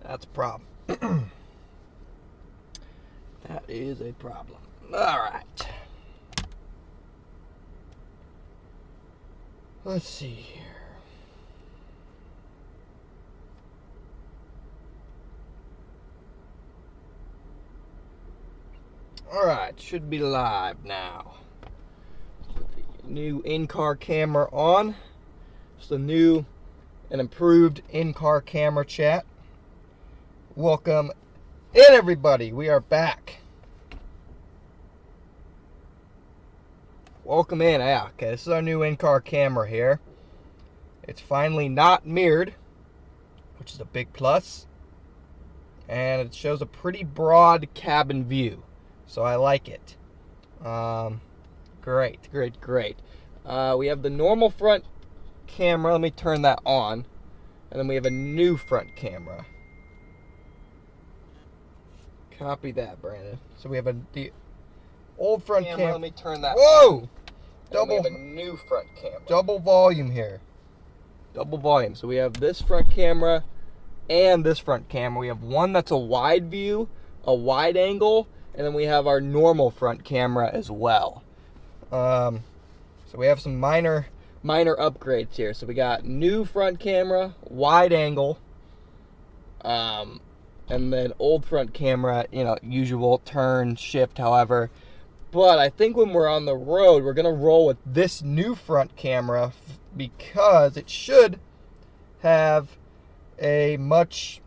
That's a problem. That is a problem. All right. Let's see here. All right, should be live now. Put the new in-car camera on. It's the new and improved in-car camera chat. Welcome in, everybody. We are back. Welcome in. Yeah, okay, this is our new in-car camera here. It's finally not mirrored, which is a big plus. And it shows a pretty broad cabin view. So I like it. Great. We have the normal front camera. Let me turn that on. And then we have a new front camera. Copy that, Brandon. So we have the old front camera. Let me turn that on. Double. We have a new front camera. Double volume here. Double volume. So we have this front camera and this front camera. We have one that's a wide view, a wide angle, and then we have our normal front camera as well. So we have some minor upgrades here. So we got new front camera, wide angle, and then old front camera, usual turn, shift, however. But I think when we're on the road, we're going to roll with this new front camera because it should have a much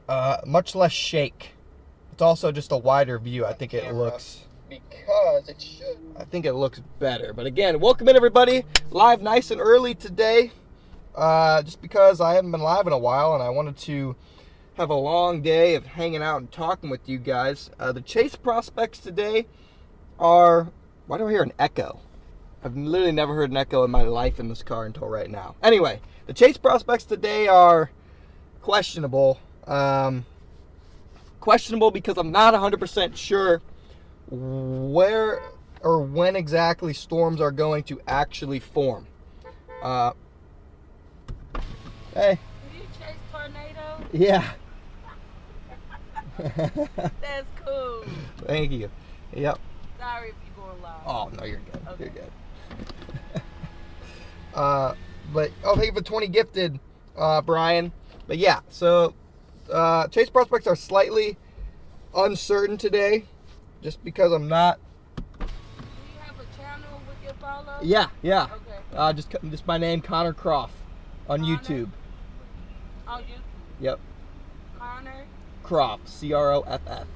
less shake. It's also just a wider view. I think it looks better. But again, welcome in, everybody. Live nice and early today. Just because I haven't been live in a while and I wanted to have a long day of hanging out and talking with you guys. The chase prospects today are... Why do I hear an echo? I've literally never heard an echo in my life in this car until right now. Anyway, the chase prospects today are questionable. Questionable because I'm not 100% sure where or when exactly storms are going to actually form. Hey. Did you chase tornadoes? Yeah. That's cool. Thank you. Yep. Sorry if you're going loud. Oh, no, you're good. Okay. You're good. But, thank you for 20 gifted, Brian. But yeah, so chase prospects are slightly uncertain today just because I'm not... Do you have a channel with your follow? Yeah. Okay. Just my name, Connor Croft, on YouTube. On YouTube? Yep. Connor? Croft, Croff.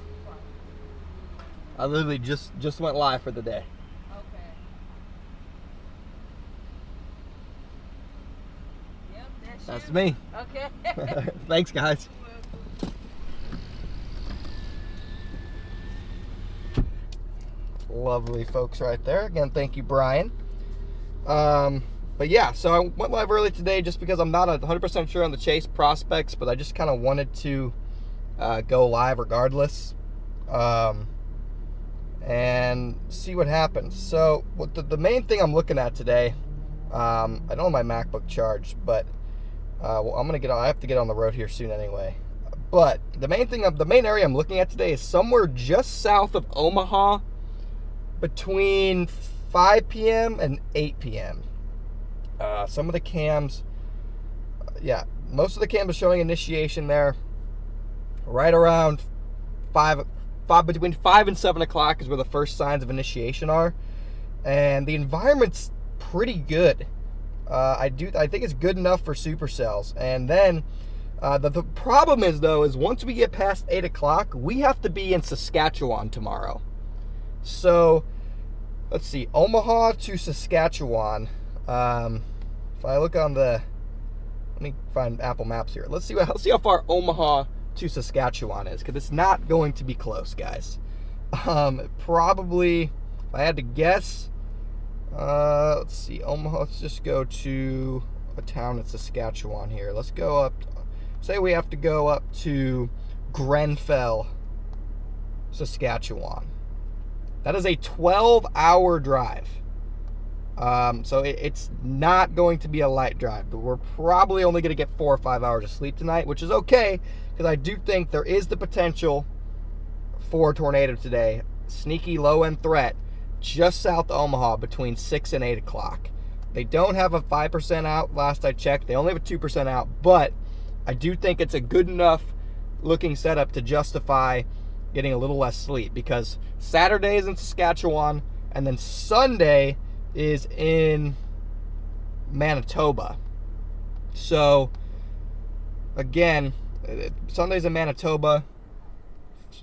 I literally just went live for the day. Okay. Yep, That's you. me. Okay. Thanks, guys. Lovely folks right there. Again, thank you, Brian. But yeah, so I went live early today just because I'm not 100% sure on the chase prospects, but I just kind of wanted to go live regardless and see what happens. So the main thing I'm looking at today, I don't have my MacBook charged, but I have to get on the road here soon anyway. But the main area I'm looking at today is somewhere just south of Omaha, between 5 p.m. and 8 p.m. Some of the cams, most of the cams are showing initiation there. Right around between 5 and 7 o'clock is where the first signs of initiation are. And the environment's pretty good. I think it's good enough for supercells. And then the problem is once we get past 8 o'clock, we have to be in Saskatchewan tomorrow. So let's see, Omaha to Saskatchewan. If I look on let me find Apple Maps here. Let's see how far Omaha to Saskatchewan is, because it's not going to be close, guys. Probably, if I had to guess, let's see, Omaha. Let's just go to a town in Saskatchewan here. Let's go up. Say we have to go up to Grenfell, Saskatchewan. That is a 12-hour drive. So it's not going to be a light drive, but we're probably only going to get 4 or 5 hours of sleep tonight, which is okay because I do think there is the potential for a tornado today. Sneaky low-end threat just south of Omaha between 6 and 8 o'clock. They don't have a 5% out last I checked. They only have a 2% out, but I do think it's a good enough looking setup to justify getting a little less sleep because Saturday is in Saskatchewan and then Sunday is in Manitoba. So again, Sunday's in Manitoba,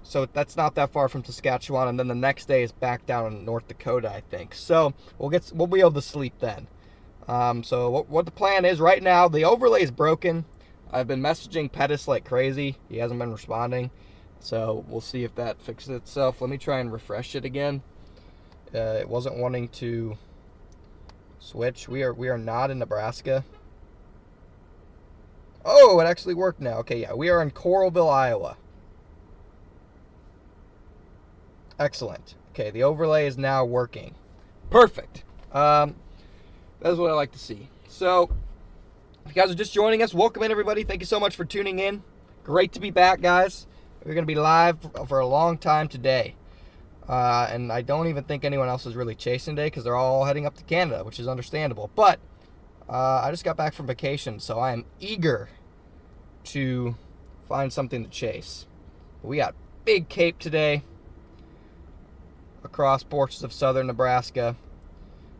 so that's not that far from Saskatchewan, and then the next day is back down in North Dakota, I think. So we'll be able to sleep then. So what the plan is right now, the overlay is broken. I've been messaging Pettis like crazy. He hasn't been responding. So we'll see if that fixes itself. Let me try and refresh it again. It wasn't wanting to switch. We are not in Nebraska. Oh, it actually worked now. Okay, yeah, we are in Coralville, Iowa. Excellent. Okay, the overlay is now working. Perfect. That's what I like to see. So, if you guys are just joining us, welcome in, everybody. Thank you so much for tuning in. Great to be back, guys. We're going to be live for a long time today. And I don't even think anyone else is really chasing today because they're all heading up to Canada, which is understandable. But I just got back from vacation, so I am eager to find something to chase. We got big Cape today across portions of southern Nebraska.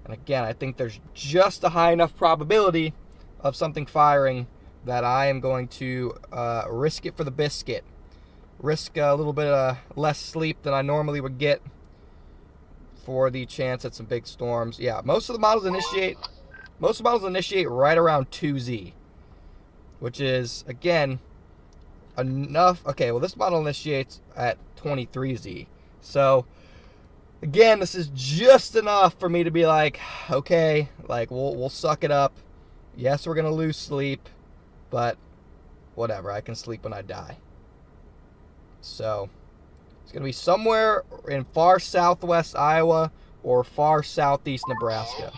And again, I think there's just a high enough probability of something firing that I am going to risk it for the biscuit. Risk a little bit less sleep than I normally would get for the chance at some big storms. Yeah, most of the models initiate right around 2Z, which is, again, enough. Okay, well, this model initiates at 23Z. So, again, this is just enough for me to be like, okay, like, we'll suck it up. Yes, we're going to lose sleep, but whatever. I can sleep when I die. So, it's going to be somewhere in far southwest Iowa or far southeast Nebraska.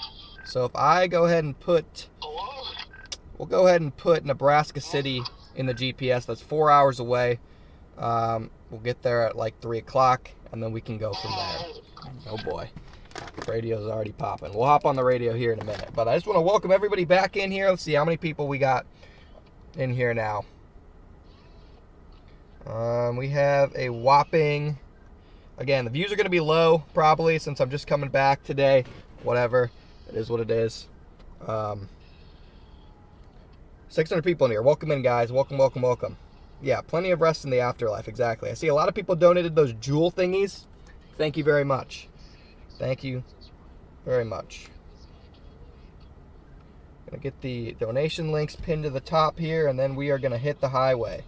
So, if I go ahead and we'll go ahead and put Nebraska City in the GPS. That's 4 hours away. We'll get there at like 3 o'clock, and then we can go from there. Oh, boy. The radio's already popping. We'll hop on the radio here in a minute. But I just want to welcome everybody back in here. Let's see how many people we got in here now. We have a whopping, again, the views are going to be low probably since I'm just coming back today. Whatever. It is what it is. 600 people in here. Welcome in, guys. Welcome, welcome, welcome. Yeah, plenty of rest in the afterlife. Exactly. I see a lot of people donated those jewel thingies. Thank you very much. Thank you very much. Gonna get the donation links pinned to the top here, and then we are gonna hit the highway.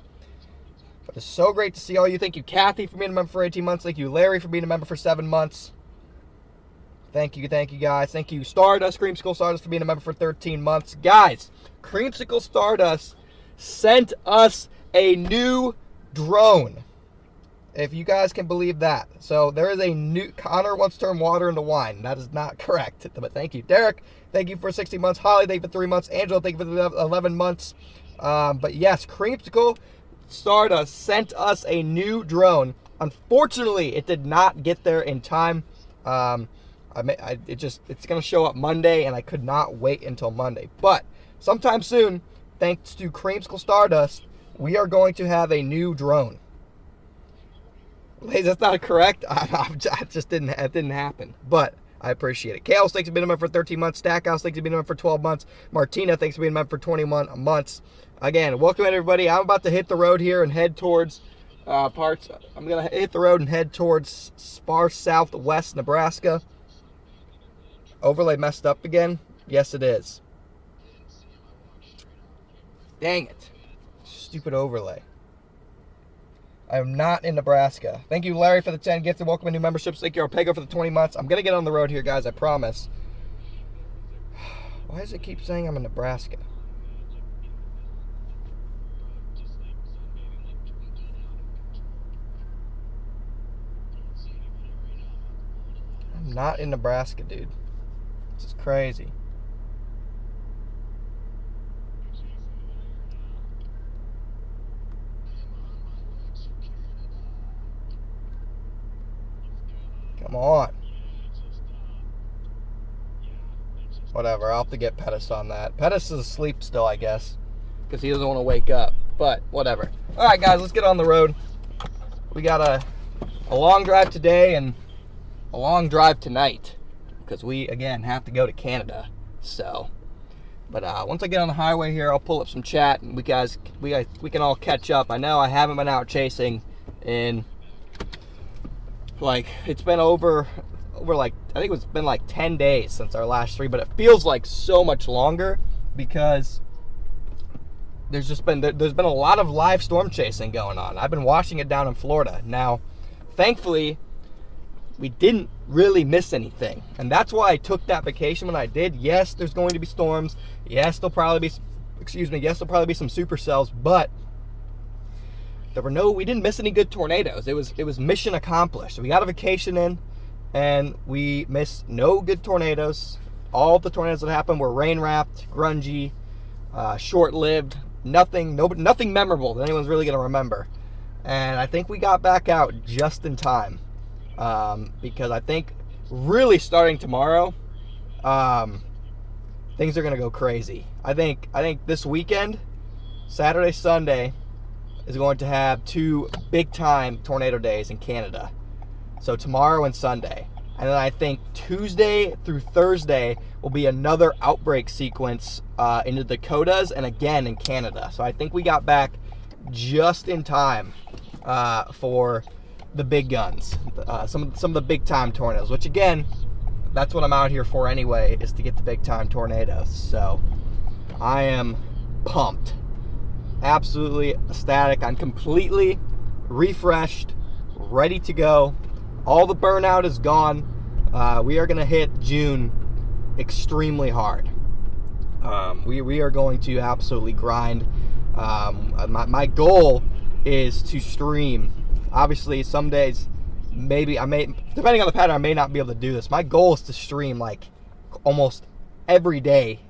But it's so great to see all you. Thank you, Kathy, for being a member for 18 months. Thank you, Larry, for being a member for 7 months. Thank you, guys. Thank you, Stardust, Creamsicle Stardust, for being a member for 13 months. Guys, Creamsicle Stardust sent us a new drone. If you guys can believe that. So there is a new, Connor wants to turn water into wine. That is not correct. But thank you. Derek, thank you for 60 months. Holly, thank you for 3 months. Angela, thank you for the 11 months. But yes, Creamsicle Stardust sent us a new drone. Unfortunately, it did not get there in time. It's going to show up Monday, and I could not wait until Monday. But sometime soon, thanks to Creamsicle Stardust, we are going to have a new drone. Hey, that's not correct. It didn't happen. But I appreciate it. Kale, thanks for being a member for 13 months. Stackhouse, thanks for being a member for 12 months. Martina, thanks for being a member for 21 months. Again, welcome everybody. I'm about to hit the road here and head towards I'm going to hit the road and head towards far southwest Nebraska. Overlay messed up again? Yes, it is. Dang it. Stupid overlay. I am not in Nebraska. Thank you, Larry, for the 10 gifts and welcome to new memberships. Thank you, Arpego, for the 20 months. I'm going to get on the road here, guys. I promise. Why does it keep saying I'm in Nebraska? I'm not in Nebraska, dude. This is crazy. Come on. Whatever, I'll have to get Pettis on that. Pettis is asleep still, I guess, because he doesn't want to wake up. But whatever. All right, guys, let's get on the road. We got a long drive today and a long drive tonight because we, again, have to go to Canada. So, but once I get on the highway here, I'll pull up some chat and we can all catch up. I know I haven't been out chasing in, like, it's been over like, I think it's been like 10 days since our last 3, but it feels like so much longer because there's been a lot of live storm chasing going on. I've been watching it down in Florida. Now, thankfully, we didn't really miss anything, and that's why I took that vacation when I did. Yes, there's going to be storms. Yes, there'll probably be some supercells, but we didn't miss any good tornadoes. It was mission accomplished. We got a vacation in, and we missed no good tornadoes. All the tornadoes that happened were rain-wrapped, grungy, short-lived, nothing memorable that anyone's really going to remember. And I think we got back out just in time, because I think really starting tomorrow, things are going to go crazy. I think this weekend, Saturday, Sunday, is going to have 2 big-time tornado days in Canada. So tomorrow and Sunday. And then I think Tuesday through Thursday will be another outbreak sequence in the Dakotas and again in Canada. So I think we got back just in time for the big guns, some of the big time tornadoes, which again, that's what I'm out here for anyway, is to get the big time tornadoes. So I am pumped, absolutely ecstatic. I'm completely refreshed, ready to go. All the burnout is gone. We are going to hit June extremely hard. We are going to absolutely grind. My goal is to stream. Obviously, some days, maybe depending on the pattern, I may not be able to do this. My goal is to stream like almost every day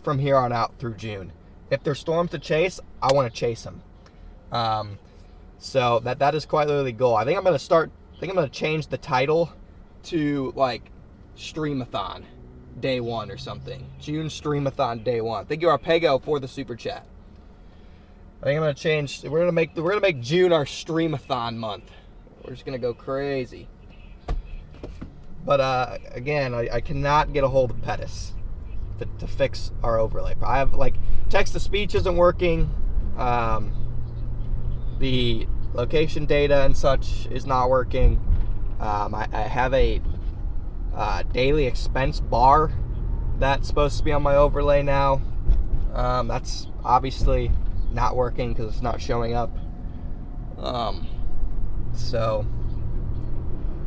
from here on out through June. If there's storms to chase, I want to chase them. So that is quite literally the goal. I think I'm going to change the title to like Streamathon Day 1 or something. June Streamathon Day 1. Thank you, Arpego, for the super chat. I think I'm gonna change. We're gonna make June our Streamathon month. We're just gonna go crazy. But again, I cannot get a hold of Pettis to fix our overlay. I have like text to speech isn't working. The location data and such is not working. I have a daily expense bar that's supposed to be on my overlay now. That's obviously not working because it's not showing up. So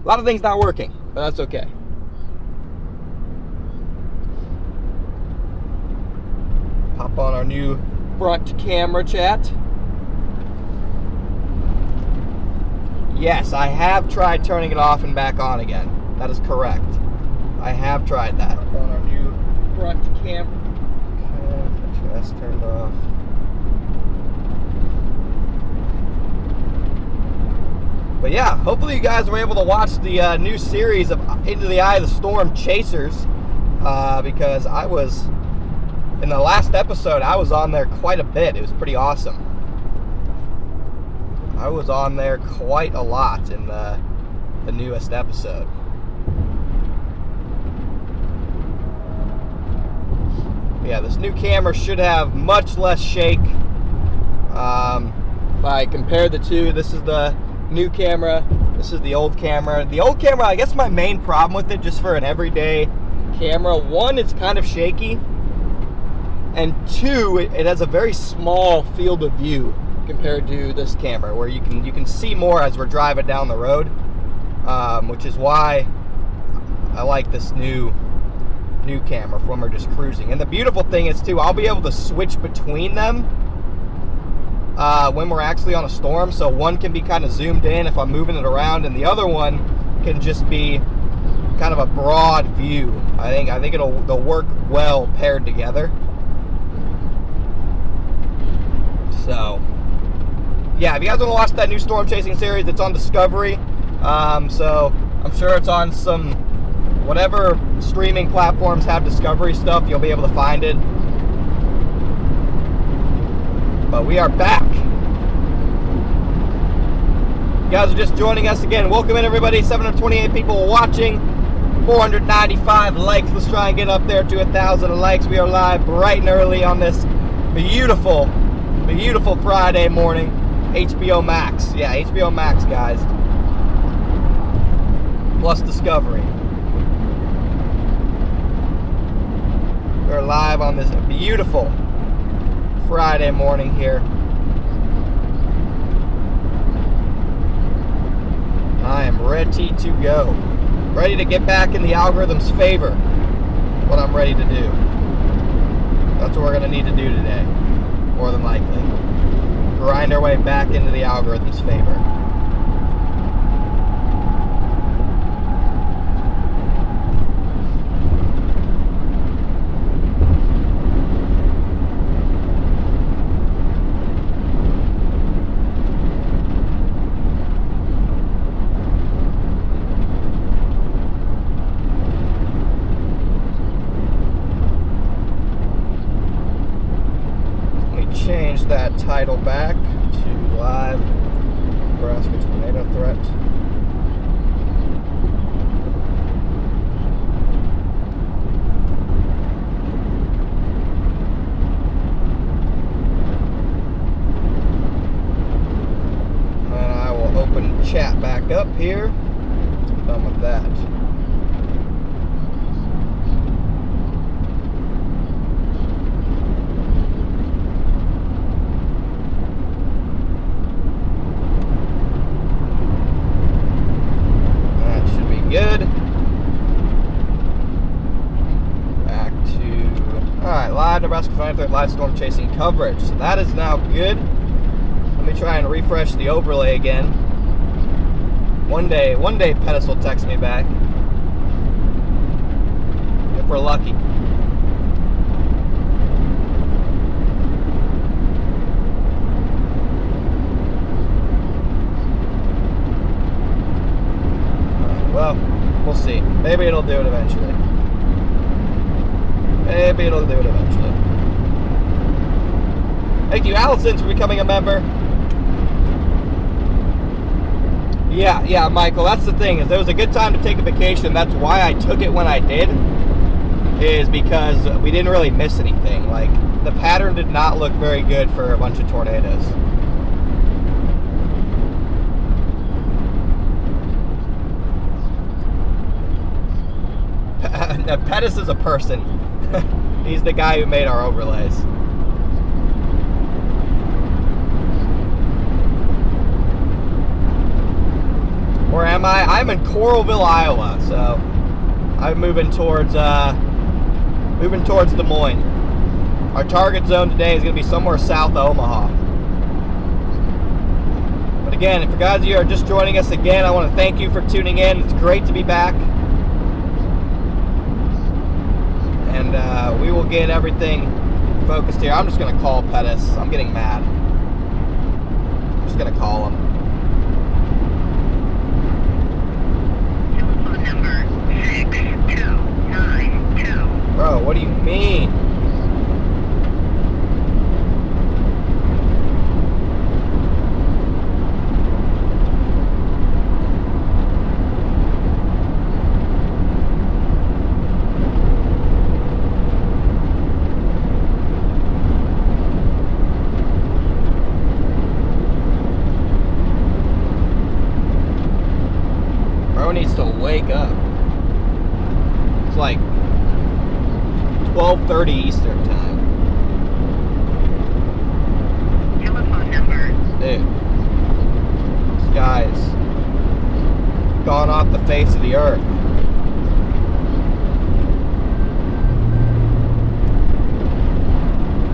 a lot of things not working, but that's okay. Pop on our new front camera chat. Yes, I have tried turning it off and back on again. That is correct. I have tried that. Pop on our new front camera. Okay, that's turned off. But yeah, hopefully you guys were able to watch the new series of Into the Eye of the Storm Chasers, because I was, in the last episode, I was on there quite a bit. It was pretty awesome. I was on there quite a lot in the newest episode. Yeah, this new camera should have much less shake. If I compare the two, this is the new camera, this is the old camera. The old camera, I guess my main problem with it, just for an everyday camera, one, it's kind of shaky, and two, it has a very small field of view compared to this camera, where you can see more as we're driving down the road, which is why I like this new camera for when we're just cruising. And the beautiful thing is too, I'll be able to switch between them when we're actually on a storm. So one can be kind of zoomed in if I'm moving it around, and the other one can just be kind of a broad view. I think they'll work well paired together. So, yeah, if you guys want to watch that new storm chasing series, it's on Discovery. So I'm sure it's on some whatever streaming platforms have Discovery stuff. You'll be able to find it. But we are back. You guys are just joining us again. Welcome in, everybody. 728 people watching. 495 likes. Let's try and get up there to 1,000 likes. We are live bright and early on this beautiful Friday morning. HBO Max. Yeah, HBO Max, guys. Plus Discovery. We're live on this beautiful Friday morning here. I am ready to go. Ready to get back in the algorithm's favor. What I'm ready to do. That's what we're going to need to do today. More than likely. Grind our way back into the algorithm's favor. Change that title back to live Nebraska tornado threat. And I will open chat back up here. Done with that. Good. Back to live Nebraska 23rd live storm chasing coverage. So that is now good. Let me try and refresh the overlay again. One day Pettis will text me back. If we're lucky. Well, we'll see. Maybe it'll do it eventually. Thank you, Allison, for becoming a member. Yeah, Michael, that's the thing. Is there was a good time to take a vacation. That's why I took it when I did. Is because we didn't really miss anything. Like, the pattern did not look very good for a bunch of tornadoes. Pettis is a person. He's the guy who made our overlays. Where am I? I'm in Coralville, Iowa. So I'm moving towards Des Moines. Our target zone today is going to be somewhere south of Omaha. But again, if you guys are just joining us again, I want to thank you for tuning in. It's great to be back. And we will get everything focused here. I'm just going to call Pettis. I'm getting mad. I'm just going to call him. Telephone number 6292. Bro, what do you mean? Needs to wake up. It's like 12:30 Eastern time. Telephone number. Dude, this guy's gone off the face of the earth.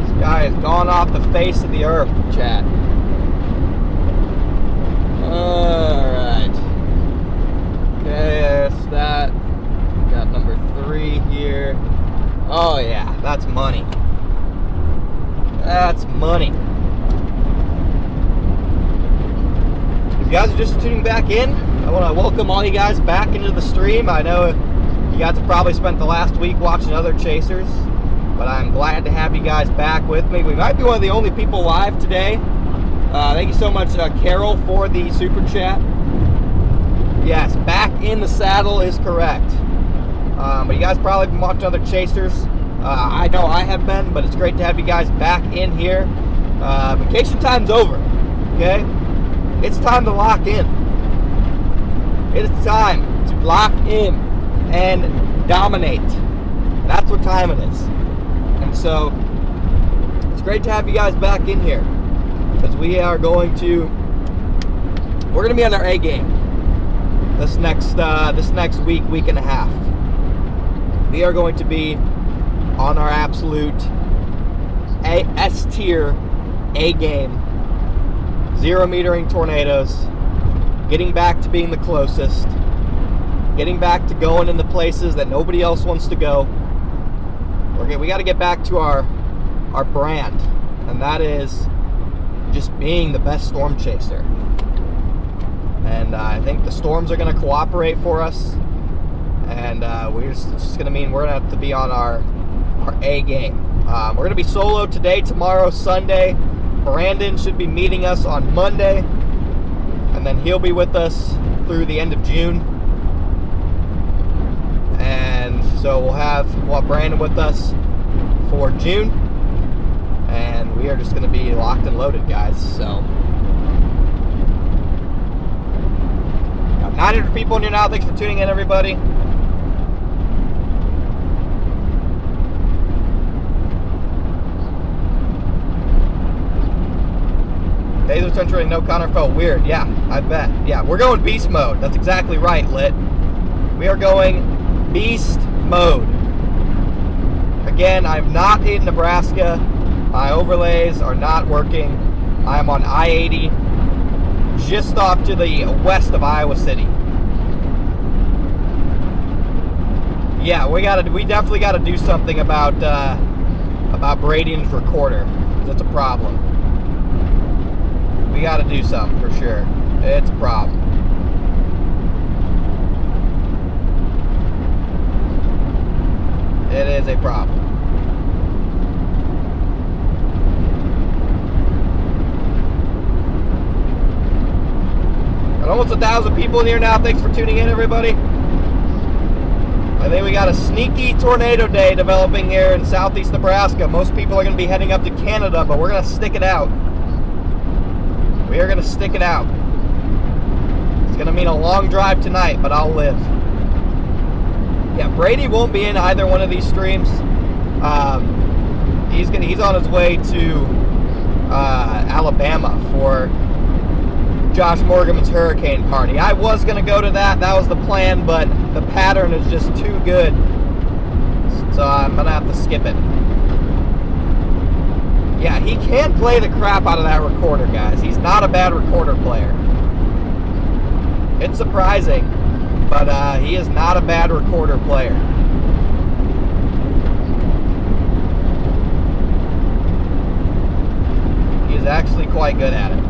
This guy has gone off the face of the earth, chat. Alright. Okay, there's that. chaser. Oh yeah, that's money. That's money. If you guys are just tuning back in, I want to welcome all you guys back into the stream. I know you guys have probably spent the last week watching other chasers, but I'm glad to have you guys back with me. We might be one of the only people live today. Thank you so much, Carol, for the super chat. Yes, back in the saddle is correct. But you guys probably been watching other chasers. I know I have been, but it's great to have you guys back in here. Vacation time's over, okay? It's time to lock in. It is time to lock in and dominate. That's what time it is. And so, it's great to have you guys back in here, because we're going to be on our A game this next week and a half. We are going to be on our absolute S tier A game. 0 metering tornadoes, getting back to being the closest, getting back to going in the places that nobody else wants to go. We got to get back to our brand, and that is just being the best storm chaser. And I think the storms are going to cooperate for us, and it's just going to mean we're going to have to be on our A game. We're going to be solo today, tomorrow, Sunday. Brandon should be meeting us on Monday, and then he'll be with us through the end of June. And so we'll have Brandon with us for June, and we are just going to be locked and loaded, guys. So got 900 people in here now. Thanks for tuning in, everybody. Days of Century, no counter felt weird. Yeah, I bet. Yeah, we're going beast mode. That's exactly right, Lit. We are going beast mode. Again, I'm not in Nebraska. My overlays are not working. I'm on I-80, just off to the west of Iowa City. Yeah, we definitely got to do something about Braden's recorder. That's a problem. We got to do something for sure. It's a problem. It is a problem. Got almost 1,000 people in here now. Thanks for tuning in, everybody. I think we got a sneaky tornado day developing here in southeast Nebraska. Most people are going to be heading up to Canada, but we're going to stick it out. We are going to stick it out. It's going to mean a long drive tonight, but I'll live. Yeah, Brady won't be in either one of these streams. He's on his way to Alabama for Josh Morgan's hurricane party. I was going to go to that. That was the plan, but the pattern is just too good. So I'm going to have to skip it. Yeah, he can play the crap out of that recorder, guys. He's not a bad recorder player. It's surprising, but he is not a bad recorder player. He is actually quite good at it.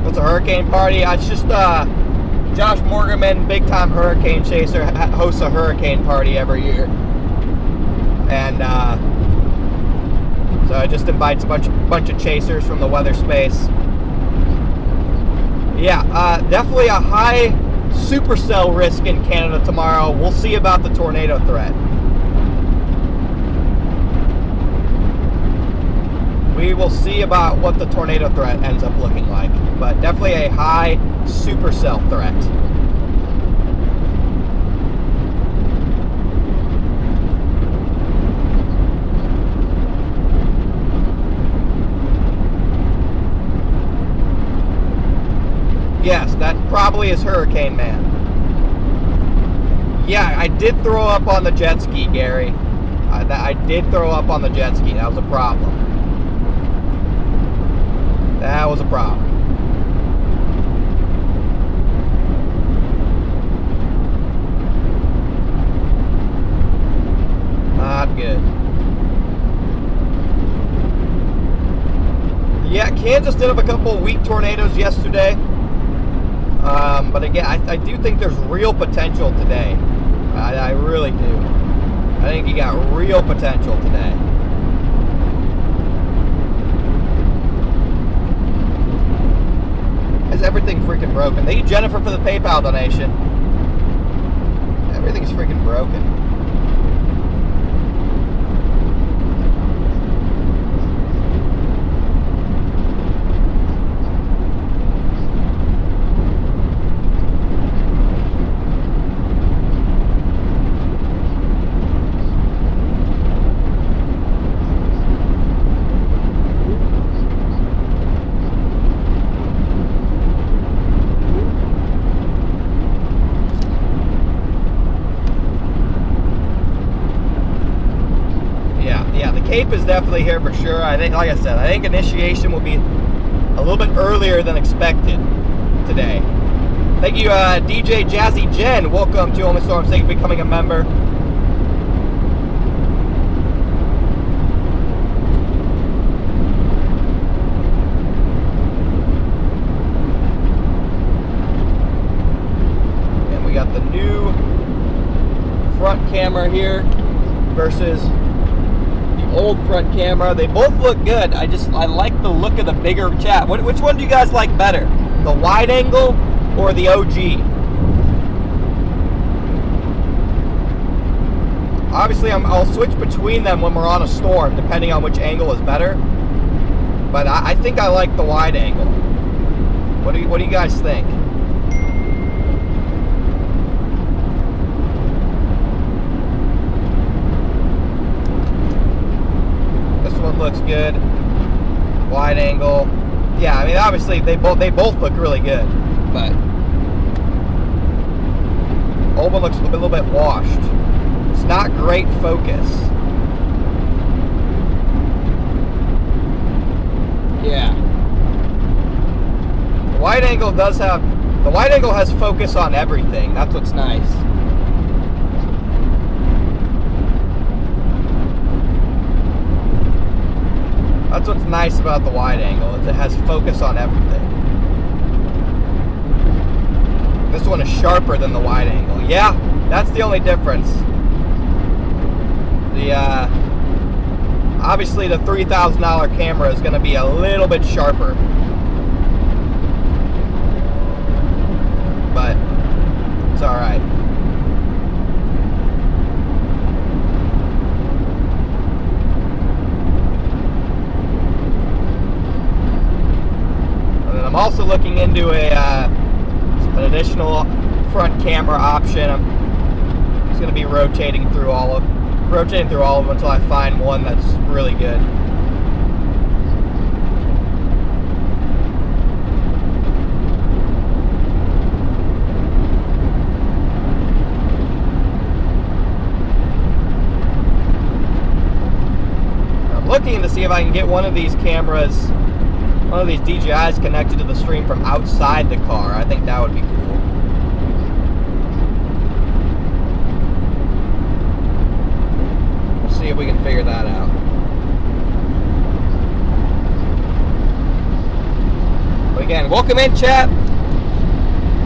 What's a hurricane party? It's just Josh Morgan, big-time hurricane chaser, hosts a hurricane party every year. And so it just invites a bunch of chasers from the weather space. Yeah, definitely a high supercell risk in Canada tomorrow. We'll see about the tornado threat. We will see about what the tornado threat ends up looking like. But definitely a high supercell threat. Yes, that probably is Hurricane Man. Yeah, I did throw up on the jet ski, Gary. I did throw up on the jet ski. That was a problem. That was a problem. Not good. Yeah, Kansas did have a couple of weak tornadoes yesterday. But again, I do think there's real potential today. I really do. I think you got real potential today. Is everything freaking broken? Thank you, Jennifer, for the PayPal donation. Everything's freaking broken. Cape is definitely here for sure. I think, like I said, I think initiation will be a little bit earlier than expected today. Thank you, DJ Jazzy Jen. Welcome to Only Storms. Thank you for becoming a member. And we got the new front camera here versus old front camera. They both look good. I like the look of the bigger chat. Which one do you guys like better? The wide angle or the OG? Obviously, I'll switch between them when we're on a storm, depending on which angle is better. But I think I like the wide angle. What do you guys think? Looks good. Wide angle. Yeah, I mean, obviously they both look really good, but old one looks a little bit washed. It's not great focus. Yeah. The wide angle has focus on everything. That's what's nice. That's what's nice about the wide angle, is it has focus on everything. This one is sharper than the wide angle. Yeah, that's the only difference. Obviously the $3,000 camera is going to be a little bit sharper. But it's alright. I'm also looking into an additional front camera option. I'm just going to be rotating through all of them until I find one that's really good. I'm looking to see if I can get one of these cameras, one of these DJIs, connected to the stream from outside the car. I think that would be cool. We'll see if we can figure that out. But again, welcome in, chat.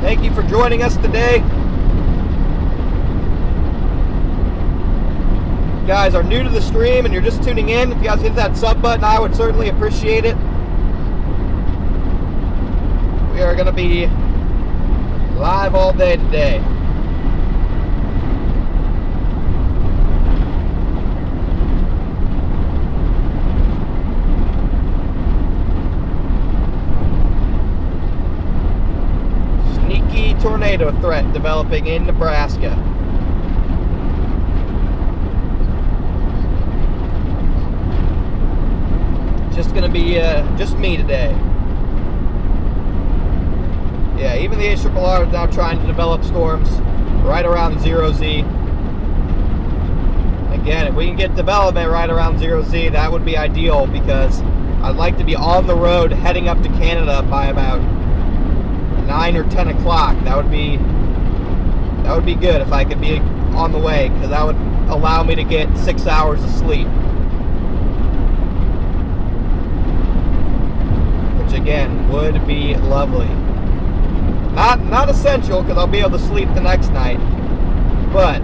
Thank you for joining us today. If you guys are new to the stream and you're just tuning in, if you guys hit that sub button, I would certainly appreciate it. We are going to be live all day today. Sneaky tornado threat developing in Nebraska. Just going to be just me today. Yeah, even the ARRR is now trying to develop storms right around 0Z. Again, if we can get development right around 0Z, that would be ideal, because I'd like to be on the road heading up to Canada by about 9 or 10 o'clock. That would be good if I could be on the way, because that would allow me to get 6 hours of sleep. Which again would be lovely. Not essential because I'll be able to sleep the next night, but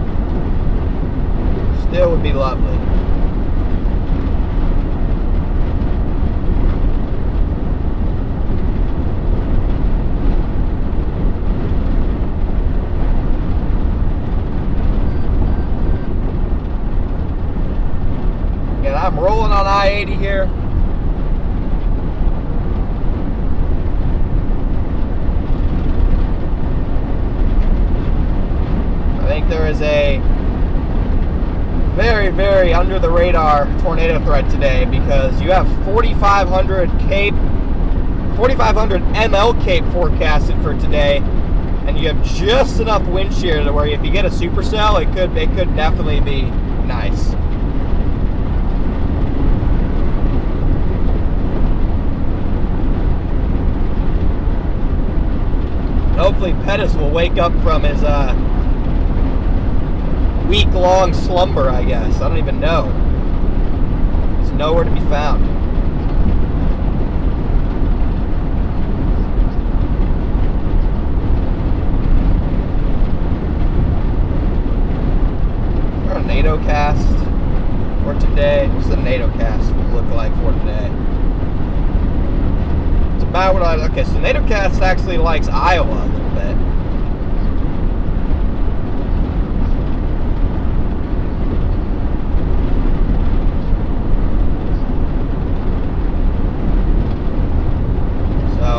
still would be lovely. Again, I'm rolling on I-80 here. I think there is a very, very under the radar tornado threat today because you have 4,500 ML Cape forecasted for today, and you have just enough wind shear to where if you get a supercell, it could definitely be nice. Hopefully Pettis will wake up from his week-long slumber, I guess. I don't even know. He's nowhere to be found. Is there a NATO cast for today? What's the NATO cast look like for today? It's about what I... Okay, so NATO cast actually likes Iowa a little bit.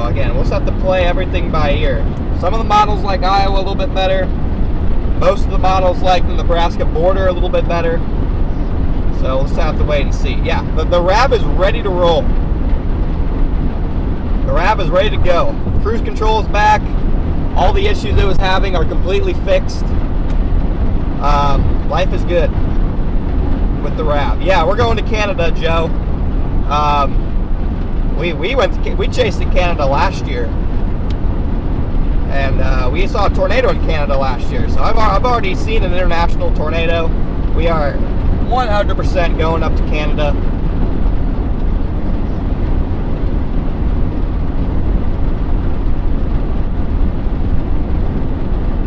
Again, we'll just have to play everything by ear. Some of the models like Iowa a little bit better. Most of the models like the Nebraska border a little bit better. So we'll just have to wait and see. Yeah, the RAB is ready to roll. The RAB is ready to go. Cruise control is back. All the issues it was having are completely fixed. Life is good with the RAB. Yeah, we're going to Canada, Joe. We chased in Canada last year, and we saw a tornado in Canada last year. So I've already seen an international tornado. We are 100% going up to Canada.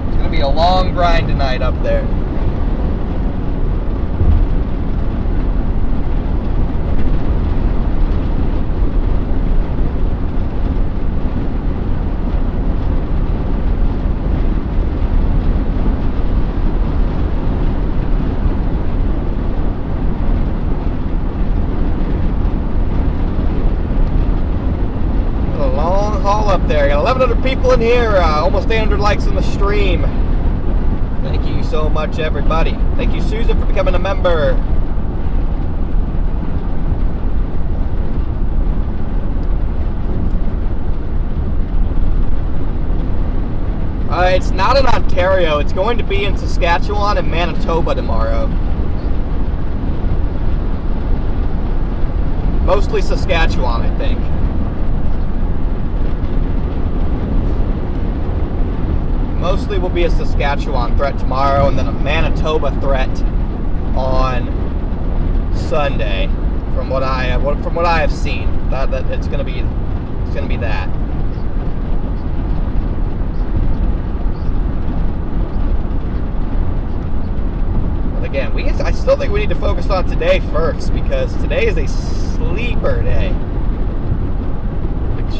It's gonna be a long grind tonight up there. Up there, got 1,100 people in here, almost 800 likes on the stream. Thank you so much, everybody. Thank you, Susan, for becoming a member. It's not in Ontario. It's going to be in Saskatchewan and Manitoba tomorrow. Mostly Saskatchewan, I think. Mostly will be a Saskatchewan threat tomorrow, and then a Manitoba threat on Sunday. From what I have seen, that it's gonna be that. But again, I still think we need to focus on today first because today is a sleeper day.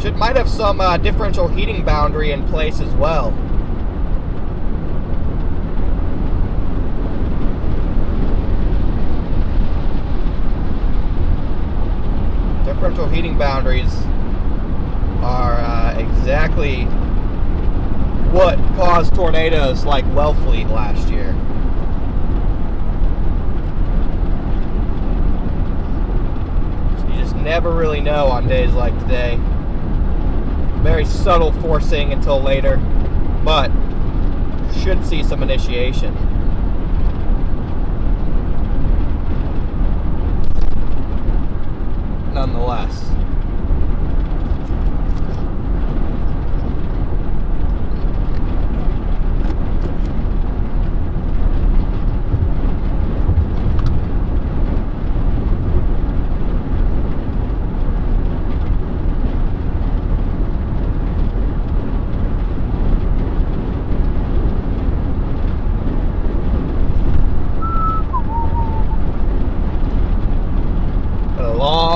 It might have some differential heating boundary in place as well. Differential heating boundaries are exactly what caused tornadoes like Wellfleet last year. So you just never really know on days like today. Very subtle forcing until later, but should see some initiation. Nonetheless.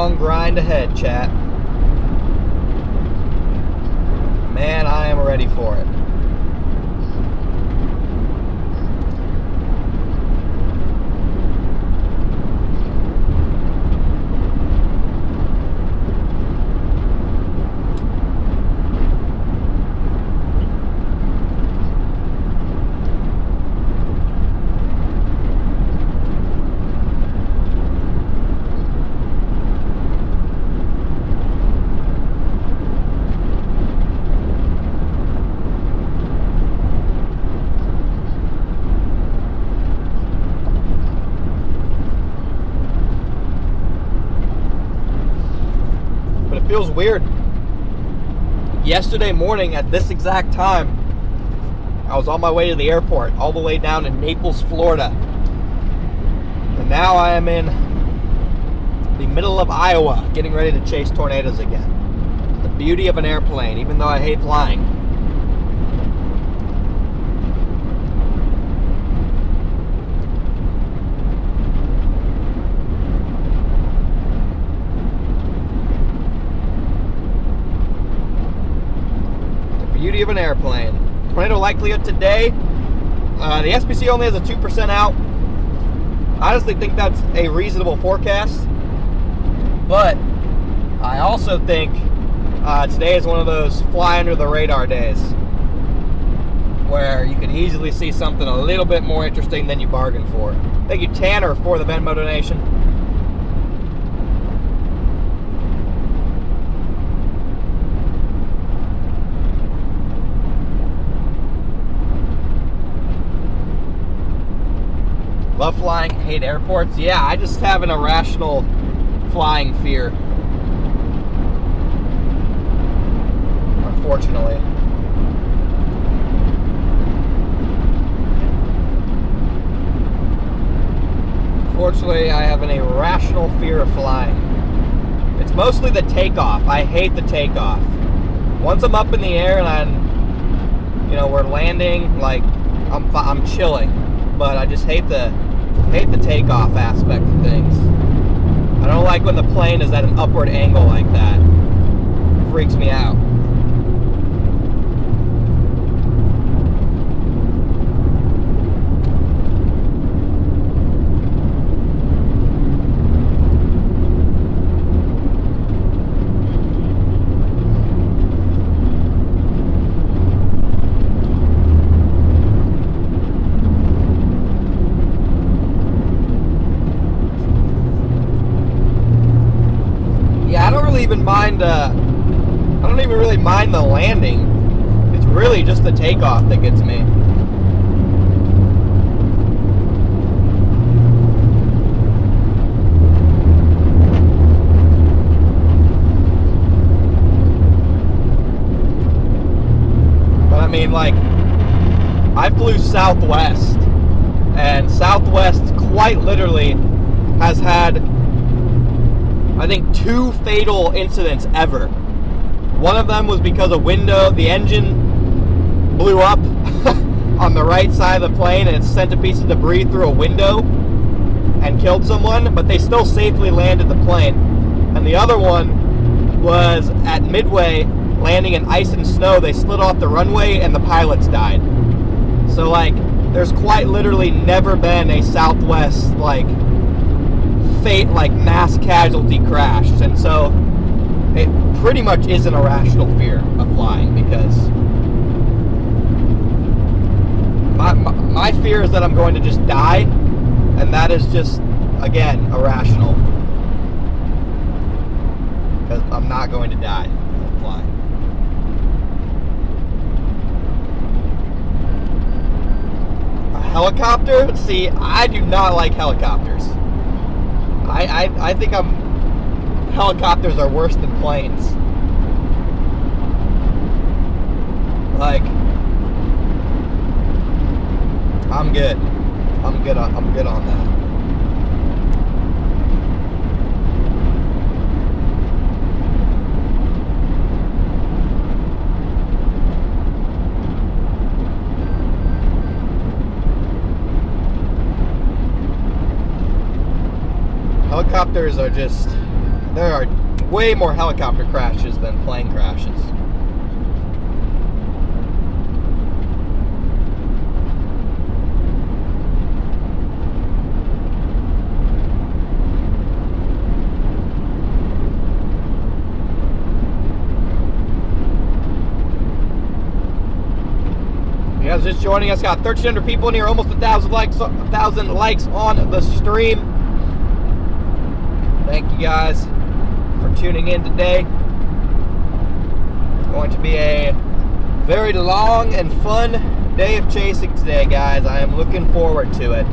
long grind ahead, chat. Man, I am ready for it. Feels weird. Yesterday morning at this exact time, I was on my way to the airport, all the way down in Naples, Florida. And now I am in the middle of Iowa, getting ready to chase tornadoes again. The beauty of an airplane, even though I hate flying. Beauty of an airplane. Tornado likelihood today. The SPC only has a 2% out. I honestly think that's a reasonable forecast. But I also think today is one of those fly under the radar days where you could easily see something a little bit more interesting than you bargained for. Thank you, Tanner, for the Venmo donation. Love flying, hate airports. Yeah, I just have an irrational flying fear. Unfortunately. Unfortunately, I have an irrational fear of flying. It's mostly the takeoff. I hate the takeoff. Once I'm up in the air and we're landing, like I'm chilling. But I just hate the takeoff aspect of things. I don't like when the plane is at an upward angle like that. It freaks me out. I don't even really mind the landing. It's really just the takeoff that gets me. But I mean, like, I flew Southwest, and Southwest quite literally has had, I think, 2 fatal incidents ever. One of them was because the engine blew up on the right side of the plane and it sent a piece of debris through a window and killed someone, but they still safely landed the plane. And the other one was at Midway, landing in ice and snow. They slid off the runway and the pilots died. So, like, there's quite literally never been a Southwest, like, mass casualty crash. And so it pretty much is an irrational fear of flying, because my fear is that I'm going to just die, and that is just, again, irrational, because I'm not going to die while flying. A helicopter? See, I do not like helicopters. I think helicopters are worse than planes. Like, I'm good. I'm good on that. Helicopters are just, there are way more helicopter crashes than plane crashes. If you guys just joining us, got 1,300 people in here, almost 1,000 likes on the stream. Thank you guys for tuning in today. It's going to be a very long and fun day of chasing today, guys. I am looking forward to it.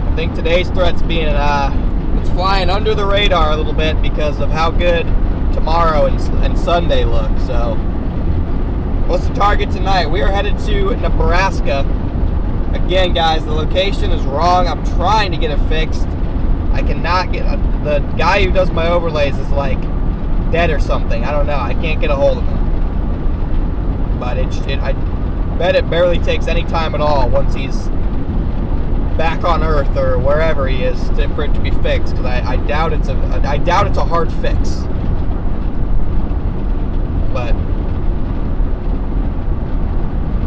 I think today's threat's being it's flying under the radar a little bit because of how good tomorrow and Sunday look. So what's the target tonight? We are headed to Nebraska. Again, guys, the location is wrong. I'm trying to get it fixed. I cannot get the guy who does my overlays is like dead or something. I don't know. I can't get a hold of him. But I bet it barely takes any time at all once he's back on Earth or wherever he is for it to be fixed. Because I doubt it's a hard fix. But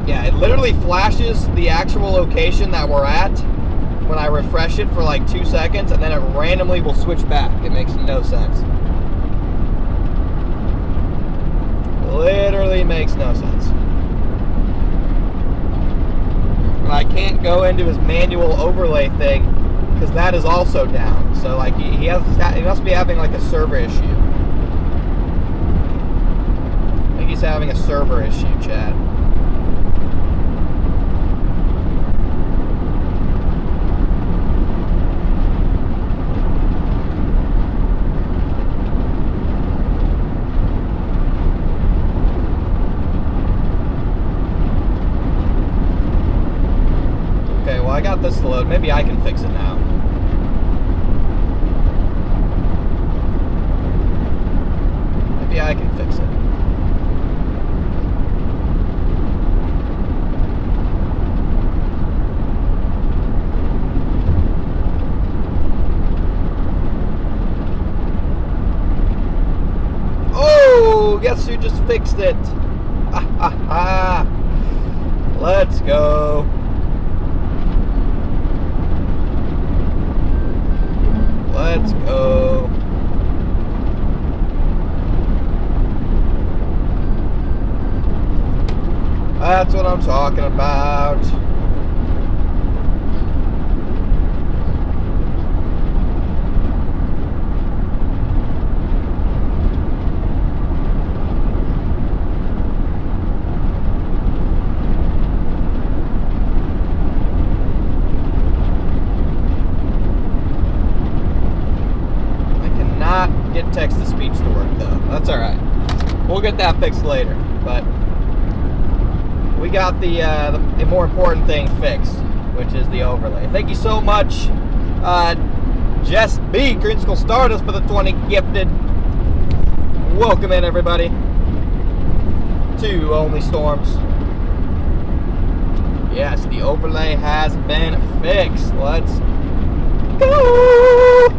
yeah, it literally flashes the actual location that we're at when I refresh it for like 2 seconds, and then it randomly will switch back. It makes no sense. Literally makes no sense. And I can't go into his manual overlay thing because that is also down. So like he must be having like a server issue. I think he's having a server issue, Chad. I got this to load. Maybe I can fix it now. Maybe I can fix it. Oh, guess who just fixed it? Ha ha ha. Let's go. Let's go. That's what I'm talking about. Get text-to-speech to work though. That's alright. We'll get that fixed later. But we got the more important thing fixed, which is the overlay. Thank you so much, Jess B, Green School Stardust, for the 20 gifted. Welcome in, everybody, to Only Storms. Yes, the overlay has been fixed. Let's go.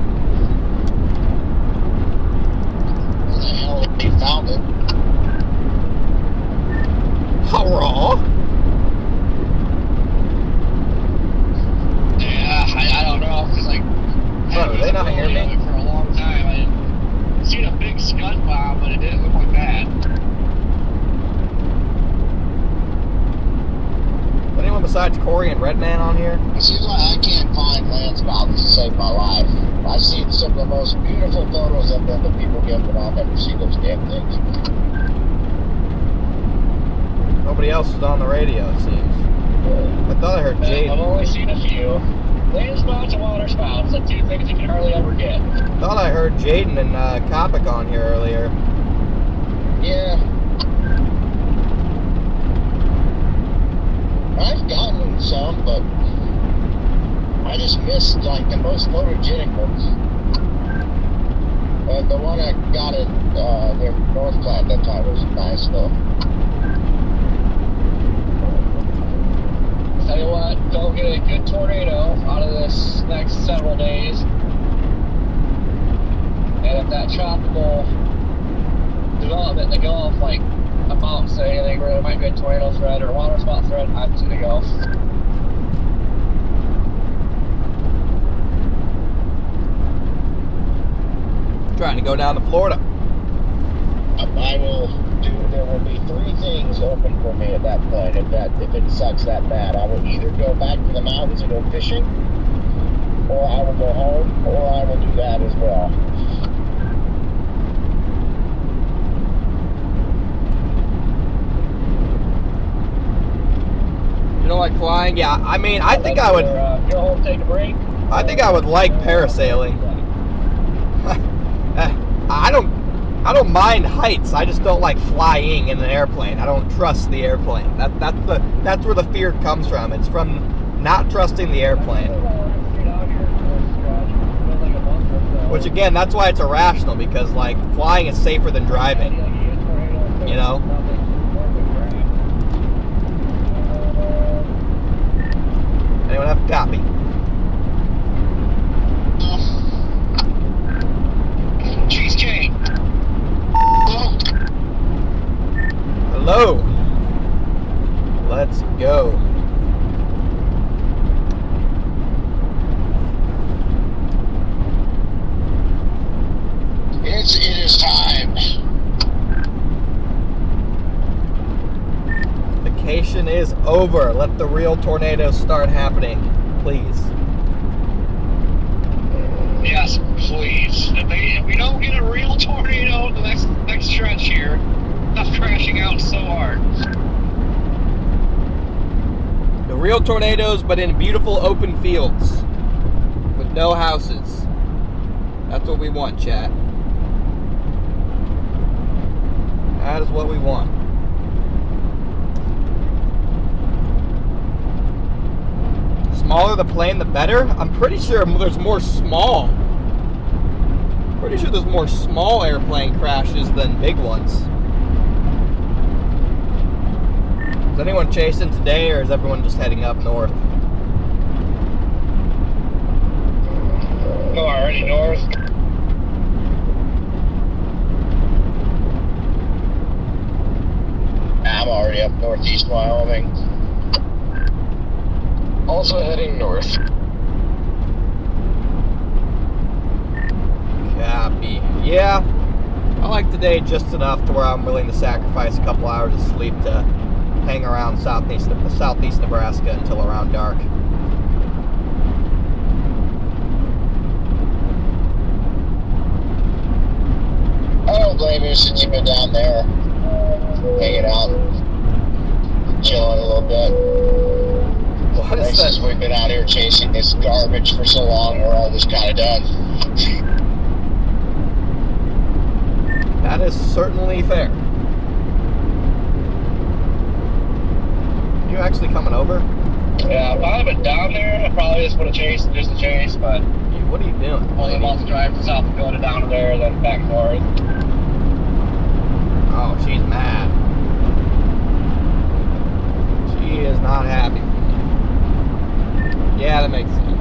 They found it. Hurrah! Yeah, I don't know. Cause like, oh, they not hear me for a long time. I seen a big scud bomb, but it didn't look like that. Anyone besides Corey and Redman on here? It seems like I can't find land spots to save my life. I've seen some of the most beautiful photos of them that people get, but I'll never see those damn things. Nobody else is on the radio, it seems. I thought I heard Jaden. I've only seen a few. Land spots and water spouts, the two things you can hardly ever get. I thought I heard Jaden and Kopic on here earlier. Yeah. I've gotten some, but I just missed like the most photogenic ones. And the one I got at near North Platte that time was nice though. I you what, go get a good tornado out of this next several days. And if that tropical development in the Gulf, like amounts to anything where there might be a tornado threat or a water spout threat, I'm to the Gulf. Trying to go down to Florida. I will do. There will be 3 things open for me at that point. If it sucks that bad, I will either go back to the mountains and go fishing, or I will go home, or I will do that as well. You don't like flying? Yeah, I mean, I think I would. Go home, take a break. I think I would like parasailing. I don't mind heights. I just don't like flying in an airplane. I don't trust the airplane. That's where the fear comes from. It's from not trusting the airplane. Which again, that's why it's irrational, because like flying is safer than driving. You know? Anyone have a copy? Cheesecake. Hello. Let's go. It is time. Vacation is over. Let the real tornadoes start happening, please. Yes, please. If we don't get a real tornado the next stretch here, stuff crashing out so hard. The real tornadoes, but in beautiful open fields with no houses. That's what we want, chat. That is what we want. Smaller the plane, the better? I'm pretty sure there's more small. Pretty sure there's more small airplane crashes than big ones. Is anyone chasing today, or is everyone just heading up north? Go already north. I'm already up northeast Wyoming. Also heading north. Copy. Yeah, I like today just enough to where I'm willing to sacrifice a couple hours of sleep to hang around southeast Nebraska until around dark. I don't blame you since you've been down there hanging out, chilling a little bit. What is that? Since we've been out here chasing this garbage for so long, we're all just kind of done. That is certainly fair. You actually coming over? Yeah, if I had been down there, I probably just would have chased just to chase, but What are you doing? only about to drive from South Dakota down to there, then back north. Oh, she's mad. She is not happy. Yeah, that makes sense.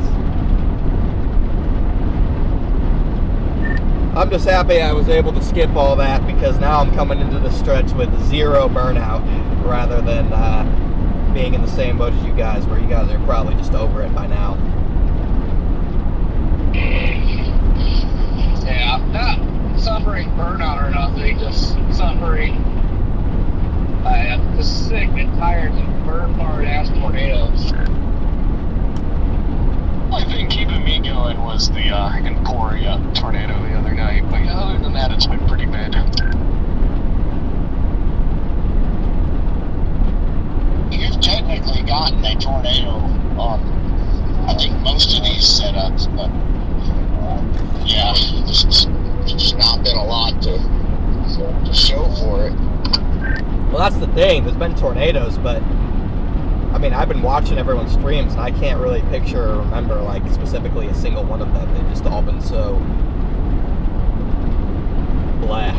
I'm just happy I was able to skip all that, because now I'm coming into the stretch with 0 burnout rather than being in the same boat as you guys, where you guys are probably just over it by now. Yeah, not suffering burnout or nothing, just suffering. I am just sick and tired of burn hard ass tornadoes. The only thing keeping me going was the Emporia tornado the other night, but other than that, it's been pretty bad. You've technically gotten a tornado on, I think, most of these setups, but yeah, there's just not been a lot to show for it. Well, that's the thing. There's been tornadoes, but I mean, I've been watching everyone's streams, and I can't really picture or remember, like, specifically a single one of them. They've just all been so blah.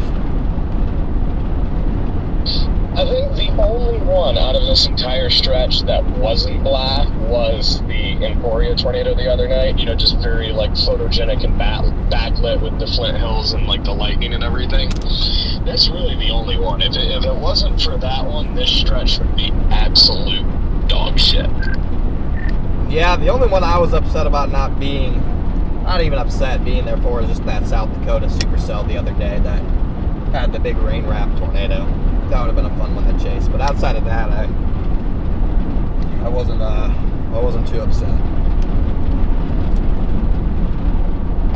I think the only one out of this entire stretch that wasn't black was the Emporia tornado the other night. You know, just very like photogenic and backlit with the Flint Hills and like the lightning and everything. That's really the only one. If it wasn't for that one, this stretch would be absolute dog shit. Yeah, the only one I was upset about not even upset being there for, is just that South Dakota supercell the other day that had the big rain wrap tornado. That would have been a fun one to chase. But outside of that, I wasn't too upset.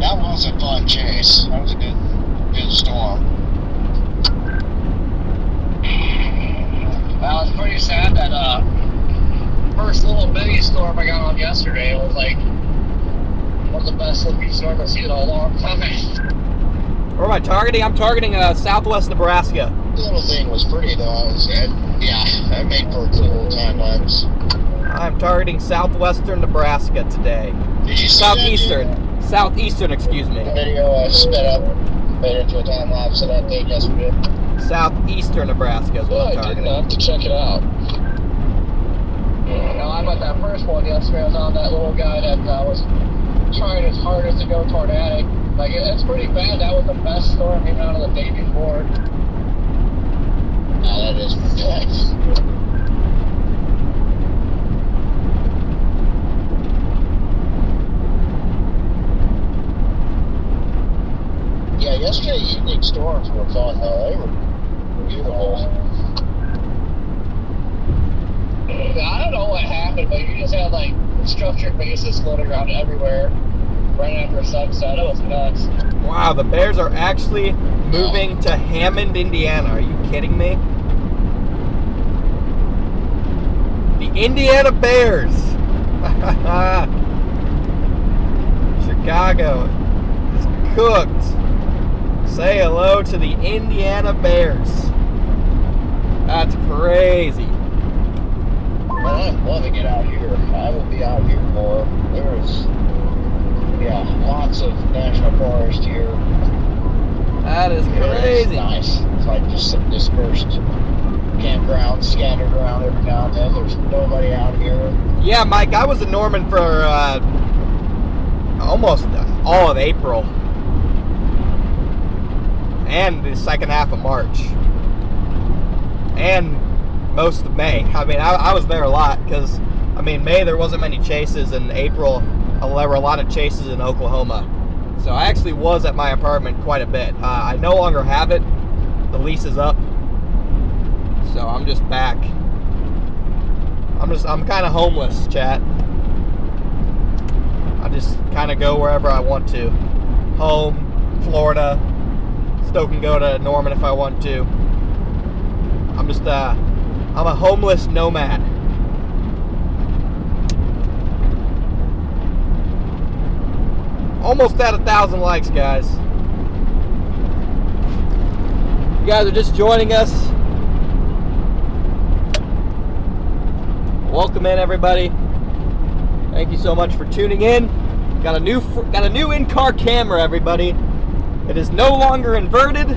That was a fun chase. That was a good storm. Well, it's pretty sad that first little mini storm I got on yesterday, it was like one of the best looking storms I've seen in a long time. Where am I targeting? I'm targeting southwest Nebraska. The little thing was pretty though. I made for a cool time lapse. I'm targeting southwestern Nebraska today. Did you see Southeastern, excuse me. The video sped up, made into a time lapse of that thing yesterday. Southeastern Nebraska is what I'm targeting. I have to check it out. I'm at that first one yesterday. I was on that little guy that was trying his hardest to go tornadic. Like, it's pretty bad. That was the best storm even out of the day before. That is nice. Yeah, yesterday evening storms were fun though. They were beautiful. I don't know what happened, but you just had like structured bases floating around everywhere right after sunset. It was nuts. Wow, the Bears are actually moving to Hammond, Indiana. Are you kidding me? The Indiana Bears. Chicago is cooked. Say hello to the Indiana Bears. That's crazy. Well, I'd love to get out here. I will be out here more. There's, lots of national forest here. That is crazy. It's nice. It's like just some dispersed campgrounds scattered around every now and then. There's nobody out here. Yeah, Mike, I was in Norman for almost all of April and the second half of March and most of May. I mean, I was there a lot because, I mean, May there wasn't many chases, and April there were a lot of chases in Oklahoma. So I actually was at my apartment quite a bit. I no longer have it. The lease is up. So I'm just back. I'm kind of homeless, chat. I just kind of go wherever I want to. Home, Florida. Still can go to Norman if I want to. I'm a homeless nomad. Almost at 1,000 likes, guys. You guys are just joining us. Welcome in, everybody. Thank you so much for tuning in. Got a new in-car camera, everybody. It is no longer inverted,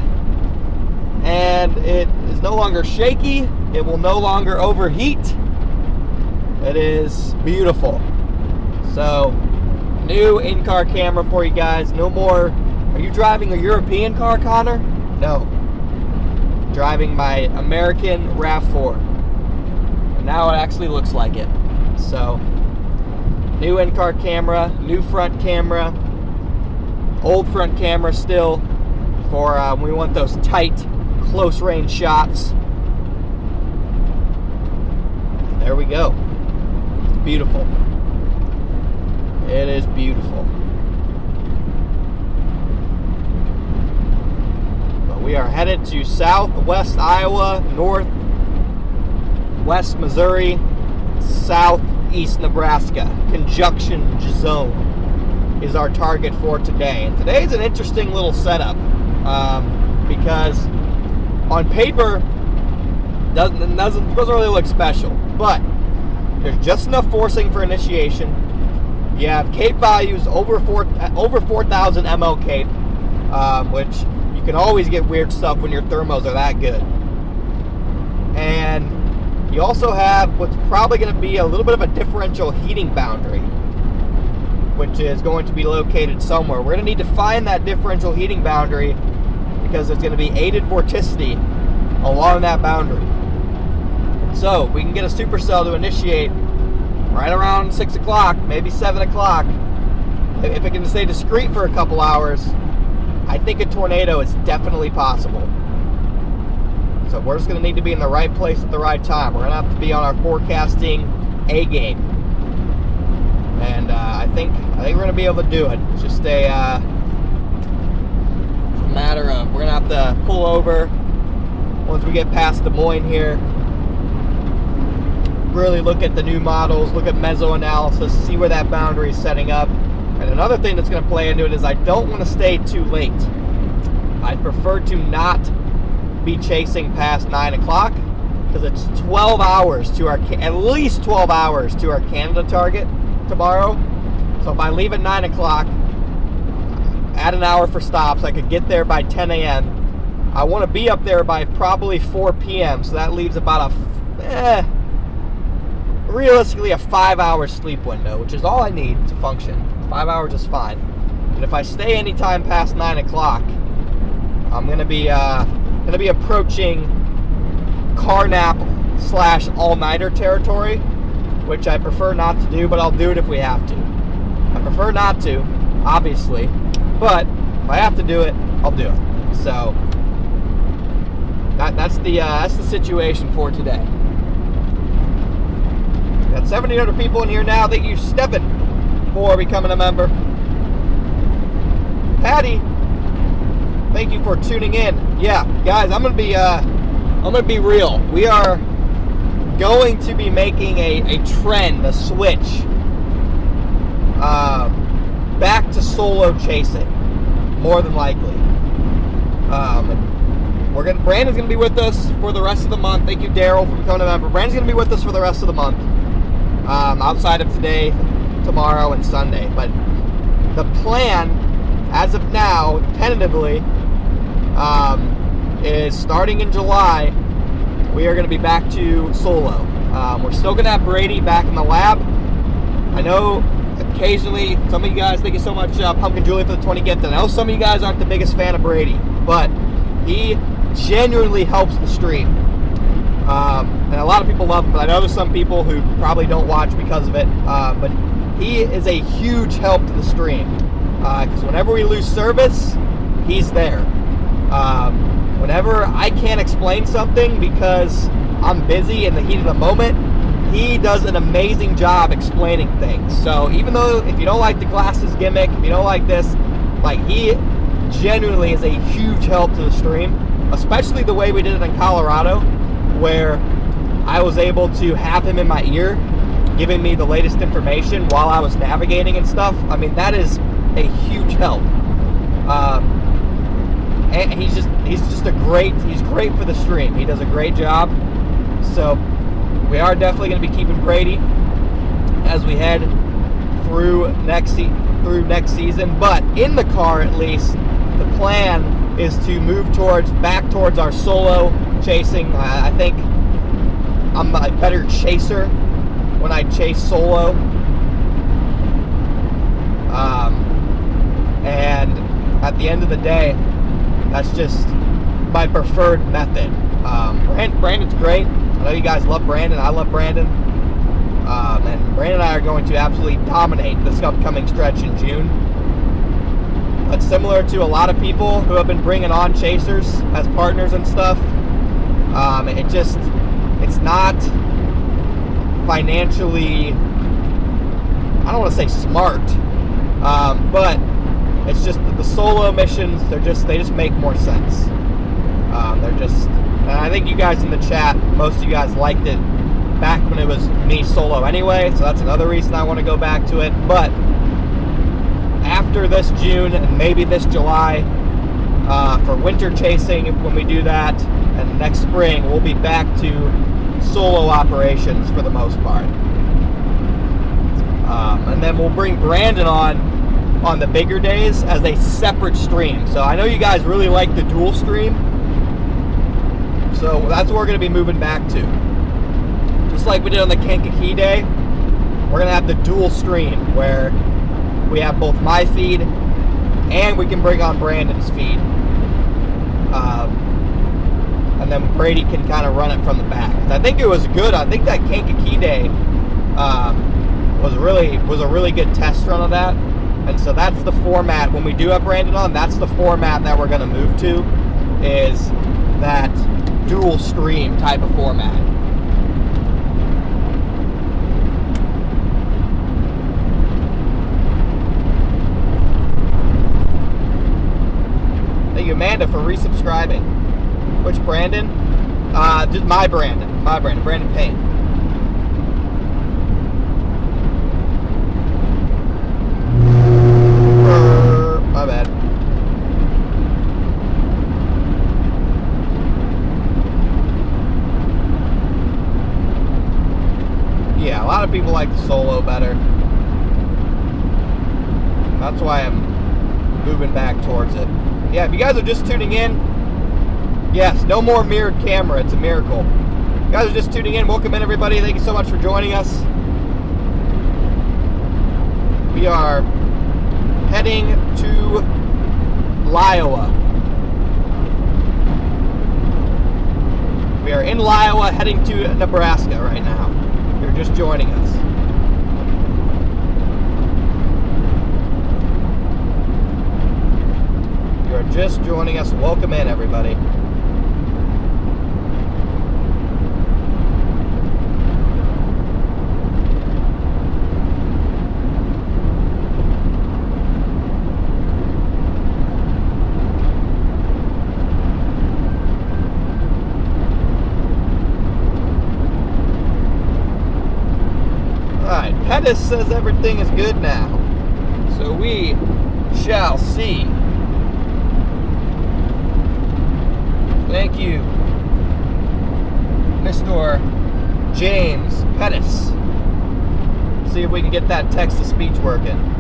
and it is no longer shaky. It will no longer overheat. It is beautiful. So, new in-car camera for you guys. No more. Are you driving a European car, Connor? No. Driving my American RAV4. And now it actually looks like it. So, new in-car camera, new front camera, old front camera still for when we want those tight, close-range shots. And there we go. It's beautiful. It is beautiful. But we are headed to southwest Iowa, northwest Missouri, southeast Nebraska. Conjunction zone is our target for today. And today is an interesting little setup because on paper doesn't really look special, but there's just enough forcing for initiation. You have cape values over 4,000 ml cape, which you can always get weird stuff when your thermos are that good. And you also have what's probably going to be a little bit of a differential heating boundary, which is going to be located somewhere. We're going to need to find that differential heating boundary because there's going to be aided vorticity along that boundary. So if we can get a supercell to initiate right around 6 o'clock, maybe 7 o'clock, if it can stay discrete for a couple hours, I think a tornado is definitely possible. So we're just going to need to be in the right place at the right time. We're going to have to be on our forecasting A game. And I think we're going to be able to do it. It's just a matter of we're going to have to pull over once we get past Des Moines here. Really look at the new models, look at meso-analysis, see where that boundary is setting up. And another thing that's going to play into it is I don't want to stay too late. I'd prefer to not be chasing past 9 o'clock because it's 12 hours to our, at least 12 hours to our Canada target tomorrow. So if I leave at 9 o'clock, add an hour for stops, I could get there by 10 a.m. I want to be up there by probably 4 p.m. So that leaves about realistically a 5-hour sleep window, which is all I need to function. 5 hours is fine. And if I stay anytime past 9 o'clock, I'm going to be approaching car nap / all-nighter territory, which I prefer not to do, but I'll do it if we have to. I prefer not to, obviously, but if I have to do it, I'll do it. So that's the situation for today. Got 1,700 people in here now. Thank you, Stephen, for becoming a member. Patty, thank you for tuning in. Yeah, guys, I'm gonna be real. We are going to be making a trend, a switch, back to solo chasing, more than likely. Brandon's gonna be with us for the rest of the month. Thank you, Daryl, for becoming a member. Brandon's gonna be with us for the rest of the month, outside of today, tomorrow, and Sunday. But the plan, as of now, tentatively, is starting in July, we are going to be back to solo. We're still going to have Brady back in the lab. I know occasionally some of you guys, thank you so much, Pumpkin Julie, for the 20 gift. And I know some of you guys aren't the biggest fan of Brady, but he genuinely helps the stream. And a lot of people love him, but I know there's some people who probably don't watch because of it. But he is a huge help to the stream. Because whenever we lose service, he's there. Whenever I can't explain something because I'm busy in the heat of the moment, he does an amazing job explaining things. So even though if you don't like the glasses gimmick, if you don't like this, like, he genuinely is a huge help to the stream, especially the way we did it in Colorado, where I was able to have him in my ear giving me the latest information while I was navigating and stuff. I mean, that is a huge help. And he's great for the stream. He does a great job. So we are definitely going to be keeping Brady as we head through next season. But in the car, at least, the plan is to move back towards our solo chasing. I think I'm a better chaser when I chase solo. And at the end of the day, that's just my preferred method. Brandon's great. I know you guys love Brandon. I love Brandon. And Brandon and I are going to absolutely dominate this upcoming stretch in June. But similar to a lot of people who have been bringing on chasers as partners and stuff, it's not financially, I don't want to say smart, but it's just that the solo missions, they just make more sense. And I think you guys in the chat, most of you guys liked it back when it was me solo anyway, so that's another reason I want to go back to it. But after this June and maybe this July, for winter chasing, when we do that, and next spring, we'll be back to solo operations for the most part. And then we'll bring Brandon on the bigger days as a separate stream. So I know you guys really like the dual stream. So that's what we're going to be moving back to. Just like we did on the Kankakee Day, we're going to have the dual stream where we have both my feed and we can bring on Brandon's feed. And then Brady can kind of run it from the back. I think it was good. I think that Kankakee Day was a really good test run of that. And so that's the format. When we do have Brandon on, that's the format that we're going to move to, is that dual stream type of format. Thank you, Amanda, for resubscribing. Which Brandon? Just my Brandon. Brandon Payne. My bad. Yeah, a lot of people like the solo better. That's why I'm moving back towards it. Yeah, if you guys are just tuning in, yes, no more mirrored camera. It's a miracle. If you guys are just tuning in, welcome in, everybody. Thank you so much for joining us. We are heading to Iowa. We are in Iowa, heading to Nebraska right now. You're just joining us. You are just joining us. Welcome in, everybody. Pettis says everything is good now. So we shall see. Thank you, Mr. James Pettis. See if we can get that text-to-speech working.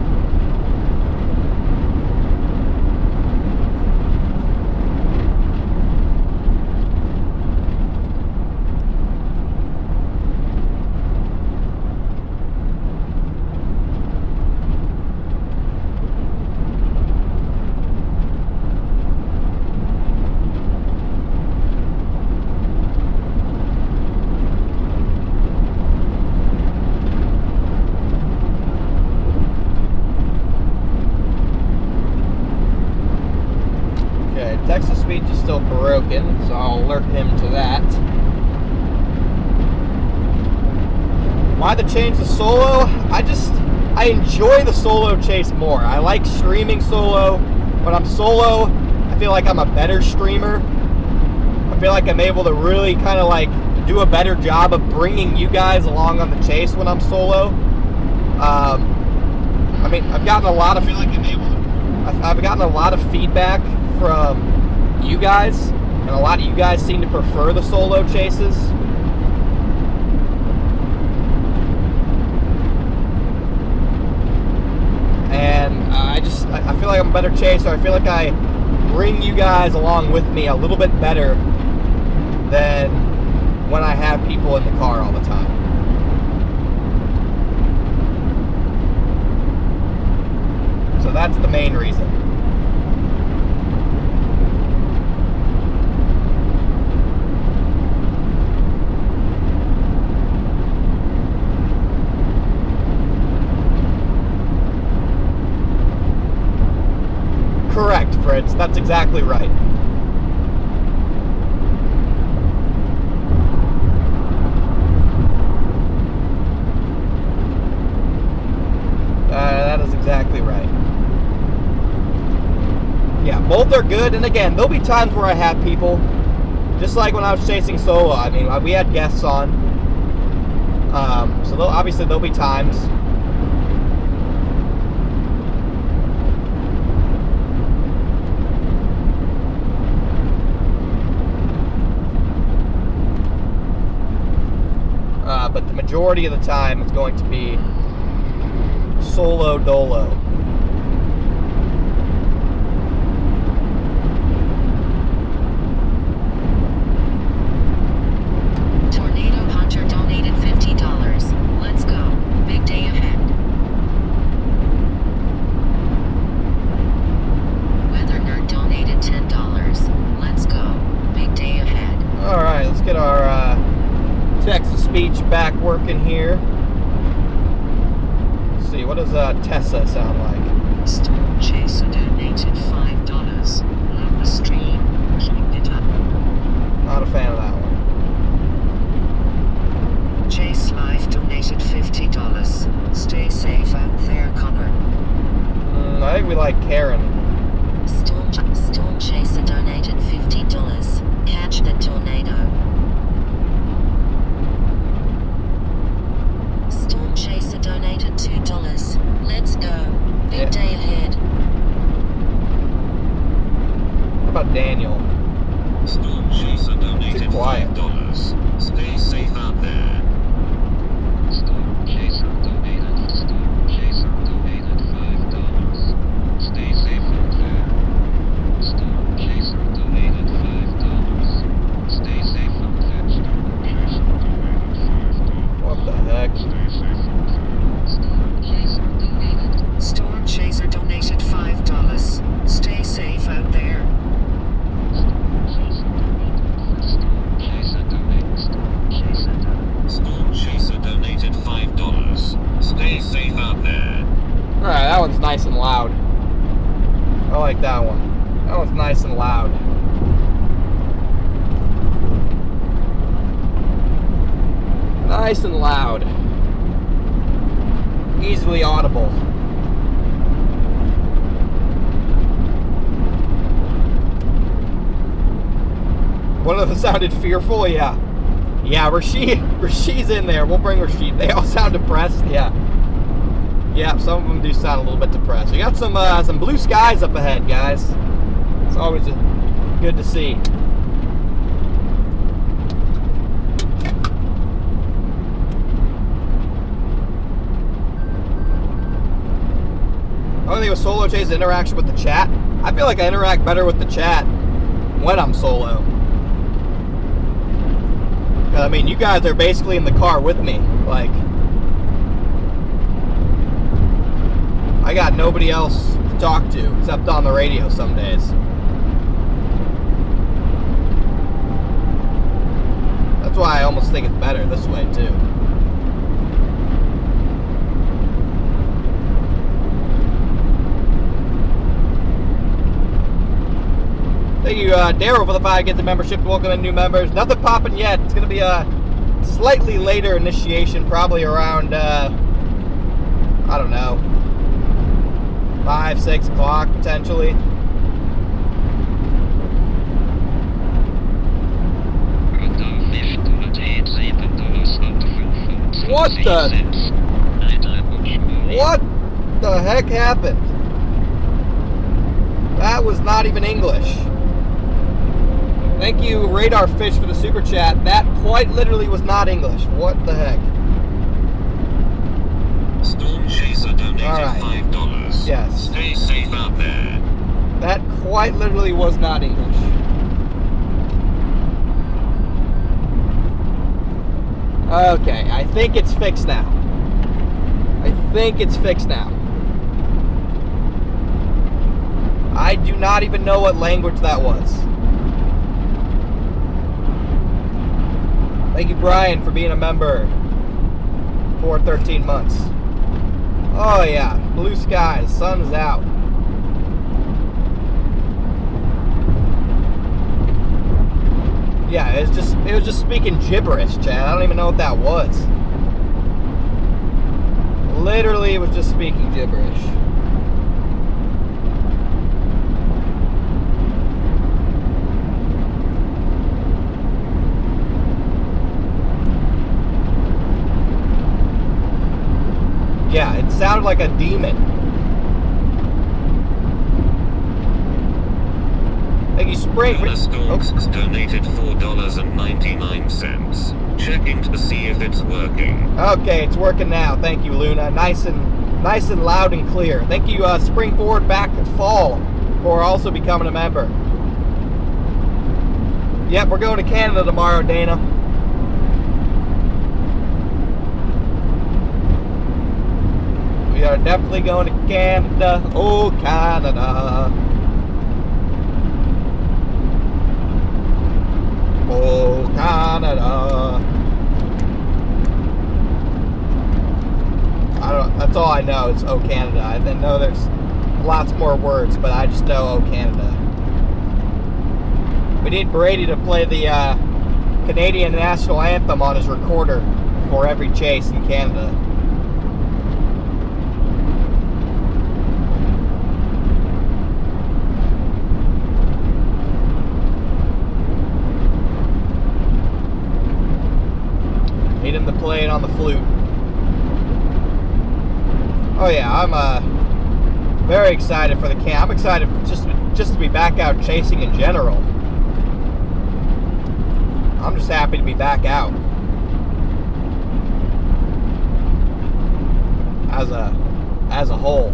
Text-to-speech is still broken, so I'll alert him to that. Why the change to solo? I enjoy the solo chase more. I like streaming solo. When I'm solo, I feel like I'm a better streamer. I feel like I'm able to really kind of like do a better job of bringing you guys along on the chase when I'm solo. I mean, I've gotten a lot of feedback from you guys, and a lot of you guys seem to prefer the solo chases. And I feel like I'm a better chaser. I feel like I bring you guys along with me a little bit better than when I have people in the car all the time. So that's the main reason. Correct, Fritz. That's exactly right. That is exactly right. Yeah, both are good. And again, there'll be times where I have people, just like when I was chasing solo. I mean, we had guests on. So obviously there'll be times. But the majority of the time it's going to be solo dolo. Beach back working here. Let's see, what does Tessa sound like? Storm Chaser donated $5. Love the stream. Keep it up. Not a fan of that one. Chase Life donated $50. Stay safe out there, Connor. I think we like Karen. Storm Chaser donated $50. Catch the tornado. Storm Chaser donated $2. Let's go. Big day ahead. What about Daniel? Storm Chaser donated Too quiet. $5. Stay safe out there. Storm Chaser donated $5. Stay safe out there. Storm Chaser donated $5. Stay safe out there. Storm Chaser donated $5. What the heck? Storm Chaser donated $5. Stay safe out there. Storm Chaser donated $5. Stay safe out there. Alright, that one's nice and loud. I like that one. That one's nice and loud. Nice and loud. Easily audible. One of them sounded fearful, yeah. Yeah, Rashid's in there. We'll bring Rashid. They all sound depressed, yeah. Yeah, some of them do sound a little bit depressed. We got some blue skies up ahead, guys. It's always good to see. I don't think with Solo Chase interaction with the chat. I feel like I interact better with the chat when I'm solo. I mean, you guys are basically in the car with me. Like, I got nobody else to talk to except on the radio some days. That's why I almost think it's better this way, too. Thank you, Daryl, for the 5 gifted membership. Welcome in new members. Nothing popping yet. It's going to be a slightly later initiation, probably around, I don't know, 5, 6 o'clock, potentially. What the heck happened? That was not even English. Thank you, Radar Fish, for the super chat. That quite literally was not English. What the heck? Storm Chaser donated $5. Yes. Stay safe out there. That quite literally was not English. Okay, I think it's fixed now. I do not even know what language that was. Thank you, Brian, for being a member for 13 months. Oh yeah, blue skies, sun's out. Yeah, it was just speaking gibberish, Chad. I don't even know what that was. Literally, it was just speaking gibberish. Yeah, it sounded like a demon. Thank you, Spring. Storms donated $4.99. Checking to see if it's working. Okay, it's working now. Thank you, Luna. Nice and loud and clear. Thank you, Spring Forward Back to Fall, for also becoming a member. Yep, we're going to Canada tomorrow, Dana. We are definitely going to Canada. Oh, Canada. Oh, Canada. I don't. That's all I know. It's "Oh Canada." I didn't know there's lots more words, but I just know "Oh Canada." We need Brady to play the Canadian national anthem on his recorder for every chase in Canada. Need him to play it on the flute. Oh yeah, I'm very excited for the camp. I'm excited just to be back out chasing in general. I'm just happy to be back out as a whole.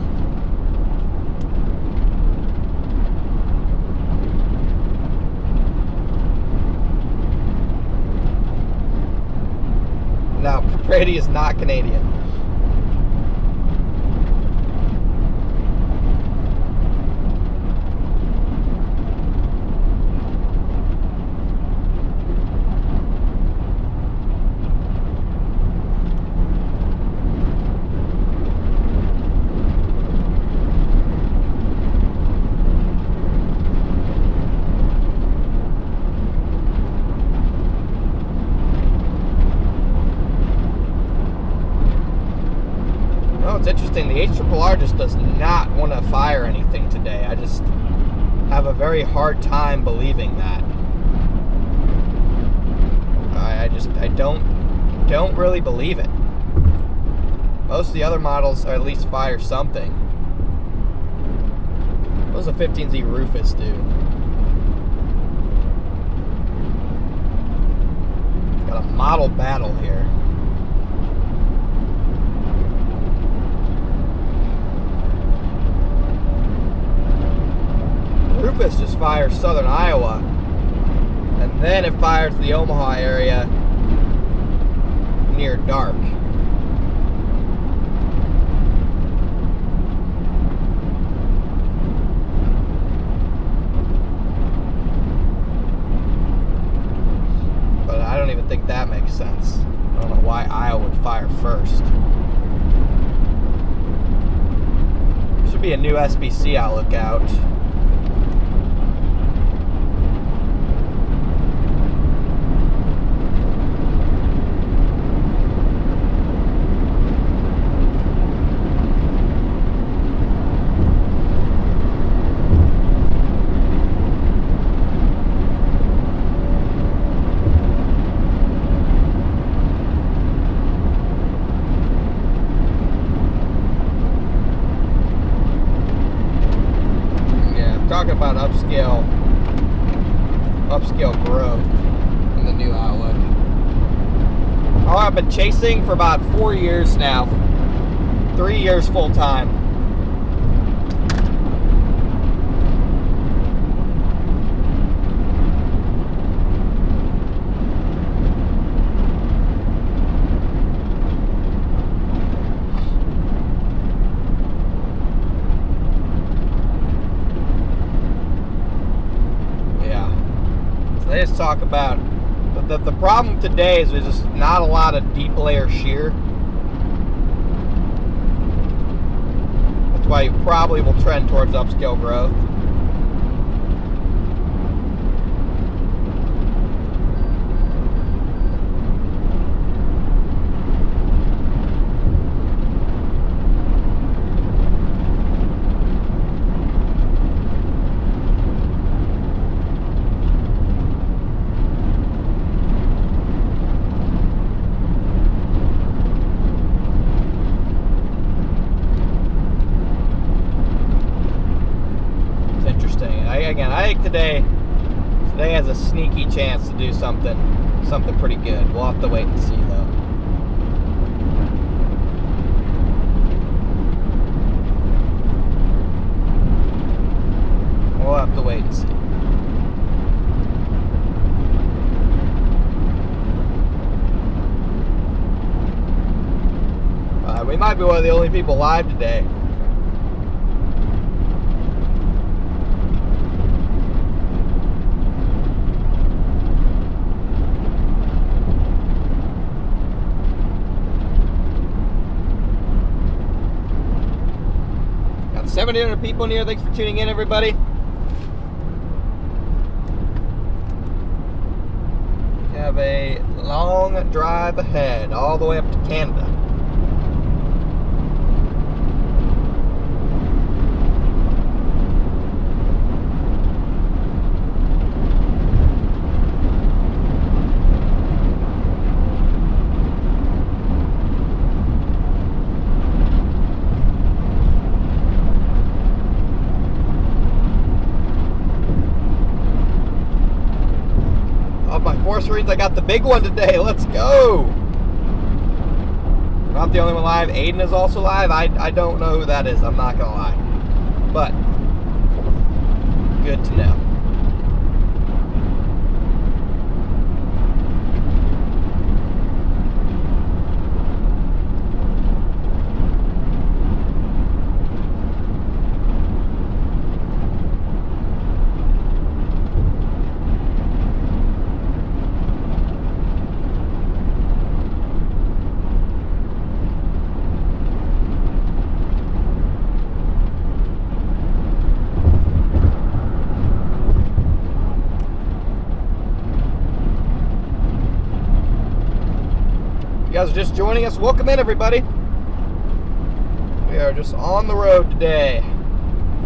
Now, Brady is not Canadian. It's interesting, the HRRR just does not want to fire anything today. I just have a very hard time believing that. I don't really believe it. Most of the other models at least fire something. What does a 15Z Rufus do? Got a model battle here. Rufus just fires southern Iowa, and then it fires the Omaha area near dark. But I don't even think that makes sense. I don't know why Iowa would fire first. Should be a new SBC I'll look out. Talking about upscale growth in the new Outlook. Oh, I've been chasing for about 4 years now. 3 years full time. They just talk about the problem today is there's just not a lot of deep layer shear. That's why you probably will trend towards upscale growth. I think today has a sneaky chance to do something pretty good. We'll have to wait and see though. We'll have to wait and see. We might be one of the only people live today. 700 people in here. Thanks for tuning in, everybody. We have a long drive ahead, all the way up to Canada. Force reads, I got the big one today. Let's go. I'm not the only one live. Aiden is also live. I don't know who that is. I'm not going to lie. But good to know. You guys are just joining us. Welcome in, everybody. We are just on the road today,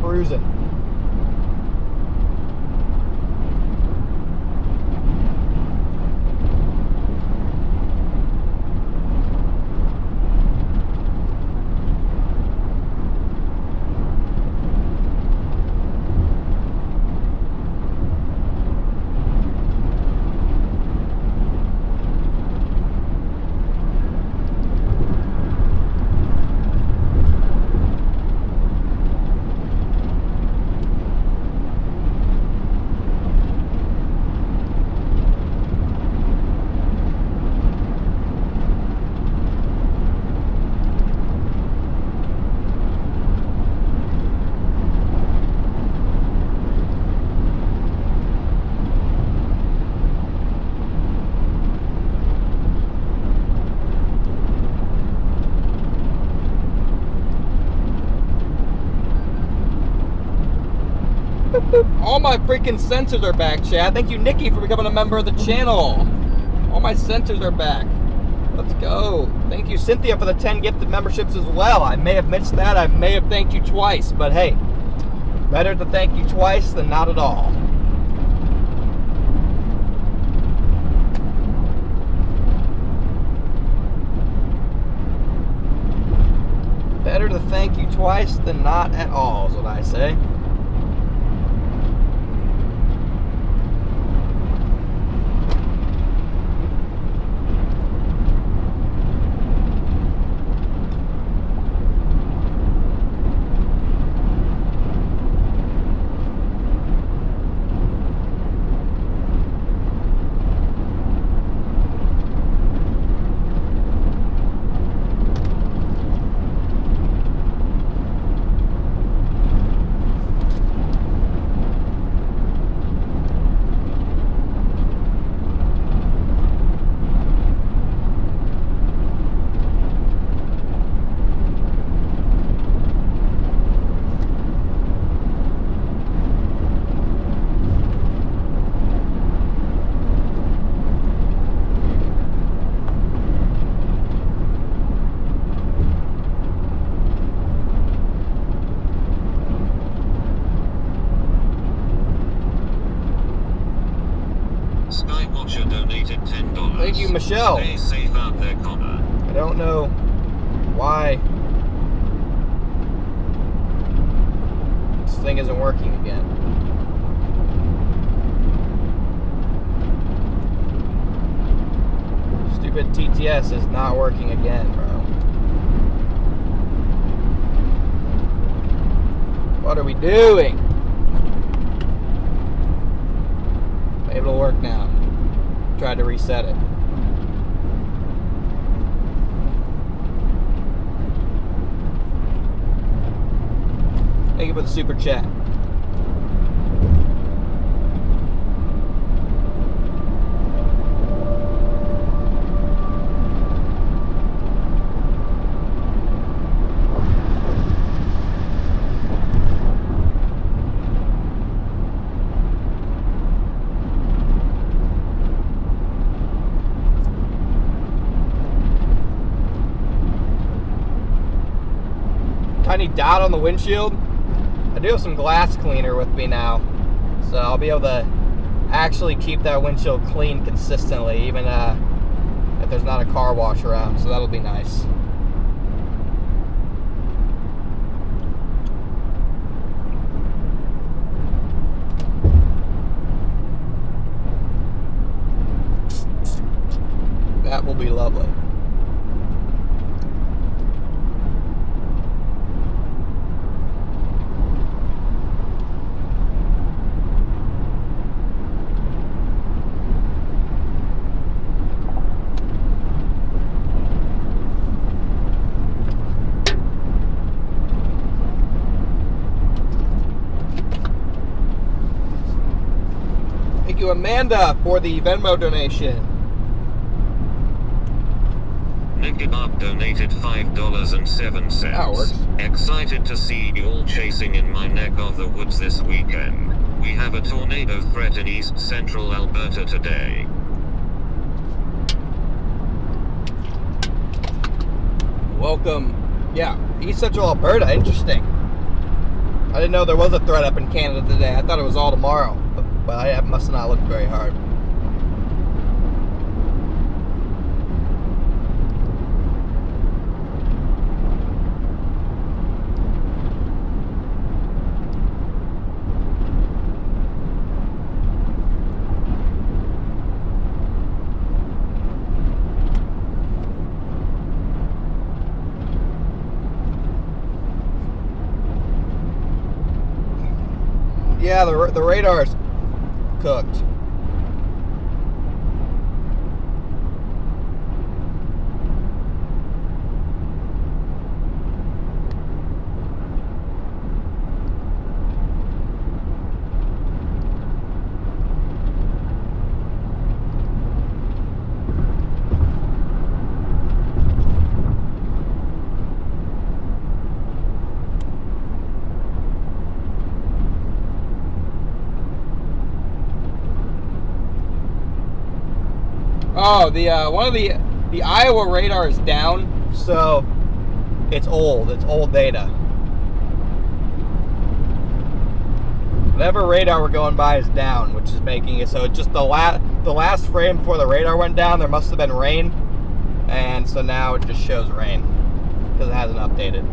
cruising. All my freaking sensors are back, Chad. Thank you, Nikki, for becoming a member of the channel. All my sensors are back. Let's go. Thank you, Cynthia, for the 10 gifted memberships as well. I may have missed that. I may have thanked you twice. But hey, better to thank you twice than not at all. Better to thank you twice than not at all, is what I say. Skywatcher donated $10. Thank you, Michelle. Stay safe out there, Connor. I don't know why this thing isn't working again. Stupid TTS is not working again, bro. What are we doing? Maybe it'll work now. Tried to reset it. Thank you for the super chat. dot on the windshield, I do have some glass cleaner with me now, so I'll be able to actually keep that windshield clean consistently, even if there's not a car wash around, so that'll be nice. That will be lovely. Thank you, Amanda, for the Venmo donation. Nicky Bob donated $5.07. That works. Excited to see you all chasing in my neck of the woods this weekend. We have a tornado threat in east central Alberta today. Welcome. Yeah, east central Alberta. Interesting. I didn't know there was a threat up in Canada today. I thought it was all tomorrow, but I must not look very hard. Yeah, the radar's cooked. Oh, the one of the Iowa radar is down, so it's old. It's old data. Whatever radar we're going by is down, which is making it so it's just the last frame before the radar went down. There must have been rain, and so now it just shows rain because it hasn't updated.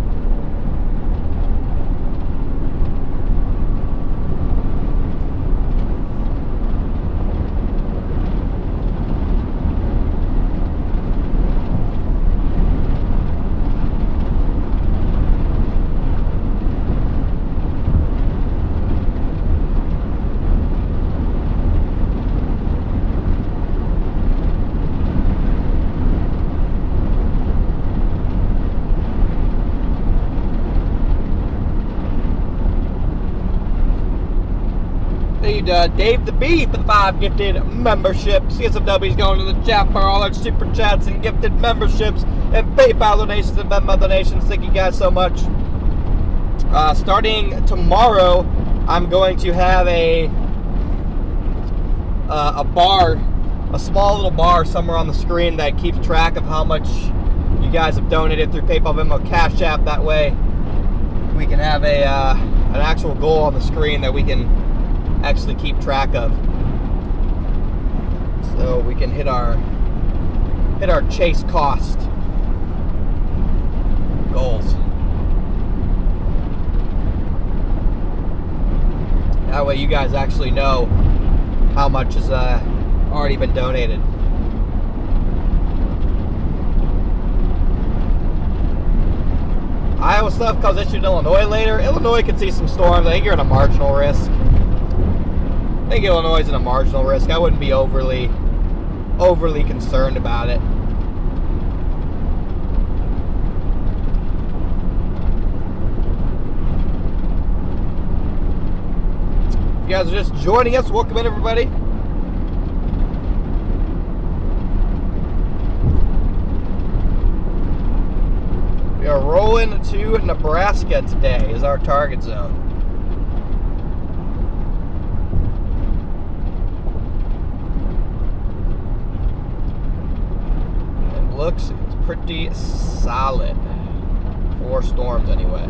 Dave the B for the 5 gifted memberships. Get some W's going to the chat for all our super chats and gifted memberships and PayPal donations and Venmo donations. Thank you guys so much. Starting tomorrow, I'm going to have a bar, a small little bar somewhere on the screen that keeps track of how much you guys have donated through PayPal, Venmo, Cash App. That way, we can have an actual goal on the screen that we can actually keep track of, so we can hit our chase cost goals. That way you guys actually know how much has already been donated. Iowa stuff cause issued in Illinois later. Illinois could see some storms. I think you're in a marginal risk. I think Illinois is in a marginal risk. I wouldn't be overly concerned about it. If you guys are just joining us, welcome in, everybody. We are rolling to Nebraska today is our target zone. Looks pretty solid. 4 storms anyway.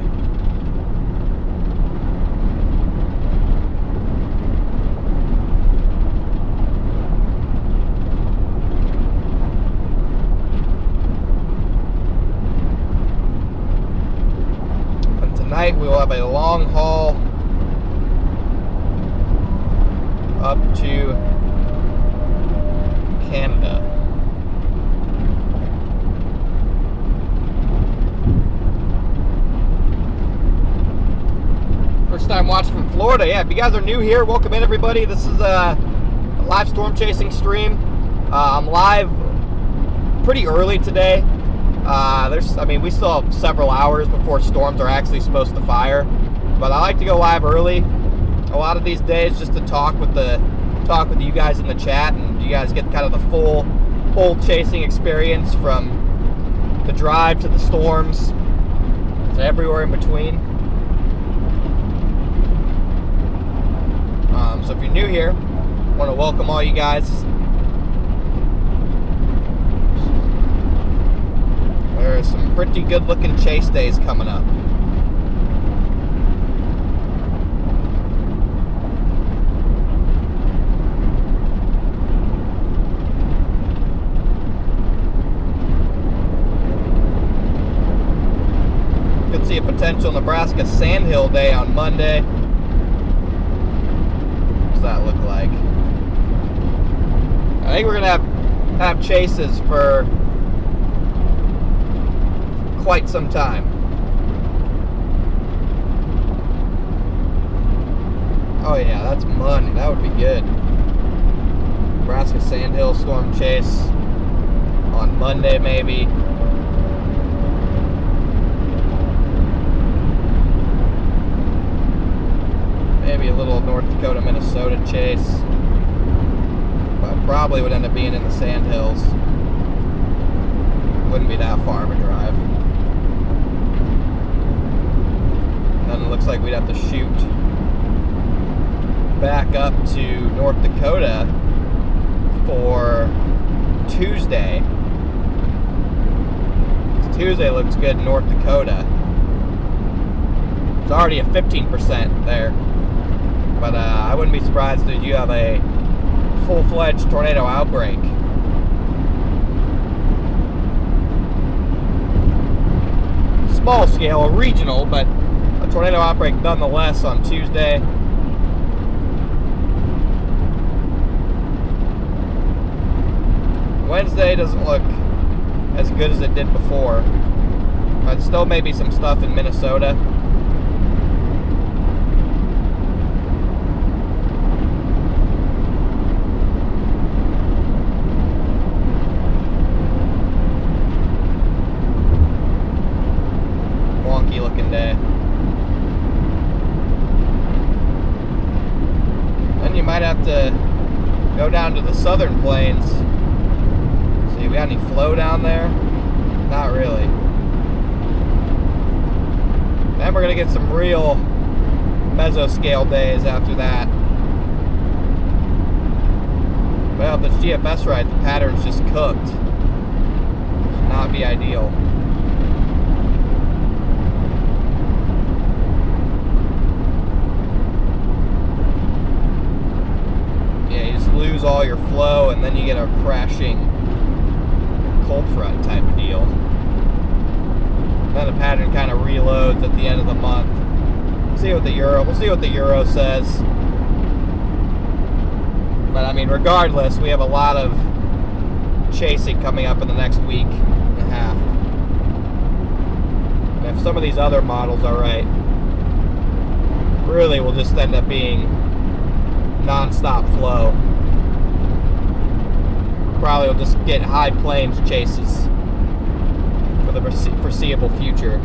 we'll have a long haul up to Canada. First time watching from Florida. Yeah, if you guys are new here, welcome in everybody. This is a live storm chasing stream. I'm live pretty early today. We still have several hours before storms are actually supposed to fire, but I like to go live early a lot of these days just to talk with you guys in the chat, and you guys get kind of the full chasing experience from the drive to the storms to everywhere in between. So if you're new here, I want to welcome all you guys. There are some pretty good looking chase days coming up. Could see a potential Nebraska sandhill day on Monday. What does that look like? I think we're gonna have chases for quite some time. Oh yeah, that's money. That would be good. Nebraska sandhill storm chase on Monday maybe. Maybe a little North Dakota, Minnesota chase. But probably would end up being in the sandhills. Wouldn't be that far of a drive. Then it looks like we'd have to shoot back up to North Dakota for Tuesday. Tuesday looks good in North Dakota. It's already a 15% there. But I wouldn't be surprised if you have a full-fledged tornado outbreak. Small scale, regional, but a tornado outbreak nonetheless on Tuesday. Wednesday doesn't look as good as it did before, but still maybe some stuff in Minnesota. Wonky looking day. Then you might have to go down to the southern plains. See, we got any flow down there? Not really. Then we're gonna get some real mesoscale days after that. Well, if this GFS right, the pattern's just cooked. Should not be ideal. Lose all your flow, and then you get a crashing cold front type of deal. Then the pattern kind of reloads at the end of the month. We'll see what the Euro says. But I mean, regardless, we have a lot of chasing coming up in the next week and a half. And if some of these other models are right, really will just end up being non-stop flow. Probably will just get high plains chases for the foreseeable future.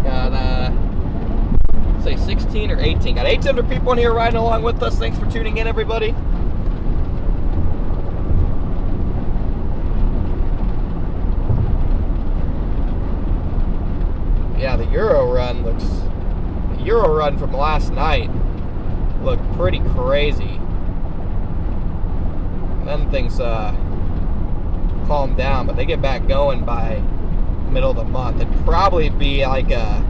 Got say 16 or 18. Got 800 people in here riding along with us. Thanks for tuning in, everybody. Yeah, the Euro run from last night looked pretty crazy. Then things calmed down, but they get back going by middle of the month. It'd probably be like it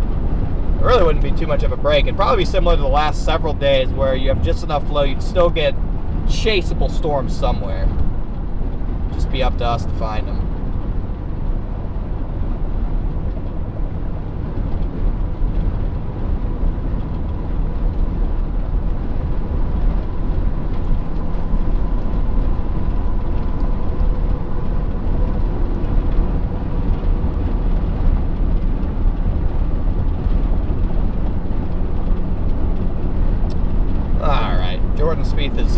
really wouldn't be too much of a break. It'd probably be similar to the last several days where you have just enough flow. You'd still get chaseable storms somewhere. Just be up to us to find them. Jordan Spieth is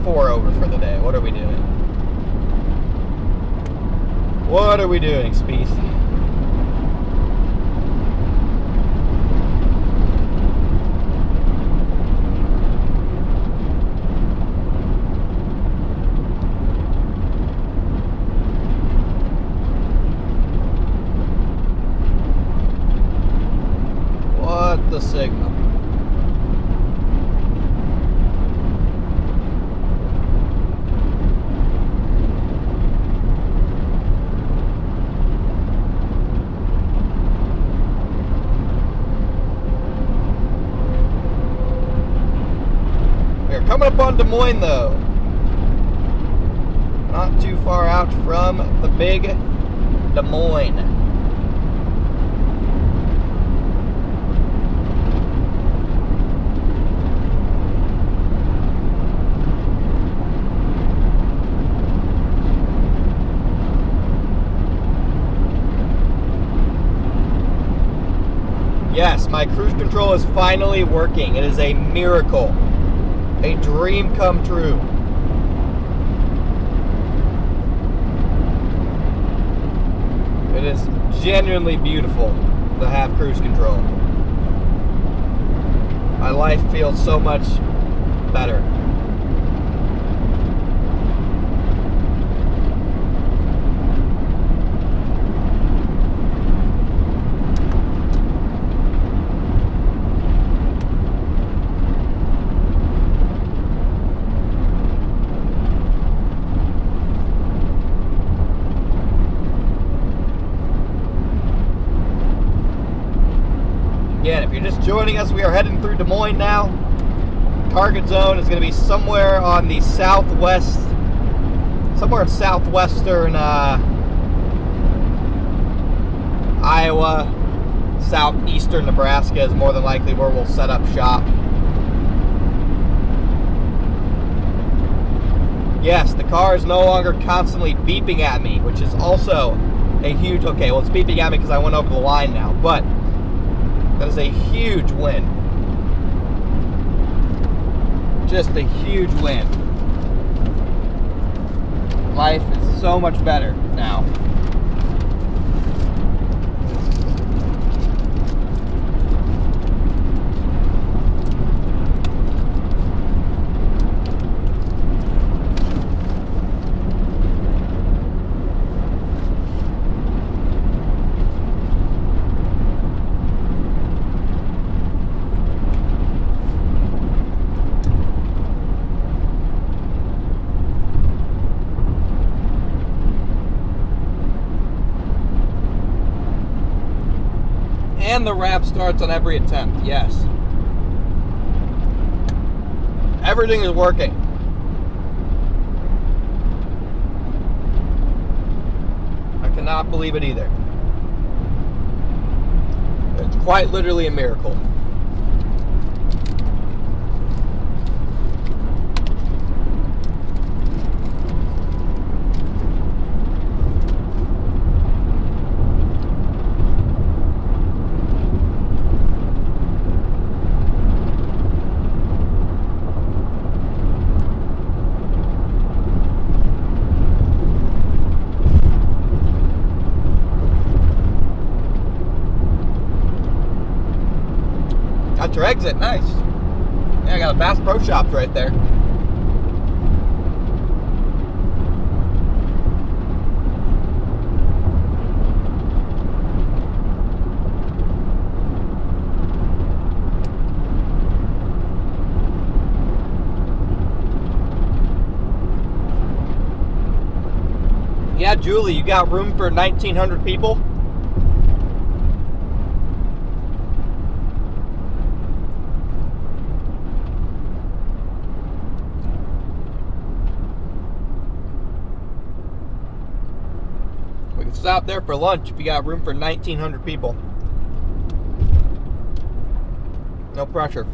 4 over for the day. What are we doing? What are we doing, Spieth? What the signal? Coming up on Des Moines, though. Not too far out from the big Des Moines. Yes, my cruise control is finally working. It is a miracle. A dream come true. It is genuinely beautiful to have cruise control. My life feels so much better. Again, if you're just joining us, we are heading through Des Moines now. Target zone is going to be somewhere on the southwest, somewhere in southwestern Iowa. Southeastern Nebraska is more than likely where we'll set up shop. Yes, the car is no longer constantly beeping at me, which is also a huge, okay, well, it's beeping at me because I went over the line now, but that is a huge win. Just a huge win. Life is so much better now. And the wrap starts on every attempt, yes. Everything is working. I cannot believe it either. It's quite literally a miracle. Got your exit, nice. Yeah, I got a Bass Pro Shops right there. Yeah, Julie, you got room for 1,900 people? can stop there for lunch if you got room for 1,900 people. No pressure.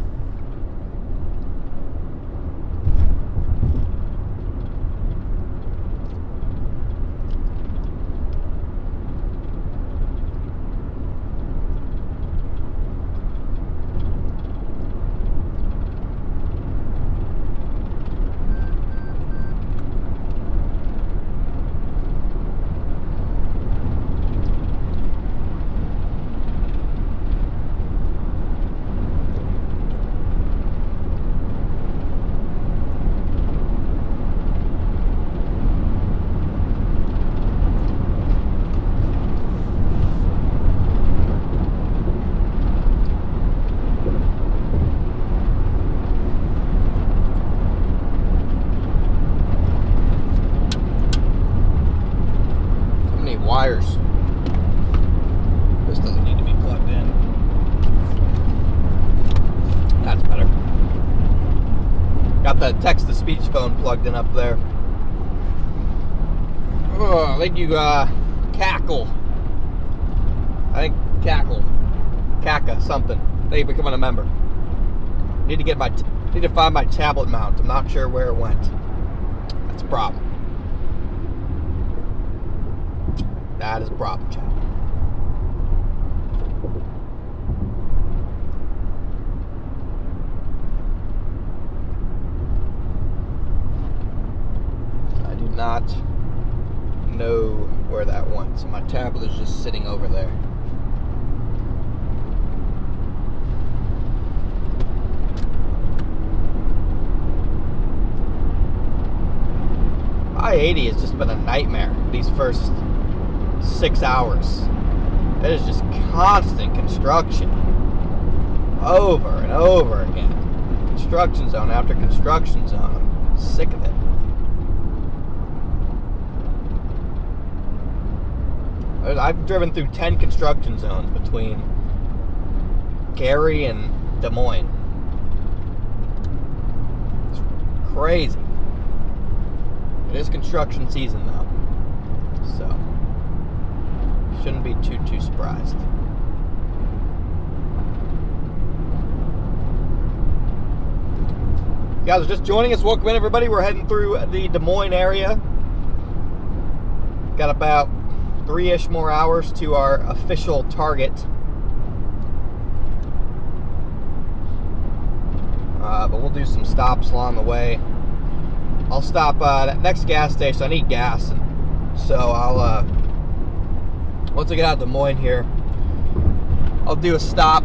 Wires. This doesn't need to be plugged in. That's better. Got the text-to-speech phone plugged in up there. Oh, I think you cackle. I think cackle, caca, something. Thank you for becoming a member. Need to find my tablet mount. I'm not sure where it went. That's a problem. That is a problem, chat. I do not know where that went, so my tablet is just sitting over there. I-80 has just been a nightmare these first 6 hours. It is just constant construction over and over again. Construction zone after construction zone. I'm sick of it. I've driven through 10 construction zones between Gary and Des Moines. It's crazy. It is construction season though, so shouldn't be too surprised. You guys are just joining us. Welcome in, everybody. We're heading through the Des Moines area. Got about 3-ish more hours to our official target. But we'll do some stops along the way. I'll stop at next gas station. I need gas, so I'll once I get out of Des Moines here, I'll do a stop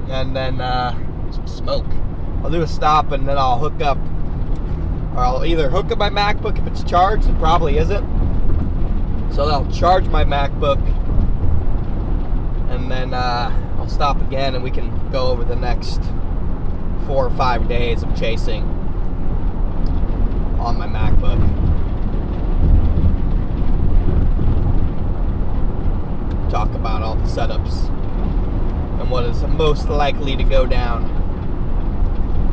and then some smoke. I'll do a stop and then I'll hook up, or I'll either hook up my MacBook if it's charged. It probably isn't. So I'll charge my MacBook and then I'll stop again and we can go over the next 4 or 5 days of chasing on my MacBook. Talk about all the setups and what is most likely to go down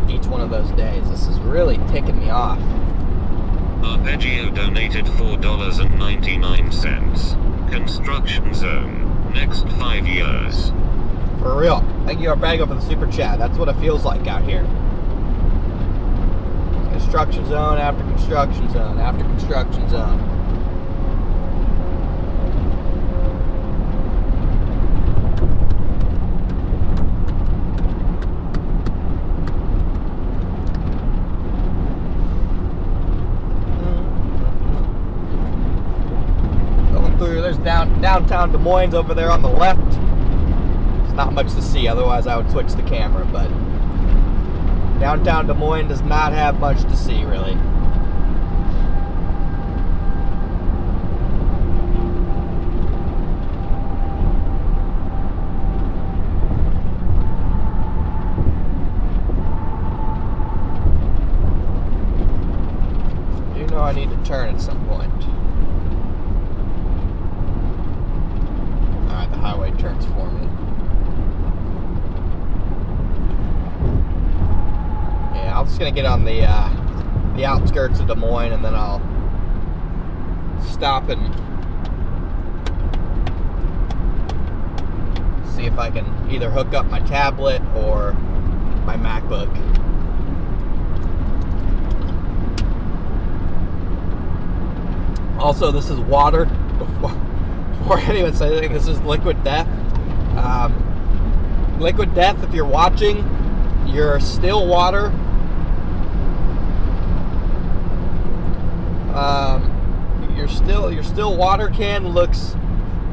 each one of those days. This is really ticking me off. Arpeggio donated $4.99. Construction zone. Next 5 years. For real. Thank you, Arpeggio, for the super chat. That's what it feels like out here. Construction zone after construction zone after construction zone. Going through, there's downtown Des Moines over there on the left. There's not much to see, otherwise I would switch the camera, but downtown Des Moines does not have much to see, really. I do know I need to turn at some point. Alright, the highway turns for me. I'm just gonna get on the outskirts of Des Moines, and then I'll stop and see if I can either hook up my tablet or my MacBook. Also, this is water. Before anyone says anything, this is liquid death. Liquid death, if you're watching, your still water. Your still water can looks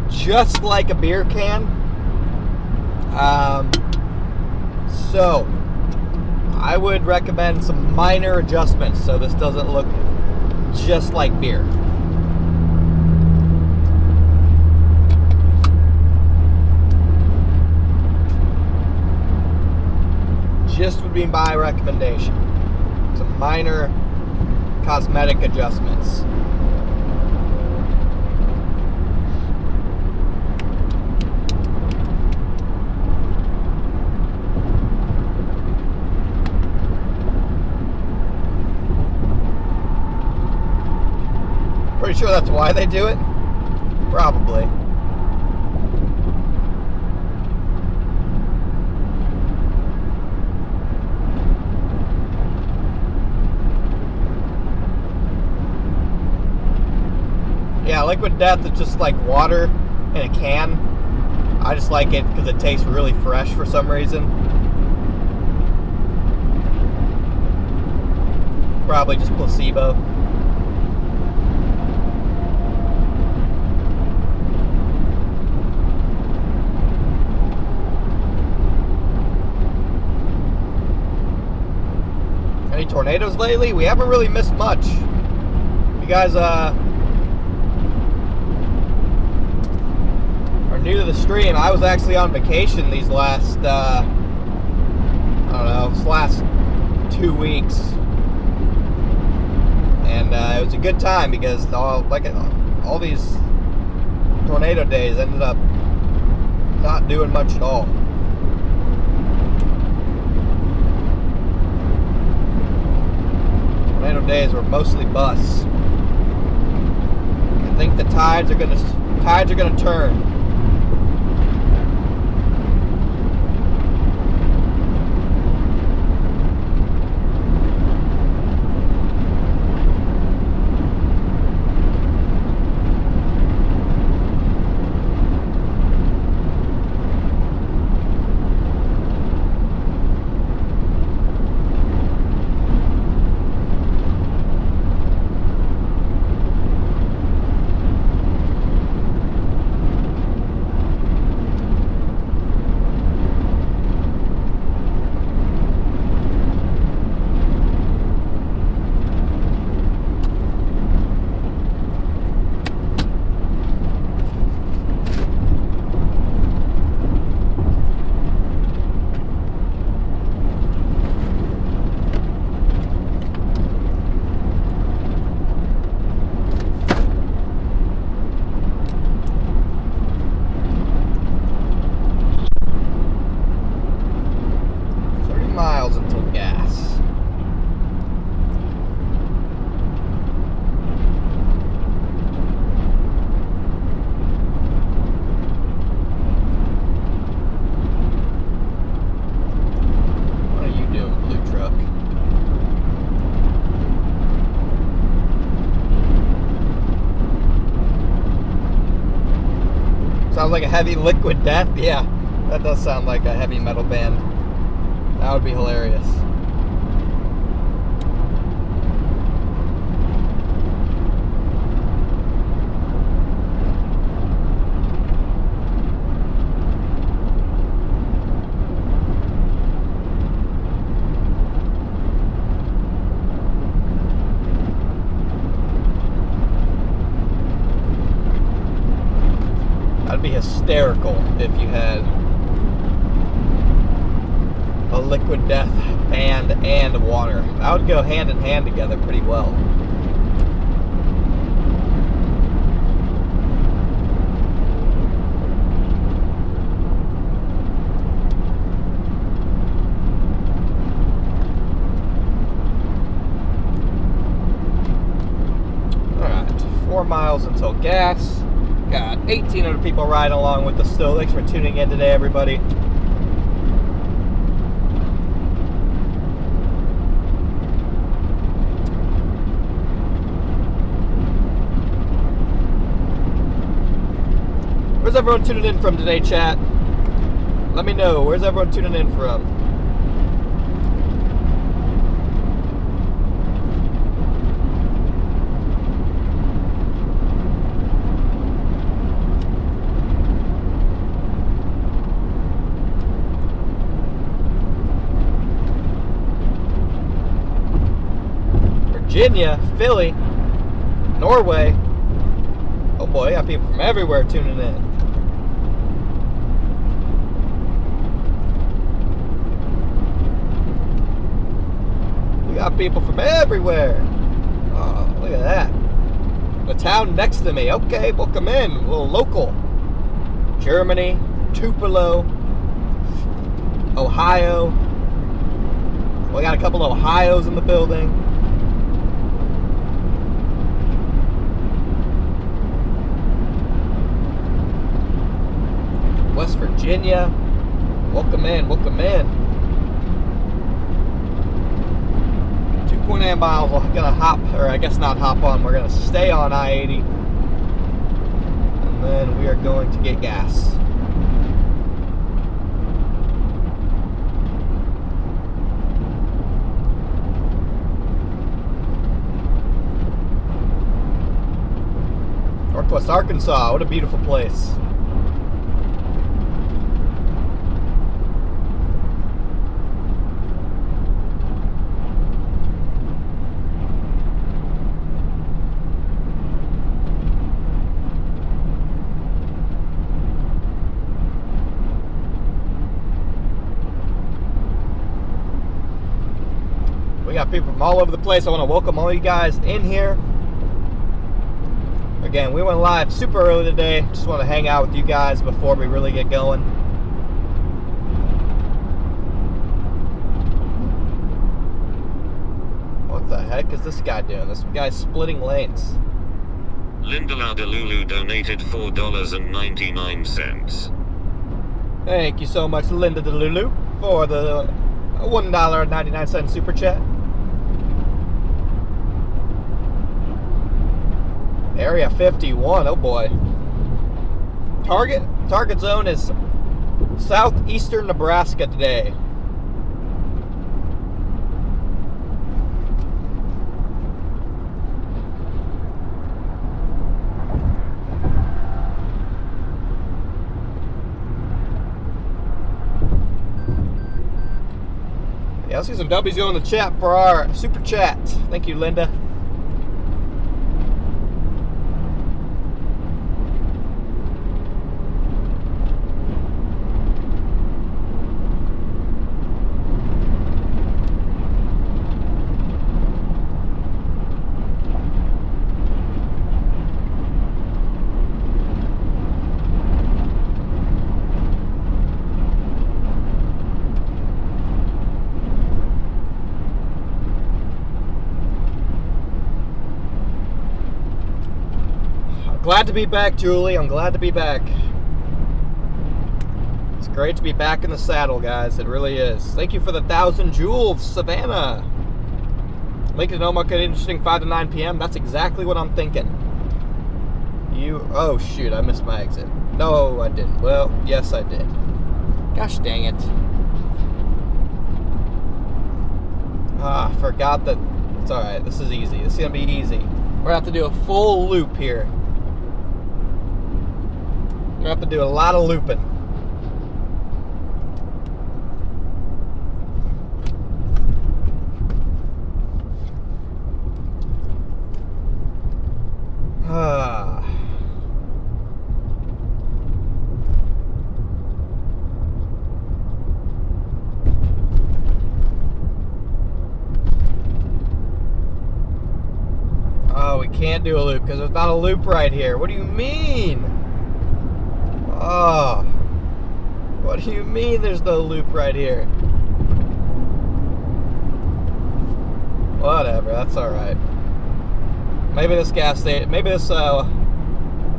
just like a beer can. So I would recommend some minor adjustments so this doesn't look just like beer. Just would be my recommendation. Some minor cosmetic adjustments. Pretty sure that's why they do it. Probably. Yeah, liquid death is just like water in a can. I just like it because it tastes really fresh for some reason. Probably just placebo. Any tornadoes lately? We haven't really missed much. You guys are new to the stream. I was actually on vacation these last I don't know, this last 2 weeks, and it was a good time because all these tornado days ended up not doing much at all. Tornado days were mostly busts. I think the tides are gonna turn. Sounds like a heavy liquid death. Yeah, that does sound like a heavy metal band. That would be hilarious. That'd be hysterical if you had a liquid death band and water. That would go hand in hand together pretty well. Alright, 4 miles until gas. Got 1,800 people riding along with us still. Thanks for tuning in today, everybody. Where's everyone tuning in from today, chat? Let me know. Where's everyone tuning in from? Virginia, Philly, Norway. Oh boy, I got people from everywhere tuning in. We got people from everywhere. Oh, look at that. The town next to me. Okay, we'll come in. A little local. Germany, Tupelo, Ohio. We got a couple of Ohios in the building. West Virginia. Welcome in, welcome in. 2.8 miles. We're gonna hop, or I guess not hop on, we're gonna stay on I-80. And then we are going to get gas. Northwest Arkansas, what a beautiful place. We got people from all over the place. I want to welcome all you guys in here. Again, we went live super early today. Just want to hang out with you guys before we really get going. What the heck is this guy doing? This guy's splitting lanes. Linda Delulu donated $4.99. Thank you so much, Linda Delulu, for the $1.99 super chat. Area 51, oh boy. Target zone is southeastern Nebraska today. Yeah, let's see some W's go in the chat for our super chat. Thank you, Linda. Glad to be back, Julie. I'm glad to be back. It's great to be back in the saddle, guys. It really is. Thank you for the 1,000 joules, Savannah. Lincoln and Omaha, interesting 5 to 9 p.m. That's exactly what I'm thinking. Oh shoot, I missed my exit. No, I didn't. Well, yes, I did. Gosh dang it. Forgot that. It's alright. This is easy. This is going to be easy. We're going to have to do a full loop here. We're going to have to do a lot of looping. Oh, we can't do a loop because there's not a loop right here. What do you mean? Oh, what do you mean there's no loop right here? Whatever, that's alright. Maybe this gas station, maybe this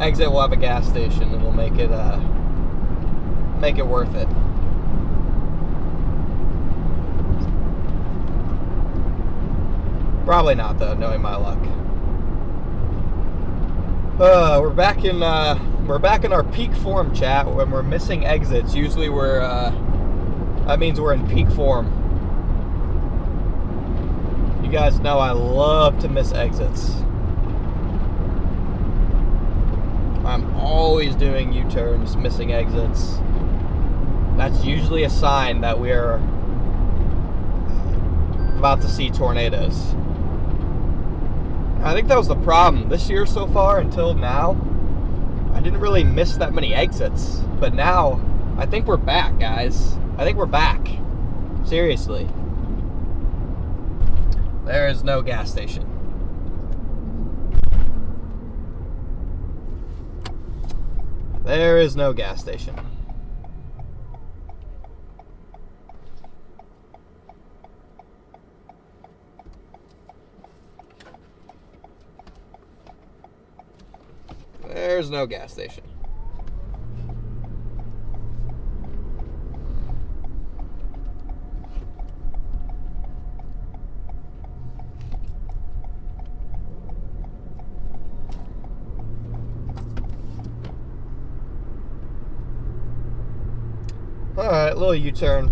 exit will have a gas station, and we'll make it worth it. Probably not, though, knowing my luck. We're back in our peak form, chat. When we're missing exits, usually that means we're in peak form. You guys know I love to miss exits. I'm always doing U-turns, missing exits. That's usually a sign that we're about to see tornadoes. I think that was the problem this year so far until now. I didn't really miss that many exits, but now I think we're back, guys. I think we're back. Seriously. There is no gas station. There is no gas station. There's no gas station. Alright, little U-turn.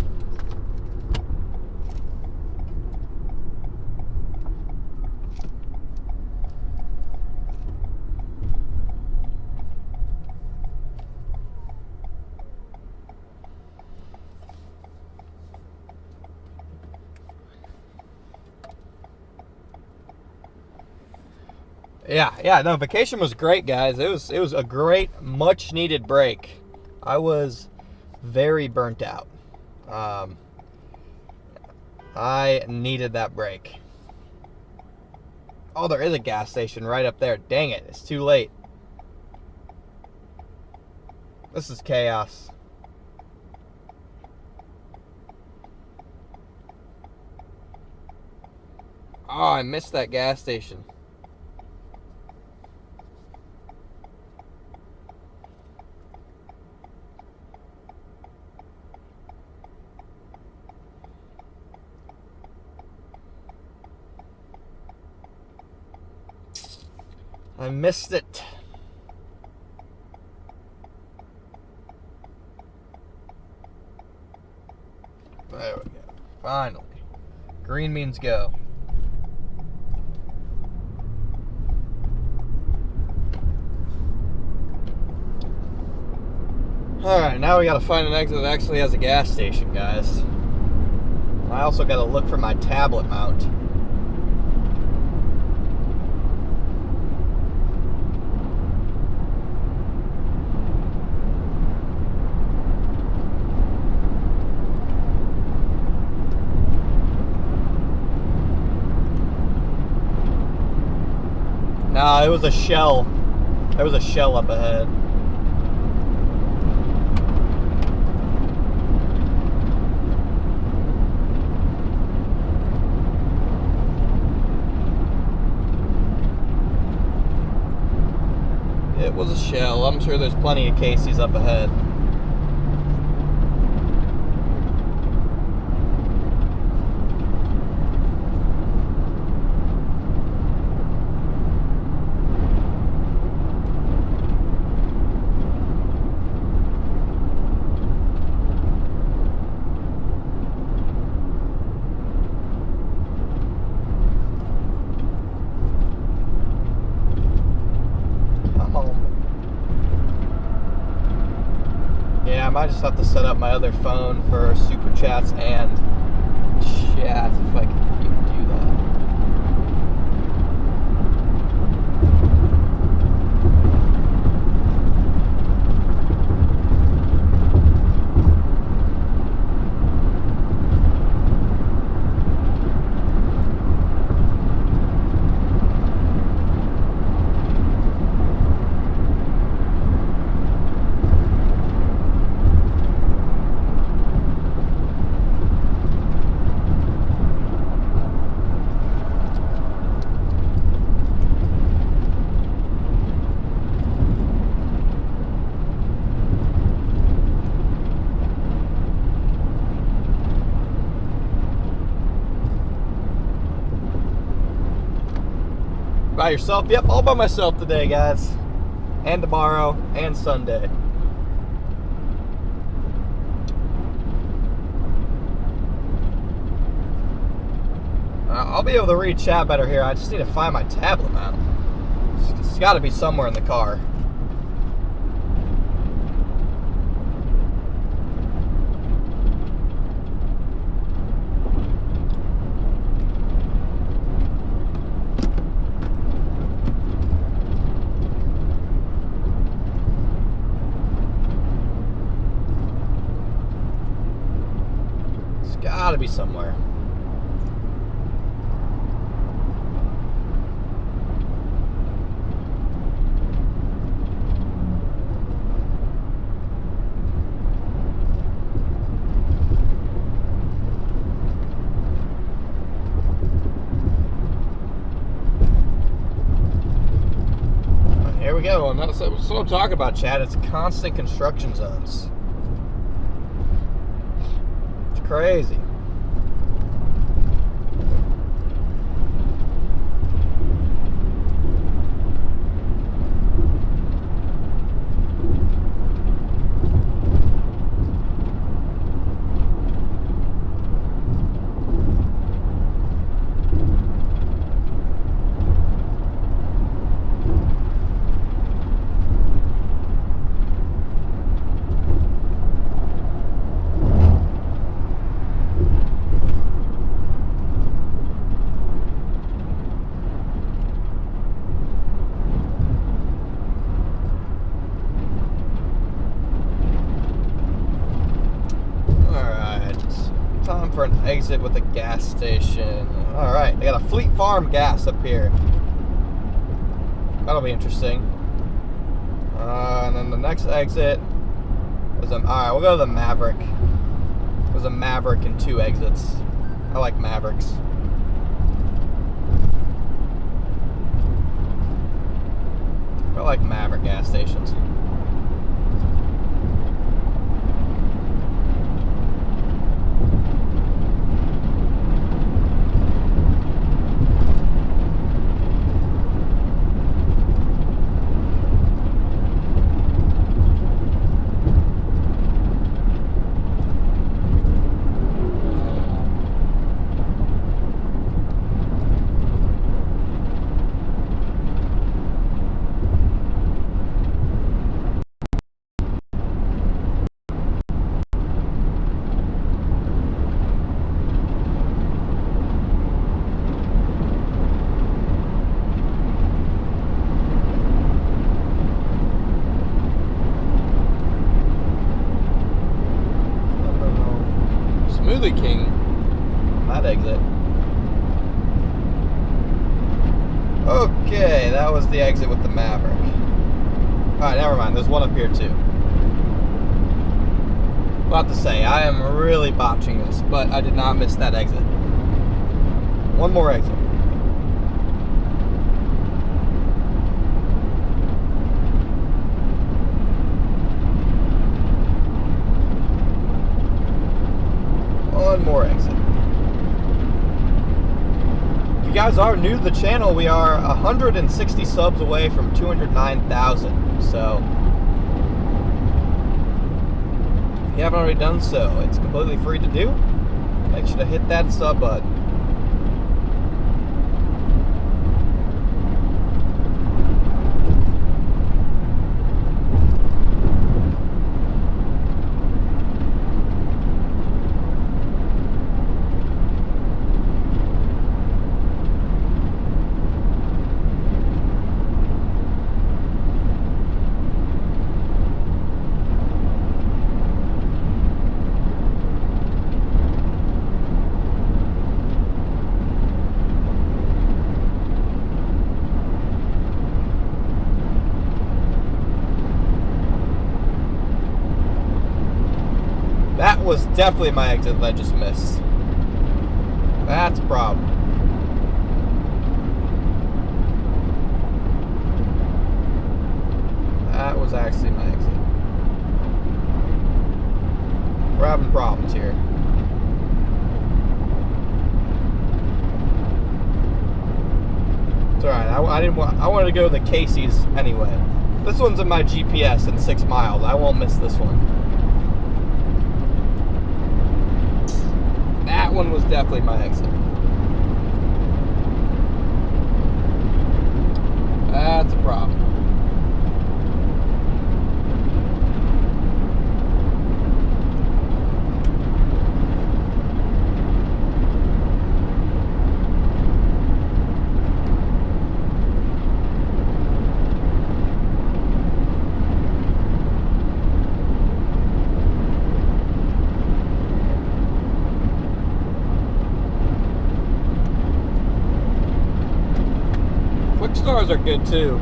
Yeah, no, vacation was great, guys. It was a great, much needed break. I was very burnt out. I needed that break. Oh, there is a gas station right up there. Dang it, it's too late. This is chaos. Oh, I missed that gas station. I missed it. There we go. Finally. Green means go. Alright, now we gotta find an exit that actually has a gas station, guys. I also gotta look for my tablet mount. Nah, it was a shell. There was a shell up ahead. It was a shell. I'm sure there's plenty of Casey's up ahead. I might just have to set up my other phone for super chats and chat if I can even do that. by yourself? Yep, all by myself today, guys. And tomorrow, and Sunday. I'll be able to read chat better here. I just need to find my tablet now. It's got to be somewhere in the car. It's got to be somewhere. Here we go. And that's what I'm talking about, Chad. It's constant construction zones. It's crazy. For an exit with a gas station. Alright, they got a Fleet Farm gas up here. That'll be interesting. And then the next exit is alright, we'll go to the Maverick. There's a Maverick and 2 exits. I like Mavericks. I like Maverick gas stations. Smoothie King, that exit. Okay, that was the exit with the Maverick. Alright, never mind, there's one up here too. About to say, I am really botching this, but I did not miss that exit. One more exit. One more exit. If you guys are new to the channel, we are 160 subs away from 209,000. So, if you haven't already done so, it's completely free to do. Make sure to hit that sub button. That was definitely my exit that I just missed. That's a problem. That was actually my exit. We're having problems here. It's alright, I didn't want. I wanted to go to the Casey's anyway. This one's in my GPS in 6 miles. I won't miss this one. That one was definitely my exit. That's a problem. Quick stars are good too.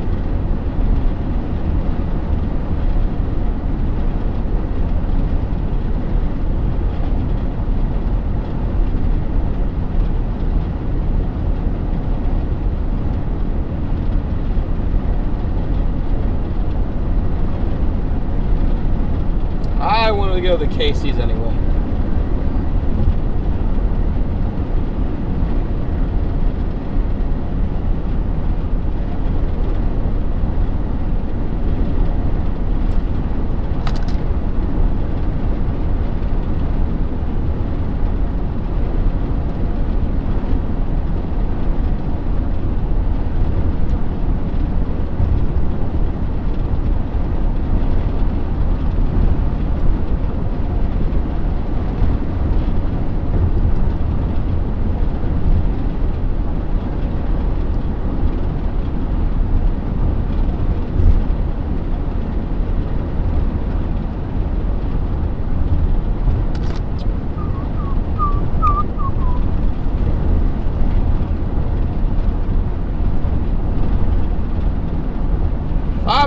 I wanted to go to the Casey's anyway.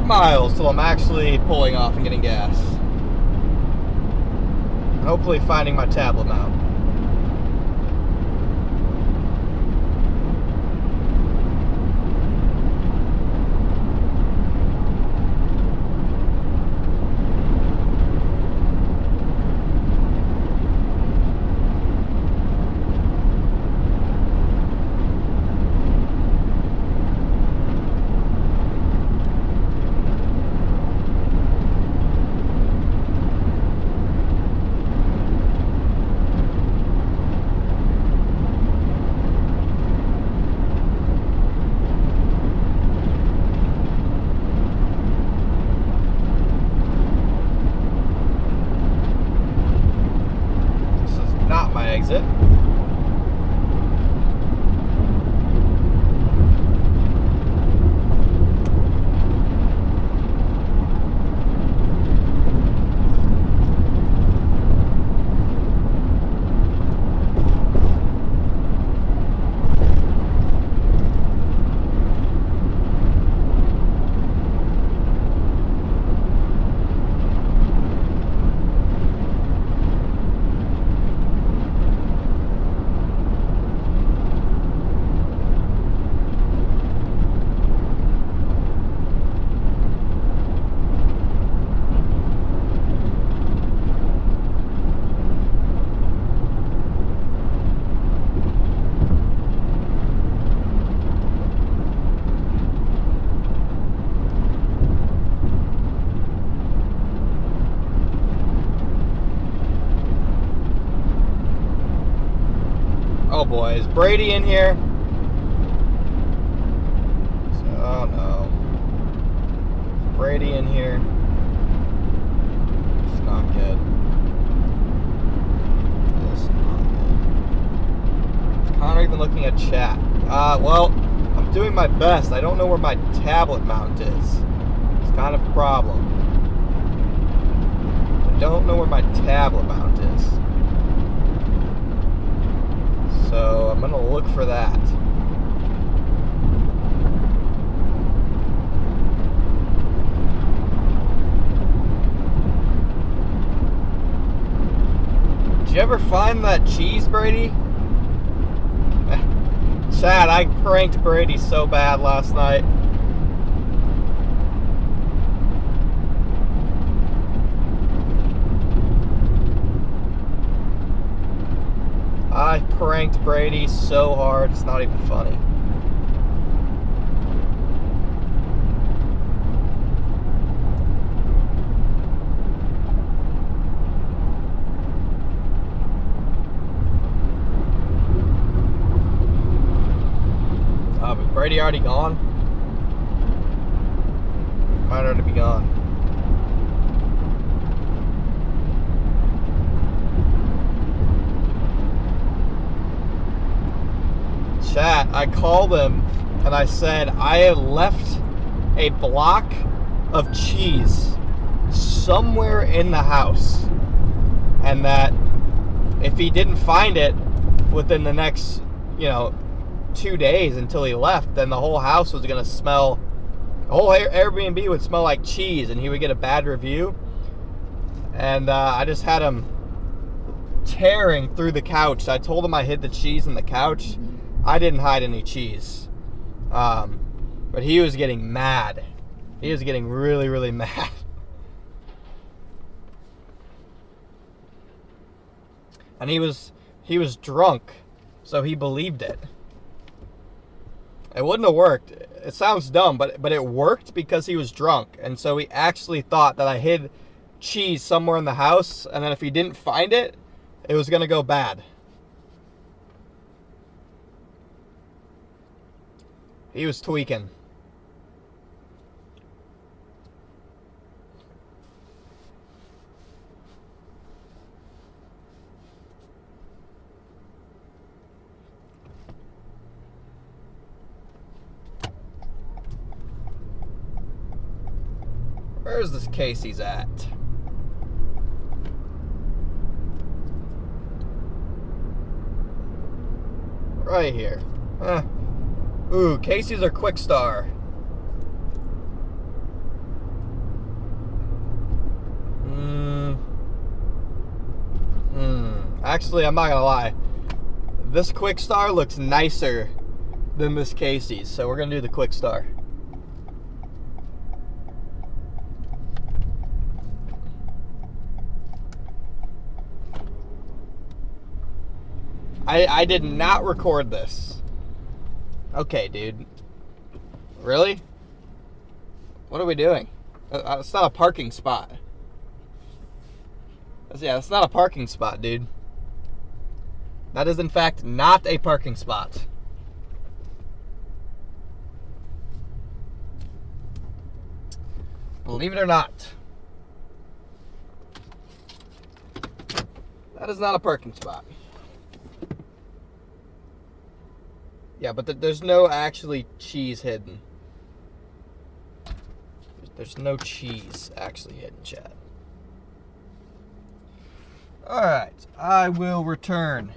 Miles till I'm actually pulling off and getting gas. And hopefully finding my tablet mount. Exit. Oh boy, is Brady in here? Oh no. Is Brady in here? It's not good. This is not good. Is Connor even looking at chat? Well, I'm doing my best. I don't know where my tablet mount is. It's kind of a problem. I don't know where my tablet mount is. So I'm gonna look for that. Did you ever find that cheese, Brady? Chad, I pranked Brady so bad last night. I pranked Brady so hard, it's not even funny. Brady already gone? Might already be gone. Chat, I called him and I said I had left a block of cheese somewhere in the house, and that if he didn't find it within the next, 2 days until he left, then the whole house was going to smell, the whole Airbnb would smell like cheese, and he would get a bad review. And I just had him tearing through the couch. I told him I hid the cheese in the couch. I didn't hide any cheese. But he was getting mad. He was getting really, really mad. And he was drunk, so he believed it. It wouldn't have worked. It sounds dumb, but it worked because he was drunk. And so he actually thought that I hid cheese somewhere in the house, and then if he didn't find it, it was going to go bad. He was tweaking. Where's this Casey's at? Right here. Ooh, Casey's are quick star. Actually, I'm not gonna lie. This quick star looks nicer than this Casey's, so we're gonna do the quick star. I did not record this. Okay, dude. Really? What are we doing? It's not a parking spot. Yeah, it's not a parking spot, dude. That is, in fact, not a parking spot. Believe it or not. That is not a parking spot. Yeah, but there's no actually cheese hidden. There's no cheese actually hidden, chat. Alright, I will return.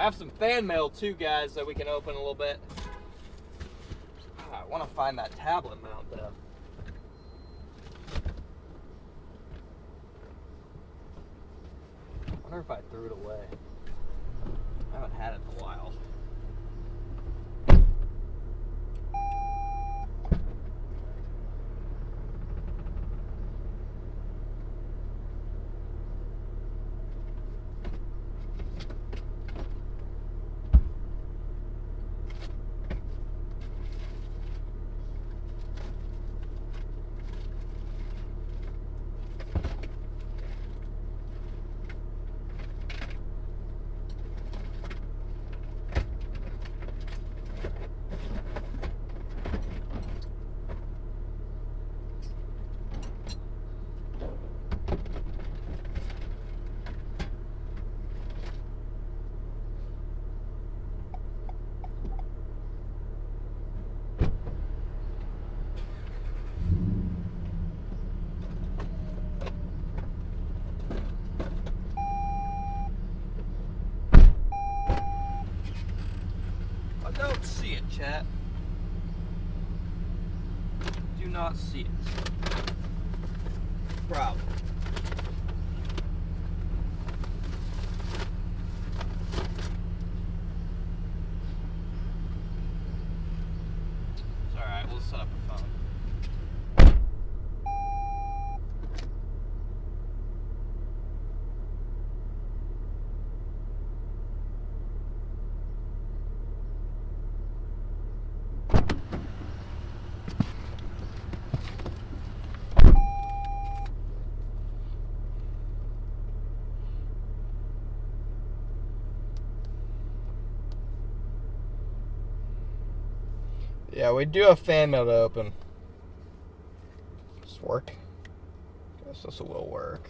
I have some fan mail too, guys, that we can open a little bit. I want to find that tablet mount though. I wonder if I threw it away. I haven't had it in a while. I don't see it, chat. Do not see it. Problem. It's alright, we'll set up a phone. Yeah, we do have fan mail to open. Does this work? Guess this will work.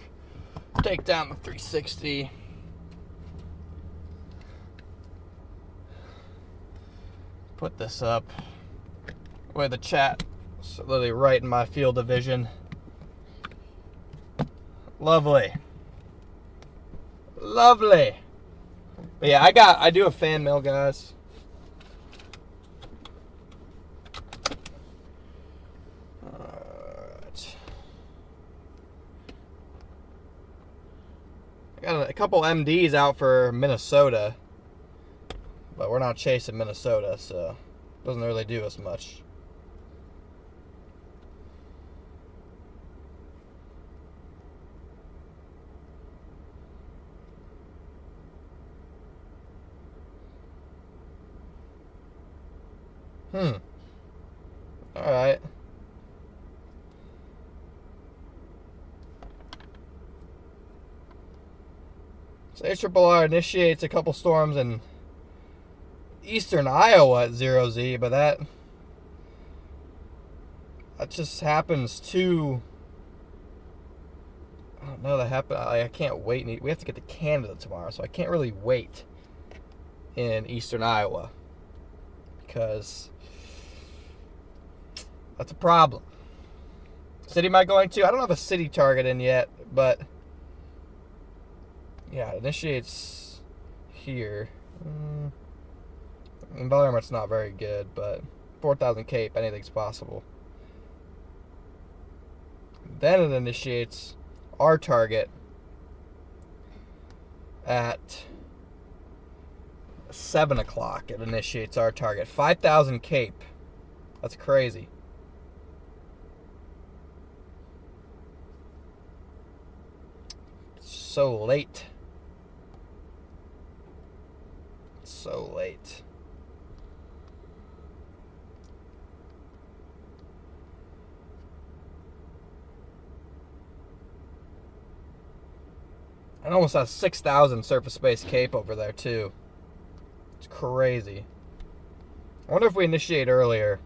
Take down the 360. Put this up where the chat is literally right in my field of vision. Lovely. Lovely. But yeah, I do have fan mail, guys. Got a couple MDs out for Minnesota, but we're not chasing Minnesota, so it doesn't really do us much. Alright. So ARRR initiates a couple storms in eastern Iowa at 0Z, but that just happens to, I don't know, that happen. I can't wait. We have to get to Canada tomorrow, so I can't really wait in eastern Iowa because that's a problem. City am I going to? I don't have a city target in yet, but yeah, it initiates here. Environment's not very good, but 4,000 Cape, anything's possible. Then it initiates our target at 7 o'clock. It initiates our target. 5,000 Cape. That's crazy. It's so late. So late. It almost has 6,000 surface space Cape over there too. It's crazy. I wonder if we initiate earlier.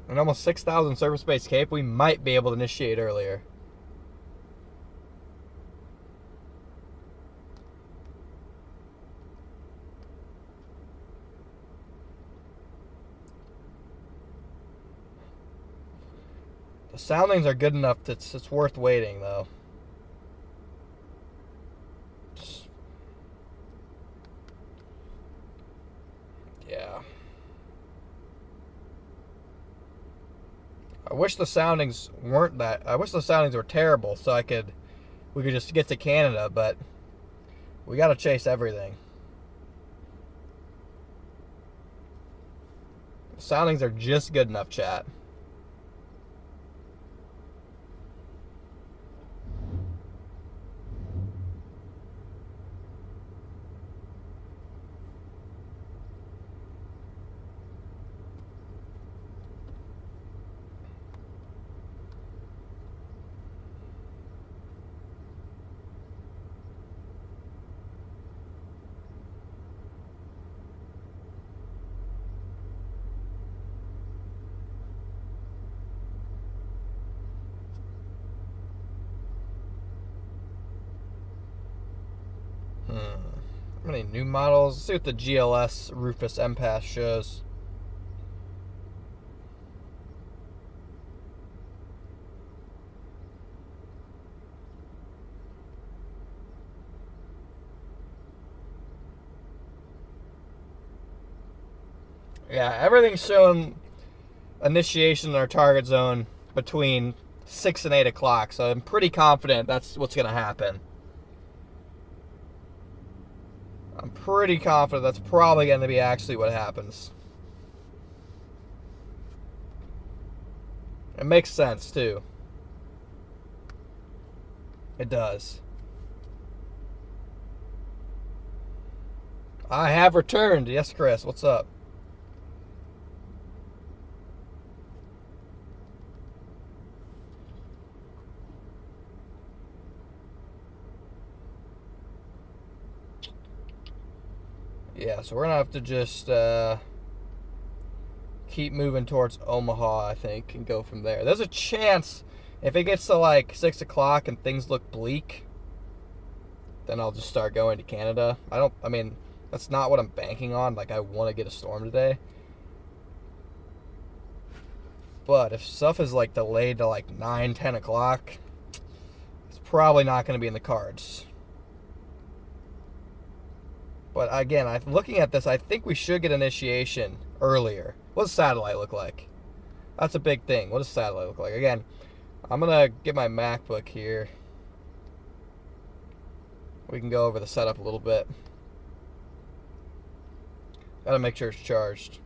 And almost 6,000 surface space Cape, we might be able to initiate earlier. The soundings are good enough that it's worth waiting, though. I wish the soundings weren't that. I wish the soundings were terrible so we could just get to Canada, but we got to chase everything. The soundings are just good enough, chat. How many new models? Let's see what the GLS Rufus Empath shows. Yeah, everything's showing initiation in our target zone between 6 and 8 o'clock, so I'm pretty confident that's what's going to happen. I'm pretty confident that's probably going to be actually what happens. It makes sense, too. It does. I have returned. Yes, Chris, what's up? Yeah, so we're going to have to just keep moving towards Omaha, I think, and go from there. There's a chance if it gets to like 6 o'clock and things look bleak, then I'll just start going to Canada. I mean, that's not what I'm banking on. Like, I want to get a storm today. But if stuff is like delayed to like 9, 10 o'clock, it's probably not going to be in the cards. But again, looking at this, I think we should get initiation earlier. What does satellite look like? That's a big thing. What does satellite look like? Again, I'm going to get my MacBook here. We can go over the setup a little bit. Got to make sure it's charged.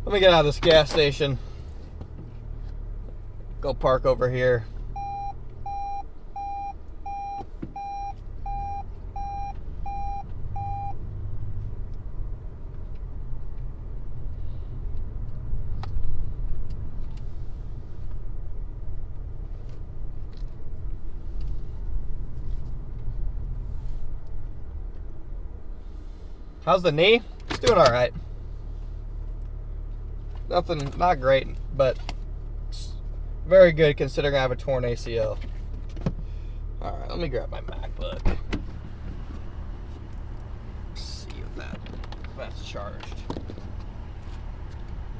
Let me get out of this gas station. Go park over here. How's the knee? It's doing all right. Nothing, not great, but it's very good considering I have a torn ACL. All right, let me grab my MacBook. Let's see if that's charged.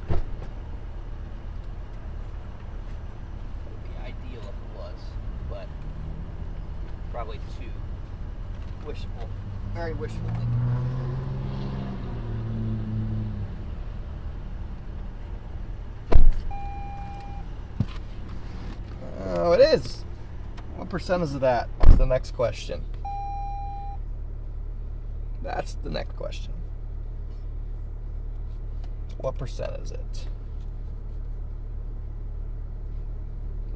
It would be ideal if it was, but probably too wishful, very wishful thinking. Oh, it is. What percent is that? That's the next question. That's the next question. What percent is it?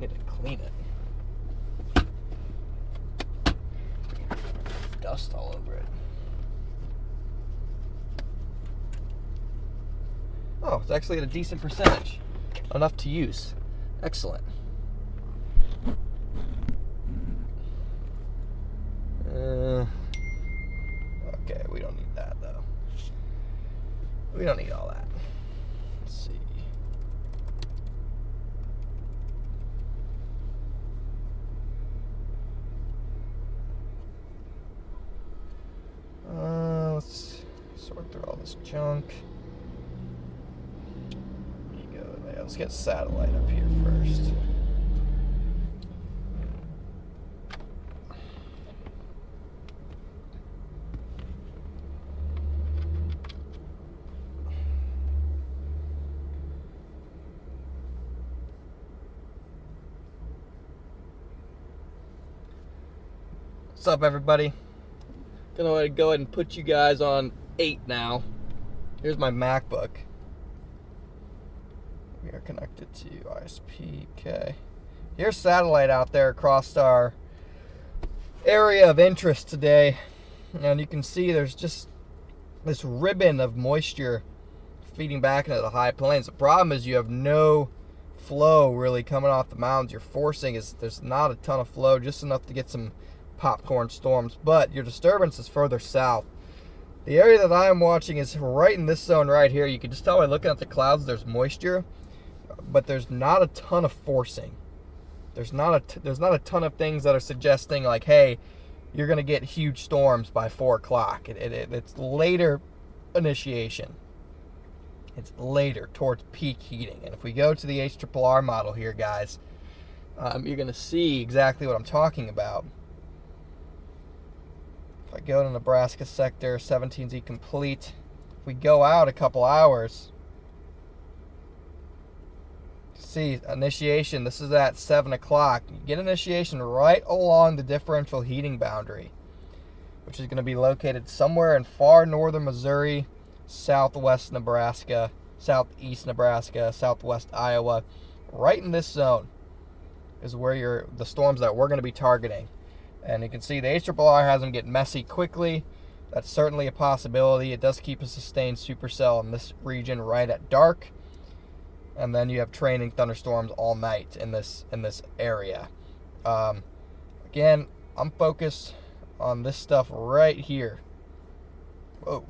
Need to clean it. Dust all over it. Oh, it's actually at a decent percentage. Enough to use. Excellent. Okay, we don't need that though. We don't need all that. Let's see. Let's sort through all this junk. There you go. Yeah, let's get satellite up here first. What's up, everybody? Gonna go ahead and put you guys on 8 now. Here's my MacBook. We are connected to ISP. Okay. Here's satellite out there across our area of interest today. And you can see there's just this ribbon of moisture feeding back into the high plains. The problem is you have no flow really coming off the mountains. You're forcing is there's not a ton of flow, just enough to get some popcorn storms, but your disturbance is further south. The area that I am watching is right in this zone right here. You can just tell by looking at the clouds there's moisture, but there's not a ton of forcing. There's not a ton of things that are suggesting like, hey, you're going to get huge storms by 4 o'clock. It's later initiation. It's later towards peak heating. And if we go to the HRRR model here, guys, you're going to see exactly what I'm talking about. If I go to Nebraska sector, 17Z complete. If we go out a couple hours, see initiation, this is at 7 o'clock. You get initiation right along the differential heating boundary, which is going to be located somewhere in far northern Missouri, southwest Nebraska, southeast Nebraska, southwest Iowa. Right in this zone is where the storms that we're going to be targeting. And you can see the HRRR has them get messy quickly. That's certainly a possibility. It does keep a sustained supercell in this region right at dark. And then you have training thunderstorms all night in this area. Again, I'm focused on this stuff right here. Whoa.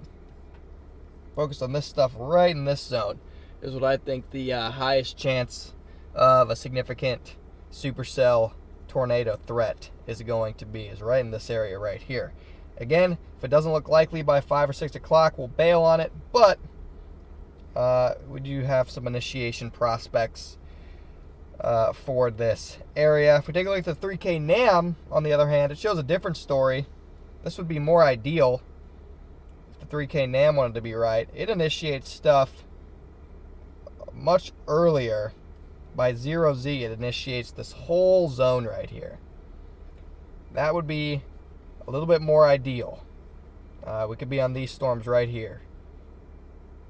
Focused on this stuff right in this zone is what I think the highest chance of a significant supercell tornado threat is going to be, is right in this area right here. Again, if it doesn't look likely by 5 or 6 o'clock, we'll bail on it, but we do have some initiation prospects for this area. If we take a look at the 3K NAM, on the other hand, it shows a different story. This would be more ideal if the 3K NAM wanted to be right. It initiates stuff much earlier. By 0Z, it initiates this whole zone right here. That would be a little bit more ideal. We could be on these storms right here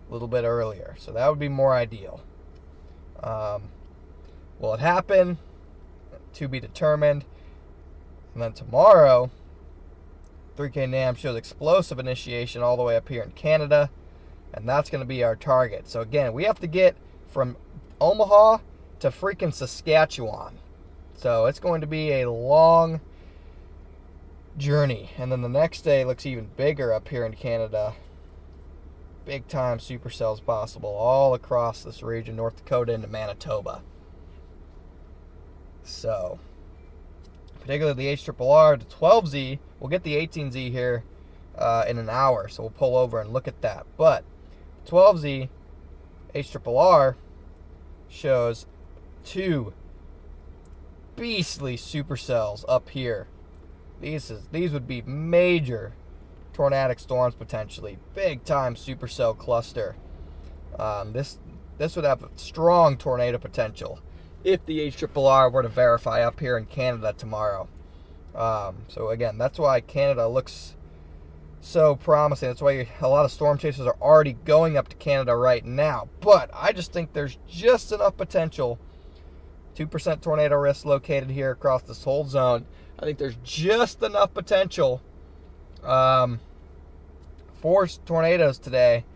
a little bit earlier, so that would be more ideal. Will it happen? To be determined. And then tomorrow, 3K NAM shows explosive initiation all the way up here in Canada, and that's going to be our target. So again, we have to get from Omaha to freaking Saskatchewan. So it's going to be a long journey. And then the next day looks even bigger up here in Canada. Big time supercells possible all across this region, North Dakota into Manitoba. So, particularly the HRRR to 12Z, we'll get the 18Z here in an hour. So we'll pull over and look at that. But 12Z HRRR shows 2 beastly supercells up here. These would be major tornadic storms potentially. Big time supercell cluster. This would have strong tornado potential if the HRRR were to verify up here in Canada tomorrow. So again, that's why Canada looks so promising. That's why a lot of storm chasers are already going up to Canada right now. But I just think there's just enough potential. 2% tornado risk located here across this whole zone. I think there's just enough potential for tornadoes today.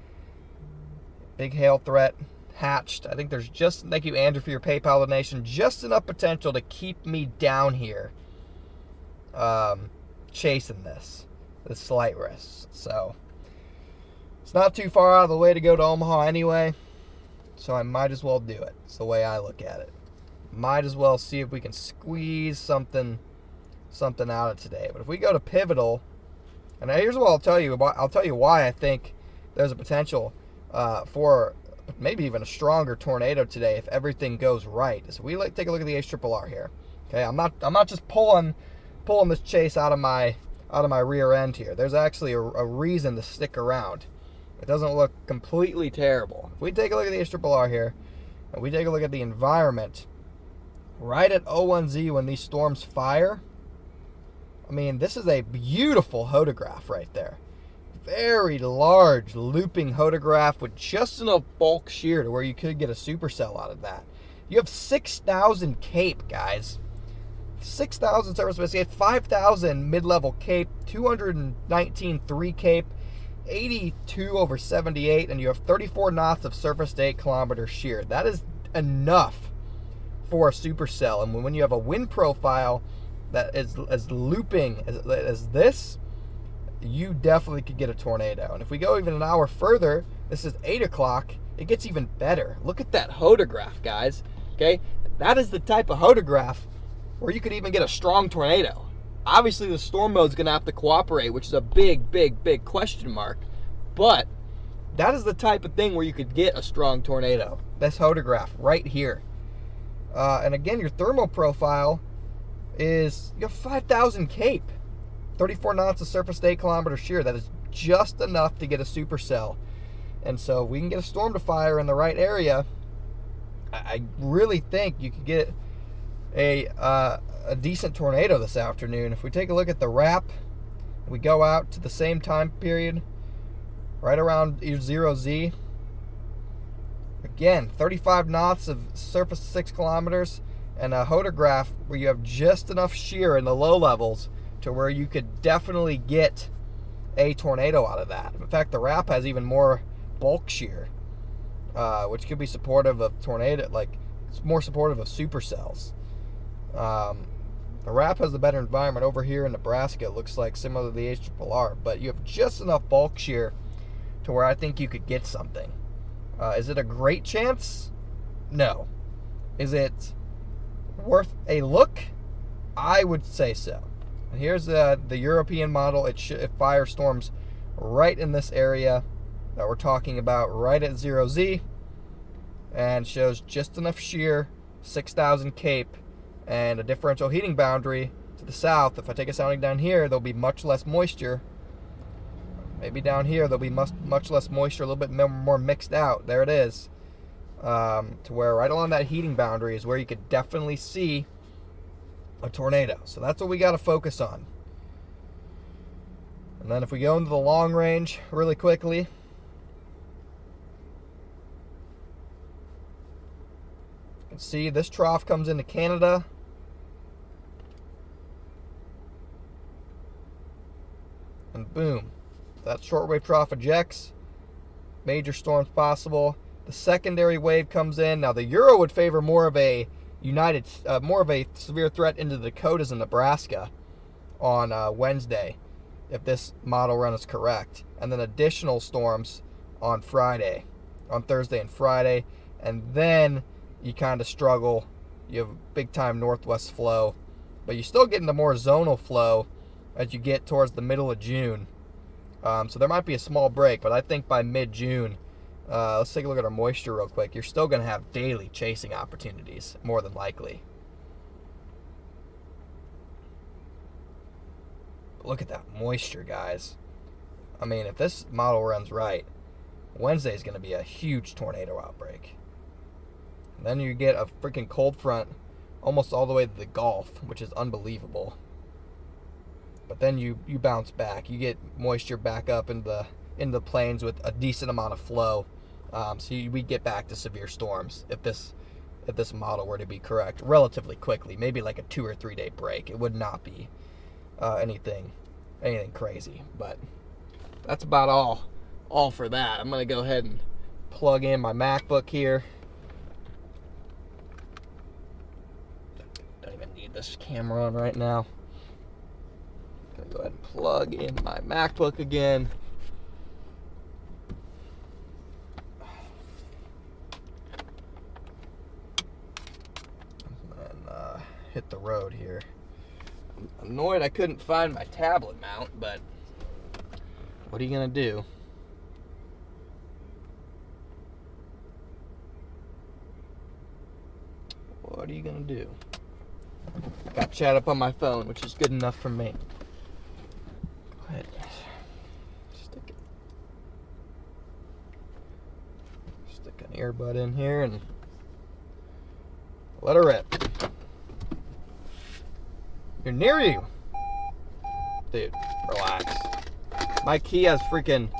Big hail threat hatched. I think there's just, thank you Andrew for your PayPal donation, just enough potential to keep me down here chasing this slight risk. So it's not too far out of the way to go to Omaha anyway, so I might as well do it. It's the way I look at it. Might as well see if we can squeeze something out of today. But if we go to pivotal, and here's what I'll tell you why I think there's a potential for maybe even a stronger tornado today if everything goes right. So we take a look at the HRRR here. Okay, I'm not just pulling this chase out of my rear end here. There's actually a reason to stick around. It doesn't look completely terrible. If we take a look at the HRRR here, and we take a look at the environment, right at 01Z when these storms fire, I mean, this is a beautiful hodograph right there. Very large looping hodograph with just enough bulk shear to where you could get a supercell out of that. You have 6,000 cape, guys. 6,000 surface space, 5,000 mid-level cape, 219 3 cape, 82 over 78, and you have 34 knots of surface to 8 kilometer shear. That is enough for a supercell. And when you have a wind profile that is as looping as this, you definitely could get a tornado. And if we go even an hour further, this is 8 o'clock, it gets even better. Look at that hodograph, guys. Okay, that is the type of hodograph where you could even get a strong tornado. Obviously, the storm mode is going to have to cooperate, which is a big, big, big question mark. But that is the type of thing where you could get a strong tornado. This hodograph right here. And again, your thermal profile is, you have 5,000 cape, 34 knots of surface to 8 kilometer shear. That is just enough to get a supercell. And so if we can get a storm to fire in the right area, I really think you could get a decent tornado this afternoon. If we take a look at the wrap, we go out to the same time period, right around 0Z. Again, 35 knots of surface to 6 kilometers, and a hodograph where you have just enough shear in the low levels to where you could definitely get a tornado out of that. In fact, the wrap has even more bulk shear, which could be supportive of tornado, like it's more supportive of supercells. The wrap has a better environment over here in Nebraska. It looks like similar to the HRRR, but you have just enough bulk shear to where I think you could get something. Is it a great chance? No. Is it worth a look? I would say so. And here's the European model. It firestorms right in this area that we're talking about, right at 0Z, and shows just enough shear, 6,000 cape, and a differential heating boundary to the south. If I take a sounding down here, there'll be much less moisture. Maybe down here there'll be much less moisture, a little bit more mixed out. There it is. To where right along that heating boundary is where you could definitely see a tornado. So that's what we got to focus on. And then if we go into the long range really quickly, you can see this trough comes into Canada. And boom, that shortwave trough ejects. Major storms possible. The secondary wave comes in. Now the Euro would favor more of a more of a severe threat into the Dakotas and Nebraska on Wednesday, if this model run is correct. And then additional storms on Thursday and Friday. And then you kind of struggle. You have big time northwest flow, but you still get into more zonal flow as you get towards the middle of June. So there might be a small break, but I think by mid-June, let's take a look at our moisture real quick. You're still going to have daily chasing opportunities, more than likely. But look at that moisture, guys. I mean, if this model runs right, Wednesday is going to be a huge tornado outbreak. And then you get a freaking cold front almost all the way to the Gulf, which is unbelievable. But then you bounce back. You get moisture back up in the plains with a decent amount of flow. So we get back to severe storms if this model were to be correct relatively quickly. Maybe like a 2 or 3 day break. It would not be anything crazy. But that's about all for that. I'm going to go ahead and plug in my MacBook here. Don't even need this camera on right now. Gonna go ahead and plug in my MacBook again. And hit the road here. I'm annoyed I couldn't find my tablet mount, but what are you gonna do? What are you gonna do? Got chat up on my phone, which is good enough for me. Go ahead. Stick an earbud in here and let her rip. You're near you. Dude, relax. My key has freaking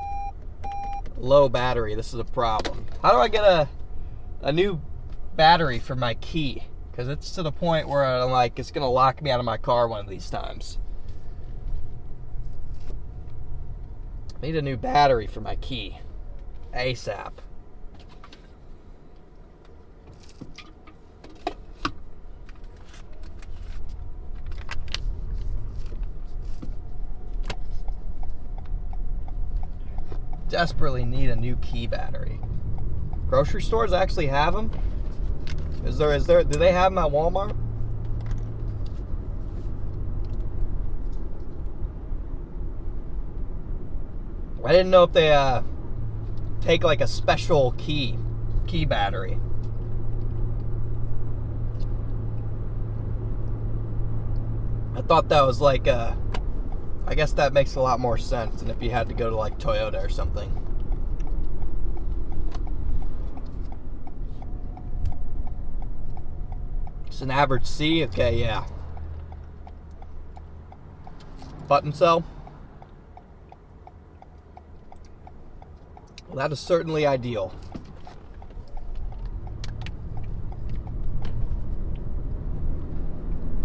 low battery. This is a problem. How do I get a new battery for my key? Because it's to the point where I'm like, it's gonna lock me out of my car one of these times. I need a new battery for my key. ASAP. Desperately need a new key battery. Grocery stores actually have them? Do they have them at Walmart? I didn't know if they take like a special key battery. I thought that was like I guess that makes a lot more sense than if you had to go to like Toyota or something. It's an average C, okay, yeah. Button cell. Well, that is certainly ideal.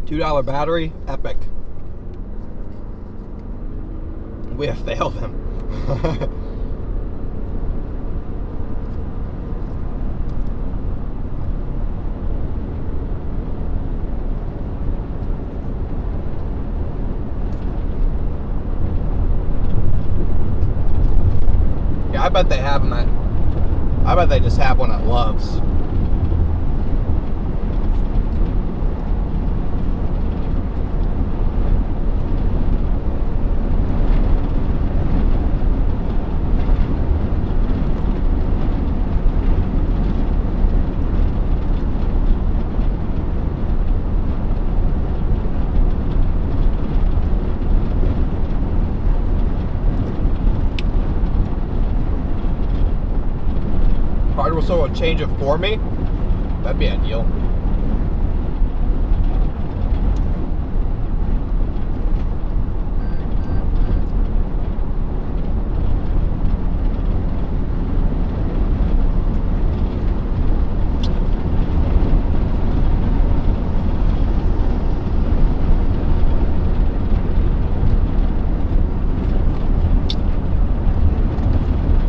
$2 battery, epic. We have failed them. Yeah, I bet they have them I bet they just have one at Love's. Hardware store would change it for me. That'd be ideal.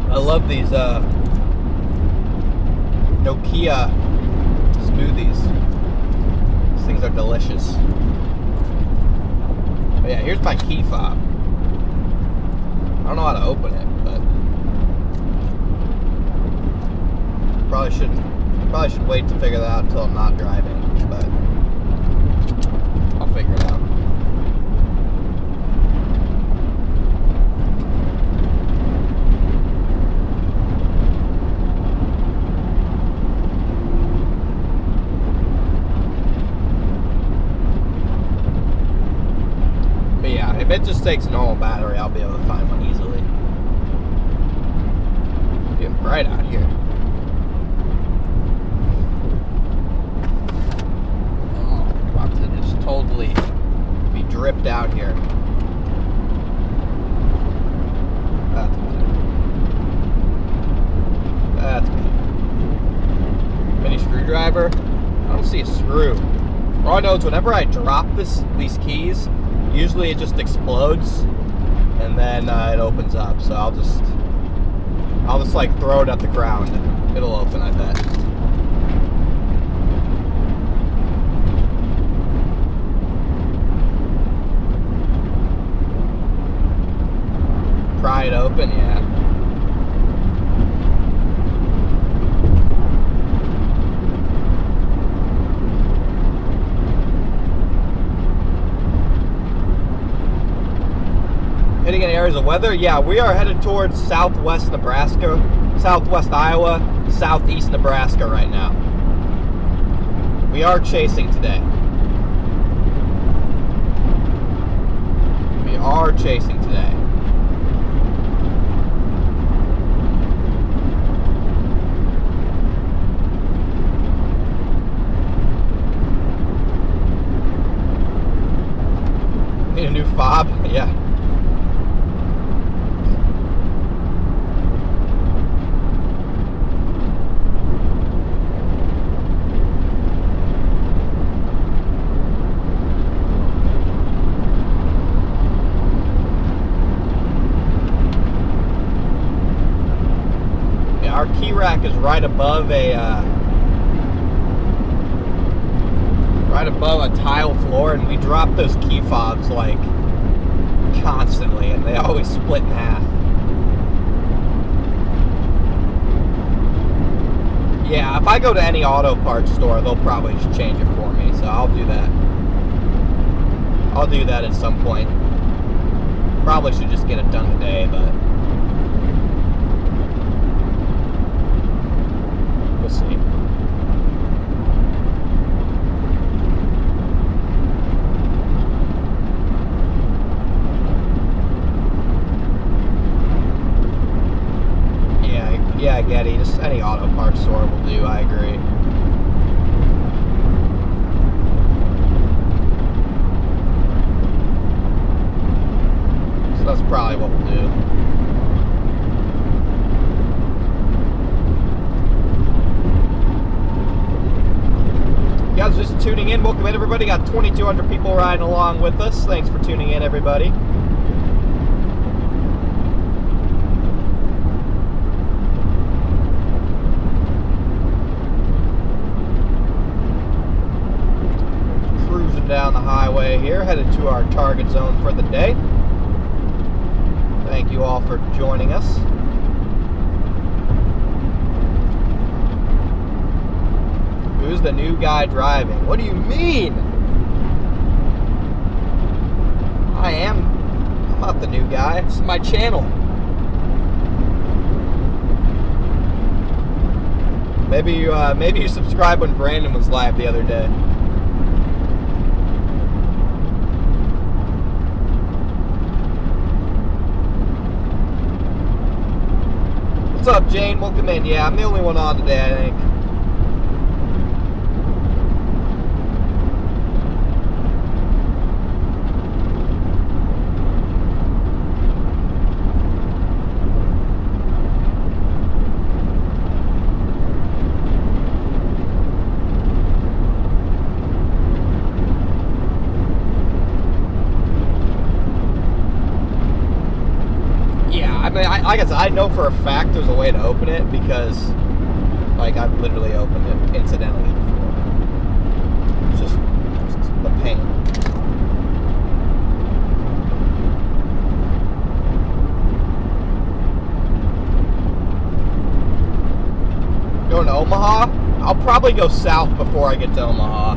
I love these Nokia smoothies. These things are delicious. But yeah, here's my key fob. I don't know how to open it, but probably should wait to figure that out until I'm not driving, but I'll figure it out. If it just takes a normal battery, I'll be able to find one easily. It's getting bright out here. Oh, I'm about to just totally be dripped out here. That's better. That's better. Mini screwdriver? I don't see a screw. All I know is whenever I drop these keys, usually it just explodes and then it opens up. So I'll just like throw it at the ground and it'll open, I bet. Pry it open, yeah. Hitting any areas of weather? Yeah, we are headed towards southwest Nebraska, southwest Iowa, southeast Nebraska right now. We are chasing today. We are chasing today. Need a new fob? Yeah. our key rack is right above a tile floor, and we drop those key fobs like constantly, and they always split in half. Yeah, if I go to any auto parts store, they'll probably just change it for me, so I'll do that. I'll do that at some point. Probably should just get it done today, but we'll see. Yeah, Getty, just any auto parts store will do, I agree. So that's probably what we'll do. You guys just tuning in, welcome in everybody. Got 2,200 people riding along with us. Thanks for tuning in, everybody. Down the highway here, headed to our target zone for the day. Thank you all for joining us. Who's the new guy driving? What do you mean? I'm not the new guy. This is my channel. Maybe you subscribed when Brandon was live the other day. What's up, Jane? Welcome in. Yeah, I'm the only one on today, I think. Like I said, I know for a fact there's a way to open it because, like, I've literally opened it incidentally before. It's just a pain. Going to Omaha? I'll probably go south before I get to Omaha.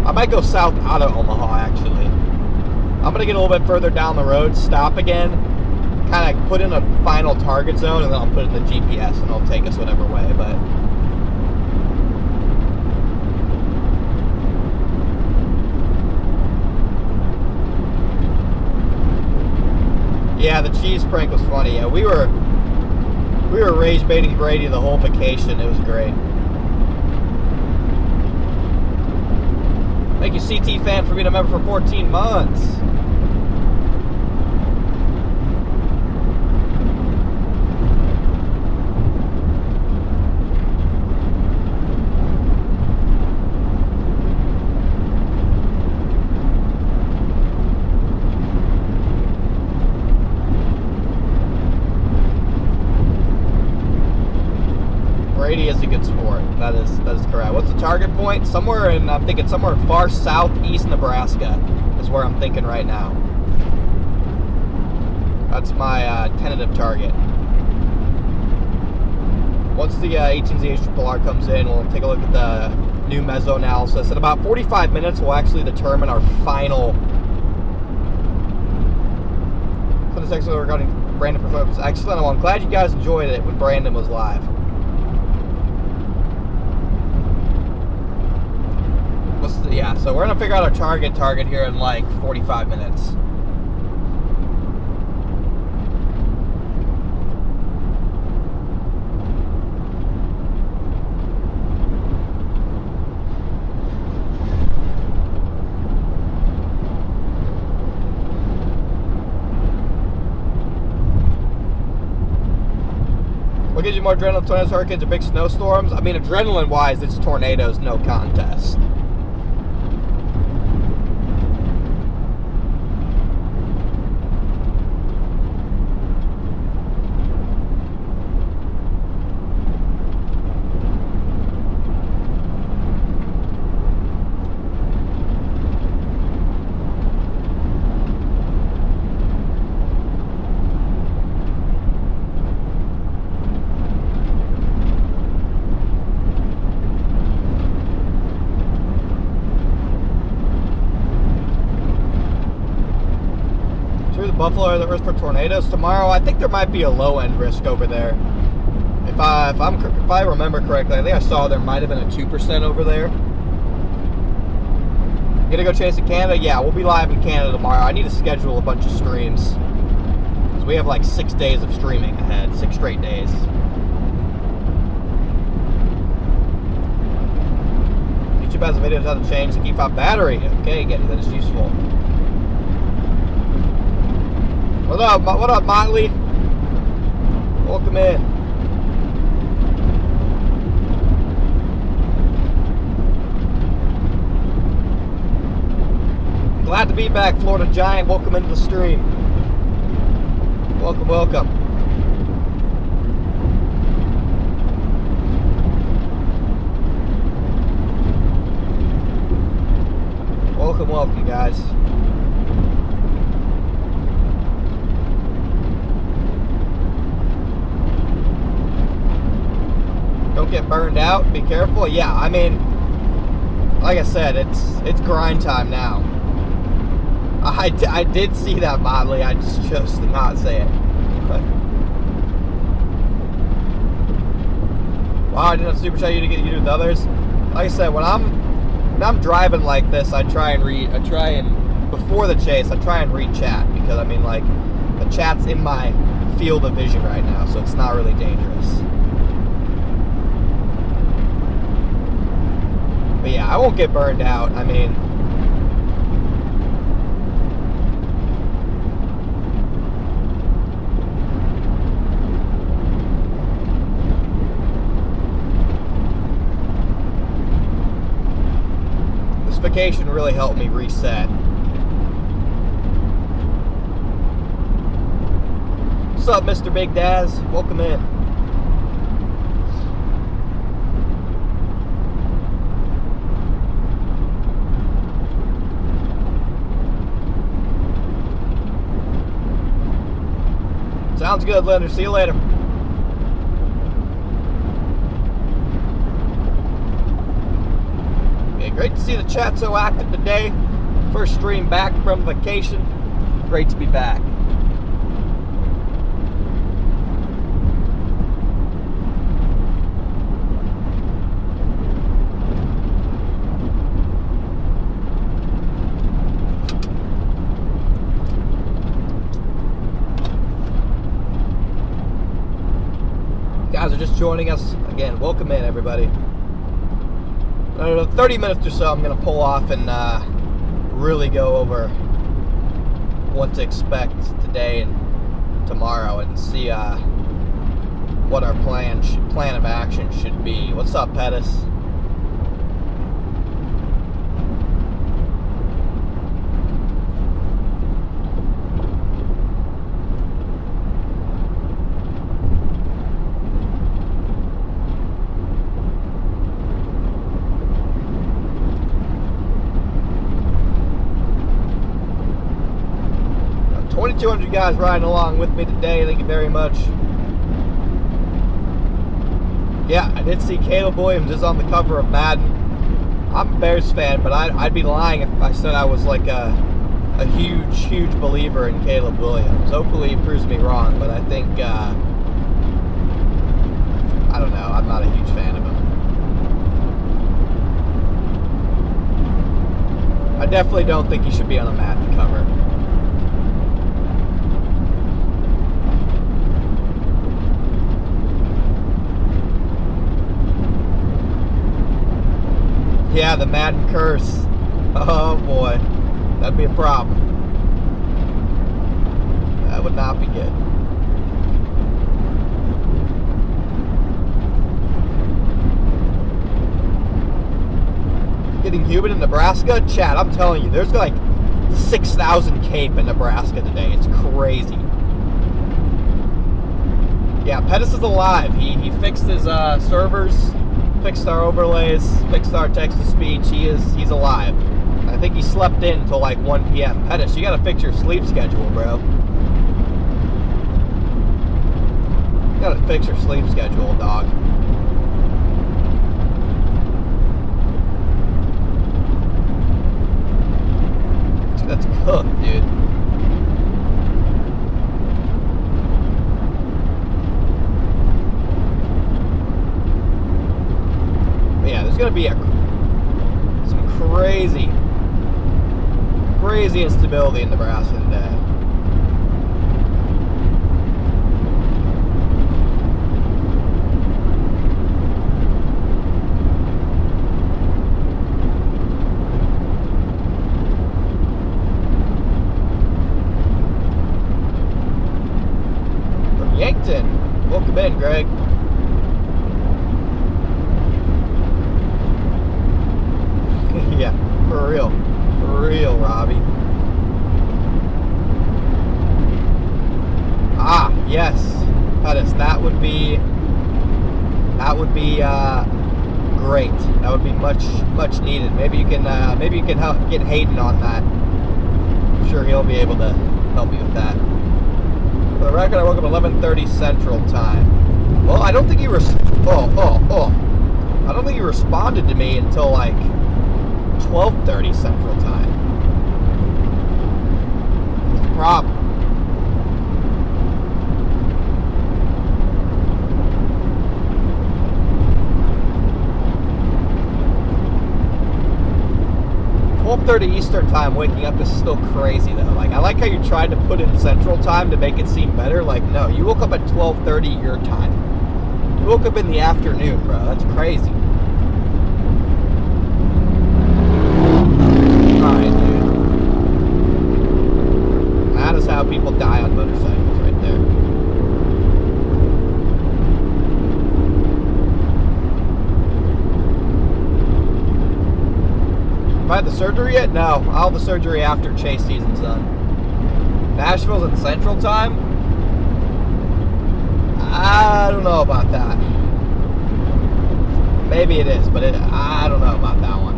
I might go south out of Omaha, actually. I'm going to get a little bit further down the road, stop again, kind of put in a final target zone, and then I'll put in the GPS, and it'll take us whatever way, but... Yeah, the cheese prank was funny. Yeah, we were rage baiting Brady the whole vacation. It was great. Thank you, CT fan, for being a member for 14 months. Brady is a good sport. That is correct. What's the target point? I'm thinking somewhere in far southeast Nebraska is where I'm thinking right now. That's my tentative target. Once the 18ZH comes in, we'll take a look at the new meso analysis. In about 45 minutes, we'll actually determine our final. So this excellent regarding Brandon performance. Excellent. Well, I'm glad you guys enjoyed it when Brandon was live. Yeah, so we're gonna figure out our target here in like 45 minutes. What gives you more adrenaline, tornadoes, hurricanes, or big snowstorms? I mean, adrenaline-wise, it's tornadoes, no contest. Buffalo are at risk for tornadoes tomorrow. I think there might be a low-end risk over there. If I remember correctly, I think I saw there might have been a 2% over there. Gonna go chase in Canada? Yeah, we'll be live in Canada tomorrow. I need to schedule a bunch of streams, because we have like 6 days of streaming ahead, 6 straight days. YouTube has videos how to change the key fob battery. Okay, Getty, that is useful. What up, Motley? Welcome in. Glad to be back, Florida Giant. Welcome into the stream. Welcome, welcome. Welcome, welcome, guys. Don't get burned out. Be careful. Yeah, I mean, like I said, it's grind time now. I did see that, Motley. I just chose to not say it. Wow, I didn't have to super chat you to get you to the others. Like I said, when I'm driving like this, before the chase, I try and read chat, because I mean, like, the chat's in my field of vision right now, so it's not really dangerous. But yeah, I won't get burned out. I mean, this vacation really helped me reset. What's up, Mr. Big Daz? Welcome in. Sounds good, Leonard. See you later. Okay, great to see the chat so active today. First stream back from vacation. Great to be back. Guys are just joining us again. Welcome in, everybody. In 30 minutes or so, I'm going to pull off and really go over what to expect today and tomorrow, and see what our plan of action should be. What's up, Pettis? 2,200 guys riding along with me today. Thank you very much. Yeah, I did see Caleb Williams is on the cover of Madden. I'm a Bears fan, but I'd be lying if I said I was like a huge believer in Caleb Williams. Hopefully he proves me wrong, but I think, I don't know, I'm not a huge fan of him. I definitely don't think he should be on a Madden cover. Yeah, the Madden curse. Oh boy, that'd be a problem. That would not be good. Getting humid in Nebraska? Chad, I'm telling you, there's like 6,000 CAPE in Nebraska today. It's crazy. Yeah, Pettis is alive. He fixed his servers, fixed our overlays, fixed our text-to-speech. He's alive. I think he slept in until like 1 p.m. Pettis, you gotta fix your sleep schedule, bro. You gotta fix your sleep schedule, dog. That's cooked, dude. There's going to be some crazy instability in Nebraska today. From Yankton, welcome in, Greg. Yeah, for real, Robbie. Ah, yes, Pettis, that would be great. That would be much needed. Maybe you can help get Hayden on that. I'm sure he'll be able to help you with that. For the record, I woke up 11:30 Central Time. Well, I don't think you I don't think you responded to me until like 12:30 Central Time. What's the problem? Eastern Time waking up is still crazy though. Like, I like how you tried to put in Central Time to make it seem better. Like, no, you woke up at 12:30 your time. You woke up in the afternoon, bro. That's crazy. Alright, dude. That is how people die on motorcycles right there. Have I had the surgery yet? No. I'll have the surgery after Chase season's done. Nashville's in Central Time? I don't know about that. Maybe it is, but I don't know about that one.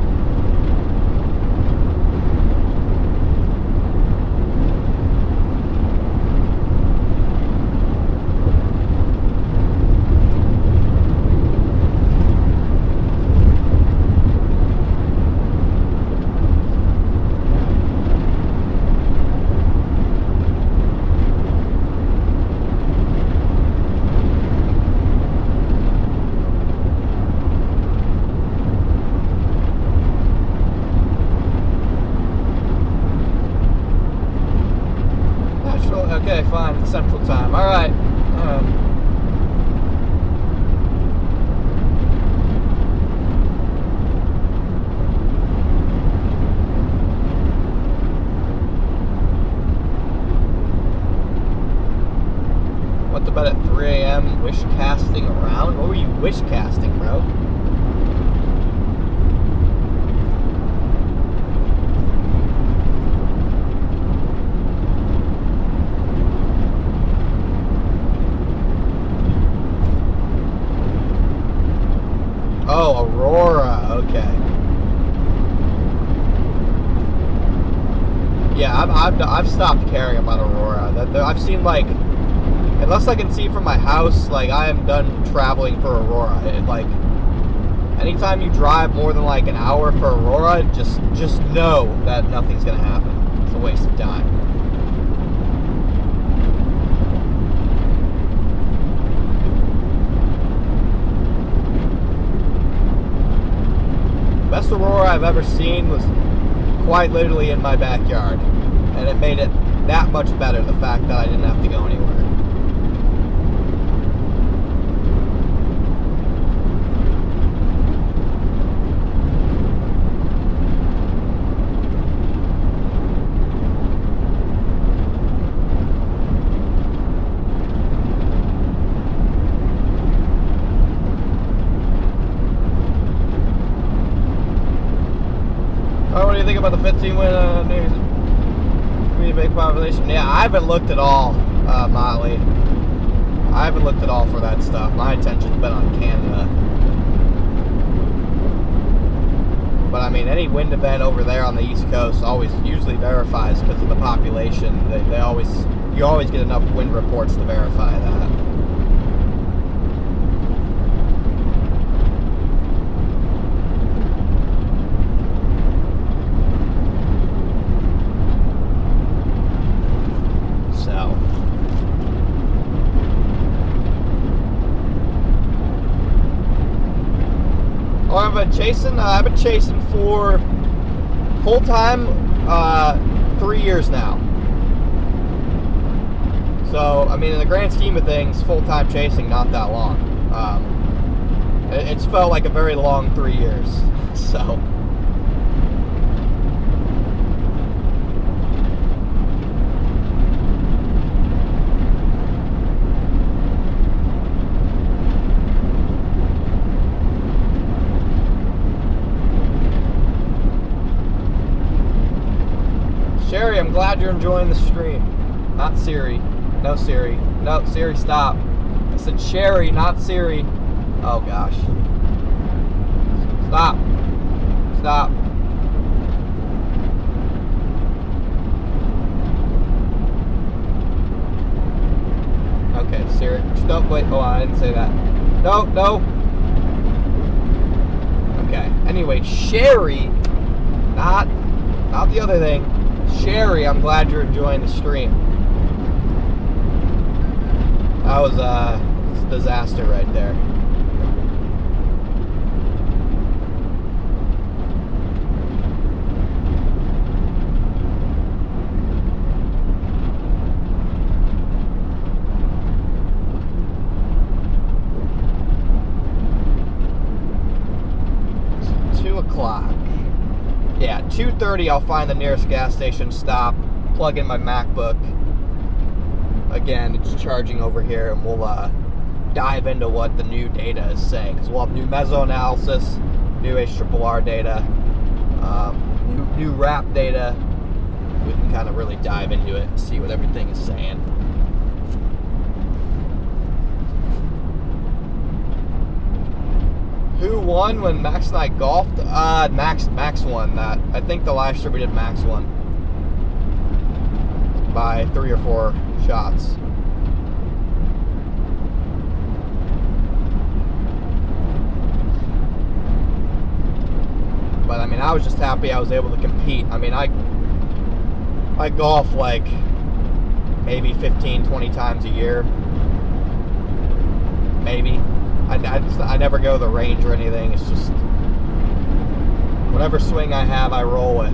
Okay, fine. It's Central Time. All right. Went to bed at 3 a.m. Wish casting around? What were you wish casting, bro? Oh, Aurora, okay. Yeah, I've stopped caring about Aurora. I've seen, like, unless I can see from my house, like, I am done traveling for Aurora. Like, anytime you drive more than like an hour for Aurora, just know that nothing's gonna happen. It's a waste of time. Best Aurora I've ever seen was quite literally in my backyard, and it made it that much better, the fact that I didn't have to go anywhere. What do you think about the 15-win news? Be a big population. Yeah, I haven't looked at all, Motley. I haven't looked at all for that stuff. My attention's been on Canada. But I mean, any wind event over there on the East Coast always usually verifies because of the population. You always get enough wind reports to verify that. Well, I've been chasing for full time 3 years now. So, I mean, in the grand scheme of things, full time chasing, not that long. It's felt like a very long 3 years. So. Sherry, I'm glad you're enjoying the stream. Not Siri. No, Siri. No, Siri, stop. I said Sherry, not Siri. Oh, gosh. Stop. Stop. Okay, Siri. Stop. Wait. Oh, I didn't say that. No, no. Okay. Anyway, Sherry. Not the other thing. Sherry, I'm glad you're enjoying the stream. That was a disaster right there. It's 2 o'clock. Yeah, 2:30 I'll find the nearest gas station, stop, plug in my MacBook. Again, it's charging over here, and we'll dive into what the new data is saying. Because we'll have new mesoanalysis, new HRRR data, new RAP data. We can kind of really dive into it and see what everything is saying. Who won when Max and I golfed? Max won that. I think the live streamer did Max won by 3 or 4 shots. But I mean, I was just happy I was able to compete. I mean, I golf like maybe 15, 20 times a year. Maybe. I never go to the range or anything. It's just whatever swing I have, I roll with.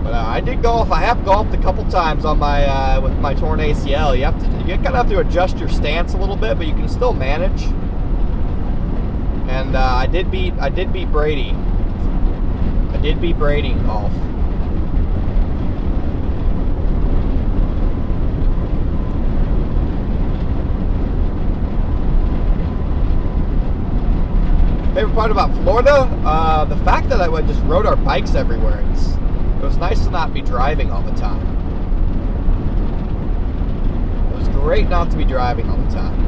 But I did golf. I have golfed a couple times on my with my torn ACL. You kind of have to adjust your stance a little bit, but you can still manage. And I did beat Brady. I did beat Brady in golf. Favorite part about Florida? The fact that I just rode our bikes everywhere. It was nice to not be driving all the time. It was great not to be driving all the time.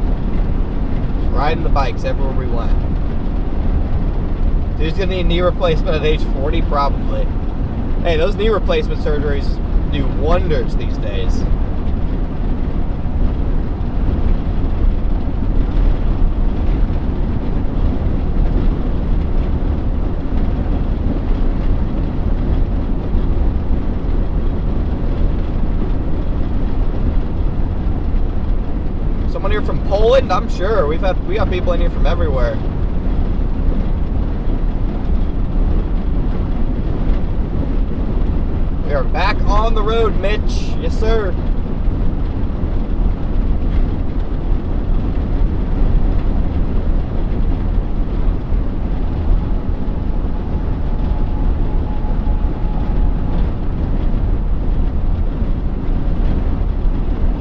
Just riding the bikes everywhere we went. Dude's gonna need a knee replacement at age 40? Probably. Hey, those knee replacement surgeries do wonders these days. Someone here from Poland? I'm sure. We got people in here from everywhere. We are back on the road, Mitch. Yes, sir.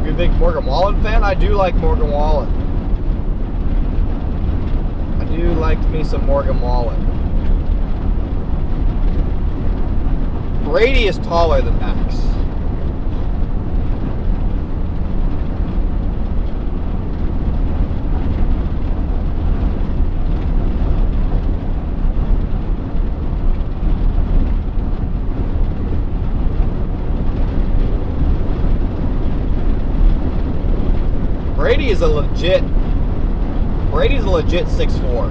You a big Morgan Wallen fan? I do like Morgan Wallen. I do like me some Morgan Wallen. Brady is taller than Max. Brady's a legit 6'4".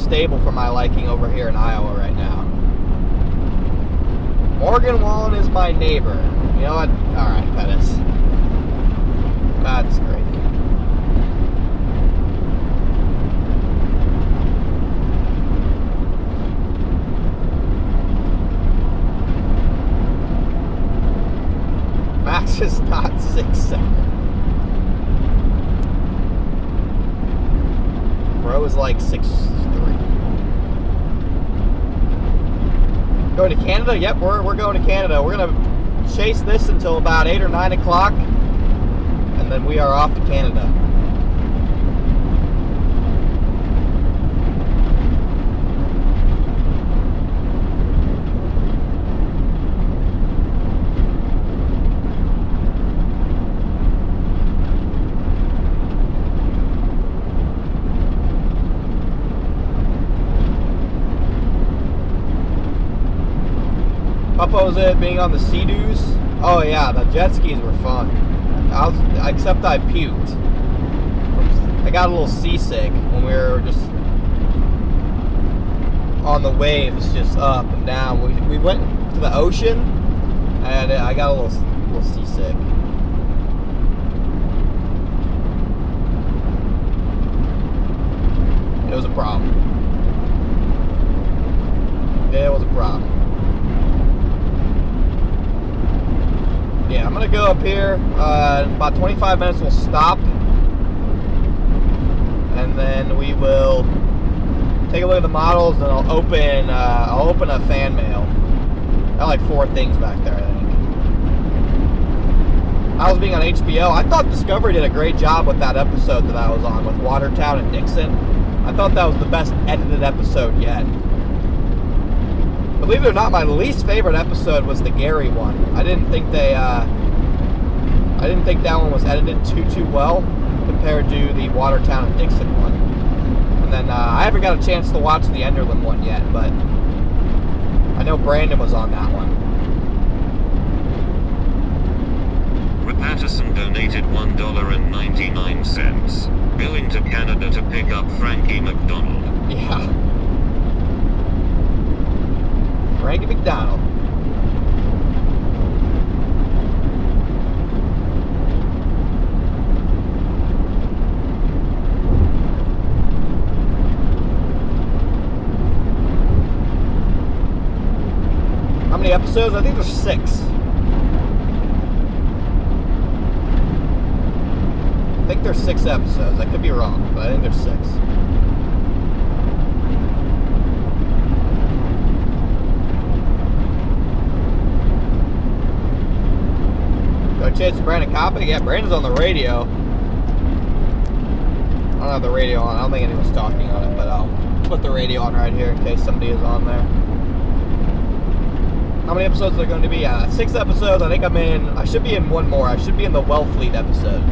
stable for my liking over here in Iowa right now. Morgan Wallen is my neighbor. You know what? Alright, Pettis. That's crazy. Max is not 6'7". Bro is like 6'3". Going to Canada? Yep, we're going to Canada. We're gonna chase this until about 8 or 9 o'clock, and then we are off to Canada. How was it being on the Sea-Doos? Oh yeah, the jet skis were fun. Except I puked. I got a little seasick when we were just on the waves, just up and down. We went to the ocean, and I got a little seasick. It was a problem. Yeah, it was a problem. Yeah, I'm gonna go up here. About 25 minutes we'll stop, and then we will take a look at the models, and I'll open a fan mail. I got like 4 things back there, I think. I was being on HBO. I thought Discovery did a great job with that episode that I was on with Watertown and Dixon. I thought that was the best edited episode yet. Believe it or not, my least favorite episode was the Gary one. I didn't think that one was edited too well compared to the Watertown and Dixon one. And then I haven't got a chance to watch the Enderlin one yet, but I know Brandon was on that one. Patterson donated $1.99. Going to Canada to pick up Frankie McDonald. Yeah. Frankie McDonald. How many episodes? I think there's 6. I think there's 6 episodes. I could be wrong, but I think there's 6. Go chase Brandon Coppock? Yeah, Brandon's on the radio. I don't have the radio on. I don't think anyone's talking on it, but I'll put the radio on right here in case somebody is on there. How many episodes are there going to be? 6 episodes. I think I should be in one more. I should be in the Wellfleet episode.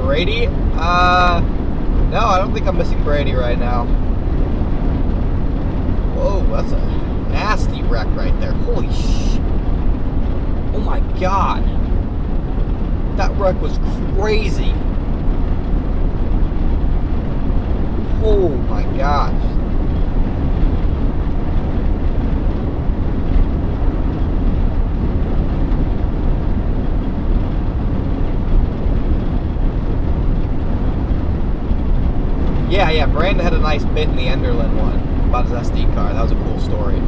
Brady? No, I don't think I'm missing Brady right now. Whoa, that's a nasty wreck right there. Holy sh! Oh my god. That wreck was crazy. Oh my gosh. Yeah, Brandon had a nice bit in the Enderlin one about his SD card. That was a cool story.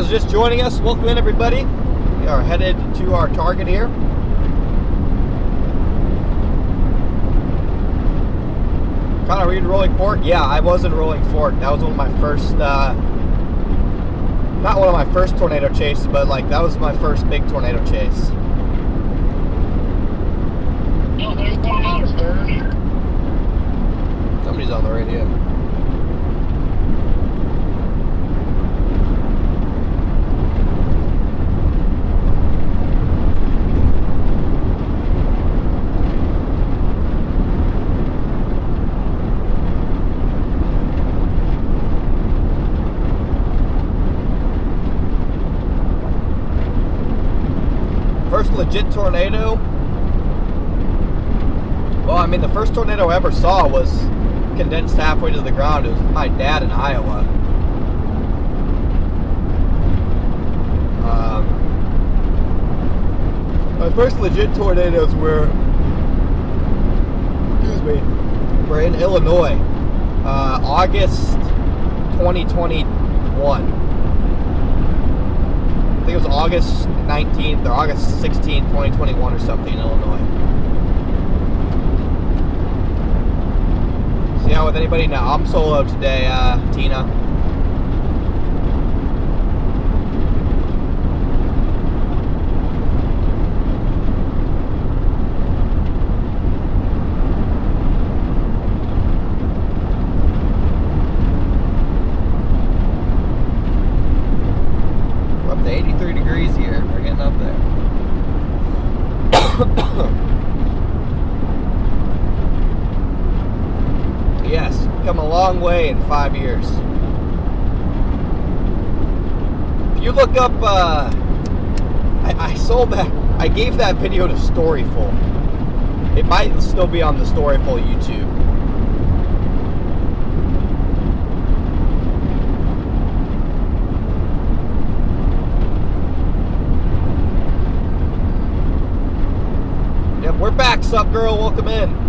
guys are just joining us, welcome in everybody. We are headed to our target here. Connor, were you in Rolling Fork? Yeah, I was in Rolling Fork. That was one of my first, not one of my first tornado chases, but like that was my first big tornado chase. Oh, there's one else, Bird. Somebody's on the radio. First legit tornado. Well, I mean, the first tornado I ever saw was condensed halfway to the ground. It was my dad in Iowa. My first legit tornadoes were, were in Illinois, August 2021. I think it was August 19th or August 16th, 2021 or something in Illinois. See how with anybody? No, I'm solo today, Tina. We're up to 83 degrees here. We're getting up there. Yes, come a long way in 5 years. If you look up, I sold that, I gave that video to Storyful. It might still be on the Storyful YouTube. Yep, we're back, sup girl, welcome in.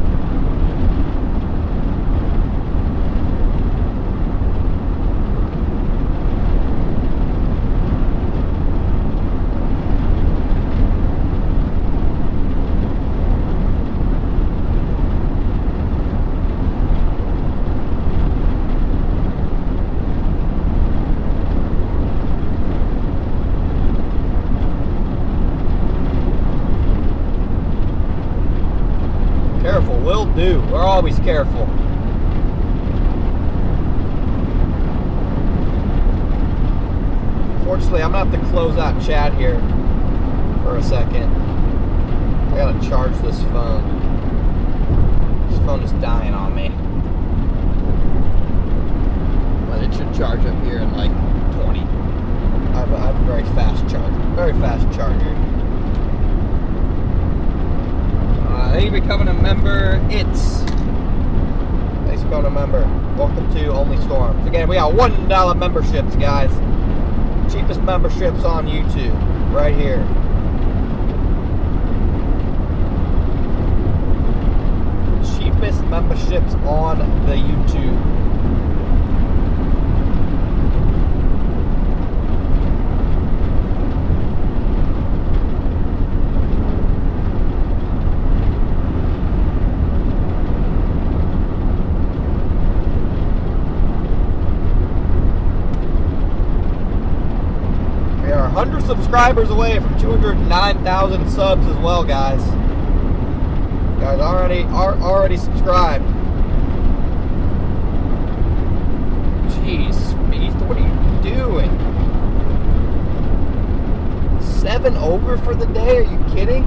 Careful, will do. We're always careful. Fortunately, I'm gonna have to close out chat here for a second. I gotta charge this phone. This phone is dying on me. But it should charge up here in like 20. I have a very fast charger. Very fast charger. Thank you for becoming a member. Thanks for becoming a member. Welcome to Only Storms. Again, we got $1 memberships, guys. Cheapest memberships on YouTube, right here. Cheapest memberships on the YouTube. We are 100 subscribers away from 209,000 subs as well, guys. You guys are already subscribed. Jeez, Beast, what are you doing? 7 over for the day? Are you kidding?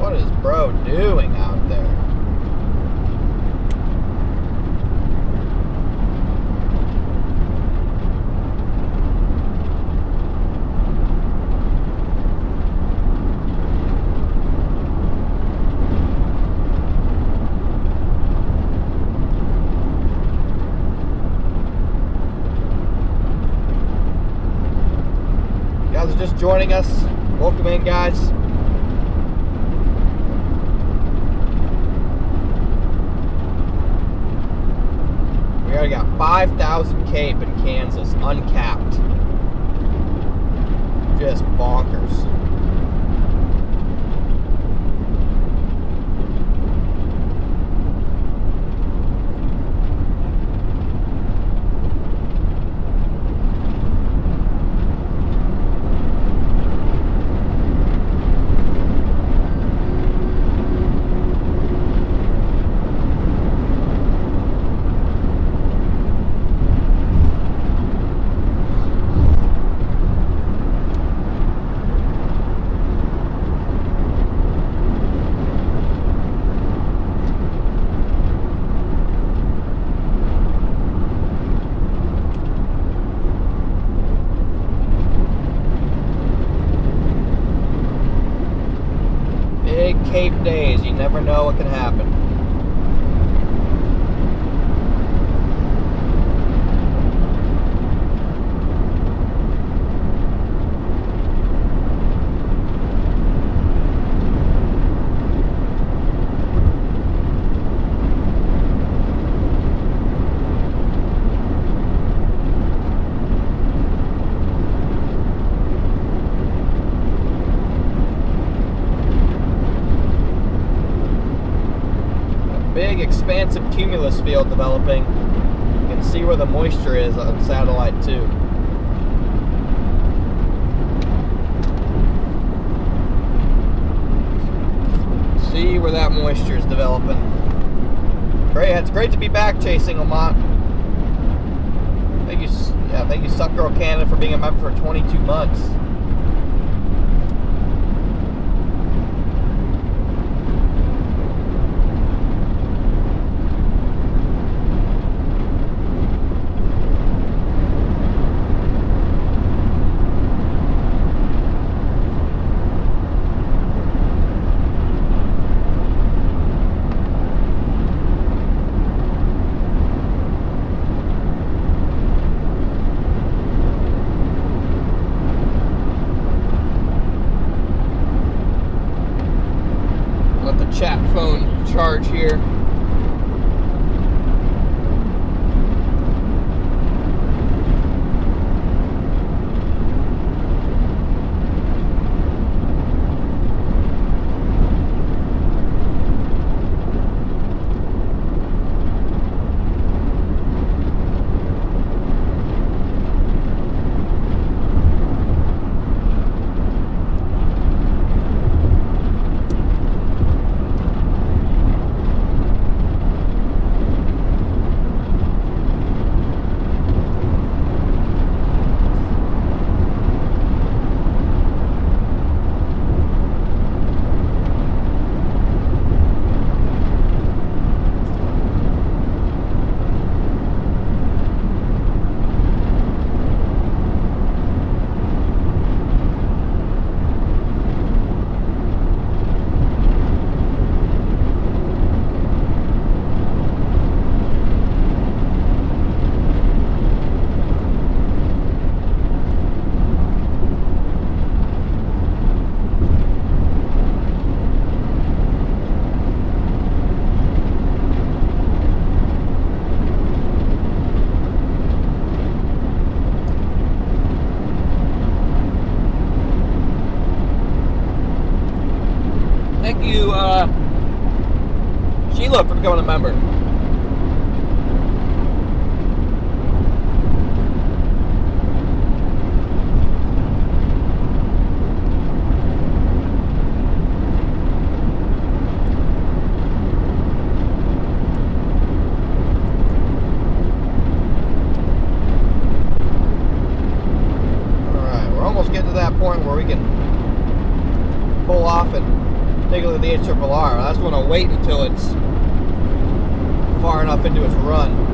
What is bro doing out there? joining us. Welcome in, guys. We already got 5,000 cape in Kansas, uncapped. Just bonkers. Big Cape days, you never know what can happen. Big expansive cumulus field developing. You can see where the moisture is on satellite too. See where that moisture is developing. Great, it's great to be back chasing Lamont. Thank you Sup Girl Canada for being a member for 22 months. Let the chat phone charge here. Thank you, Sheila, for becoming a member. Alright, we're almost getting to that point where we can pull off and take a look at the HRRR. I just want to wait until it's far enough into its run.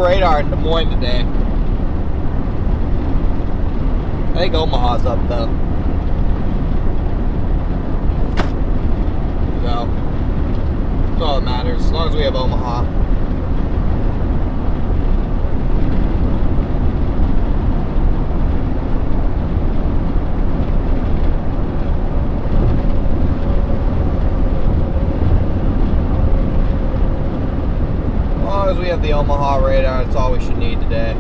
radar in Des Moines today. I think Omaha's up though. So that's all that matters, as long as we have Omaha. As long as we have the Omaha radar, that's all we should need today.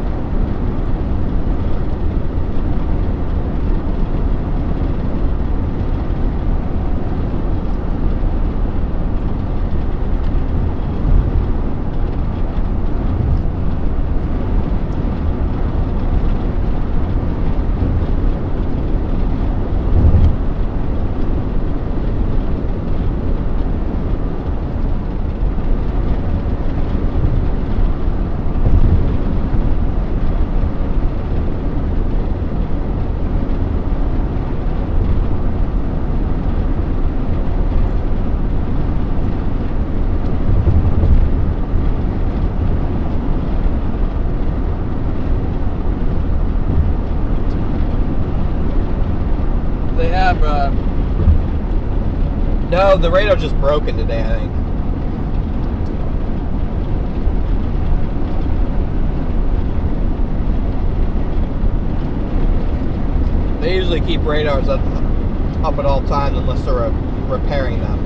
They have, no, the radar's just broken today, I think. They usually keep radars up at all times unless they're repairing them.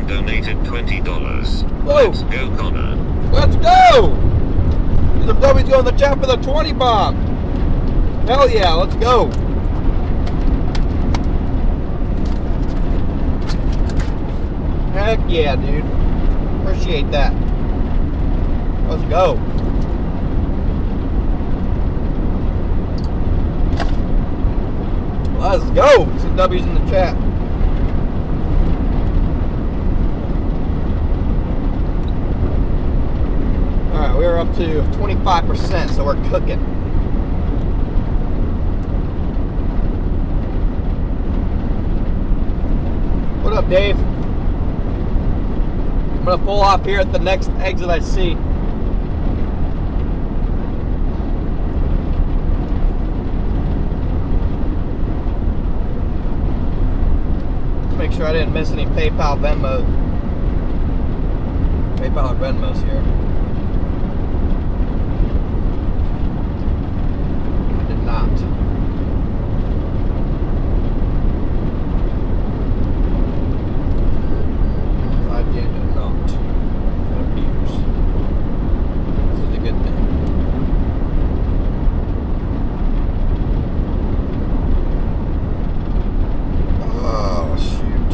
Donated $20. Whoa. Let's go, Connor. Let's go! The W's go in the chat for the 20 bomb. Hell yeah, let's go. Heck yeah, dude. Appreciate that. Let's go. Let's go. Some W's in the chat. Alright, we're up to 25%, so we're cooking. What up, Dave? I'm gonna pull off here at the next exit I see. Make sure I didn't miss any PayPal, Venmo. PayPal and Venmo's here. I did not. I did not. It appears. This is a good thing. Oh, shoot.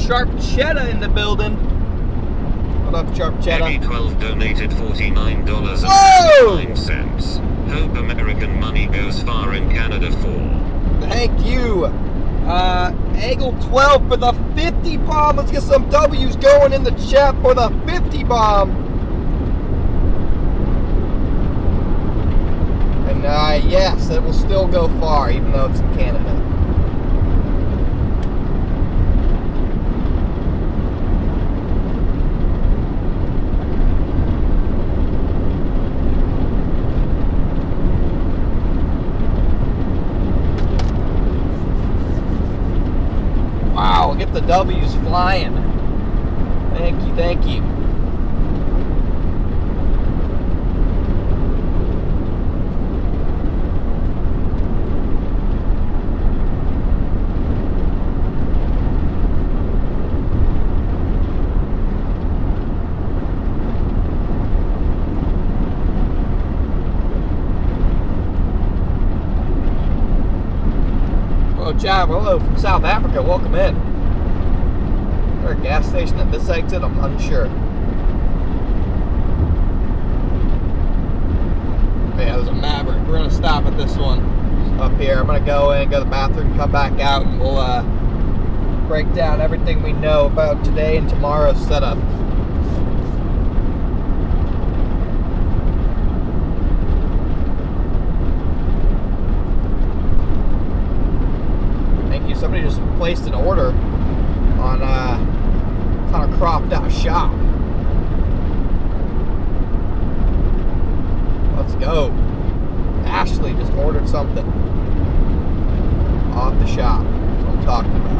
Sharp Cheddar in the building. What up, Sharp Cheddar? Peggy 12 donated Whoa! $49.09. Hope American money goes far in Canada for. Thank you. Eagle 12 for the 50 bomb. Let's get some W's going in the chat for the 50 bomb. And yes, it will still go far, even though it's in Canada. Wow, get the W's flying. Thank you, thank you. Job, hello from South Africa. Welcome in. Is there a gas station at this exit? I'm unsure. Yeah, there's a Maverick. We're gonna stop at this one up here. I'm gonna go in, go to the bathroom, come back out, and we'll break down everything we know about today and tomorrow's setup. Somebody just placed an order on connorcroft.shop. Let's go. Ashley just ordered something off the shop. That's what I'm talking about.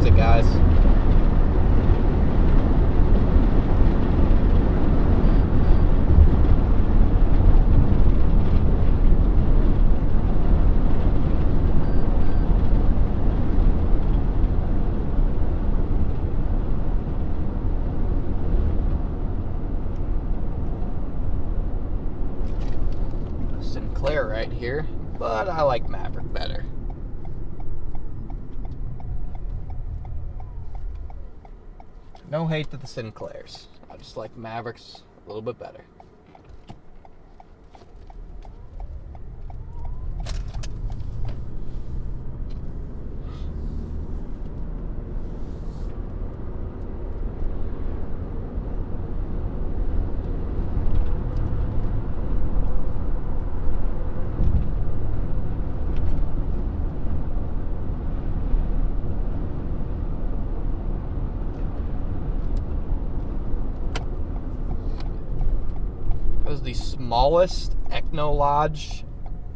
Guys. Sinclair right here, but I like Maverick better. No hate to the Sinclairs. I just like Mavericks a little bit better. The smallest Ecno Lodge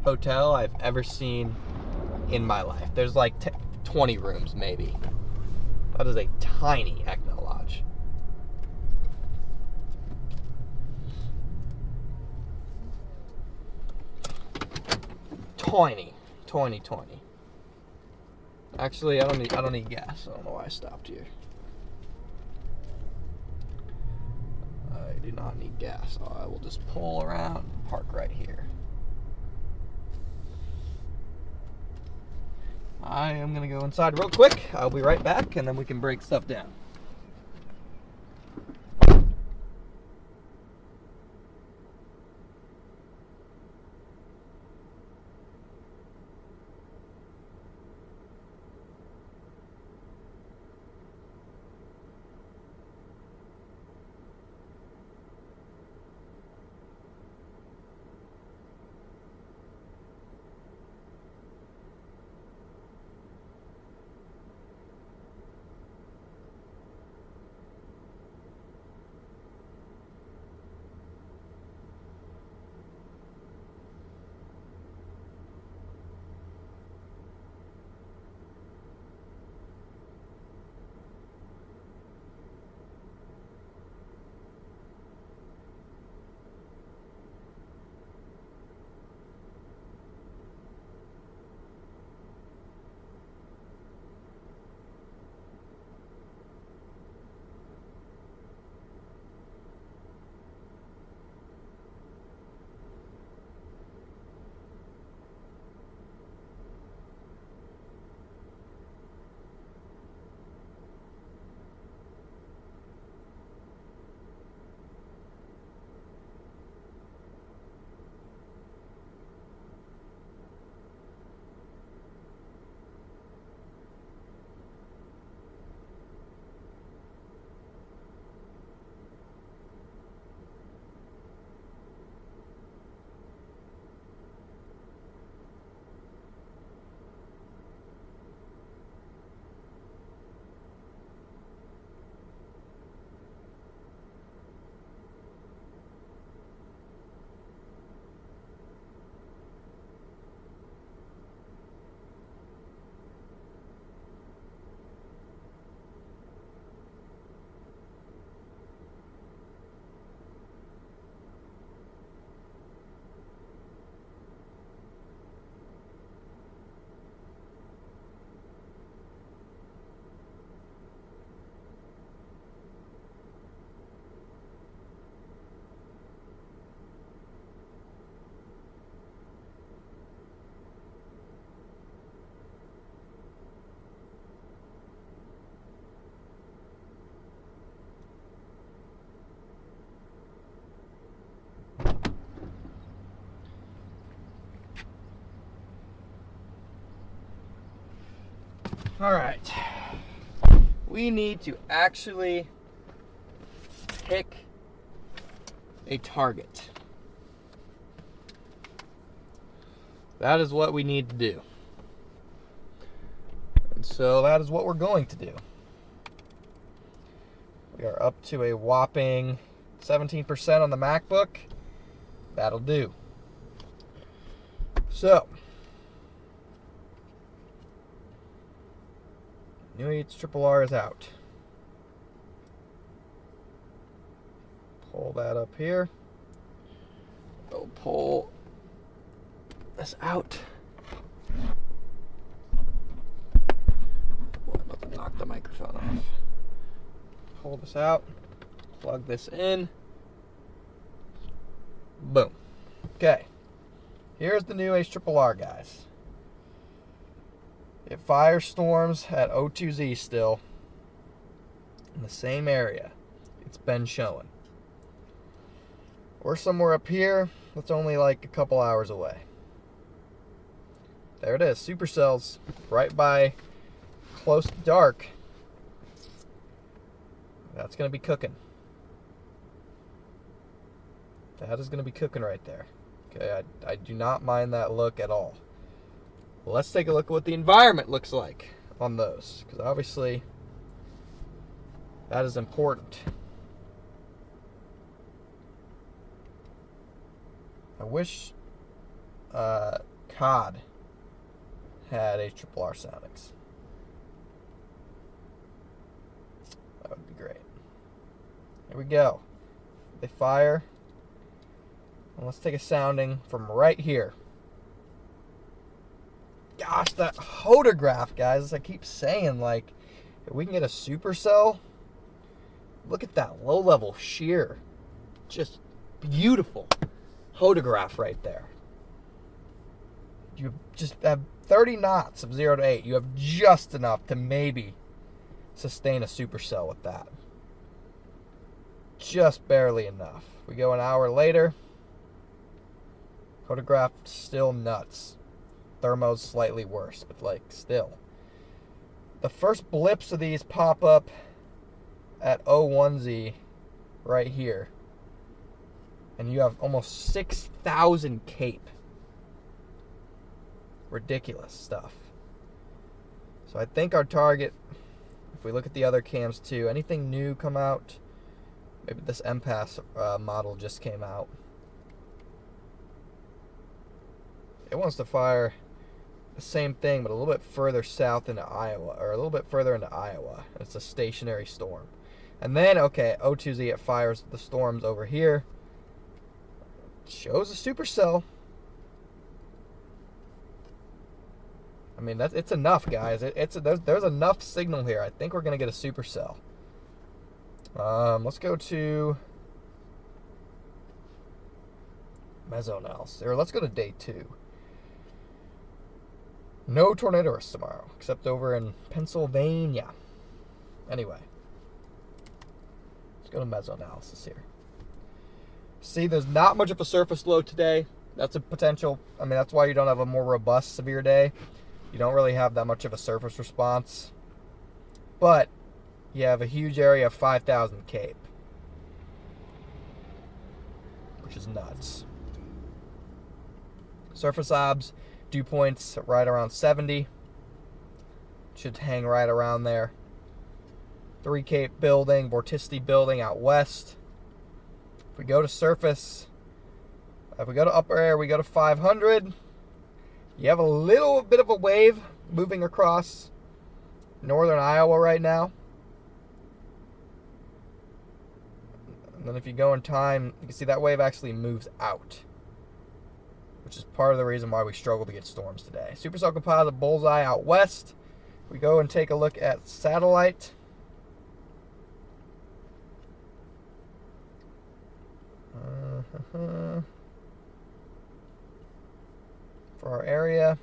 hotel I've ever seen in my life. There's like 20 rooms maybe. That is a tiny Ecno Lodge. Tiny. Actually, I don't need gas. I don't know why I stopped here. I do not need gas, so I will just pull around and park right here. I am going to go inside real quick. I'll be right back, and then we can break stuff down. All right. We need to actually pick a target. That is what we need to do. And so that is what we're going to do. We are up to a whopping 17% on the MacBook. That'll do. So, new HRRR is out. Pull that up here. We'll pull this out. Boy, I'm about to knock the microphone off. Pull this out. Plug this in. Boom. Okay. Here's the new HRRR, guys. It firestorms at O2Z still in the same area it's been showing. We're somewhere up here that's only like a couple hours away. There it is, supercells right by close to dark. That's going to be cooking. That is going to be cooking right there. Okay, I do not mind that look at all. Let's take a look at what the environment looks like on those, because obviously that is important. I wish COD had HRRR soundings. That would be great. Here we go. They fire. And let's take a sounding from right here. Gosh, that photograph, guys, as I keep saying, like, if we can get a supercell, look at that low-level shear. Just beautiful photograph right there. You just have 30 knots of 0 to 8. You have just enough to maybe sustain a supercell with that. Just barely enough. We go an hour later. Photograph still nuts. Thermo's slightly worse, but like still. The first blips of these pop up at 01Z right here. And you have almost 6,000 cape. Ridiculous stuff. So I think our target, if we look at the other cams too, anything new come out? Maybe this MPass model just came out. It wants to fire the same thing, but a little bit further south into Iowa, or a little bit further into Iowa. It's a stationary storm. And then, okay, O2Z, it fires the storms over here. Shows a supercell. I mean, it's enough, guys. There's enough signal here. I think we're going to get a supercell. Let's go to mesoanalysis. Or let's go to day 2. No tornadoes tomorrow, except over in Pennsylvania. Anyway, let's go to mesoanalysis here. See, there's not much of a surface load today. That's a potential. I mean, that's why you don't have a more robust severe day. You don't really have that much of a surface response. But you have a huge area of 5,000 cape, which is nuts. Surface obs, dew points right around 70. Should hang right around there. 3 cape building, vorticity building out west. If we go to surface, if we go to upper air, we go to 500. You have a little bit of a wave moving across northern Iowa right now. And then if you go in time, you can see that wave actually moves out, which is part of the reason why we struggle to get storms today. Supercell composite bullseye out west. We go and take a look at satellite. For our area,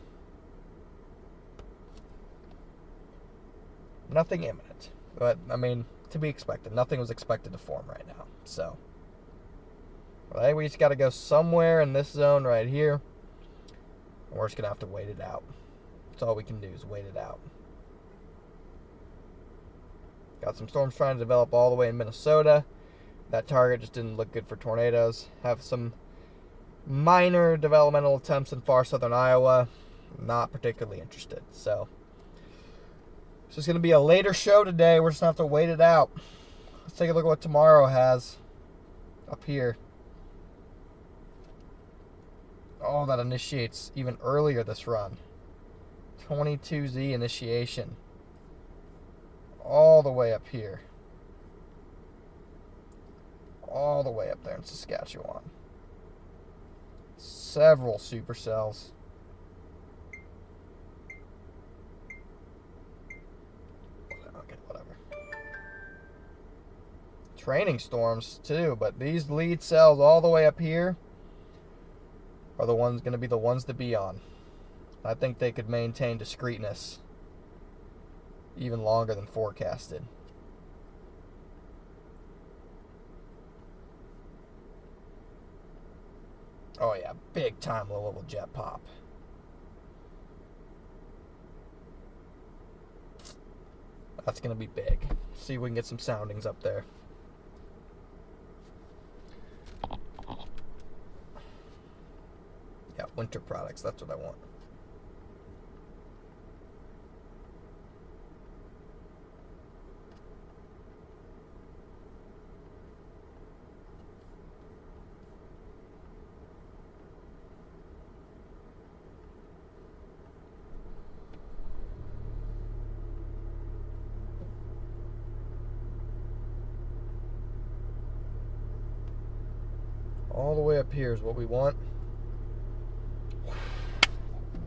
nothing imminent, but I mean, to be expected. Nothing was expected to form right now. So, well, I think we just got to go somewhere in this zone right here, and we're just gonna have to wait it out. That's all we can do is wait it out. Got some storms trying to develop all the way in Minnesota. That target just didn't look good for tornadoes. Have some minor developmental attempts in far southern Iowa. Not particularly interested. So, it's just going to be a later show today. We're just going to have to wait it out. Let's take a look at what tomorrow has up here. Oh, that initiates even earlier this run. 22Z initiation. All the way up here. All the way up there in Saskatchewan. Several supercells. Okay, whatever. Training storms too, but these lead cells all the way up here are the ones going to be the ones to be on. I think they could maintain discreteness even longer than forecasted. Oh yeah, big time low level jet pop. That's going to be big. See if we can get some soundings up there. Yeah, winter products, that's what I want. All the way up here is what we want.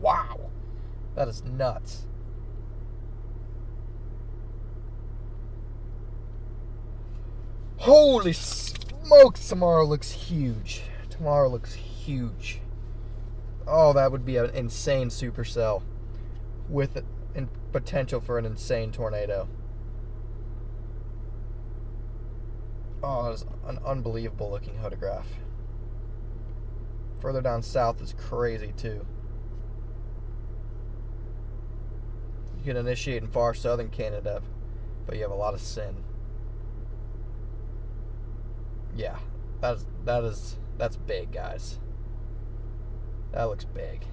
Wow. That is nuts. Holy smokes, tomorrow looks huge. Tomorrow looks huge. Oh, that would be an insane supercell with potential for an insane tornado. Oh, that is an unbelievable looking photograph. Further down south is crazy too. You can initiate in far southern Canada, but you have a lot of sin. Yeah, that's big, guys. That looks big.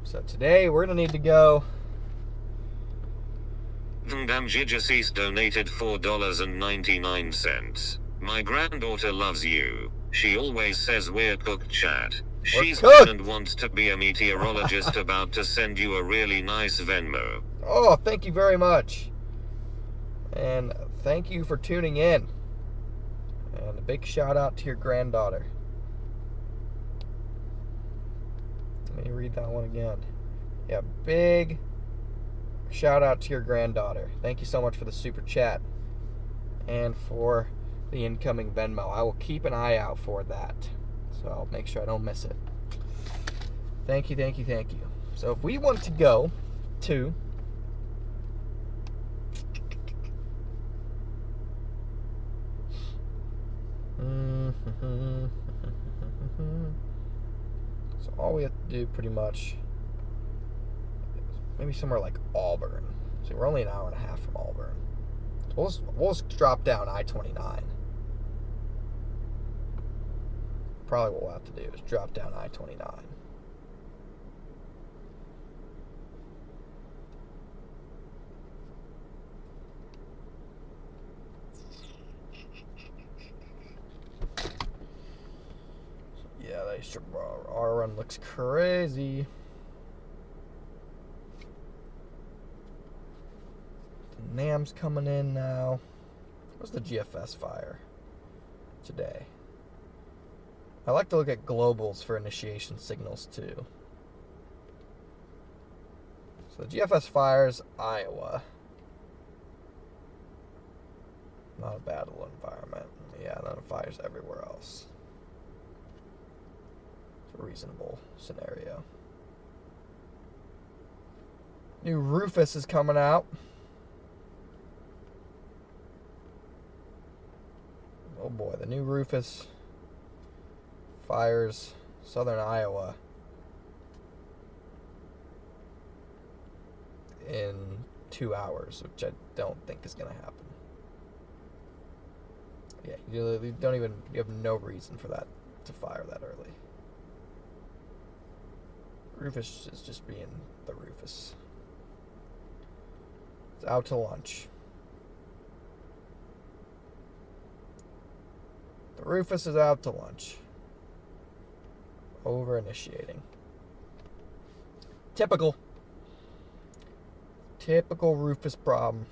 So today we're gonna need to go. Vandam Jijasis donated $4.99. My granddaughter loves you. She always says we're cooked, chat. She's cooked. 10 and wants to be a meteorologist. About to send you a really nice Venmo. Oh, thank you very much. And thank you for tuning in. And a big shout out to your granddaughter. Let me read that one again. Yeah, big shout out to your granddaughter. Thank you so much for the super chat and for the incoming Venmo. I will keep an eye out for that, so I'll make sure I don't miss it. Thank you, thank you, thank you. So if we want to go to so all we have to do pretty much maybe somewhere like Auburn. See, we're only an hour and a half from Auburn. So we'll just drop down I-29. Probably what we'll have to do is drop down I-29. Yeah, our run looks crazy. The NAM's coming in now. What's the GFS fire today? I like to look at globals for initiation signals too. So the GFS fires Iowa. Not a bad little environment. Yeah, then it fires everywhere else. It's a reasonable scenario. New Rufus is coming out. Oh boy, the new Rufus fires southern Iowa in 2 hours, which I don't think is going to happen. Yeah, you have no reason for that to fire that early. Rufus is just being the Rufus. It's out to lunch. The Rufus is out to lunch. Over initiating. Typical Rufus problem.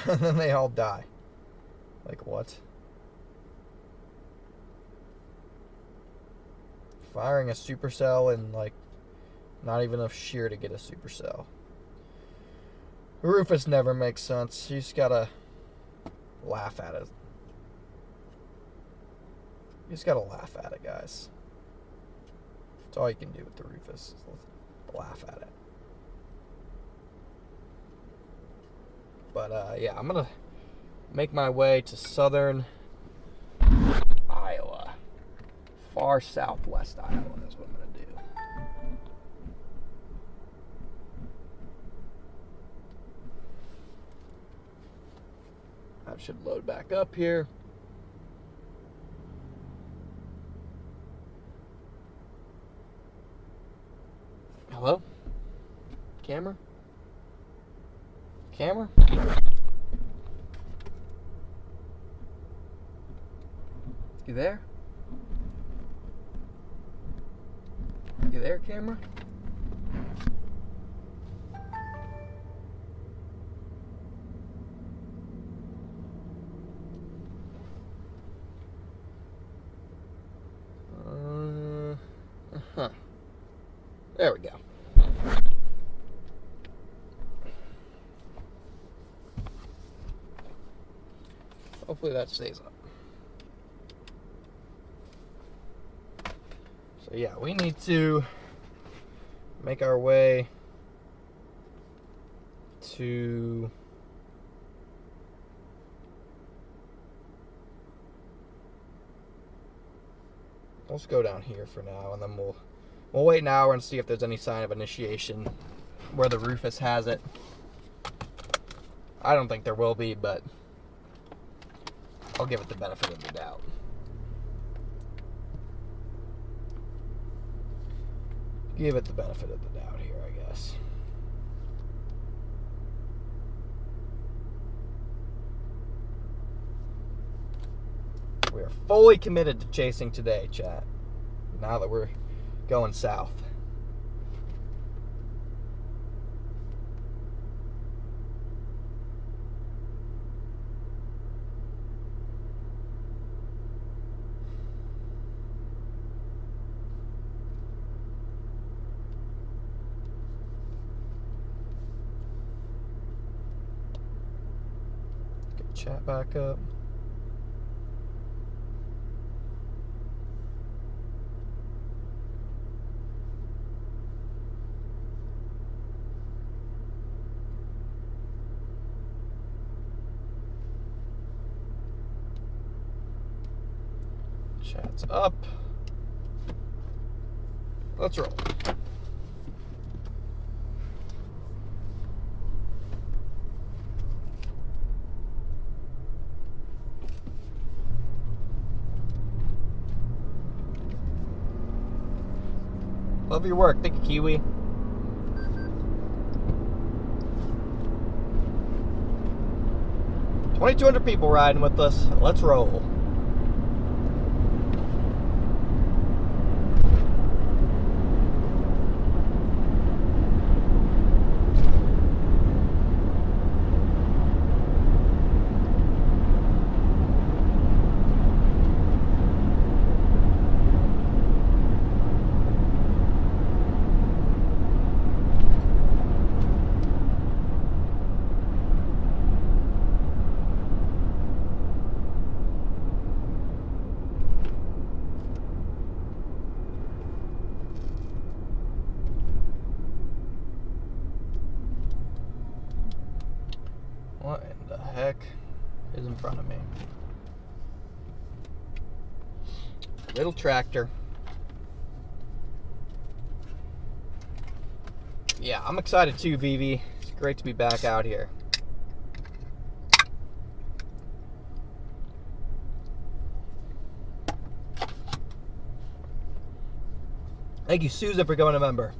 And then they all die. Like what? Firing a supercell and like not even enough shear to get a supercell. Rufus never makes sense. You just gotta laugh at it. You just gotta laugh at it, guys. That's all you can do with the Rufus. Is laugh at it. But yeah, I'm gonna make my way to southern Iowa. Far southwest Iowa is what I'm gonna do. I should load back up here. Hello? Camera? Camera? You there? You there, camera? There we go. Hopefully that stays up. So yeah, we need to make our way to let's go down here for now, and then we'll wait an hour and see if there's any sign of initiation where the Rufus has it. I don't think there will be, but I'll give it the benefit of the doubt. Give it the benefit of the doubt here, I guess. We are fully committed to chasing today, chat. Now that we're going south. Get chat back up. Chat's up. Let's roll. Love your work. Thank you, Kiwi. $2,200 people riding with us. Let's roll. What in the heck is in front of me? Little tractor. Yeah, I'm excited too, Vivi. It's great to be back out here. Thank you, Susan, for becoming a member.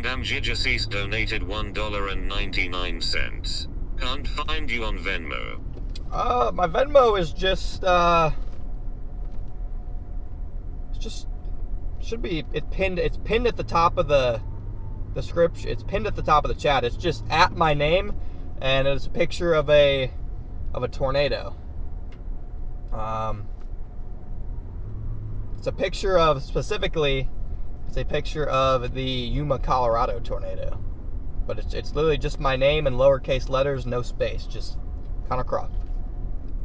Damjijasis donated $1.99. Can't find you on Venmo. My Venmo is just should be it's pinned at the top of the description. It's pinned at the top of the chat. It's just at my name, and it's a picture of a tornado. It's a picture of It's a picture of the Yuma, Colorado tornado. But it's literally just my name in lowercase letters, no space, just Connor Croft.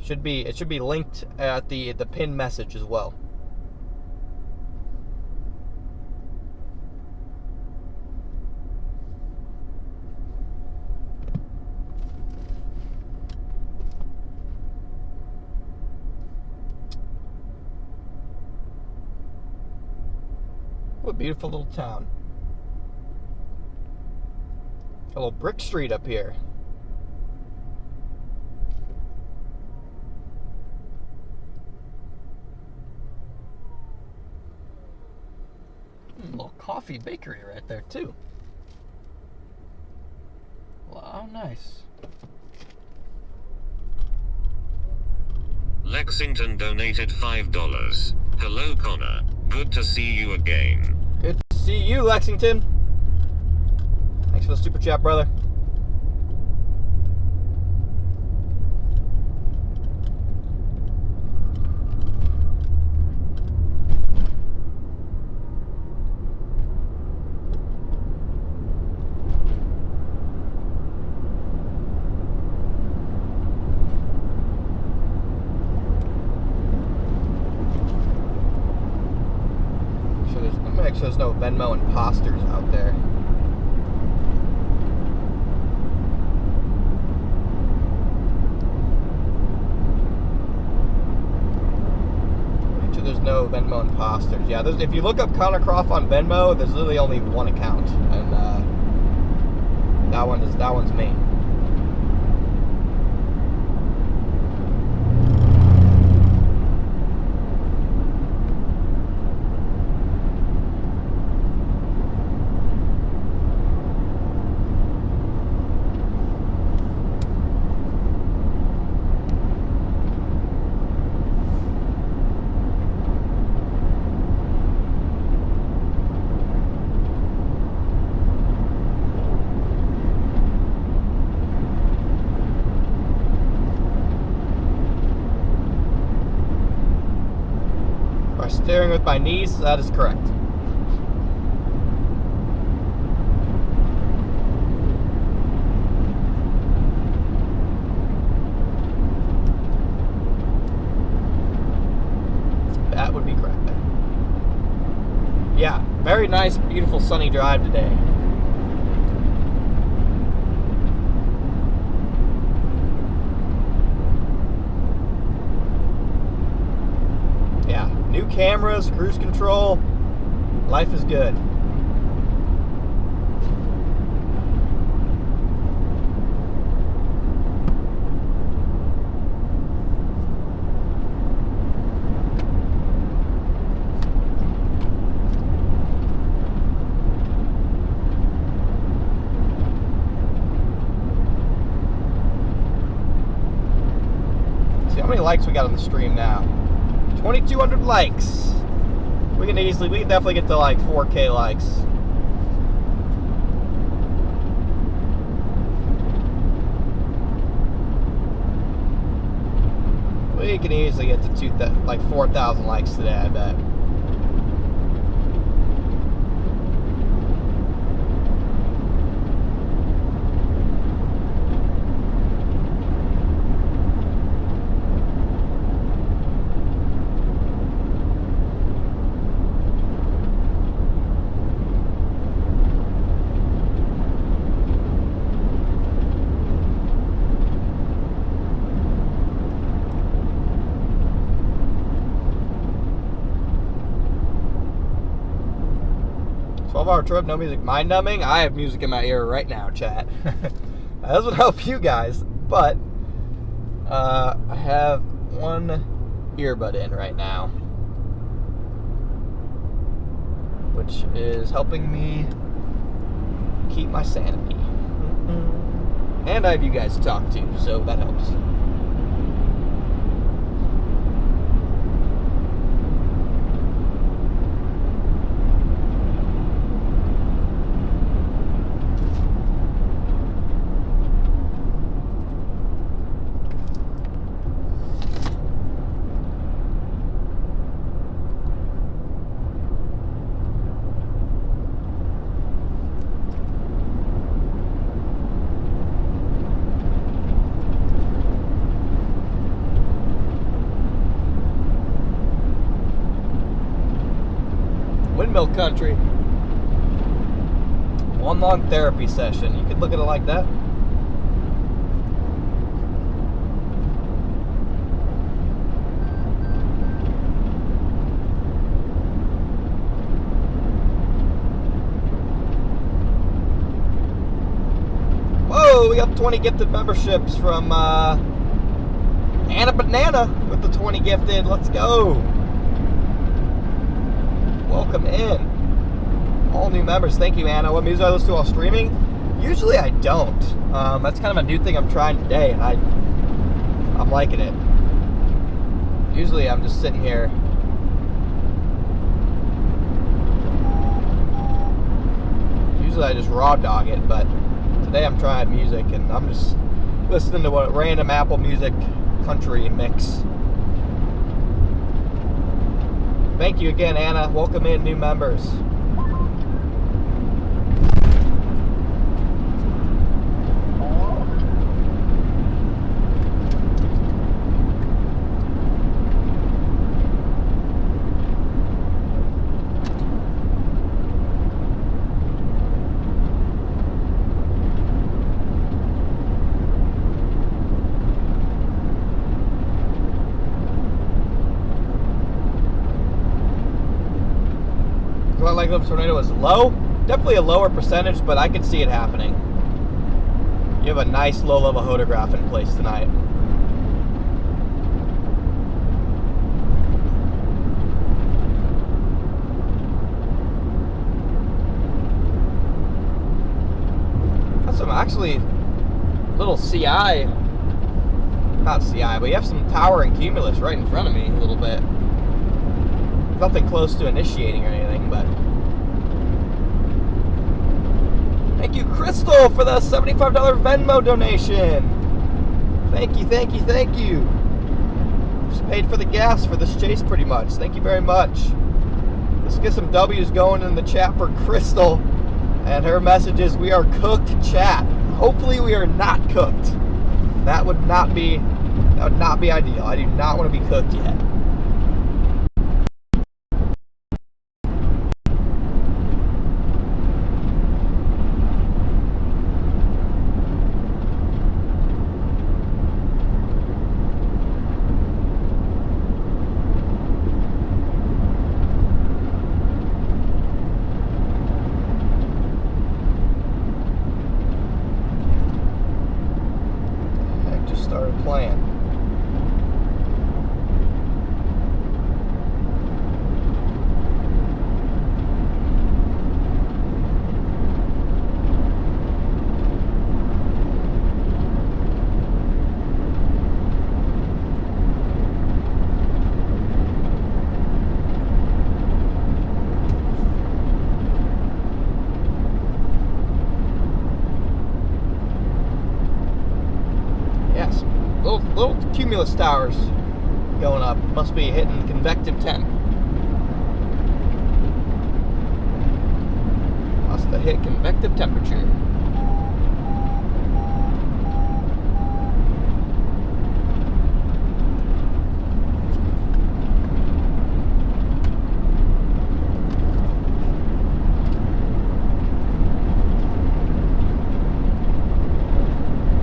It should be linked at the pinned message as well. What a beautiful little town. A little brick street up here. A little coffee bakery right there too. Wow, nice. Lexington donated $5. Hello, Connor. Good to see you again. Good to see you, Lexington. Thanks for the super chat, brother. Make sure there's no Venmo imposters out there. Make sure there's no Venmo imposters. Yeah, if you look up Connor Croft on Venmo, there's literally only one account, and that one's me. Staring with my knees, that is correct. That would be correct. Yeah, very nice, beautiful sunny drive today. New cameras, cruise control, life is good. See how many likes we got on the stream now. 2,200 likes. We can definitely get to like 4K likes. We can easily get to like 4,000 likes today, I bet. Hour trip, no music, mind numbing. I have music in my ear right now, chat. That would help you guys, but I have one earbud in right now, which is helping me keep my sanity. And I have you guys to talk to, so that helps. Windmill country. One long therapy session. You could look at it like that. Whoa, we got 20 gifted memberships from Anna Banana with the 20 gifted. Let's go. Welcome in. All new members. Thank you, Anna. What music do I listen to while streaming? Usually I don't. That's kind of a new thing I'm trying today, and I'm liking it. Usually I'm just sitting here usually I just raw dog it, but today I'm trying music, and I'm just listening to a random Apple Music country mix. Thank you again, Anna. Welcome in new members. Likelihood of tornado is low. Definitely a lower percentage, but I could see it happening. You have a nice low-level photograph in place tonight. That's some actually little CI, not CI, but you have some towering cumulus right in front of me a little bit. Nothing close to initiating or anything, but thank you, Crystal, for the $75 Venmo donation. Thank you, thank you, thank you. Just paid for the gas for this chase pretty much. Thank you very much. Let's get some W's going in the chat for Crystal. And her message is, we are cooked, chat. Hopefully we are not cooked. That would not be ideal. I do not want to be cooked yet. Little cumulus towers going up. Must be hitting convective temp. Must have hit convective temperature.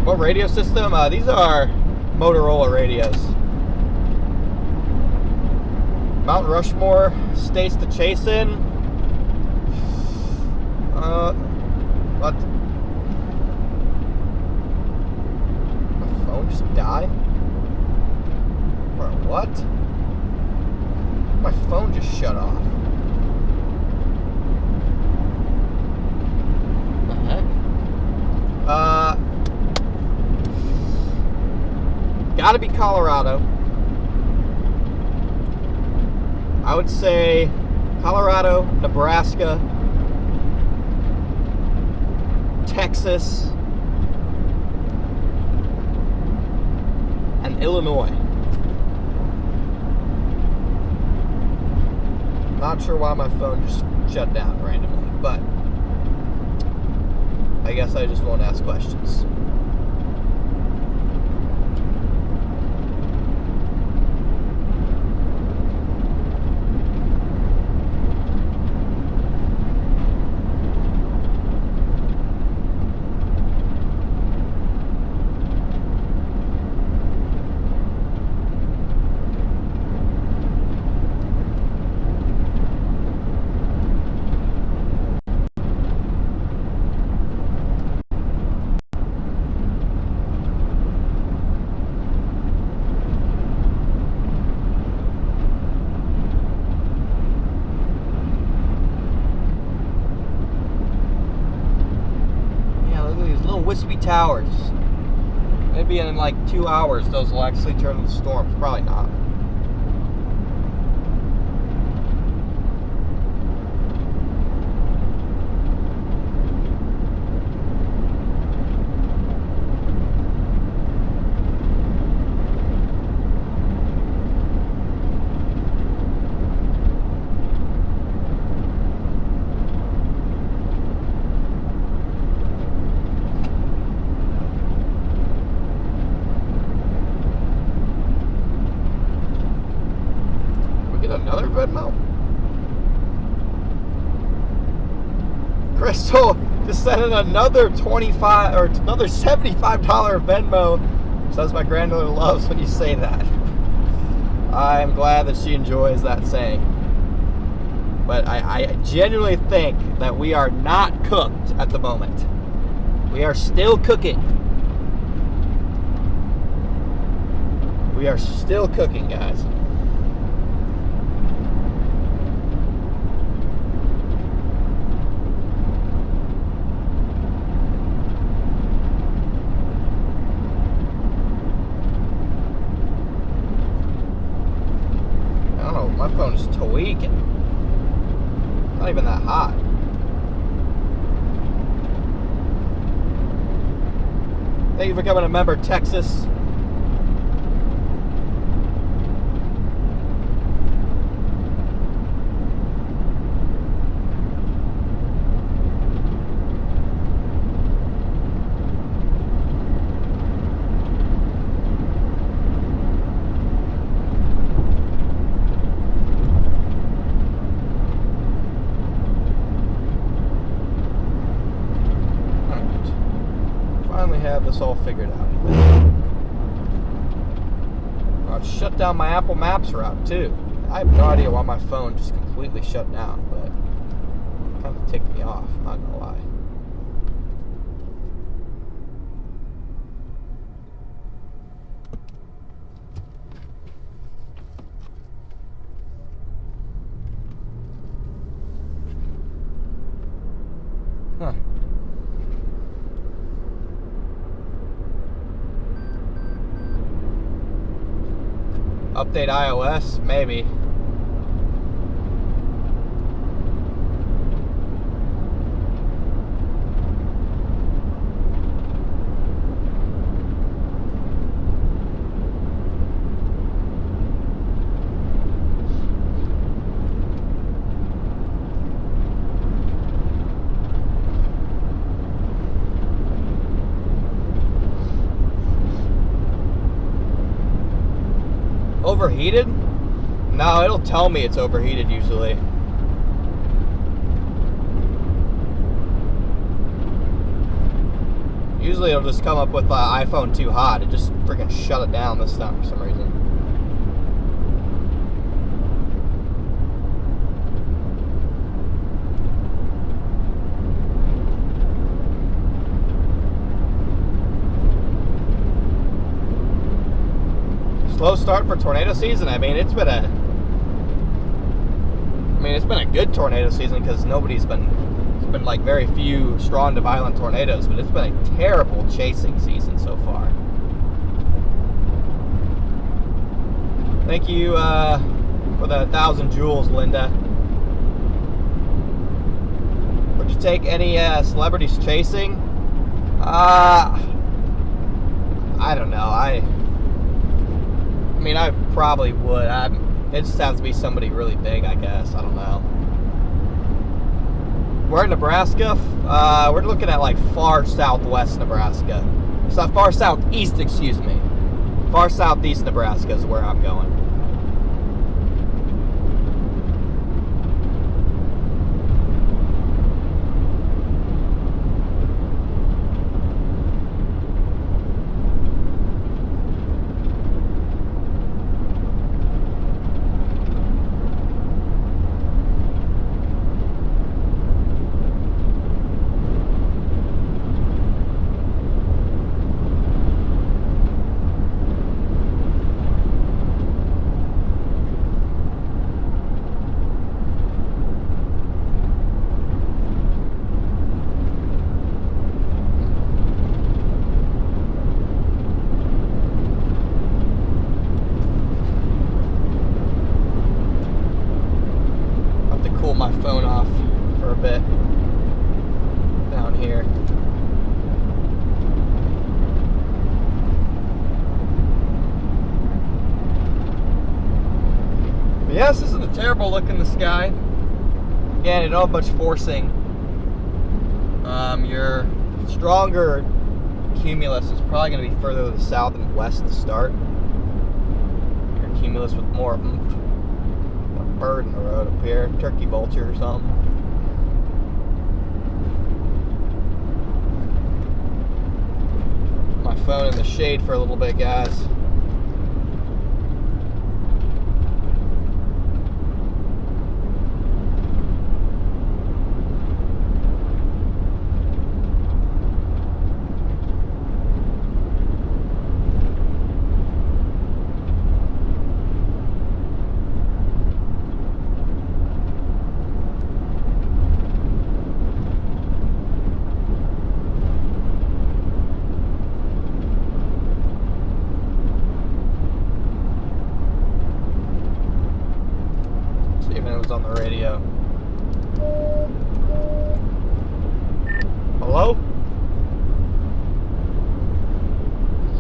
What radio system? These are Motorola radios. Mount Rushmore states to chase in. What? My phone just died? Or what? My phone just shut off. What the heck? Gotta be Colorado. I would say Colorado, Nebraska, Texas, and Illinois. Not sure why my phone just shut down randomly, but I guess I just won't ask questions. Wispy towers. Maybe in like 2 hours those will actually turn into storms. Probably not. Another Venmo? Crystal just sent in another $25 or another $75 Venmo. Says my granddaughter loves when you say that. I'm glad that she enjoys that saying. But I genuinely think that we are not cooked at the moment. We are still cooking. We are still cooking, guys. My phone's tweaking. Not even that hot. Thank you for becoming a member, Texas. Have this all figured out. I'll shut down my Apple Maps route too. I have no idea why my phone just completely shut down, but it kind of ticked me off, I'm not gonna lie. Huh. Update iOS? Maybe. Overheated? No, it'll tell me it's overheated usually. Usually it'll just come up with iPhone too hot. It just freaking shut it down this time for some reason. Slow start for tornado season. I mean, it's been a good tornado season because it's been like very few strong to violent tornadoes, but it's been a terrible chasing season so far. Thank you for the 1,000 joules, Linda. Would you take any celebrities chasing? I don't know. I mean, I probably would. It just has to be somebody really big, I guess. I don't know. We're in Nebraska. We're looking at like far southwest Nebraska. So far southeast, excuse me. Far southeast Nebraska is where I'm going. My phone off for a bit down here. But yes, this isn't a terrible look in the sky. Again, you don't have much forcing. Your stronger cumulus is probably going to be further to the south and west to start. Your cumulus with more oomph. Bird in the road up here, turkey vulture or something. My phone in the shade for a little bit, guys. On the radio. Hello?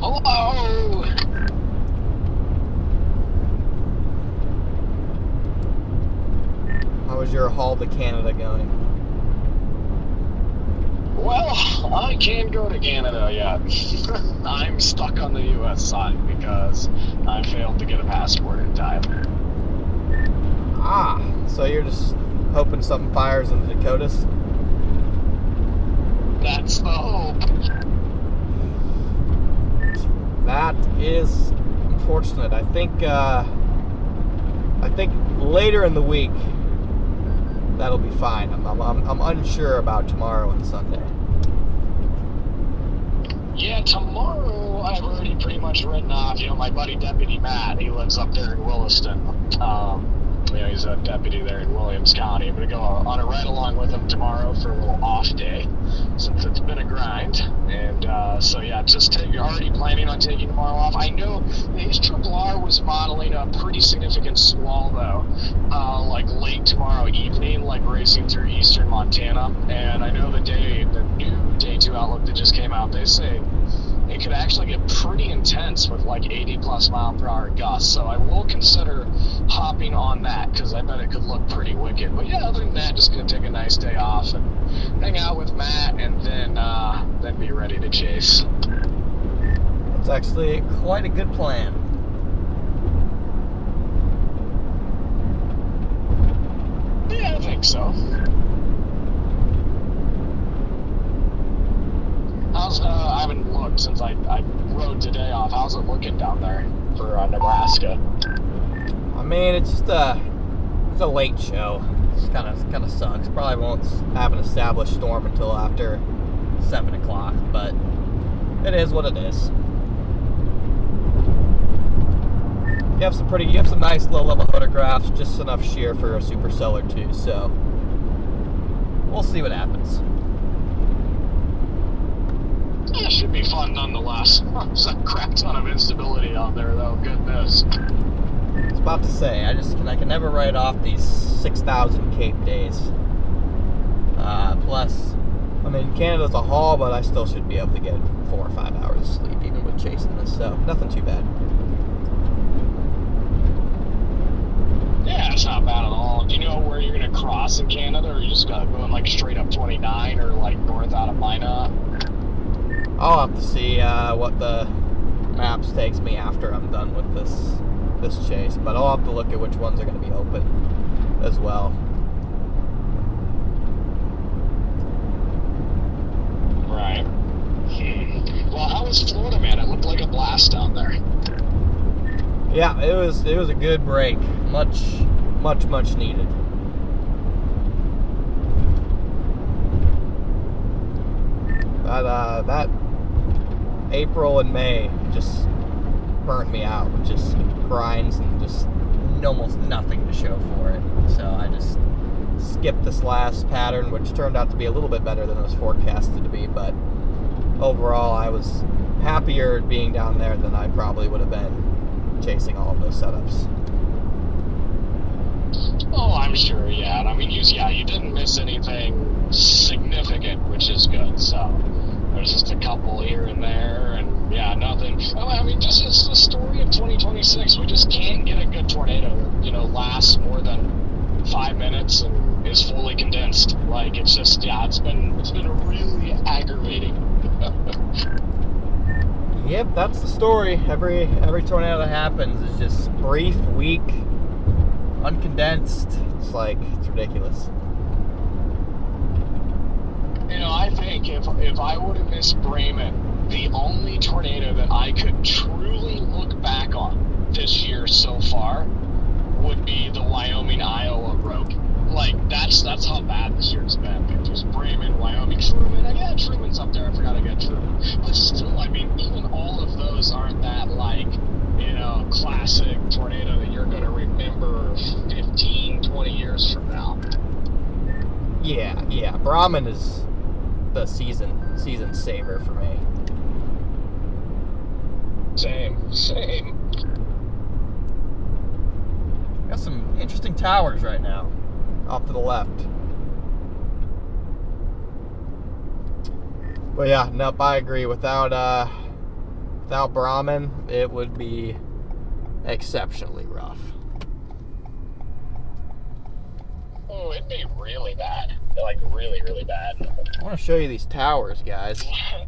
Hello! How is your haul to Canada going? Well, I can't go to Canada yet. I'm stuck on the US side because I failed to get a passport in time. Ah, so you're just hoping something fires in the Dakotas? That's the hope. That is unfortunate. I think later in the week that'll be fine. I'm unsure about tomorrow and Sunday. Yeah, tomorrow I've already pretty much written off. My buddy Deputy Matt, he lives up there in Williston. He's a deputy there in Williams County. I'm going to go on a ride along with him tomorrow for a little off day since it's been a grind. And so yeah, already planning on taking tomorrow off. I know the HRRR was modeling a pretty significant squall though, like late tomorrow evening, like racing through eastern Montana. And I know the new day 2 outlook that just came out, they say it could actually get pretty intense with like 80 plus mile per hour gusts. So I will consider hopping on that because I bet it could look pretty wicked. But yeah, other than that, just gonna take a nice day off and hang out with Matt and then be ready to chase. It's actually quite a good plan. so. I haven't looked since I rode today off. How's it looking down there for Nebraska? I mean, it's just it's a late show. It's kind of sucks. Probably won't have an established storm until after 7 o'clock, but it is what it is. You have some nice low-level photographs, just enough shear for a supercellar too. So we'll see what happens. It should be fun nonetheless. There's a crap ton of instability out there, though. Goodness. I was about to say, I can never write off these 6,000 Cape days. Plus, I mean, Canada's a haul, but I still should be able to get 4 or 5 hours of sleep, even with chasing this. So nothing too bad. Yeah, it's not bad at all. Do you know where you're gonna cross in Canada, or you just got going like straight up 29 or like north out of Minot? I'll have to see what the maps takes me after I'm done with this chase, but I'll have to look at which ones are going to be open as well. Right. Well, how was Florida, man? It looked like a blast down there. Yeah, it was a good break, much needed. That April and May just burnt me out with just grinds and just almost nothing to show for it. So I just skipped this last pattern, which turned out to be a little bit better than it was forecasted to be, but overall I was happier being down there than I probably would have been chasing all of those setups. Oh, I'm sure, yeah. And I mean, you didn't miss anything significant, which is good. So there's just a couple here and there, and yeah, nothing. I mean, just it's the story of 2026. We just can't get a good tornado that, lasts more than 5 minutes and is fully condensed. Like, it's just, it's been really aggravating. Yep, that's the story. Every tornado that happens is just brief, weak, uncondensed. It's ridiculous. I think if I would have missed Bremen, the only tornado that I could truly look back on this year so far would be the Wyoming-Iowa rope. Like, that's how bad this year's been. It was Bremen, Wyoming, Truman. Yeah, Truman's up there. I forgot to get Truman. But still, I mean, even all of those aren't that, classic tornado that you're going to remember 15, 20 years from now. Yeah. Brahman is the season saver for me. Same. Got some interesting towers right now, off to the left. But yeah, nope, I agree. Without Brahman, it would be exceptionally rough. Oh, it'd be really bad. Like, really, really bad. I want to show you these towers, guys. I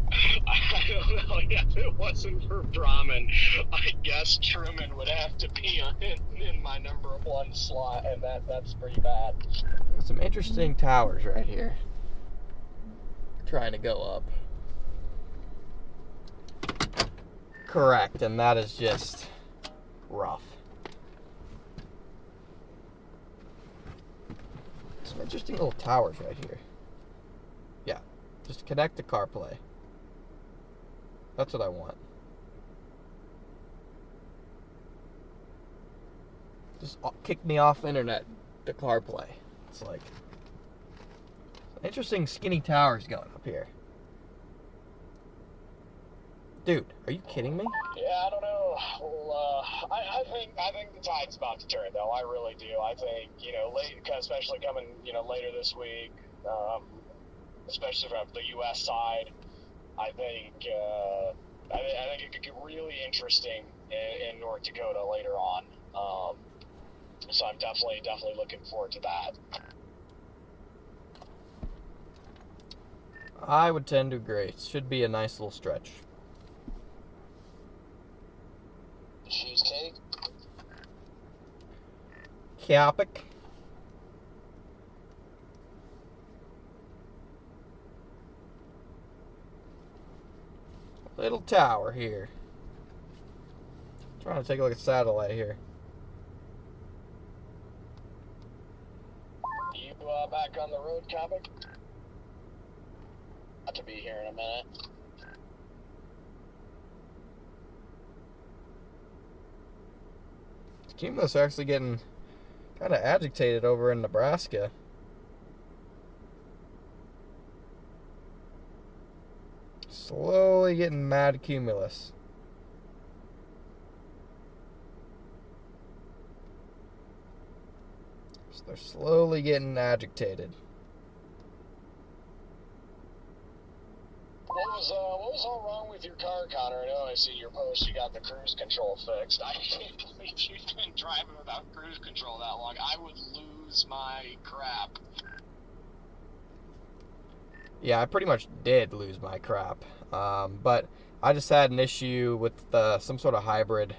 don't know. Yeah, if it wasn't for Brahman, I guess Truman would have to be in my number 1 slot, and that's pretty bad. Some interesting towers right here. Trying to go up. Correct, and that is just rough. Some interesting little towers right here. Yeah, just connect to CarPlay. That's what I want. Just kick me off internet to CarPlay. It's like interesting skinny towers going up here. Dude, are you kidding me? Yeah, I don't know. Well, I think the tide's about to turn, though. I really do. I think, especially coming, later this week, especially from the U.S. side, I think it could get really interesting in North Dakota later on. So I'm definitely looking forward to that. I would tend to agree. It should be a nice little stretch. Cheesecake? Capic. little tower here. Trying to take a look at satellite here. You back on the road, copy? Got to be here in a minute. Cumulus are actually getting kind of agitated over in Nebraska. Slowly getting mad cumulus. So they're slowly getting agitated. What was all wrong with your car, Connor? I know I see your post. You got the cruise control fixed. I can't believe you've been driving without cruise control that long. I would lose my crap. Yeah, I pretty much did lose my crap. But I just had an issue with some sort of hybrid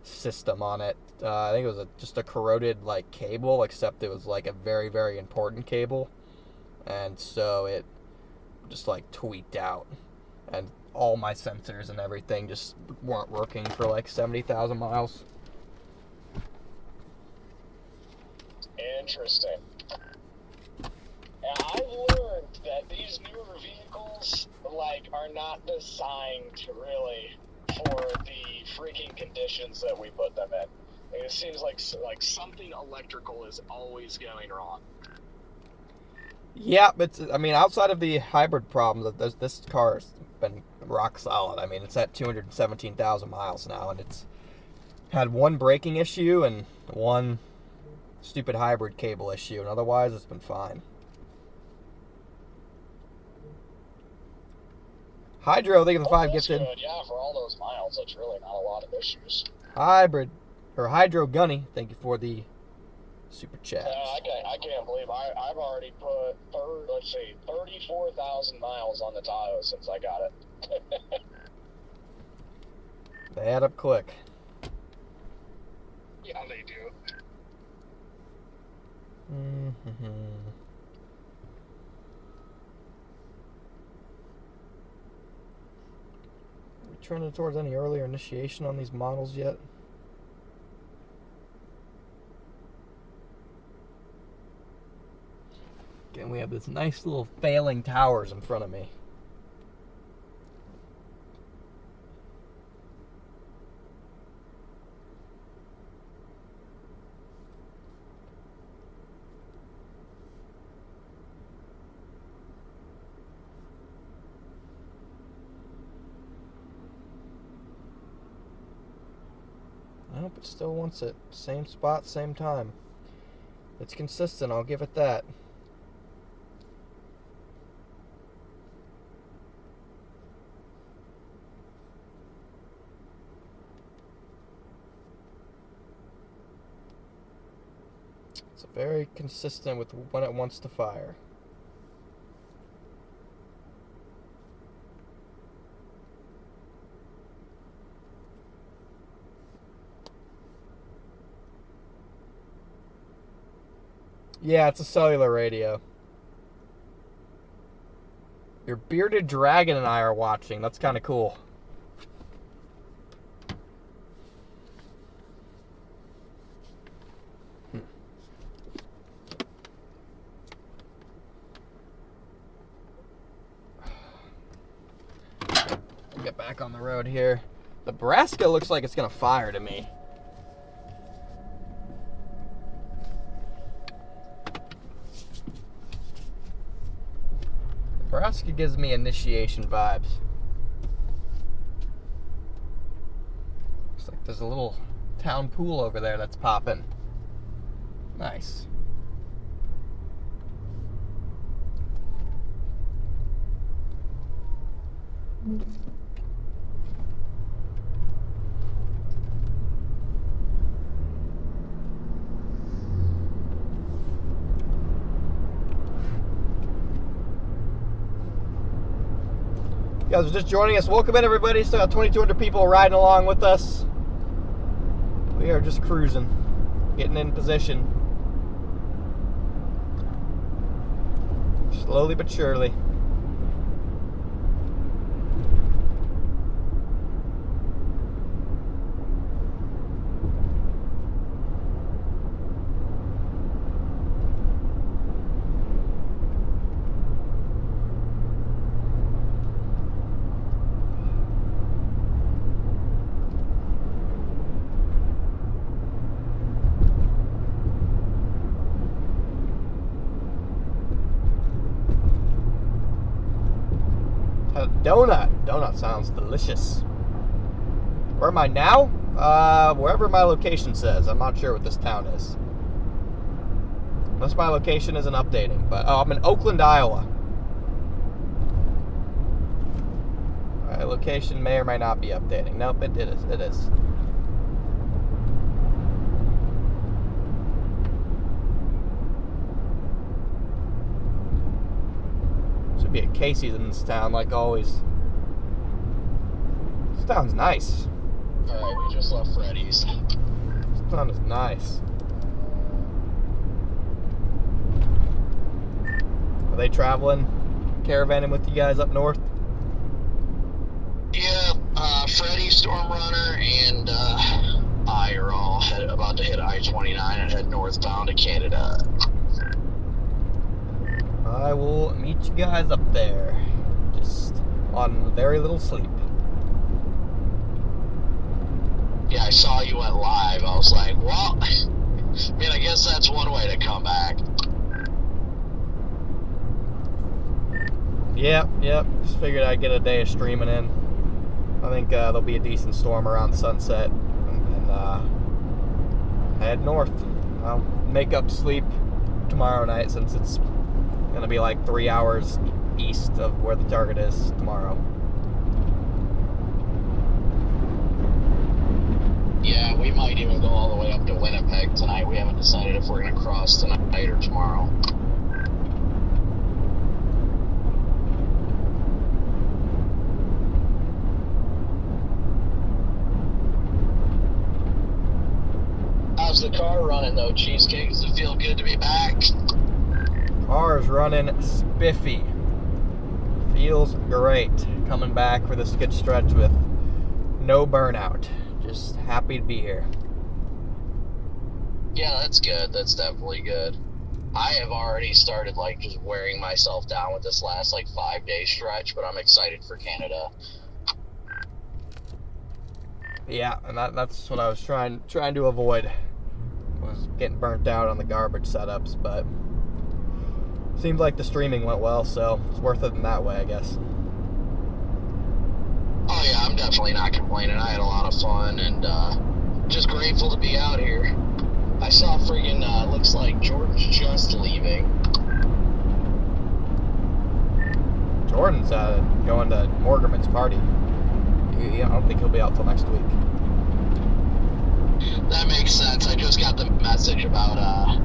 system on it. I think it was just a corroded like cable, except it was like a very, very important cable. And so it just like tweaked out. And all my sensors and everything just weren't working for like 70,000 miles. Interesting. Yeah, I've learned that these newer vehicles, like, are not designed really for the freaking conditions that we put them in. It seems like something electrical is always going wrong. Yeah, but I mean, outside of the hybrid problem, this car's been rock solid. I mean, it's at 217,000 miles now, and it's had one braking issue and one stupid hybrid cable issue, and otherwise it's been fine. Hydro, thank you for the 5 gifted. Good. Yeah, for all those miles, that's really not a lot of issues. Hydro Gunny, thank you for the super chat. I can't believe I've already put 34,000 miles on the Tahoe since I got it. They add up quick. Yeah, they do. Are we trending towards any earlier initiation on these models yet? Again, we have this nice little failing towers in front of me. Nope, it still wants it. Same spot, same time. It's consistent, I'll give it that. It's very consistent with when it wants to fire. Yeah, it's a cellular radio. Your bearded dragon and I are watching. That's kind of cool. Get back on the road here. Nebraska looks like it's going to fire to me. Nebraska gives me initiation vibes. Looks like there's a little town pool over there that's popping. Nice. You guys are just joining us. Welcome in, everybody. Still got 2,200 people riding along with us. We are just cruising, getting in position. Slowly but surely. donut. Donut sounds delicious. Where am I now? Wherever my location says. I'm not sure what this town is. Unless my location isn't updating. But I'm in Oakland, Iowa. My location may or may not be updating. Nope, it is. It is. Should be a Casey's in this town, like always. This town's nice. Alright, we just left Freddy's. This town is nice. Are they traveling, caravanning with you guys up north? Yeah, Freddy, Stormrunner, and I are all about to hit I-29 and head northbound to Canada. I will meet you guys up there. Just on very little sleep. Yeah, I saw you went live. I was like, well, I mean, I guess that's one way to come back. Yep. Just figured I'd get a day of streaming in. I think there'll be a decent storm around sunset. And head north. I'll make up sleep tomorrow night since it's going to be like 3 hours east of where the target is tomorrow. Yeah, we might even go all the way up to Winnipeg tonight. We haven't decided if we're going to cross tonight or tomorrow. How's the car running though, Cheesecake? Does it feel good to be back? Car's running spiffy. Feels great. Coming back for this good stretch with no burnout. Just happy to be here. Yeah, that's good. That's definitely good. I have already started like just wearing myself down with this last like 5-day stretch, but I'm excited for Canada. Yeah, and that's what I was trying to avoid. Was getting burnt out on the garbage setups, but seemed like the streaming went well, so it's worth it in that way, I guess. Oh yeah, I'm definitely not complaining. I had a lot of fun and just grateful to be out here. I saw friggin' looks like Jordan's just leaving. Jordan's going to Morgan's party. I don't think he'll be out till next week. That makes sense. I just got the message about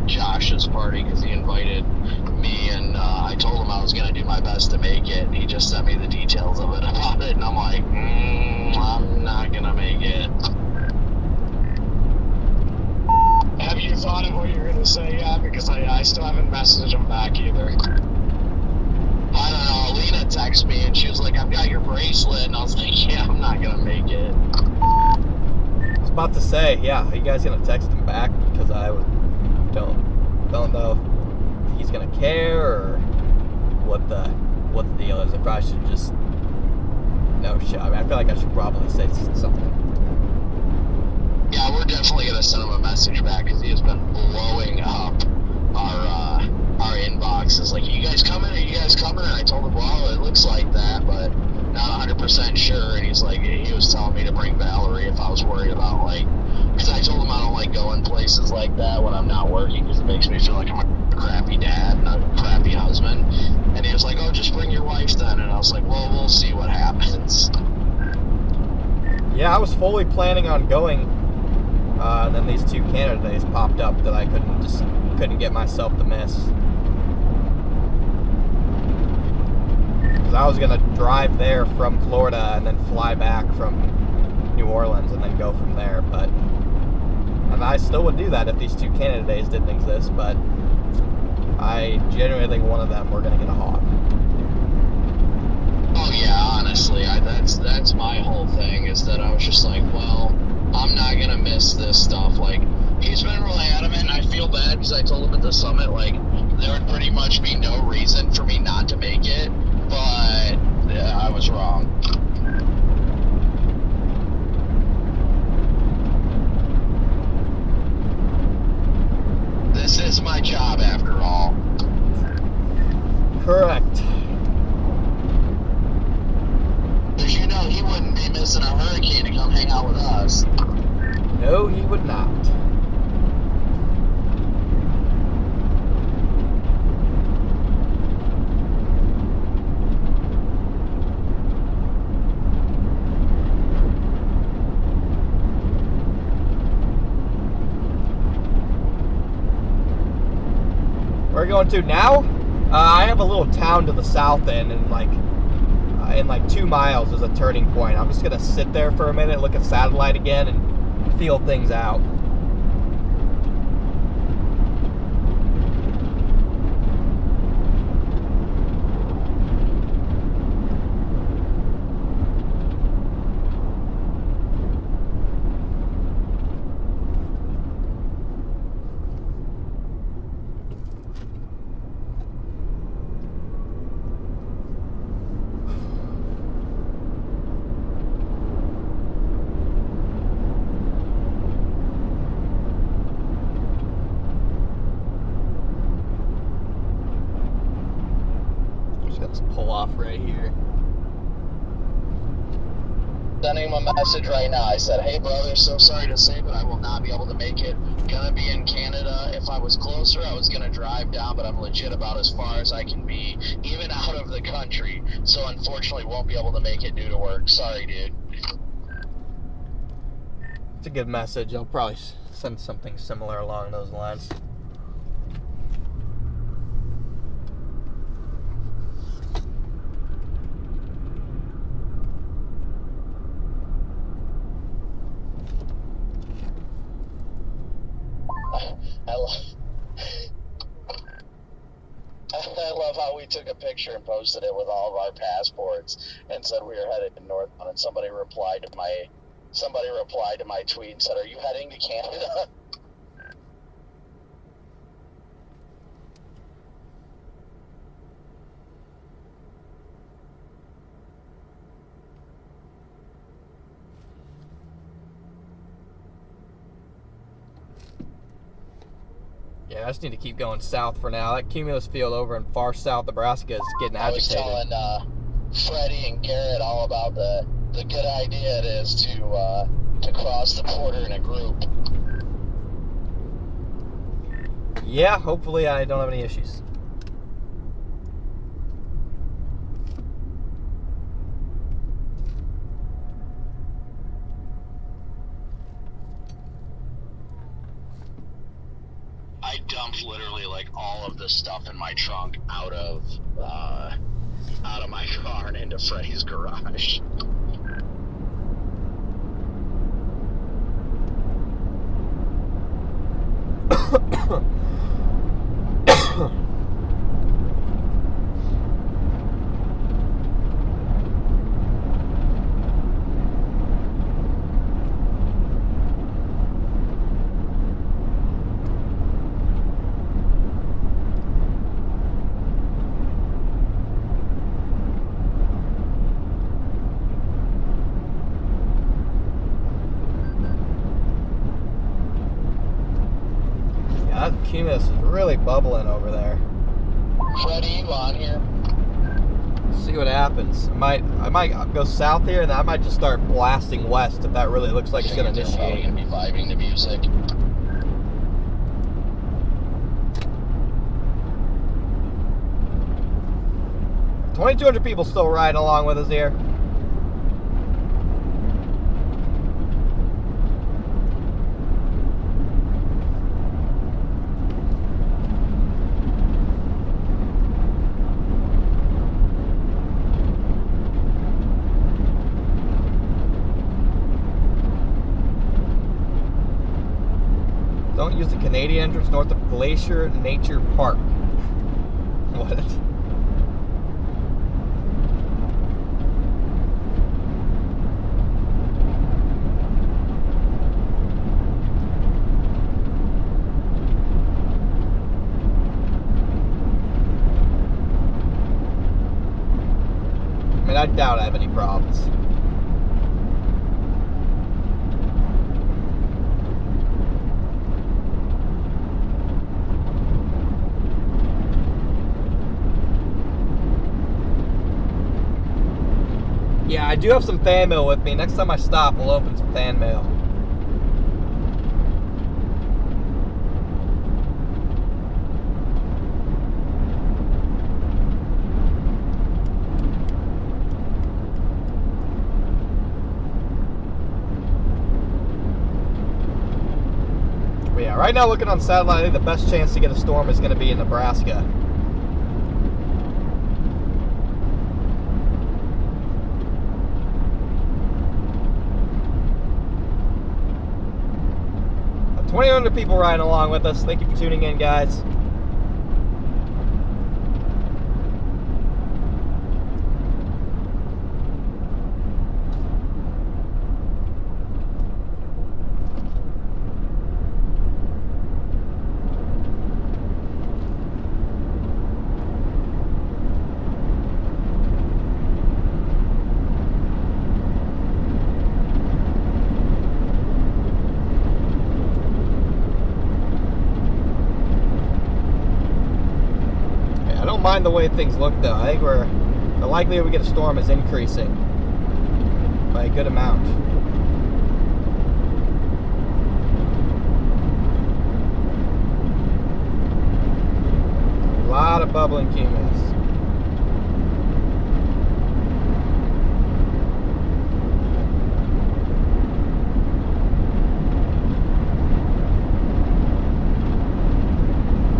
Josh's party because he invited me, and I told him I was going to do my best to make it. He just sent me the details of it about it, and I'm like, I'm not going to make it. Have you thought of what you're going to say yet? Because I still haven't messaged him back either. I don't know. Alina texted me, and she was like, I've got your bracelet, and I was like, yeah, I'm not going to make it. I was about to say, yeah, are you guys gonna text him back? Because I don't know if he's gonna care or what the deal is. If I should just no shit. I mean, I feel like I should probably say something. Yeah, we're definitely gonna send him a message back because he has been blowing up our inboxes. Like, are you guys coming? Are you guys coming? And I told him, well, it looks like that, but not 100% sure. And he's like, he was telling me to bring Valerie if I was worried about, like, because I told him I don't like going places like that when I'm not working because it makes me feel like I'm a crappy dad and a crappy husband. And he was like, oh, just bring your wife then. And I was like, well, we'll see what happens. Yeah, I was fully planning on going, and then these two Canada days popped up that I couldn't get myself to miss. Because I was gonna drive there from Florida and then fly back from New Orleans and then go from there, and I still would do that if these two Canada days didn't exist, but I genuinely think one of them we're gonna get a hog. Oh yeah, honestly, that's my whole thing, is that I was just like, well, I'm not gonna miss this stuff. Like, he's been really adamant, and I feel bad because I told him at the summit, like, there would pretty much be no reason for me not to make it, but I was wrong. This is my job after all. we're going to now. I have a little town to the south end, and in like 2 miles is a turning point. I'm just gonna sit there for a minute, look at satellite again, and feel things out. Pull off right here. Sending him a message right now. I said, hey brother, so sorry to say, but I will not be able to make it. Gonna be in Canada. If I was closer, I was gonna drive down, but I'm legit about as far as I can be, even out of the country. So unfortunately won't be able to make it due to work. Sorry, dude. It's a good message. I'll probably send something similar along those lines. I love how we took a picture and posted it with all of our passports and said we were headed northbound, and somebody replied to my tweet and said, are you heading to Canada? Yeah, I just need to keep going south for now. That cumulus field over in far south Nebraska is getting agitated. I was telling Freddie and Garrett all about the good idea it is to cross the border in a group. Yeah, hopefully I don't have any issues. I dumped literally like all of the stuff in my trunk out of my car and into Freddie's garage. That cumulus is really bubbling over there. Freddie, you on here? See what happens. I might go south here, and I might just start blasting west if that really looks like it's going to They're probably initiate. gonna be vibing to music. – 2,200 people still riding along with us here. Don't use the Canadian entrance north of Glacier Nature Park. What? I mean, I doubt I have any problems. Yeah, I do have some fan mail with me. Next time I stop, we'll open some fan mail. Right now, looking on satellite, I think the best chance to get a storm is going to be in Nebraska. About 2,100 people riding along with us. Thank you for tuning in, guys. Mind the way things look, though. I think the likelihood we get a storm is increasing by a good amount. A lot of bubbling cumulus.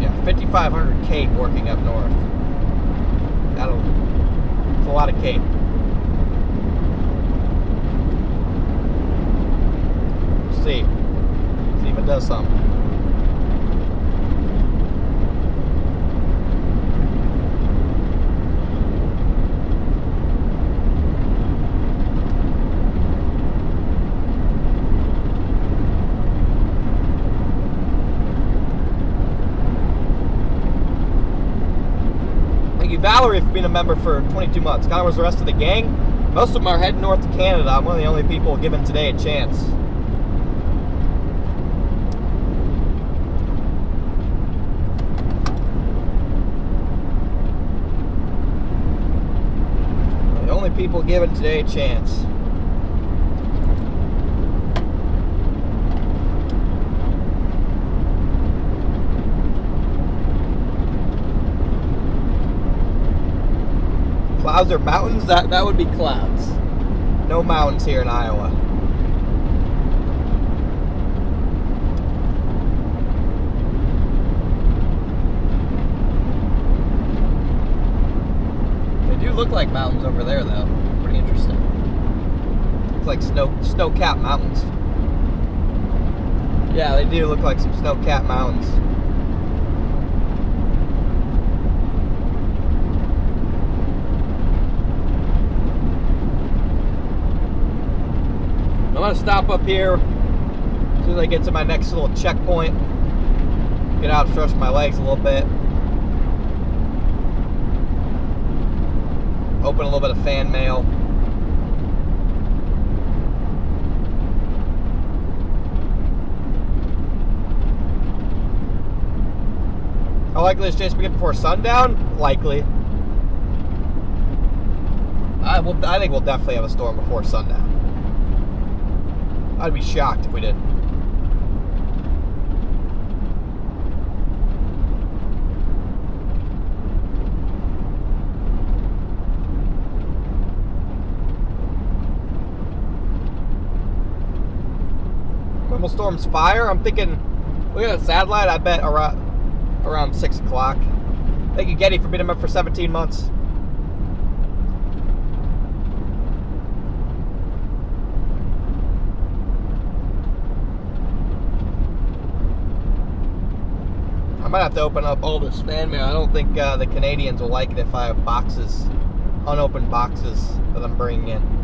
Yeah, 5,500 Kate working up north. It's a lot of Kate. See if it does something. Valerie for being a member for 22 months. Kind of was the rest of the gang. Most of them are heading north to Canada. I'm one of the only people giving today a chance. The only people giving today a chance. Clouds or mountains? That would be clouds. No mountains here in Iowa. They do look like mountains over there, though. Pretty interesting. It's like snow-capped mountains. Yeah, they do look like some snow-capped mountains. I'm going to stop up here as soon as I get to my next little checkpoint. Get out, stretch my legs a little bit. Open a little bit of fan mail. How likely is chance we get before sundown? Likely. I think we'll definitely have a storm before sundown. I'd be shocked if we didn't. Normal storms fire. I'm thinking, look at the satellite. I bet around 6 o'clock. Thank you, Getty, for being a member for 17 months. I might have to open up all this fan mail. I don't think the Canadians will like it if I have boxes, unopened boxes that I'm bringing in.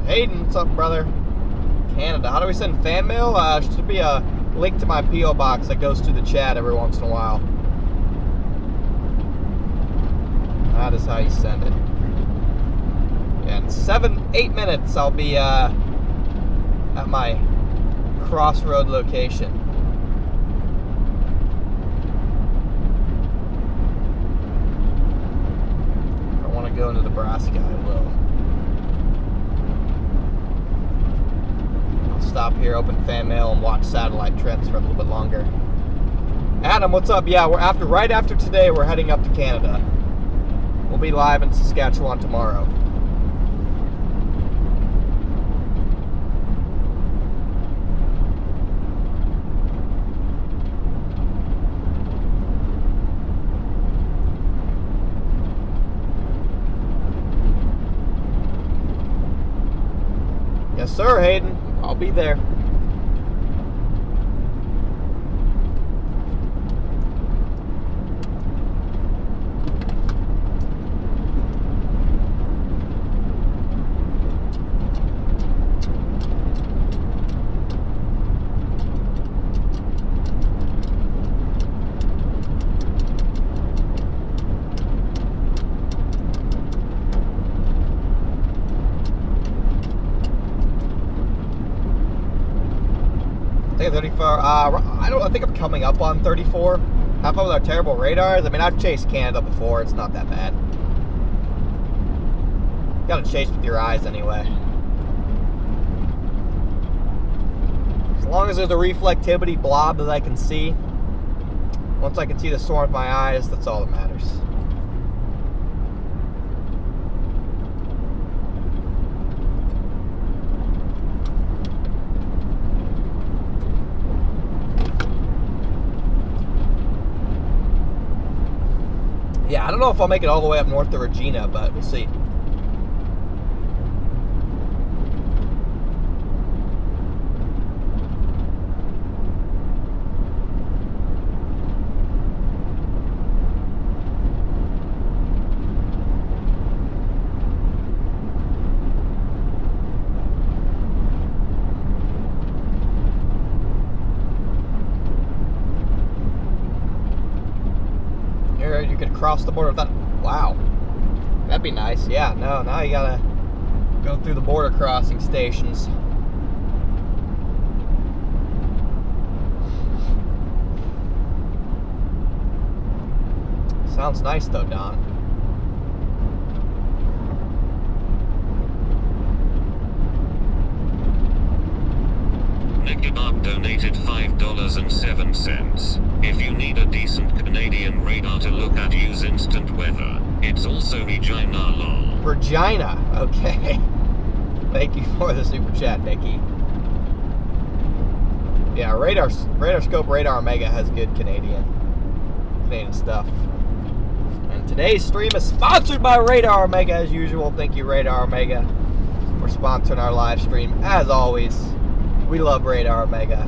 Hayden, what's up, brother? Canada. How do we send fan mail? Should be a link to my P.O. box that goes to the chat every once in a while. That is how you send it. 8 minutes, I'll be at my crossroad location. If I want to go into Nebraska, I will. I'll stop here, open fan mail, and watch satellite trends for a little bit longer. Adam, what's up? Yeah, right after today, we're heading up to Canada. We'll be live in Saskatchewan tomorrow. Yes, sir, Hayden. I'll be there. I think 34. I think I'm coming up on 34. How about with our terrible radars? I mean, I've chased Canada before. It's not that bad. Gotta chase with your eyes anyway. As long as there's a reflectivity blob that I can see. Once I can see the storm with my eyes, that's all that matters. Yeah, I don't know if I'll make it all the way up north to Regina, but we'll see. You could cross the border without. Wow, that'd be nice. Yeah, no, now you gotta go through the border crossing stations. Sounds nice though, Don. Bob donated $5.07. If you need a decent Canadian radar to look at, use instant weather. It's also Regina lol. Regina, okay. Thank you for the super chat, Nikki. Yeah, Radar Scope Radar Omega has good Canadian stuff. And today's stream is sponsored by Radar Omega as usual. Thank you, Radar Omega, for sponsoring our live stream. As always, we love Radar Omega.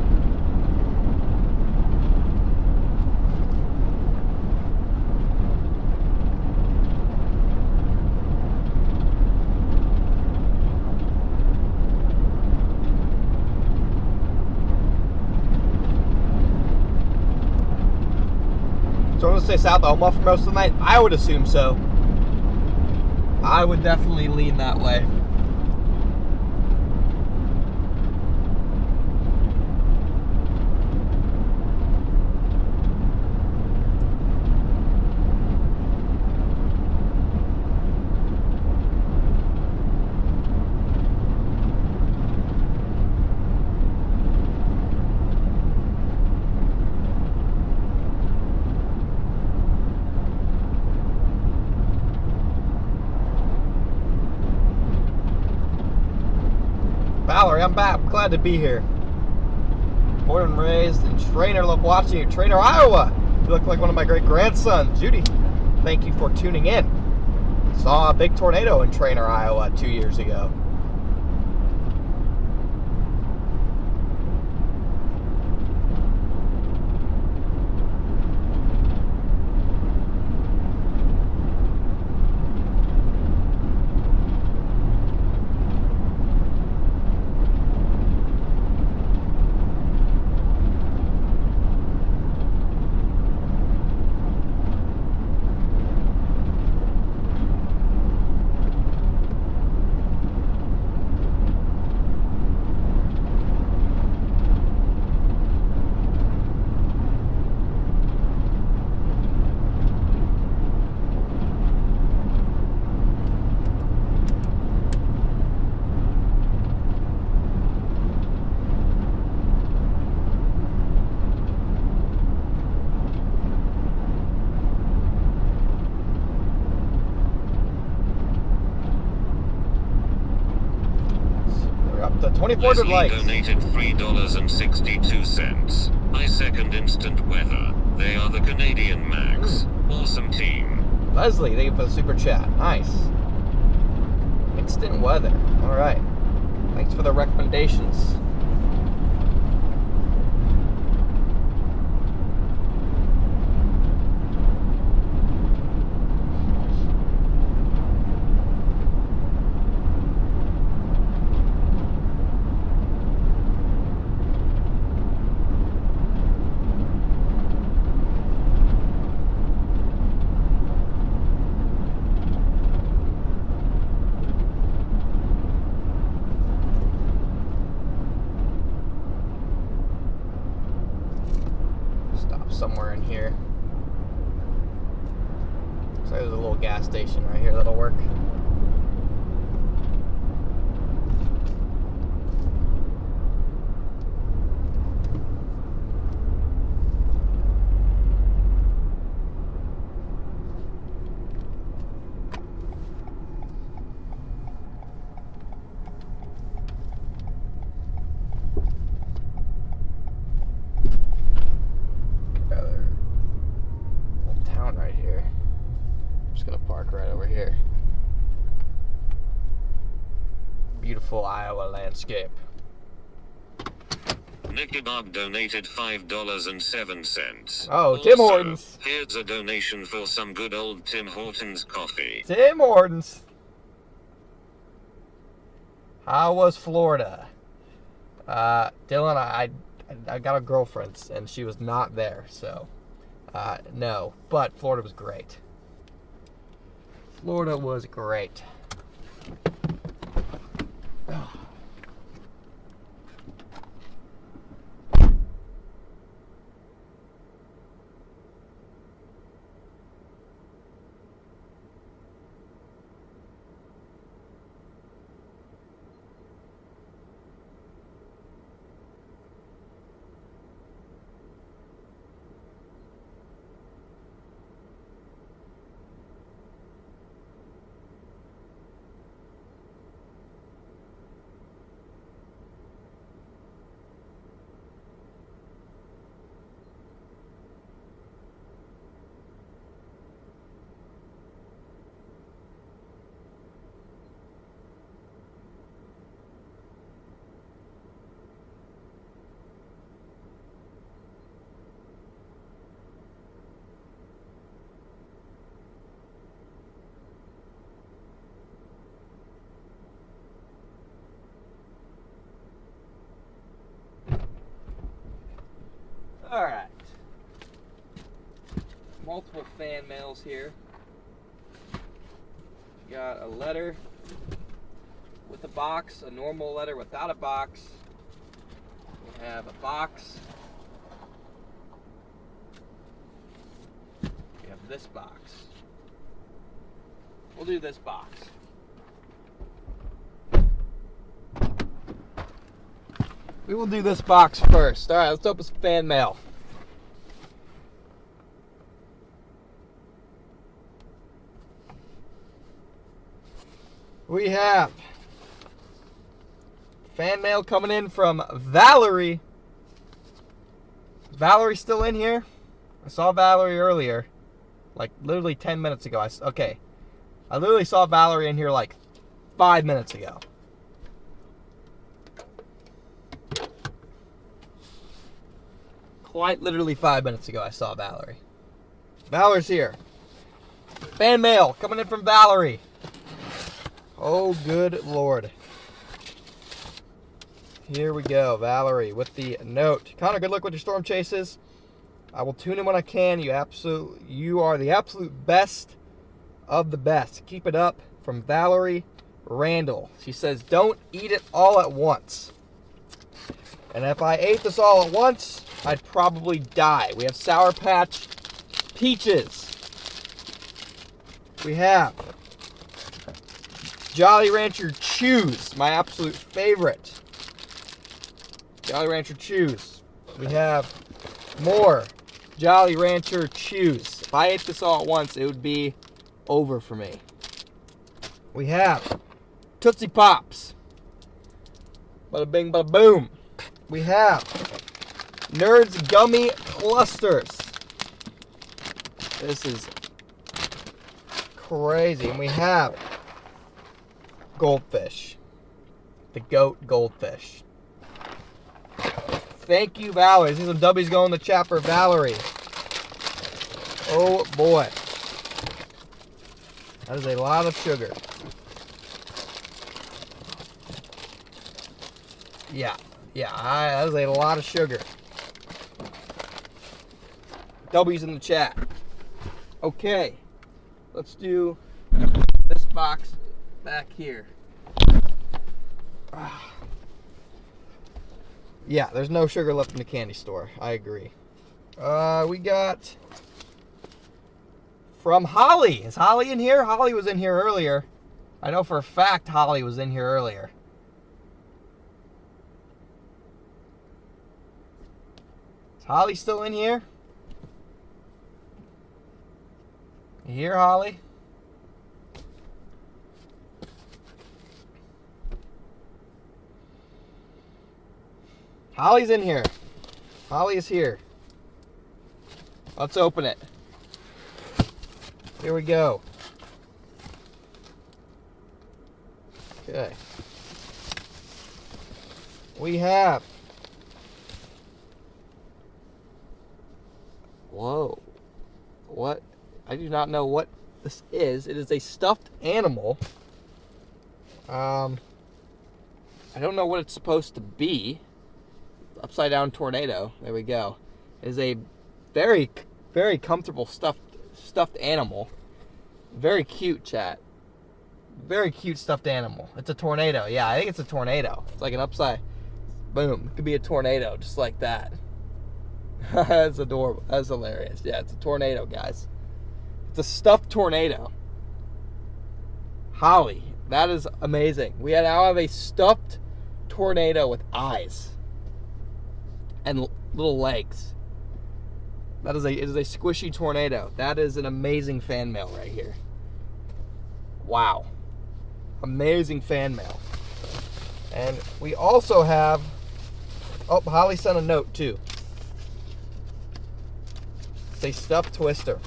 So I'm going to stay south of Omaha for most of the night? I would assume so. I would definitely lean that way. Valerie, I'm back. Glad to be here. Born and raised in Trainer. Love watching you. Trainer, Iowa. You look like one of my great grandsons. Judy, thank you for tuning in. Saw a big tornado in Trainer, Iowa 2 years ago. 24 Leslie likes. donated $3.62. I second instant weather. They are the Canadian Max. Awesome team. Leslie, thank you for the super chat. Nice. Instant weather. All right. Thanks for the recommendations. Somewhere in here. So there's a little gas station right here that'll work. Right here. I'm just gonna park right over here. Beautiful Iowa landscape. Nicky Bob donated $5.07. Oh, Tim Also, Hortons. Here's a donation for some good old Tim Hortons coffee. Tim Hortons. How was Florida? Dylan, I got a girlfriend and she was not there, so no. But Florida was great. Florida was great. All right. Multiple fan mails here. Got a letter with a box, a normal letter without a box. We have a box. We have this box. We'll do this box. We will do this box first. All right, let's open some fan mail. We have fan mail coming in from Valerie. Is Valerie still in here? I saw Valerie earlier, like literally 10 minutes ago. I literally saw Valerie in here like 5 minutes ago. Quite literally 5 minutes ago, I saw Valerie. Valerie's here. Fan mail coming in from Valerie. Oh, good Lord. Here we go, Valerie, with the note. Connor, good luck with your storm chases. I will tune in when I can. You are the absolute best of the best. Keep it up. From Valerie Randall. She says, don't eat it all at once. And if I ate this all at once, I'd probably die. We have Sour Patch Peaches. We have Jolly Rancher Chews, my absolute favorite. Jolly Rancher Chews. We have more Jolly Rancher Chews. If I ate this all at once, it would be over for me. We have Tootsie Pops. Bada bing, bada boom. We have Nerds Gummy Clusters. This is crazy. And we have goldfish. The goat goldfish. Thank you, Valerie. I see some W's going in the chat for Valerie. Oh boy. That is a lot of sugar. Yeah, that is a lot of sugar. W's in the chat. Okay, let's do this box back here. Yeah, there's no sugar left in the candy store. I agree. We got from Holly. Is Holly in here? Holly was in here earlier. I know for a fact Holly was in here earlier. Is Holly still in here? You here, Holly? Holly's in here. Holly is here. Let's open it. Here we go. Okay. We have. Whoa. What? I do not know what this is. It is a stuffed animal. I don't know what it's supposed to be. Upside down tornado. There we go. It is a very, very comfortable stuffed animal. Very cute, chat. Very cute stuffed animal. It's a tornado. Yeah, I think it's a tornado. It's like an upside. Boom. It could be a tornado just like that. That's adorable. That's hilarious. Yeah, it's a tornado, guys. It's a stuffed tornado. Holly, that is amazing. We now have a stuffed tornado with eyes and little legs. It is a squishy tornado. That is an amazing fan mail right here. Wow. Amazing fan mail. And we also have, oh, Holly sent a note too. It's a stuffed twister.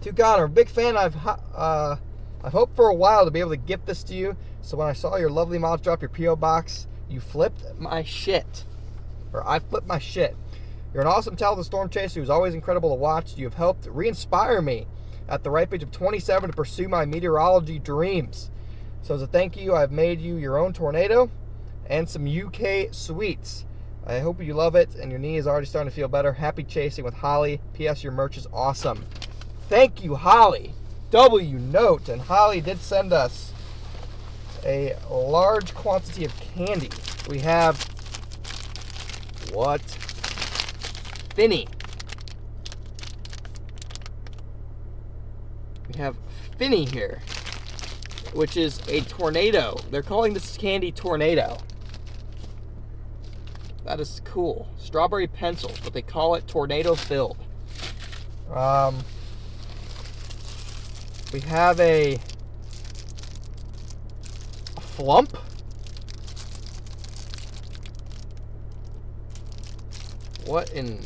To Connor, big fan. I've hoped for a while to be able to gift this to you. So when I saw your lovely mouth drop your P.O. box, you flipped my shit. Or I flipped my shit. You're an awesome talented storm chaser who's always incredible to watch. You have helped re-inspire me at the ripe age of 27 to pursue my meteorology dreams. So as a thank you, I've made you your own tornado and some UK sweets. I hope you love it and your knee is already starting to feel better. Happy chasing with Holly. P.S. Your merch is awesome. Thank you, Holly. W note. And Holly did send us a large quantity of candy. We have what? Finny. We have Finny here, which is a tornado. They're calling this candy tornado. That is cool. Strawberry pencil, but they call it tornado filled. We have a flump. What in...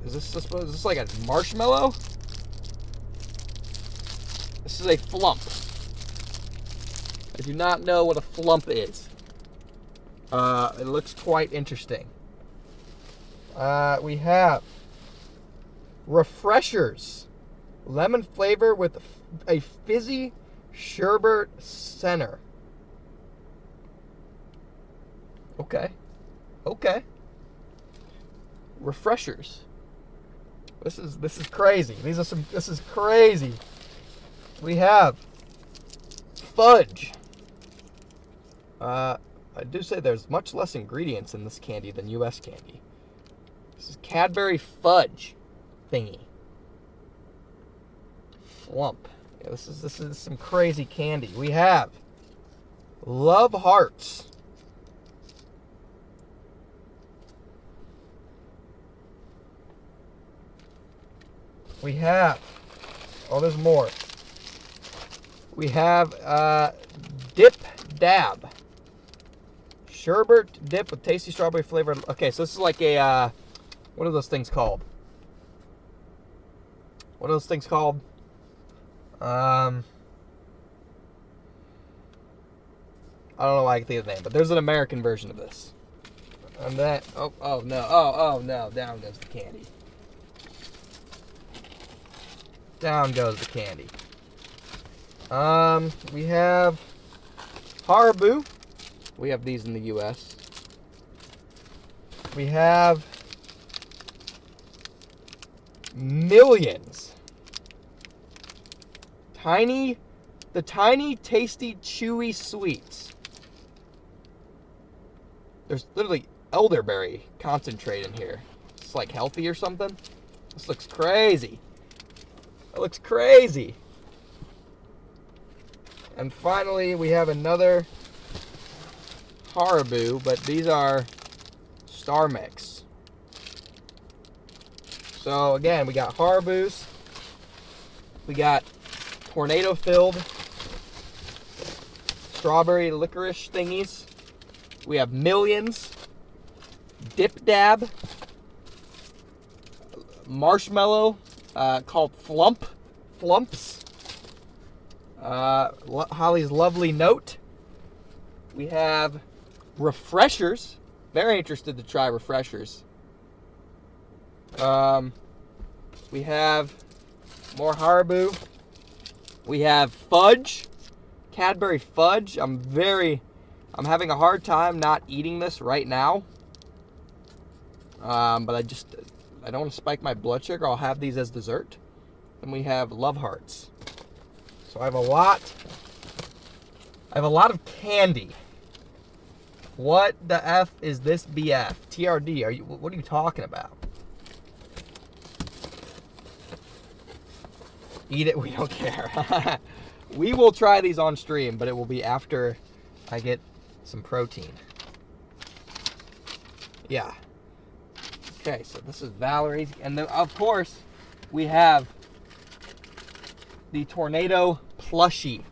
Is this like a marshmallow? This is a flump. I do not know what a flump is. It looks quite interesting. We have Refreshers. Lemon flavor with a fizzy sherbet center. Okay. Refreshers. This is crazy. This is crazy. We have fudge. I do say there's much less ingredients in this candy than U.S. candy. This is Cadbury fudge thingy. Flump. Yeah, this is some crazy candy. We have Love Hearts. We have, oh, there's more. We have Dip Dab. Sherbet dip with tasty strawberry flavored. Okay, so this is like a, what are those things called? What are those things called? I don't know why I can think of the name, but there's an American version of this. And that, oh no, down goes the candy. Down goes the candy. We have Haribo. We have these in the U.S. We have Millions. The tiny, tasty, chewy sweets. There's literally elderberry concentrate in here. It's like healthy or something. This looks crazy. It looks crazy. And finally, we have another Haribo, but these are Star Mix. So again, we got Haribos. We got tornado-filled strawberry licorice thingies. We have Millions, Dip Dab, marshmallow called Flumps, Holly's Lovely Note. We have Refreshers. Very interested to try Refreshers. We have more Haribo. We have Fudge, Cadbury Fudge. I'm having a hard time not eating this right now. But I don't want to spike my blood sugar. I'll have these as dessert. And we have Love Hearts. So I have a lot of candy. What the F is this BF? TRD, what are you talking about? Eat it, we don't care. We will try these on stream, but it will be after I get some protein. Yeah. Okay, so this is Valerie's. And then, of course, we have the Tornado Plushie.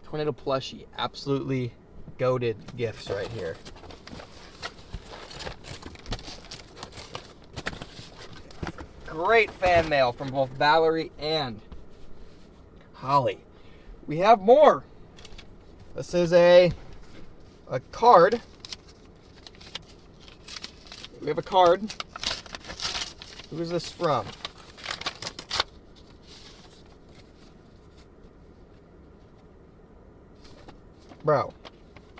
Tornado Plushie. Absolutely goated gifts right here. Great fan mail from both Valerie and Holly. We have more. This is a card. We have a card. Who is this from? Bro,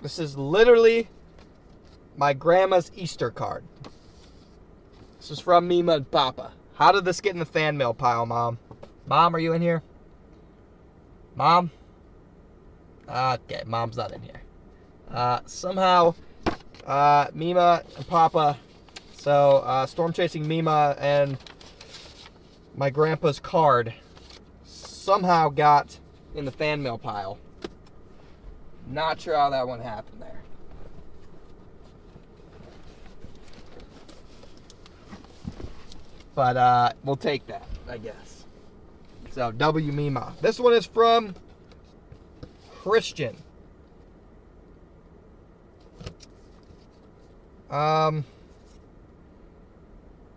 this is literally my grandma's Easter card. This is from Mima and Papa. How did this get in the fan mail pile, Mom? Mom, are you in here? Mom? Okay, Mom's not in here. Somehow, Mima and Papa, so Storm Chasing Mima and my grandpa's card somehow got in the fan mail pile. Not sure how that one happened there. But we'll take that, I guess. So, W Mima. This one is from Christian.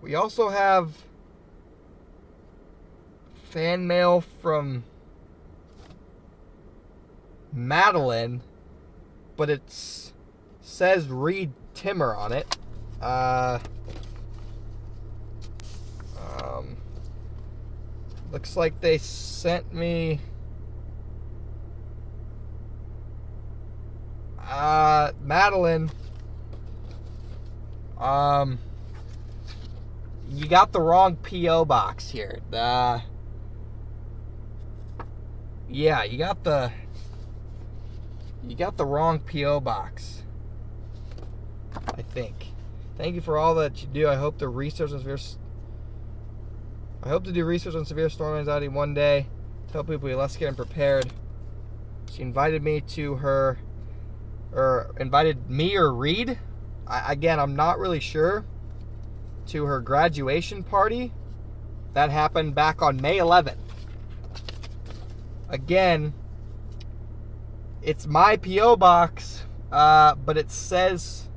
We also have fan mail from Madeline, but it says Reed Timmer on it. Looks like they sent me Madeline. You got the wrong P.O. box here. Yeah, you got the wrong P.O. box, I think. Thank you for all that you do. I hope to do research on severe storm anxiety one day. Tell people you're less scared and prepared. She invited me to her, or invited me or Reed. Again, I'm not really sure. To her graduation party. That happened back on May 11th. Again, it's my P.O. box, but it says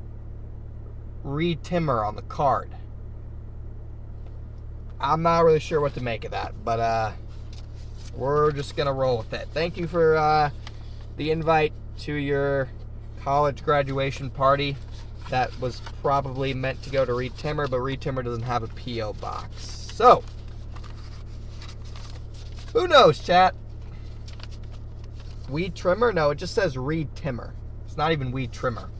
Reed Timmer on the card. I'm not really sure what to make of that, but we're just going to roll with it. Thank you for the invite to your college graduation party. That was probably meant to go to Reed Timmer, but Reed Timmer doesn't have a P.O. box. So, who knows, chat? Weed Trimmer? No, it just says Reed Timmer. It's not even Weed Trimmer.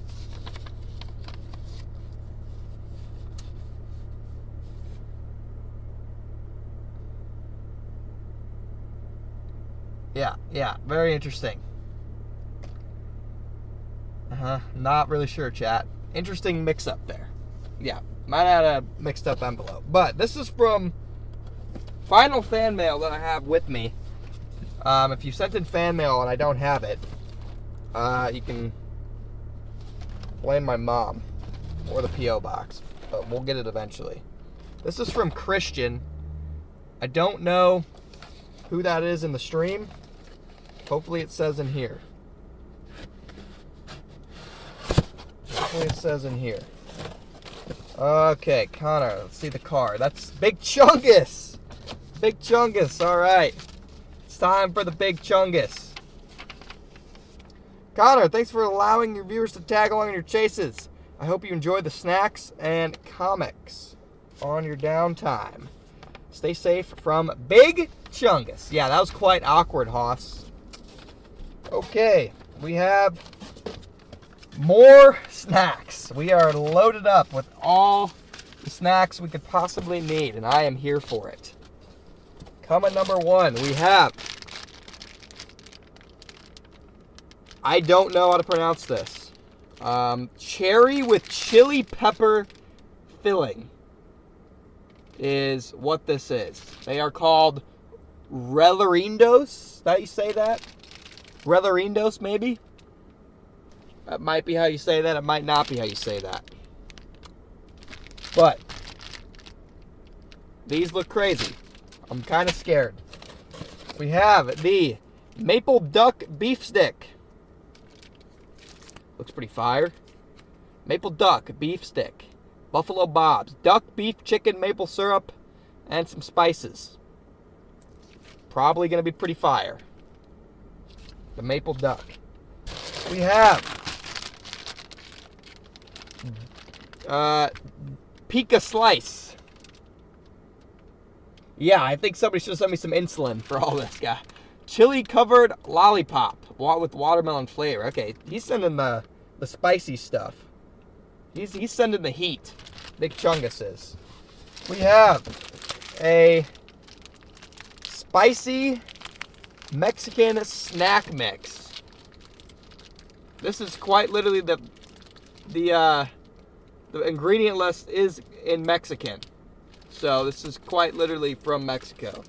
Yeah, very interesting. Not really sure, chat. Interesting mix-up there. Yeah, might have had a mixed-up envelope. But this is from final fan mail that I have with me. If you sent in fan mail and I don't have it, you can blame my mom or the P.O. box. But we'll get it eventually. This is from Christian. I don't know who that is in the stream. Hopefully it says in here. Okay, Connor, let's see the card. That's Big Chungus. Big Chungus, all right. It's time for the Big Chungus. Connor, thanks for allowing your viewers to tag along in your chases. I hope you enjoy the snacks and comics on your downtime. Stay safe from Big Chungus. Yeah, that was quite awkward, Hoss. Okay, we have more snacks. We are loaded up with all the snacks we could possibly need, and I am here for it. Comment number 1, we have, I don't know how to pronounce this, cherry with chili pepper filling is what this is. They are called Relerindos. Is that you say that? Relerindos, maybe? That might be how you say that. It might not be how you say that. But these look crazy. I'm kind of scared. We have the Maple Duck Beef Stick. Looks pretty fire. Maple Duck Beef Stick. Buffalo Bob's. Duck, beef, chicken, maple syrup, and some spices. Probably going to be pretty fire. The Maple Duck. We have Pika Slice. Yeah, I think somebody should have sent me some insulin for all this guy. Chili covered lollipop with watermelon flavor. Okay, he's sending the spicy stuff. He's sending the heat. Big Chungus is. We have a spicy Mexican snack mix. This is quite literally the ingredient list is in Mexican. So this is quite literally from Mexico.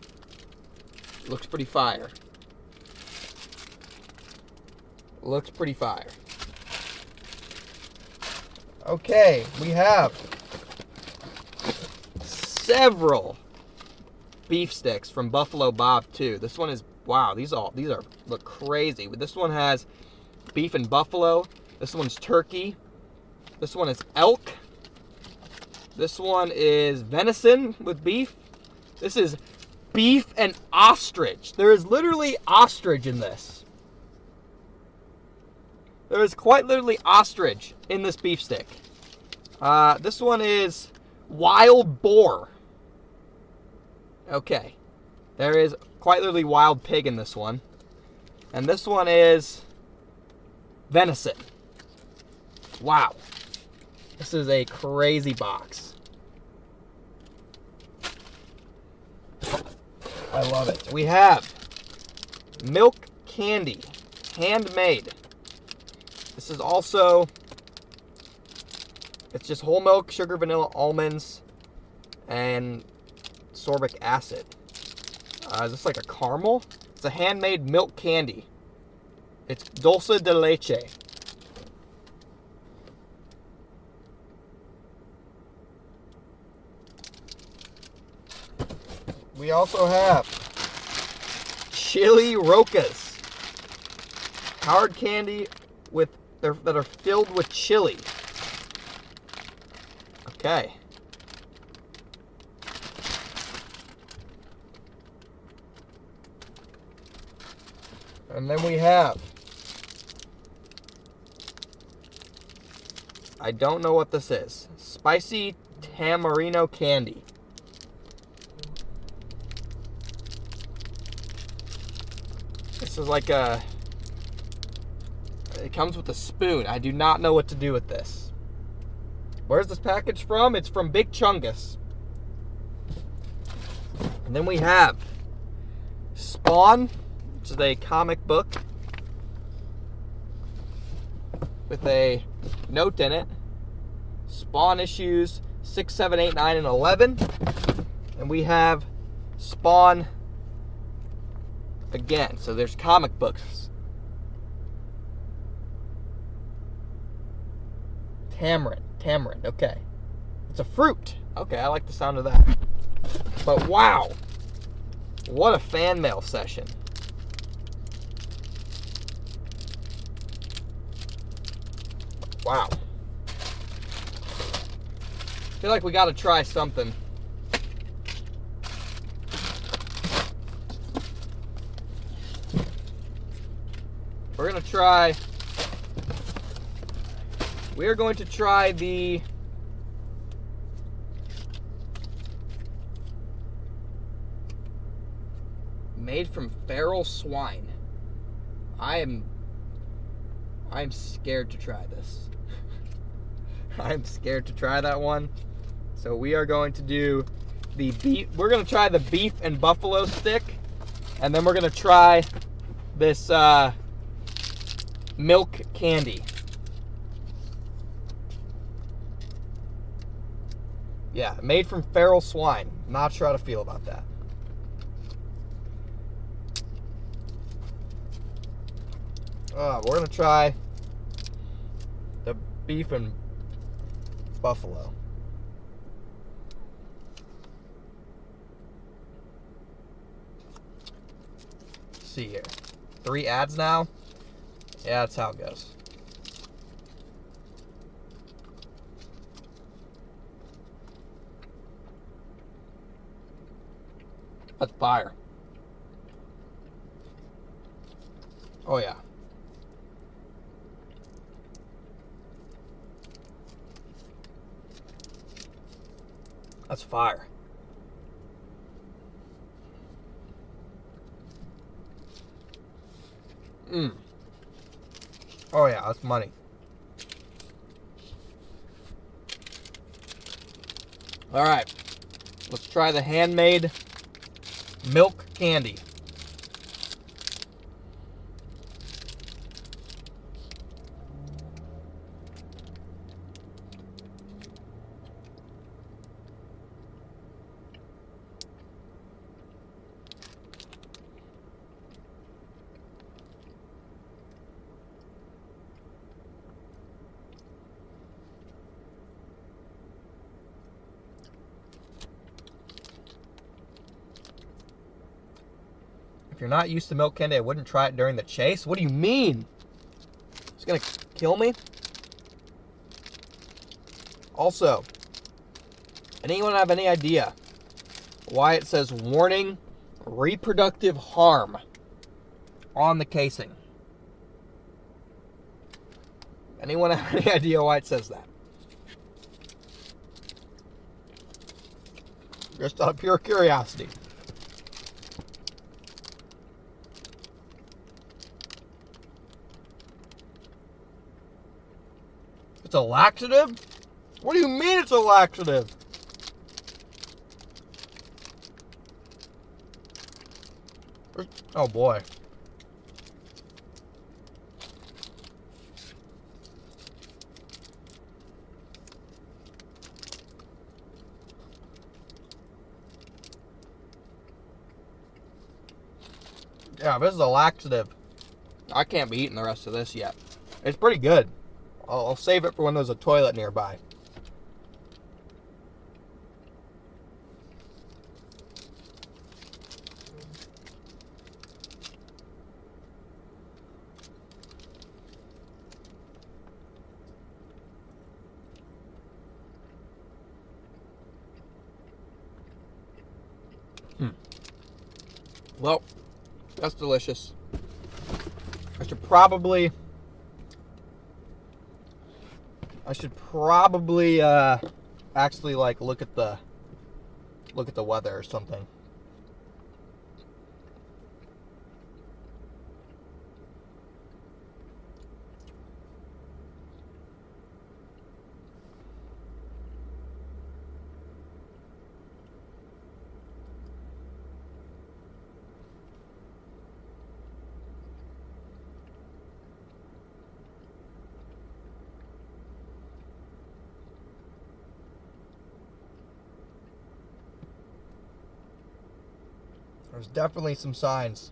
Looks pretty fire. Looks pretty fire. Okay, we have several beef sticks from Buffalo Bob too. This one is, wow, these look crazy. This one has beef and buffalo. This one's turkey. This one is elk. This one is venison with beef. This is beef and ostrich. There is literally ostrich in this. There is quite literally ostrich in this beef stick. This one is wild boar. Okay. There is quite literally wild pig in this one. And this one is venison. Wow. This is a crazy box. I love it. We have milk candy, handmade. This is also, it's just whole milk, sugar, vanilla, almonds, and sorbic acid. Is this like a caramel? It's a handmade milk candy. It's dulce de leche. We also have chili rocas. Hard candy with that are filled with chili. Okay. And then we have, I don't know what this is, spicy tamarino candy. This is like it comes with a spoon. I do not know what to do with this. Where's this package from? It's from Big Chungus. And then we have Spawn, which is a comic book with a note in it. Spawn issues 6, 7, 8, 9, and 11. And we have Spawn again. So there's comic books. Tamarind, okay. It's a fruit. Okay, I like the sound of that. But wow, what a fan mail session. Wow. I feel like we got to try something. We're going to try the made from feral swine. I'm scared to try this. I'm scared to try that one. So we are going to do the beef. We're going to try the beef and buffalo stick, and then we're going to try this milk candy. Yeah, made from feral swine. Not sure how to feel about that. We're going to try the beef and buffalo. Let's see here. 3 ads now? Yeah, that's how it goes. That's fire. Oh, yeah. That's fire. Oh, yeah, that's money. All right. Let's try the handmade milk candy. If you're not used to milk candy, I wouldn't try it during the chase. What do you mean? It's gonna kill me? Also, anyone have any idea why it says warning reproductive harm on the casing? Anyone have any idea why it says that? Just out of pure curiosity. It's a laxative? What do you mean it's a laxative? Oh boy. Yeah, this is a laxative. I can't be eating the rest of this yet. It's pretty good. I'll save it for when there's a toilet nearby. Well, that's delicious. I should probably actually like look at the weather or something. There's definitely some signs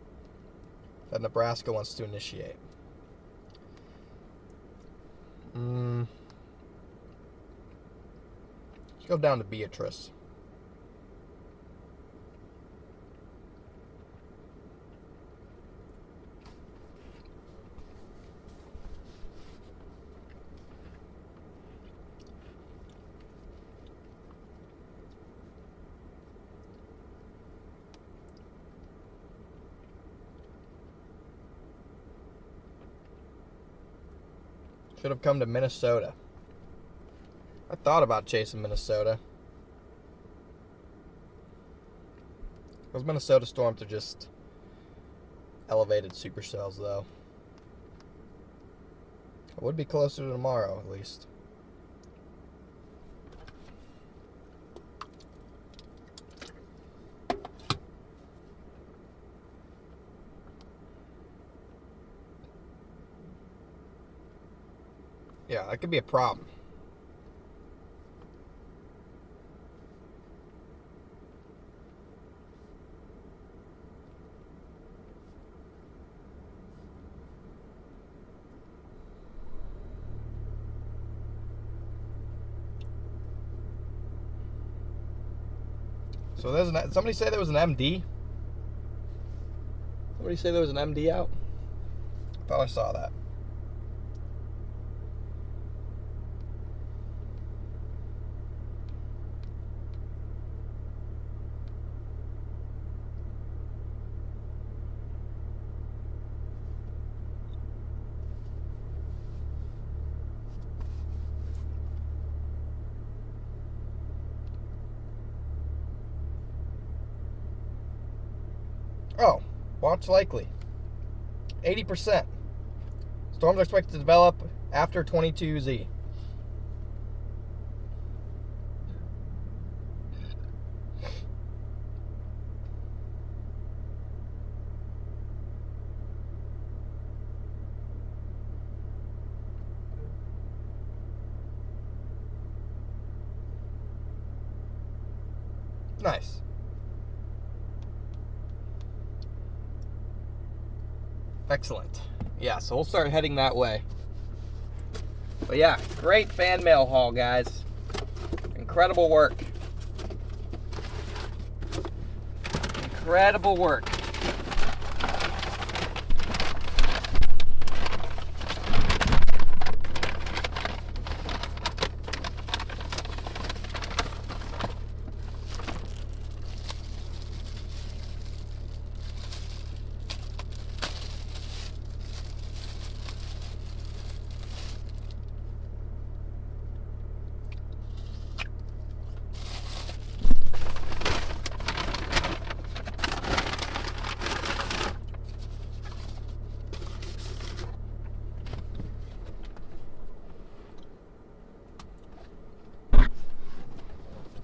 that Nebraska wants to initiate. Let's go down to Beatrice. Should have come to Minnesota. I thought about chasing Minnesota. Those Minnesota storms are just elevated supercells, though. I would be closer to tomorrow, at least. Yeah, that could be a problem. So somebody say there was an MD? Somebody say there was an MD out? I thought I saw that. Oh, watch likely. 80%. Storms are expected to develop after 22Z. Nice. Excellent. Yeah, so we'll start heading that way. But yeah, great fan mail haul, guys. Incredible work. Incredible work.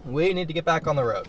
We need to get back on the road.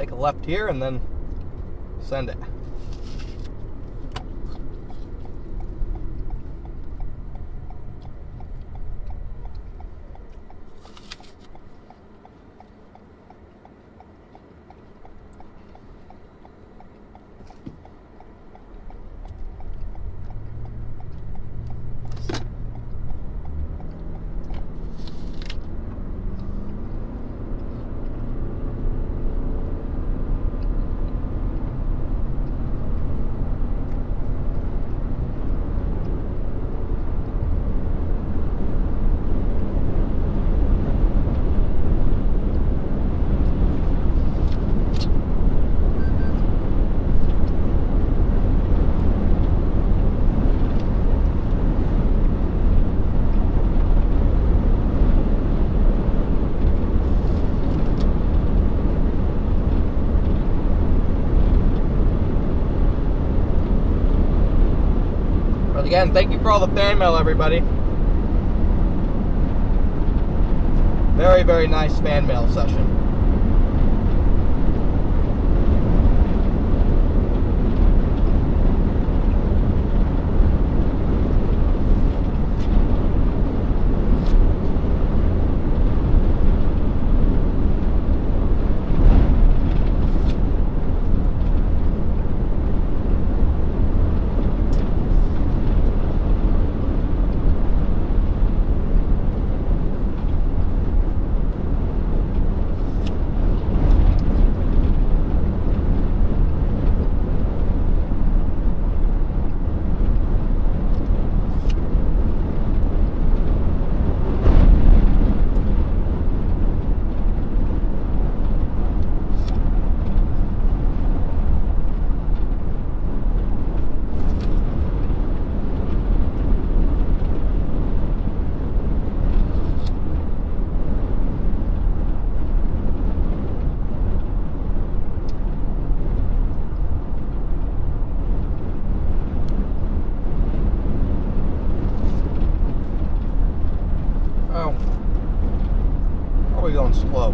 take a left here and then send it. But again, thank you for all the fan mail, everybody. Very, very nice fan mail session. Oh, why are we going slow?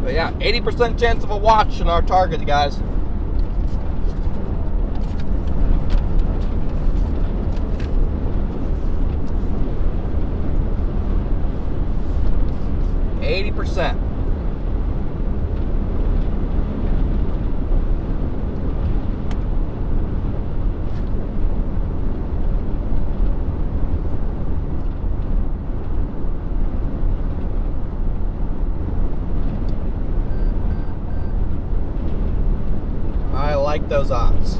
But yeah, 80% chance of a watch in our target, guys. %. I like those odds.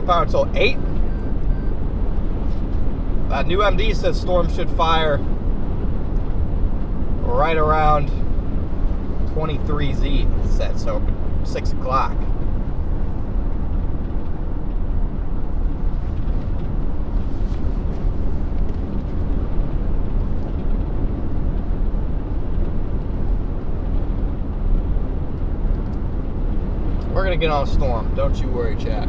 Fire until 8. New MD says storm should fire right around 23Z set, so 6 o'clock. We're gonna get on a storm, don't you worry, chat.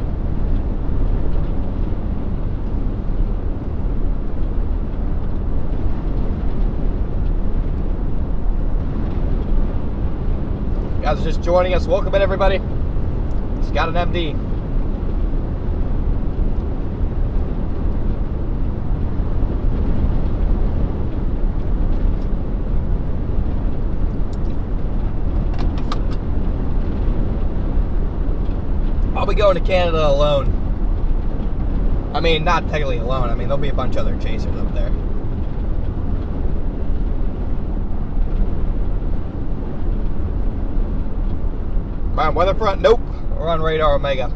Guys are just joining us. Welcome in, everybody. He's got an MD. I'll be going to Canada alone. I mean, not technically alone. I mean, there'll be a bunch of other chasers up there. on weather front? Nope. We're on radar Omega.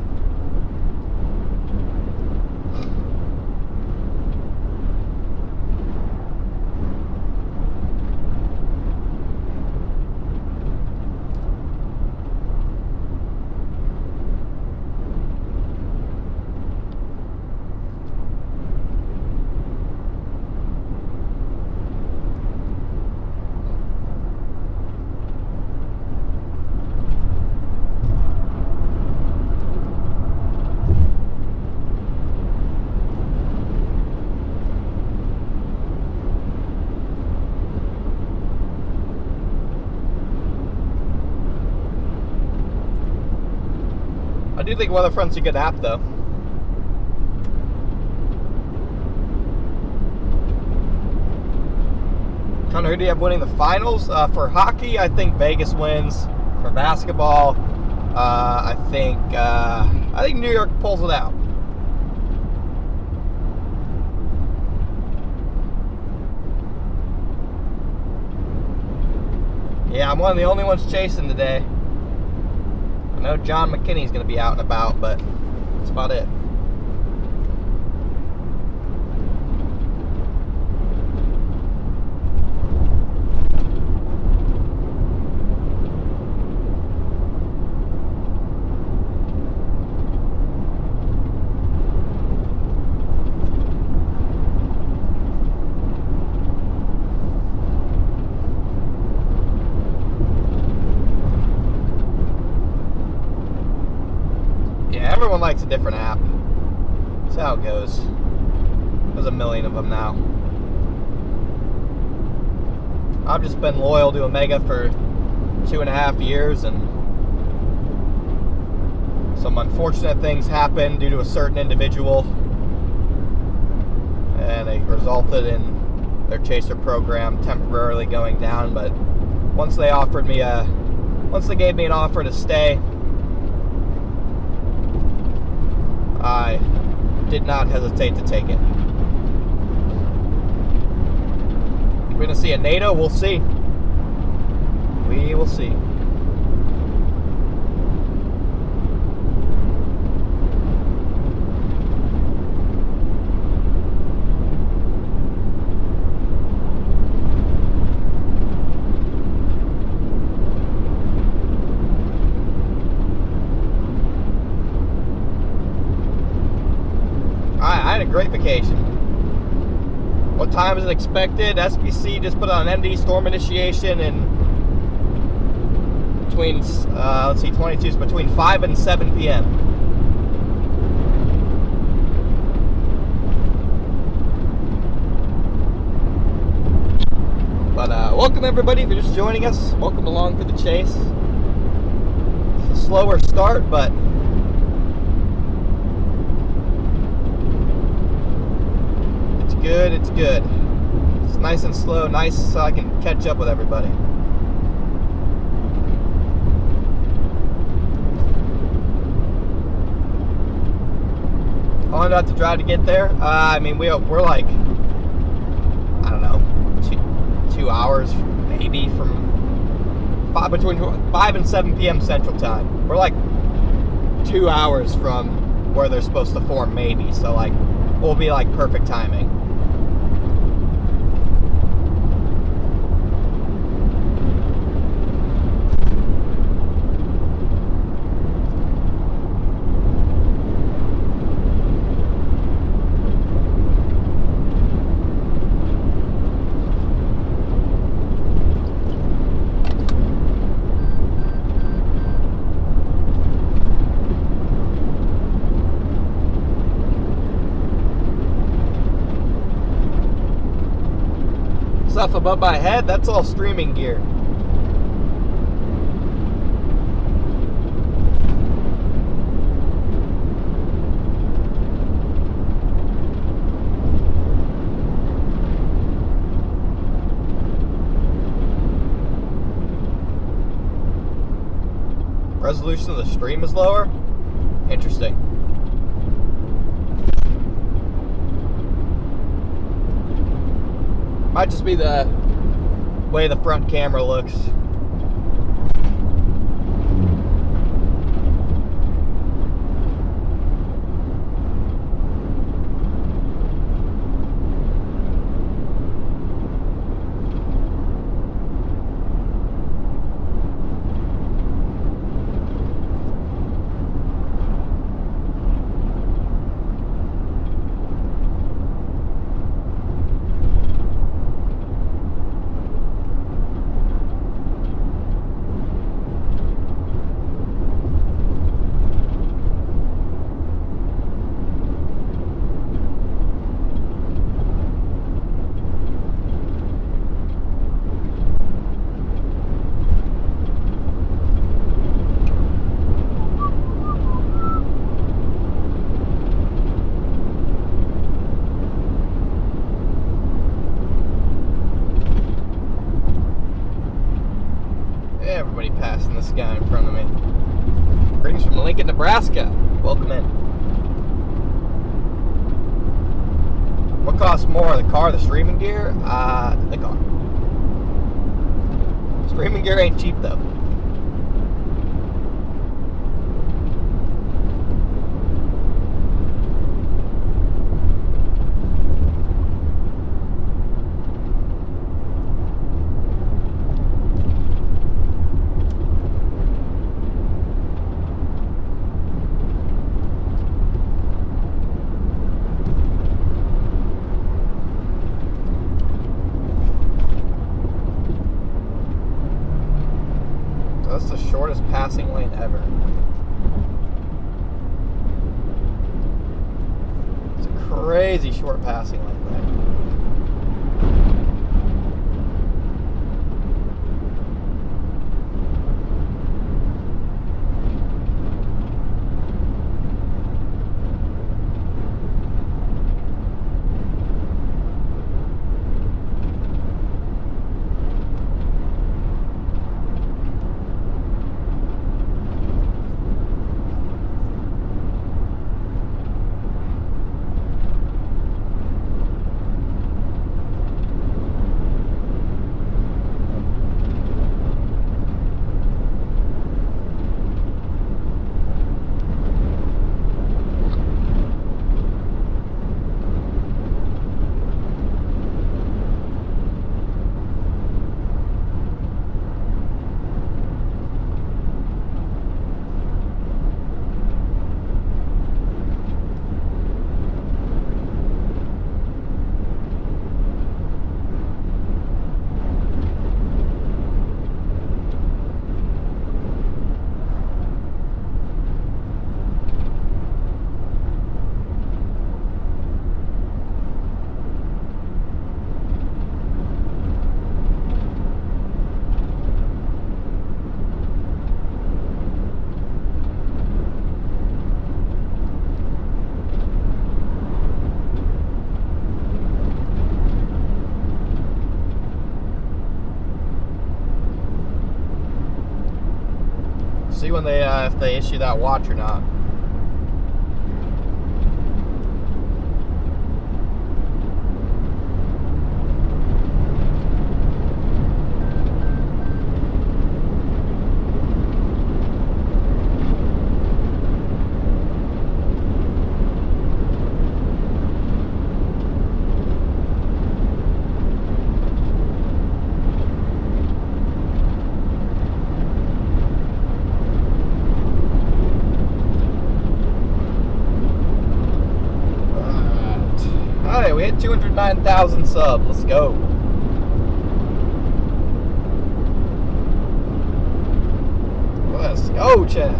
I do think Weatherfront's a good app, though. Connor, who do you have winning the finals? For hockey, I think Vegas wins. For basketball, I think New York pulls it out. Yeah, I'm one of the only ones chasing today. I know John McKinney's going to be out and about, but that's about it. Everyone likes a different app. That's how it goes. There's a million of them now. I've just been loyal to Omega for 2.5 years, and some unfortunate things happened due to a certain individual, and it resulted in their chaser program temporarily going down. But once they gave me an offer to stay, I did not hesitate to take it. We're going to see a NATO? We'll see. We will see. I had a great vacation. What time is it expected? SBC just put on an MD storm initiation in between, 22, so between 5 and 7 p.m. But welcome everybody if you're just joining us. Welcome along for the chase. It's a slower start, but good, it's good. It's nice and slow, nice so I can catch up with everybody. How long do I have to drive to get there? I mean, we're like, I don't know, 2 hours maybe from between 5 and 7 p.m. Central Time. We're like 2 hours from where they're supposed to form maybe, so like, we'll be like perfect timing. Stuff above my head, that's all streaming gear. Resolution of the stream is lower? Interesting. Might just be the way the front camera looks. Everybody passing this guy in front of me. Greetings from Lincoln, Nebraska. Welcome in. What costs more, the car, the streaming gear? The car. Streaming gear ain't cheap though. That's the shortest passing lane ever. It's a crazy short passing lane there. See when they if they issue that watch or not. Alright, we hit 209,000 subs. Let's go. Let's go, Chad.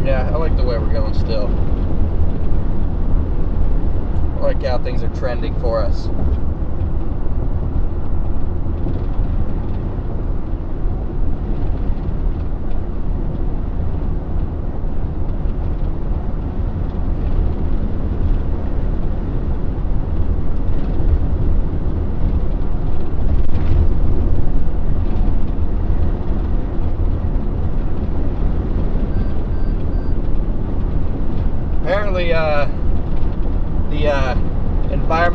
Yeah, I like the way we're going still. I like how things are trending for us.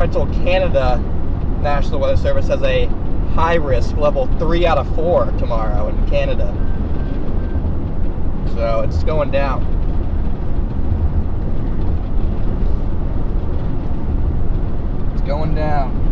Environmental Canada National Weather Service has a high risk level 3 out of 4 tomorrow in Canada. So it's going down. It's going down.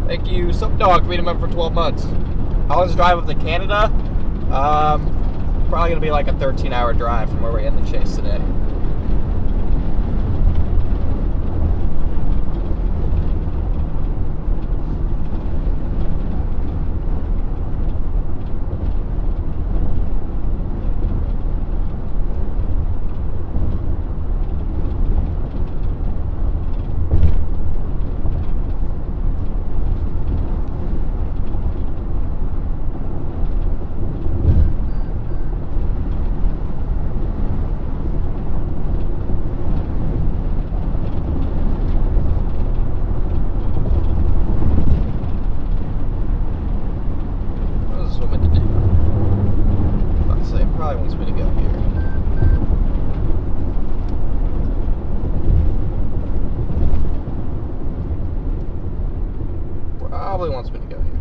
Thank you, Sup Dog, for being a member for 12 months. How long's the drive up to Canada? Probably gonna be like a 13-hour drive from where we end the chase today. Probably wants me to go here. Probably wants me to go here.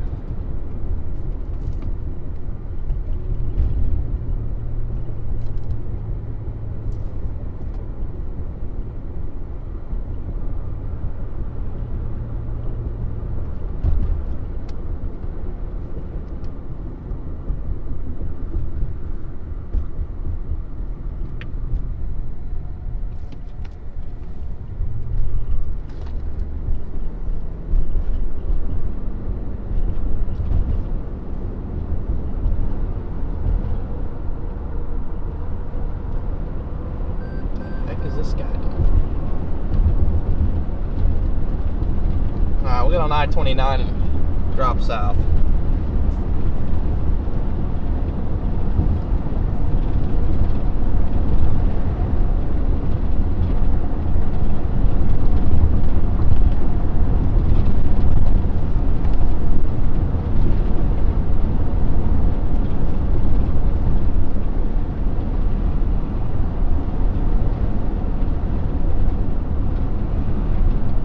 We'll get on I-29 and drop south.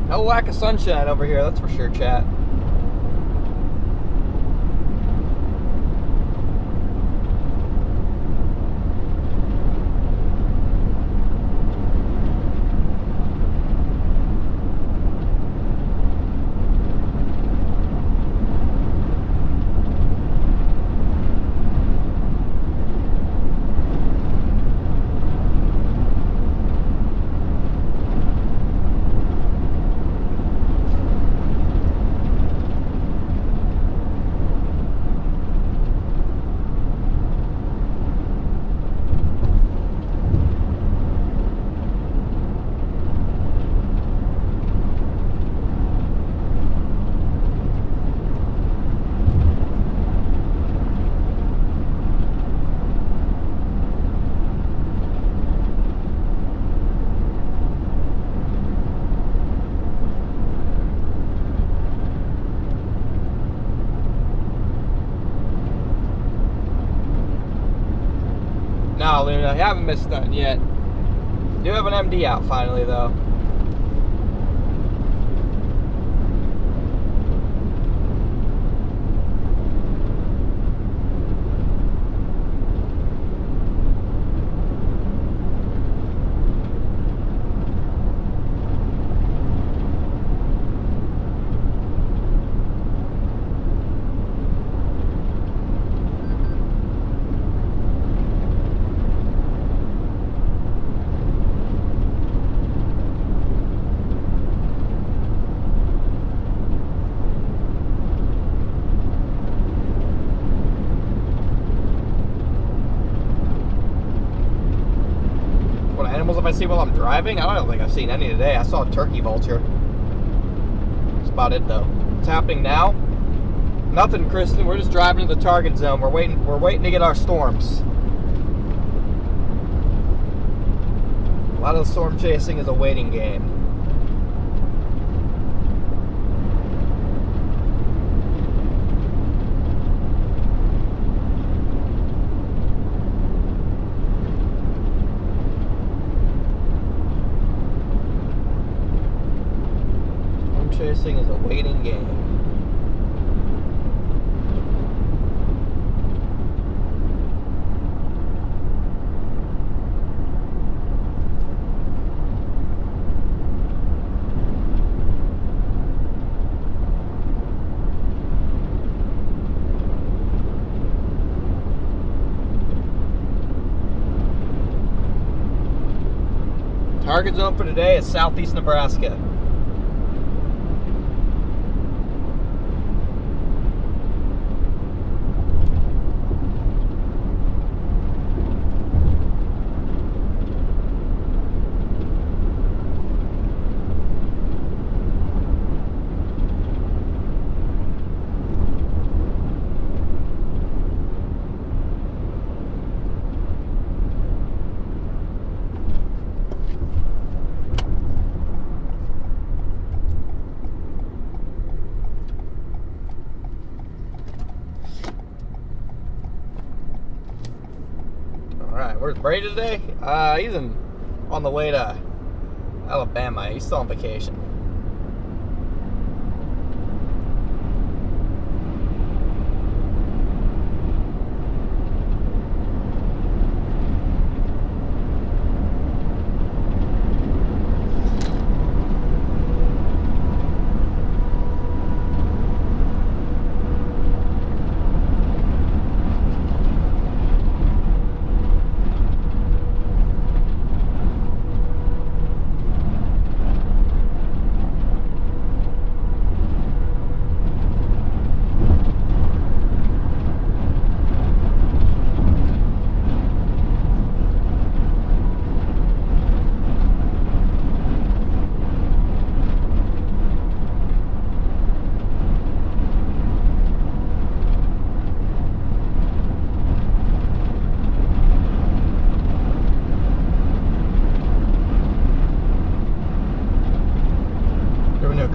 No lack of sunshine over here, that's for sure, chat. No, Luna, I haven't missed nothing yet. Do have an MD out finally, though. I see while I'm driving? I don't think I've seen any today. I saw a turkey vulture. That's about it, though. What's happening now? Nothing, Kristen. We're just driving to the target zone. We're waiting to get our storms. A lot of the storm chasing is a waiting game. Storm chasing is a waiting game. Target zone for today is southeast Nebraska. Where's Brady today? He's on the way to Alabama. He's still on vacation.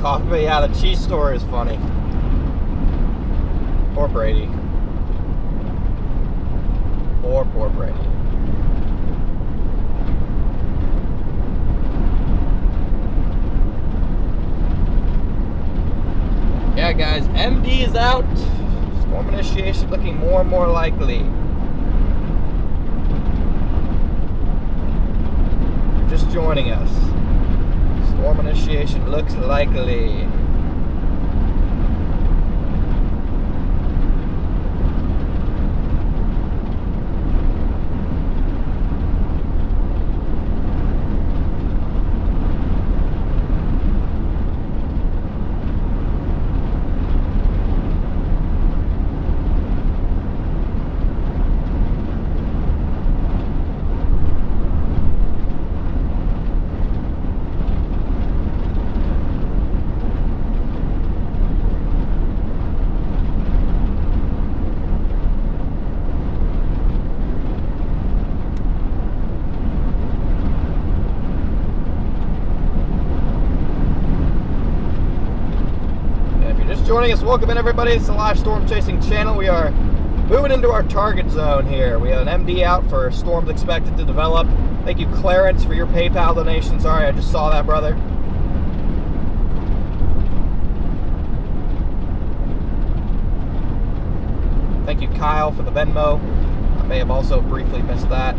Coffee, yeah, the cheese story is funny. Poor Brady. Poor Brady. Yeah, guys, MD is out. Storm initiation looking more and more likely. Just joining us. Storm initiation looks likely. Joining us, welcome in everybody. It's the live storm chasing channel. We are moving into our target zone here. We have an MD out for storms expected to develop. Thank you, Clarence, for your PayPal donation. Sorry, I just saw that, brother. Thank you, Kyle, for the Venmo. I may have also briefly missed that.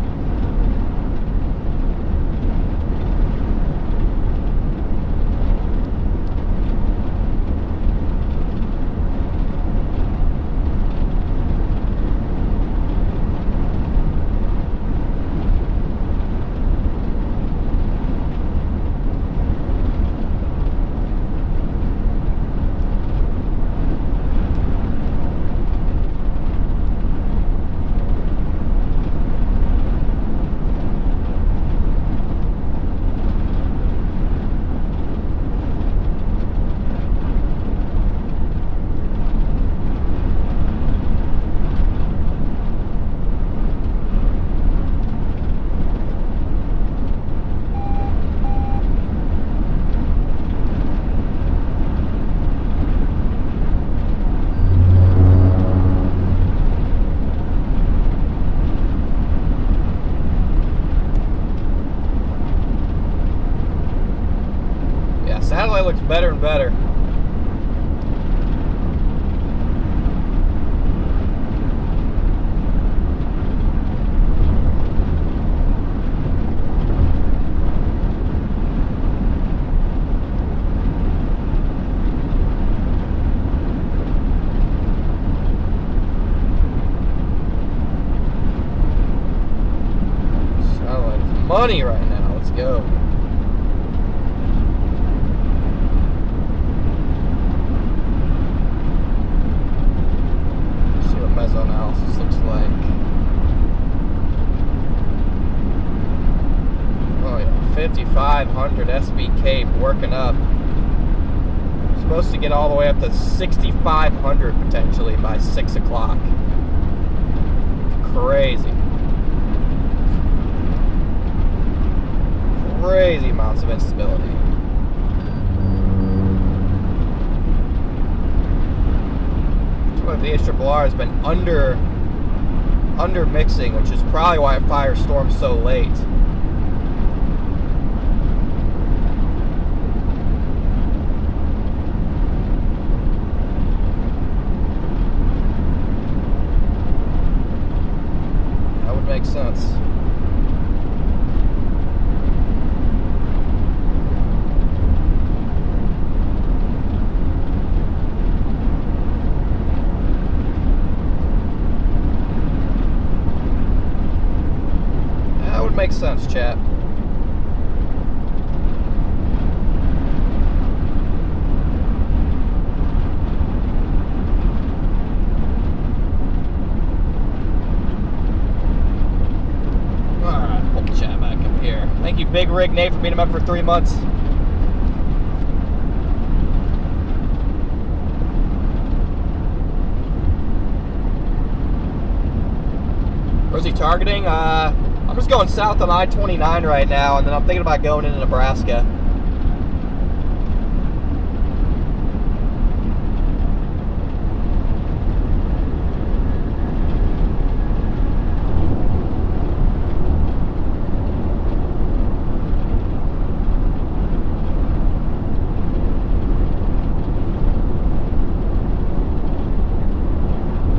Even better. Money right now. Let's go. Let's see what mesoanalysis looks like. Oh yeah, 5,500 SBK working up. Supposed to get all the way up to 6,500 potentially by 6 o'clock. Crazy. Crazy amounts of instability. That's why the HRRR has been under mixing, which is probably why it firestormed so late. That would make sense. Makes sense, chat. Alright, pull the chat back up here. Thank you, Big Rig Nate, for being a member for 3 months. Where's he targeting? I'm just going south on I-29 right now, and then I'm thinking about going into Nebraska.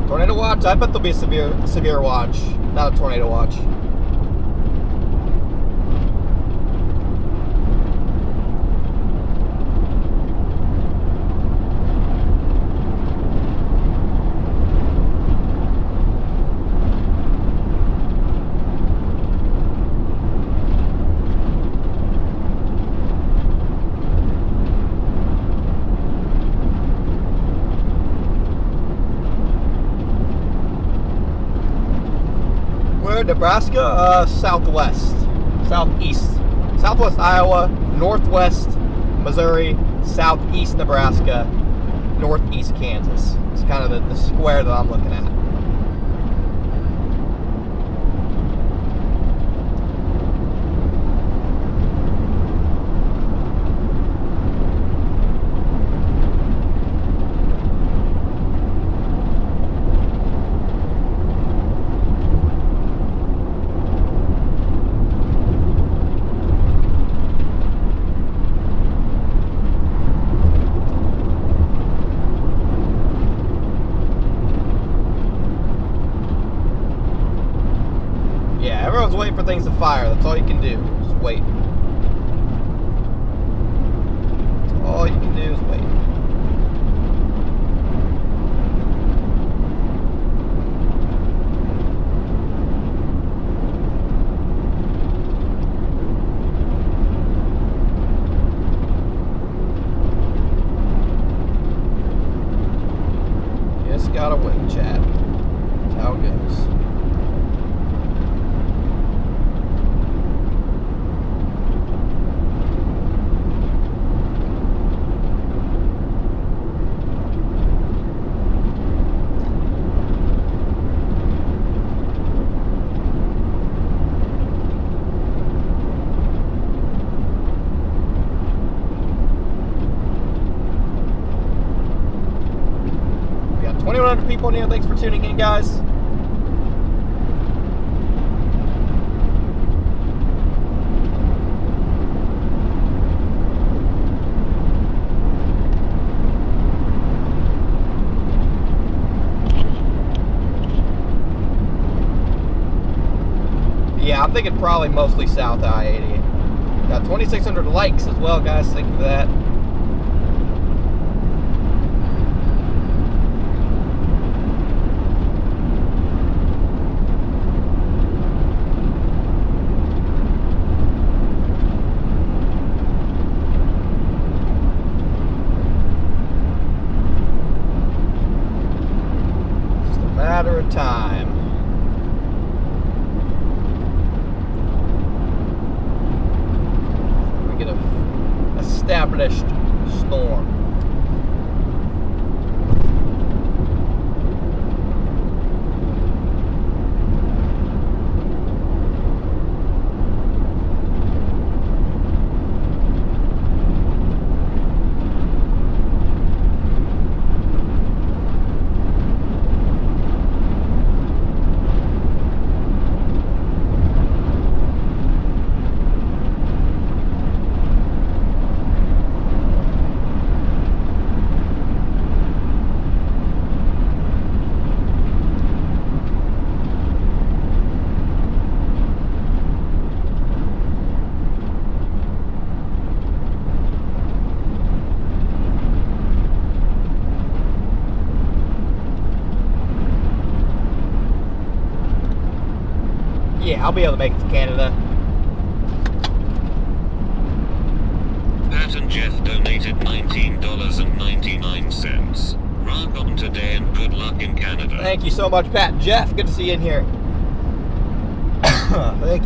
Tornado watch? I bet there'll be a severe watch, not a tornado watch. Nebraska, southwest, southeast, southwest Iowa, northwest Missouri, southeast Nebraska, northeast Kansas. It's kind of the square that I'm looking at. Waiting for things to fire. That's all you can do. Just wait. That's all you can do is wait. Just gotta wait, chat. That's how it goes. People in here, thanks for tuning in, guys. I'm thinking probably mostly south I-80. Got 2,600 likes as well, guys. Thank you for that. Just a matter of time. Get a established storm. Yeah, I'll be able to make it to Canada. Pat and Jeff donated $19.99. Rock on today and good luck in Canada. Thank you so much, Pat and Jeff. Good to see you in here.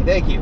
Thank you.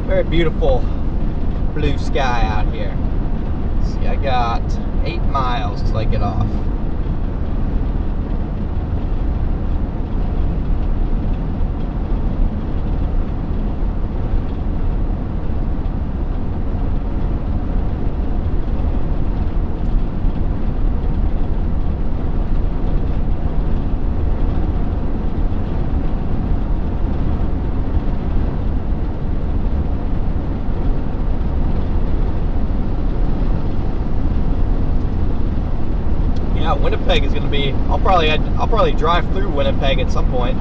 Very beautiful blue sky out here. See, I got 8 miles till I get off. Winnipeg is going to be. I'll probably drive through Winnipeg at some point.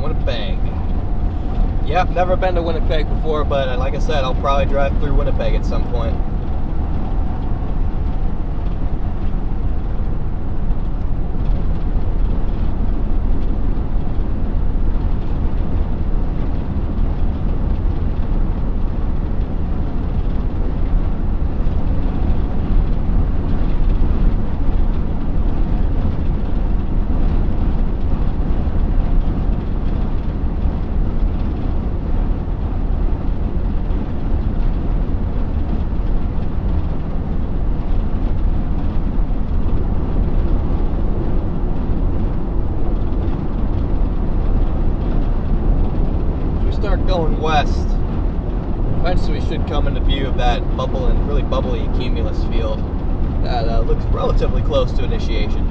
Winnipeg. Yep, never been to Winnipeg before, but like I said, I'll probably drive through Winnipeg at some point. Going west, eventually we should come into view of that really bubbly cumulus field that looks relatively close to initiation.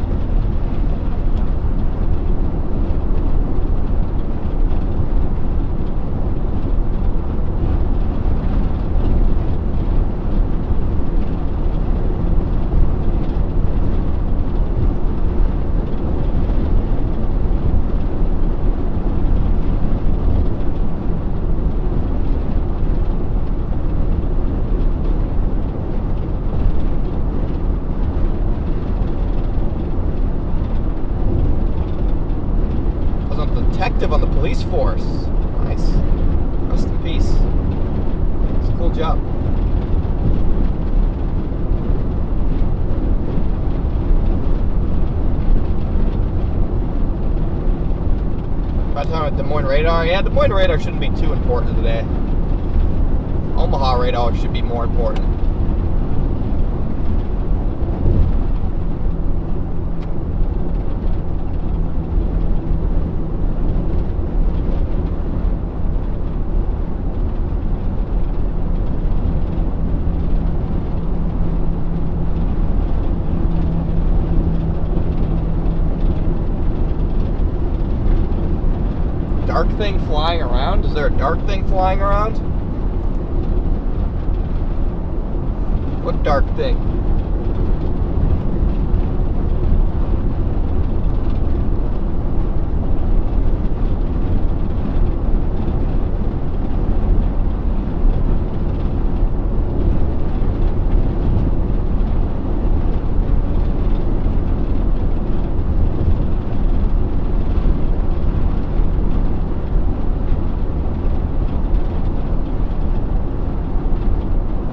Force. Nice. Rest in peace. It's a cool job. By the time at Des Moines radar, yeah, Des Moines radar shouldn't be too important today. Omaha radar should be more important. Dark thing flying around? Is there a dark thing flying around? What dark thing?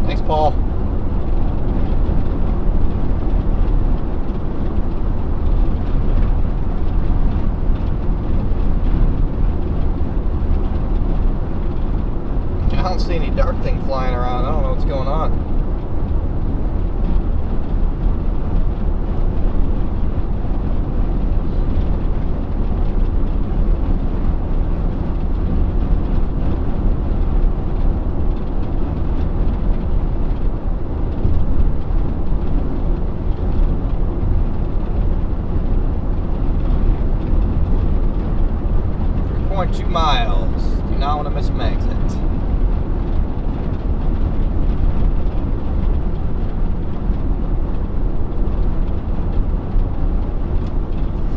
Thanks, Paul. I don't see any dark thing flying around. I don't know what's going on. .2 miles. Do not want to miss my exit.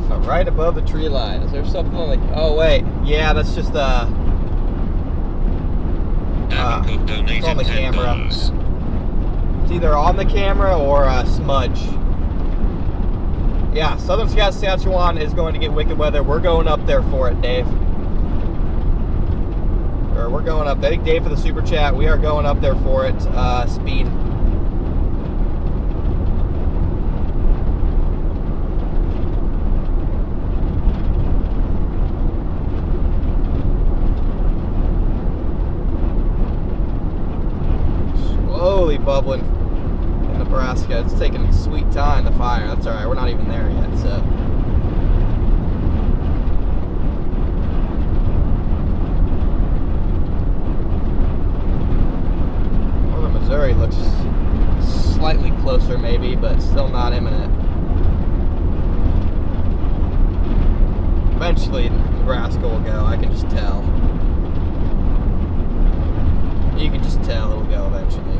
So right above the tree line. Is there something like? Oh wait, yeah, that's just it's on the camera. It's either on the camera or a smudge. Yeah, Southern Saskatchewan is going to get wicked weather. We're going up there for it, Dave. Or we're going up. Thank Dave for the super chat. We are going up there for it. Speed. Slowly bubbling in Nebraska. It's taking a sweet time to fire. That's alright. We're not even there yet, so. Missouri looks slightly closer maybe, but still not imminent. Eventually Nebraska will go, I can just tell. You can just tell it'll go eventually.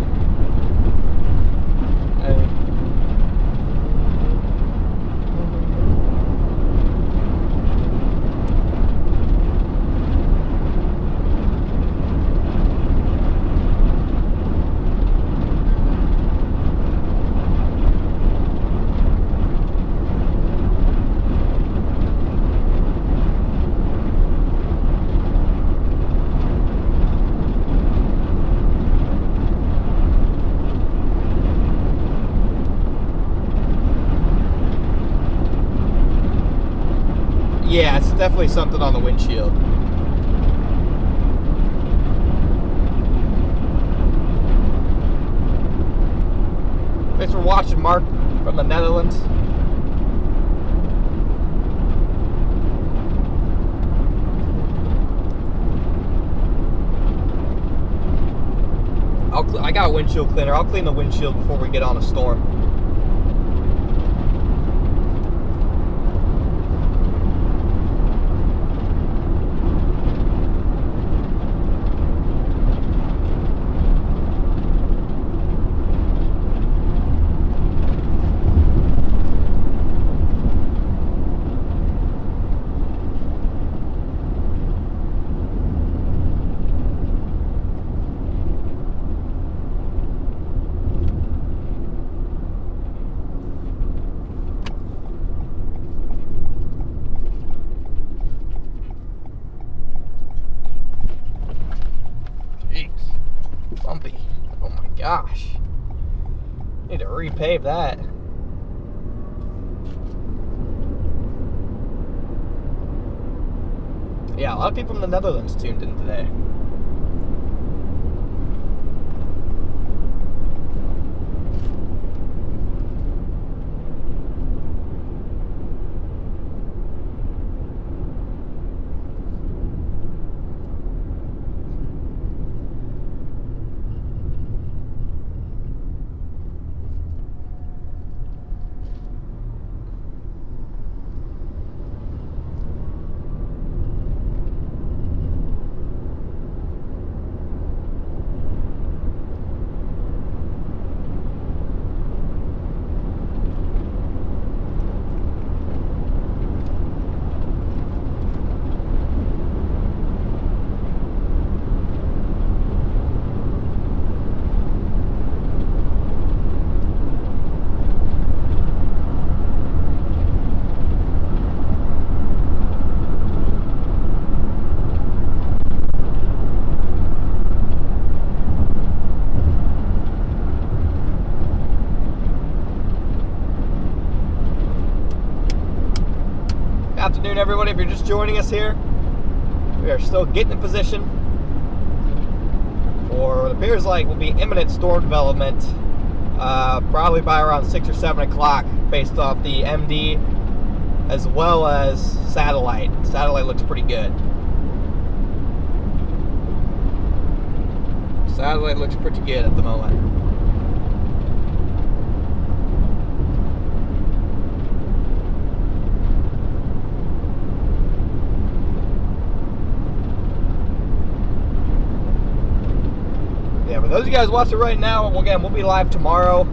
Yeah, it's definitely something on the windshield. Thanks for watching, Mark, from the Netherlands. I got a windshield cleaner. I'll clean the windshield before we get on a storm. gosh. Need to repave that. Yeah, a lot of people from the Netherlands tuned in today. Afternoon, everybody. If you're just joining us here, we are still getting in position for what appears like will be imminent storm development, probably by around 6 or 7 o'clock, based off the MD as well as satellite. Satellite looks pretty good. Satellite looks pretty good at the moment. Yeah, for those of you guys watching right now, again, we'll be live tomorrow,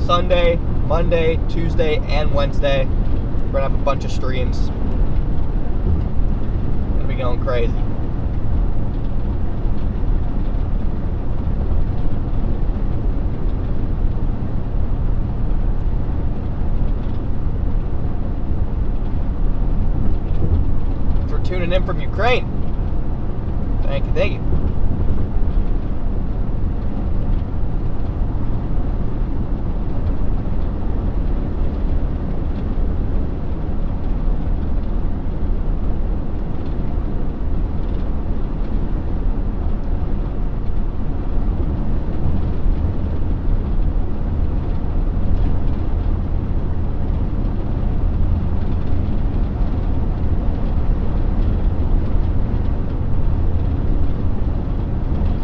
Sunday, Monday, Tuesday, and Wednesday. We're gonna have a bunch of streams. Gonna be going crazy. Thanks for tuning in from Ukraine. Thank you, thank you.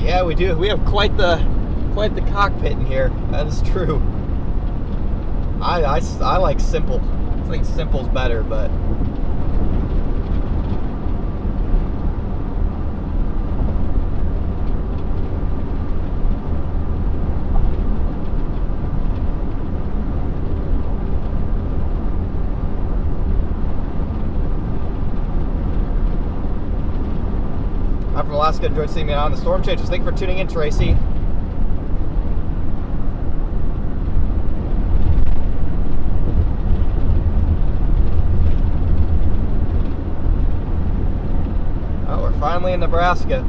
Yeah, we do. We have quite the cockpit in here. That is true. I like simple. I think simple's better, but I'm from Alaska. Enjoyed seeing me on the storm changes. Thank you for tuning in, Tracy. Oh, we're finally in Nebraska.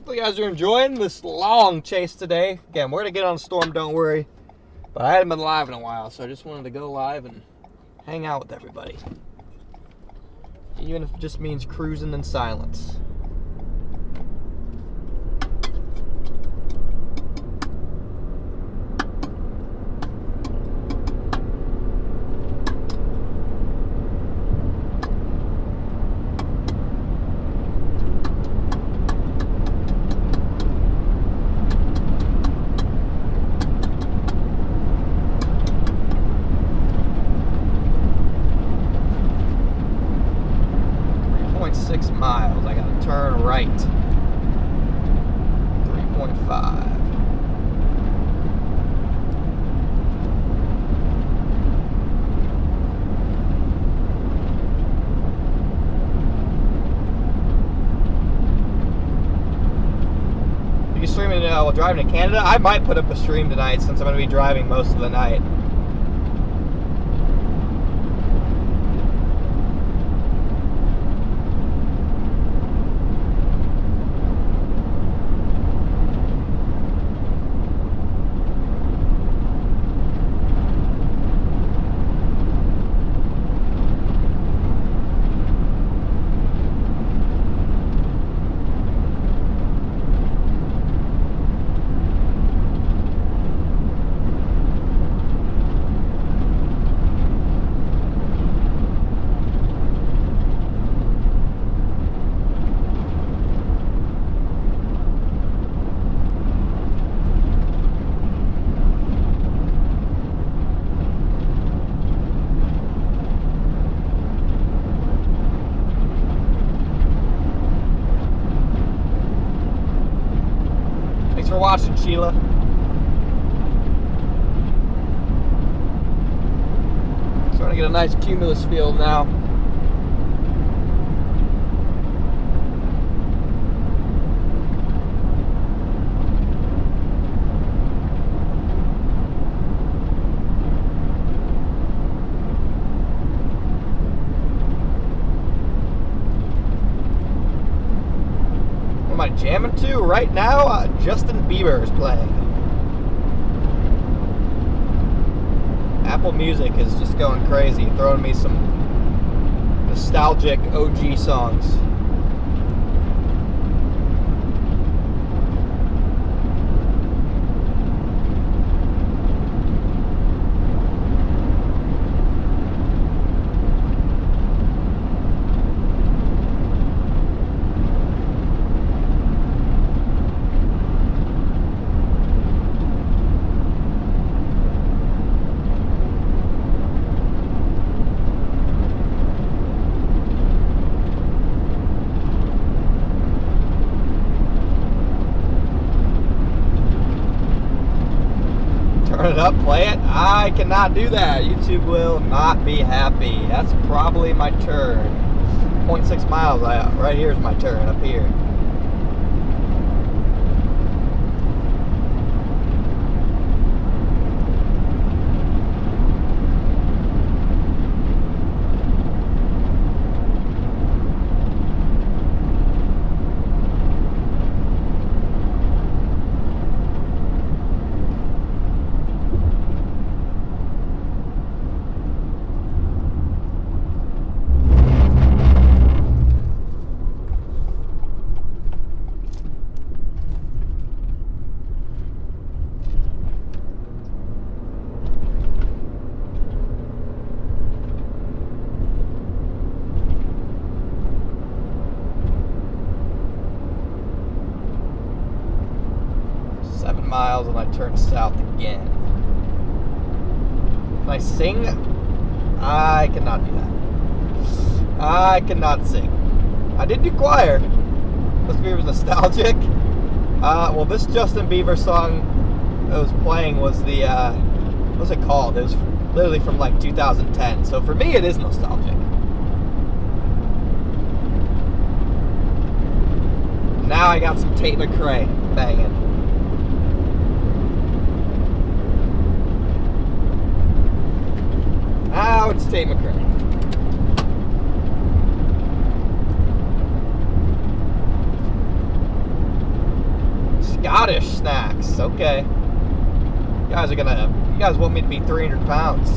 hopefully you guys are enjoying this long chase today. Again, we're going to get on a storm, don't worry. But I hadn't been live in a while, so I just wanted to go live and hang out with everybody. Even if it just means cruising in silence. Miles. I gotta turn right. 3.5. You can stream it while driving to Canada. I might put up a stream tonight since I'm gonna be driving most of the night. Thanks for watching, Sheila. Starting to get a nice cumulus field now. What am I jamming to right now? Justin Bieber is playing. Apple Music is just going crazy, throwing me some nostalgic OG songs. Turn it up, play it. I cannot do that. YouTube will not be happy. That's probably my turn. 0.6 miles out. Right here is my turn, up here. Miles and I turn south again. Can I sing? I cannot do that. I cannot sing. I did do choir. Justin Bieber's nostalgic. Well, this Justin Bieber song that was playing was the, what was it called? It was literally from like 2010. So for me, it is nostalgic. Now I got some Tate McRae banging. Now it's Tate McRae. Scottish snacks. Okay. You guys want me to be 300 pounds.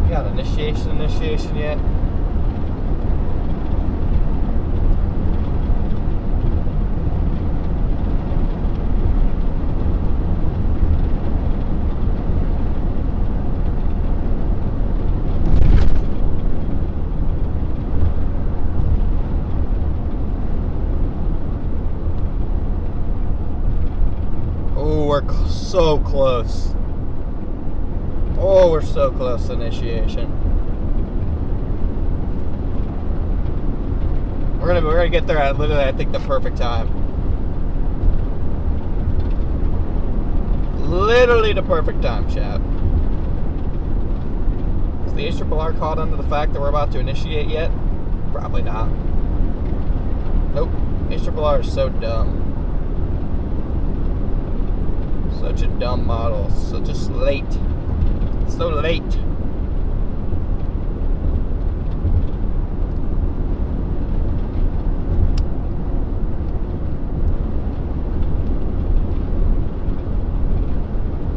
Got initiation yet? Oh, we're so close. Oh, we're so close to initiation. We're gonna get there at literally, I think, the perfect time. Literally the perfect time, chat. Is the ARRR caught onto the fact that we're about to initiate yet? Probably not. Nope. ARRR is so dumb. Such a dumb model. So just late. So late.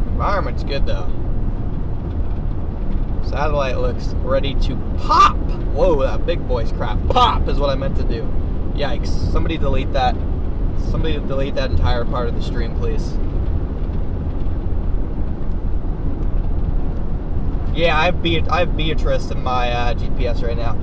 Environment's good though. Satellite looks ready to pop. Whoa, that big voice crap. Pop is what I meant to do. Yikes. Somebody delete that. Somebody delete that entire part of the stream, please. Yeah, I have Beatrice in my GPS right now.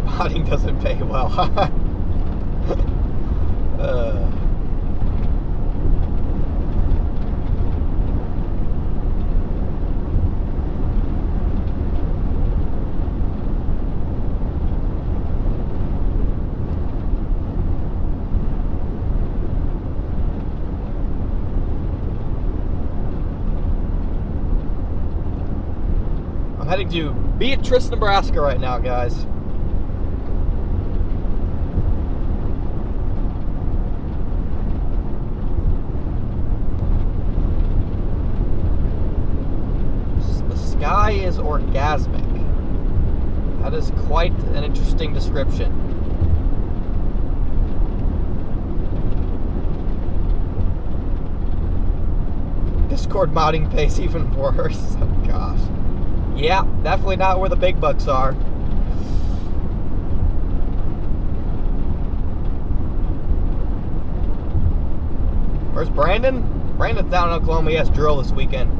Modding doesn't pay well. I'm heading to Beatrice, Nebraska right now, guys. Sky is orgasmic. That is quite an interesting description. Discord modding pays even worse. Oh gosh. Yeah, definitely not where the big bucks are. Where's Brandon? Brandon's down in Oklahoma. He has drill this weekend.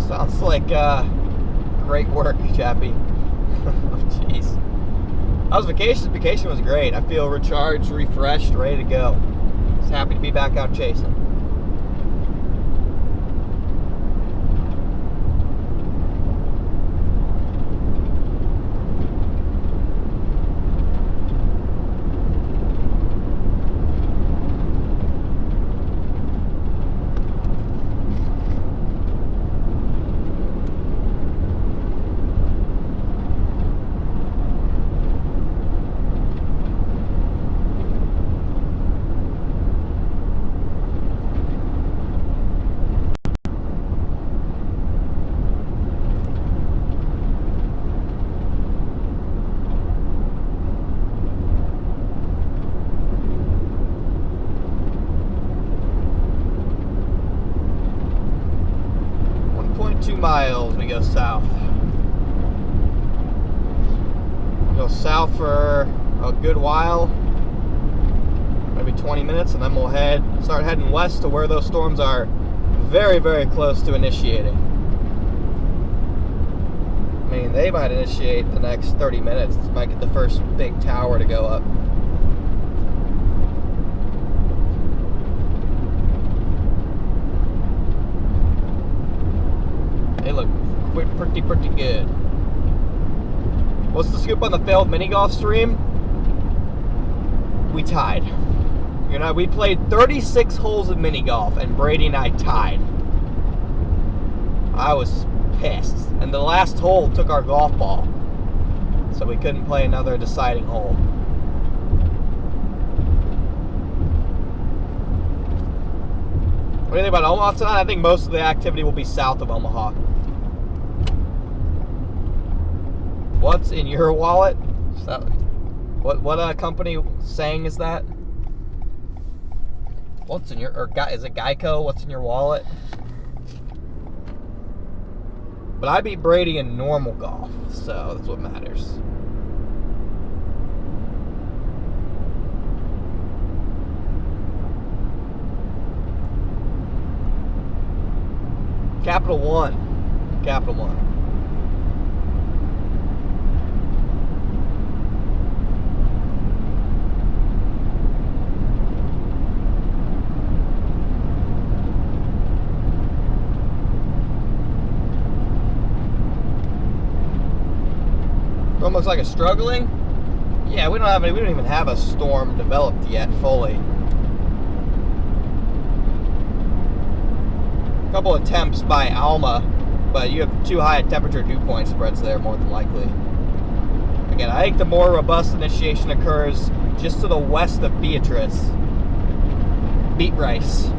Sounds like great work, Chappie. Oh, jeez. How's vacation? Vacation was great. I feel recharged, refreshed, ready to go. Just happy to be back out chasing. miles we go south. Go south for a good while, maybe 20 minutes, and then we'll start heading west to where those storms are very, very close to initiating. I mean, they might initiate the next 30 minutes. Might get the first big tower to go up. They look pretty good. What's the scoop on the failed mini golf stream? We tied. You know, we played 36 holes of mini golf, and Brady and I tied. I was pissed. And the last hole took our golf ball, so we couldn't play another deciding hole. What do you think about Omaha tonight? I think most of the activity will be south of Omaha. What's in your wallet? What company saying is that? What's in your, or is it Geico? What's in your wallet? But I beat Brady in normal golf, so that's what matters. Capital One. Capital One. Storm looks like it's struggling. Yeah, we don't even have a storm developed yet fully. A couple attempts by Alma, but you have too high a temperature dew point spreads there more than likely. Again, I think the more robust initiation occurs just to the west of Beatrice. Beet rice.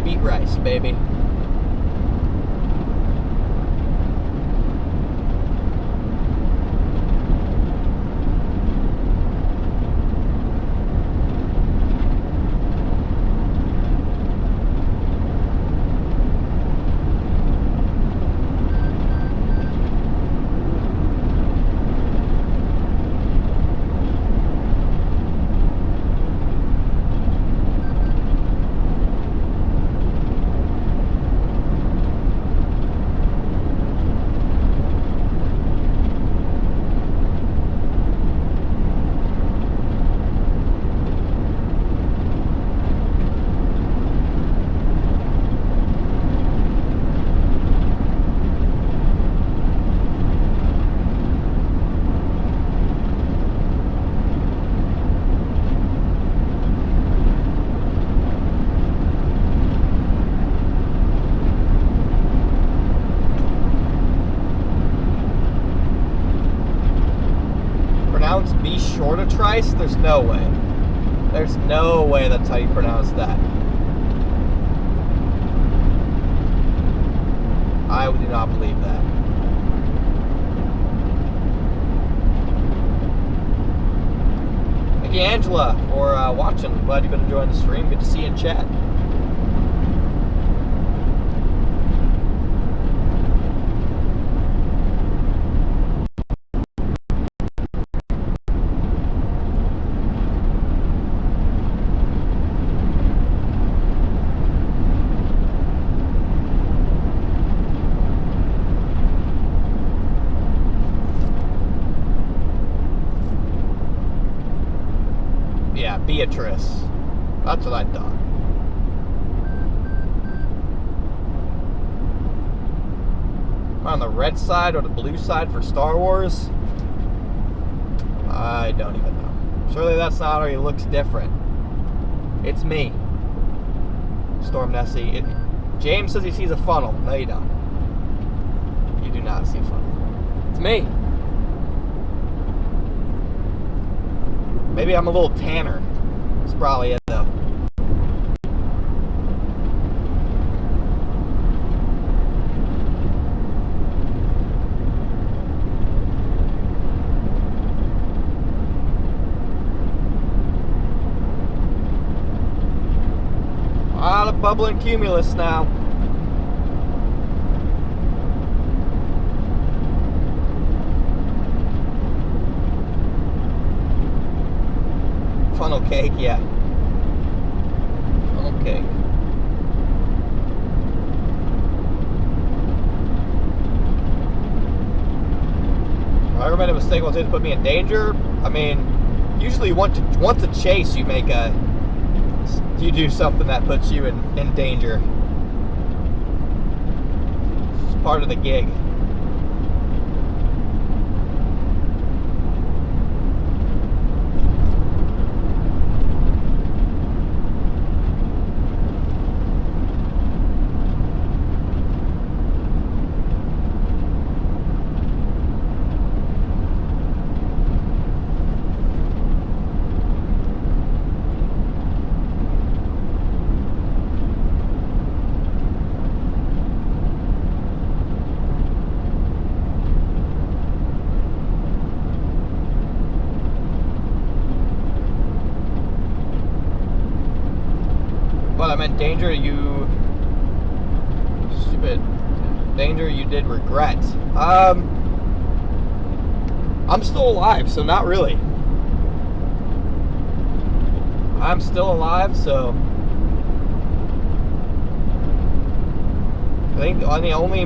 Beet rice, baby. Be short of trice? There's no way. There's no way that's how you pronounce that. I do not believe that. Thank you, Angela, for watching. Glad you've been enjoying the stream. Good to see you in chat. Beatrice. That's what I thought. Am I on the red side or the blue side for Star Wars? I don't even know. Surely that's not, or he looks different. It's me. Storm Nessie. James says he sees a funnel. No, you don't. You do not see a funnel. It's me. Maybe I'm a little tanner. That's probably it, though. bubbling cumulus now. Funnel cake, yeah. Funnel cake. I ever made a mistake once it put me in danger? I mean, usually once a chase, you do something that puts you in danger. It's part of the gig. But I meant danger you did regret. I'm still alive, so not really. I'm still alive, so I think the only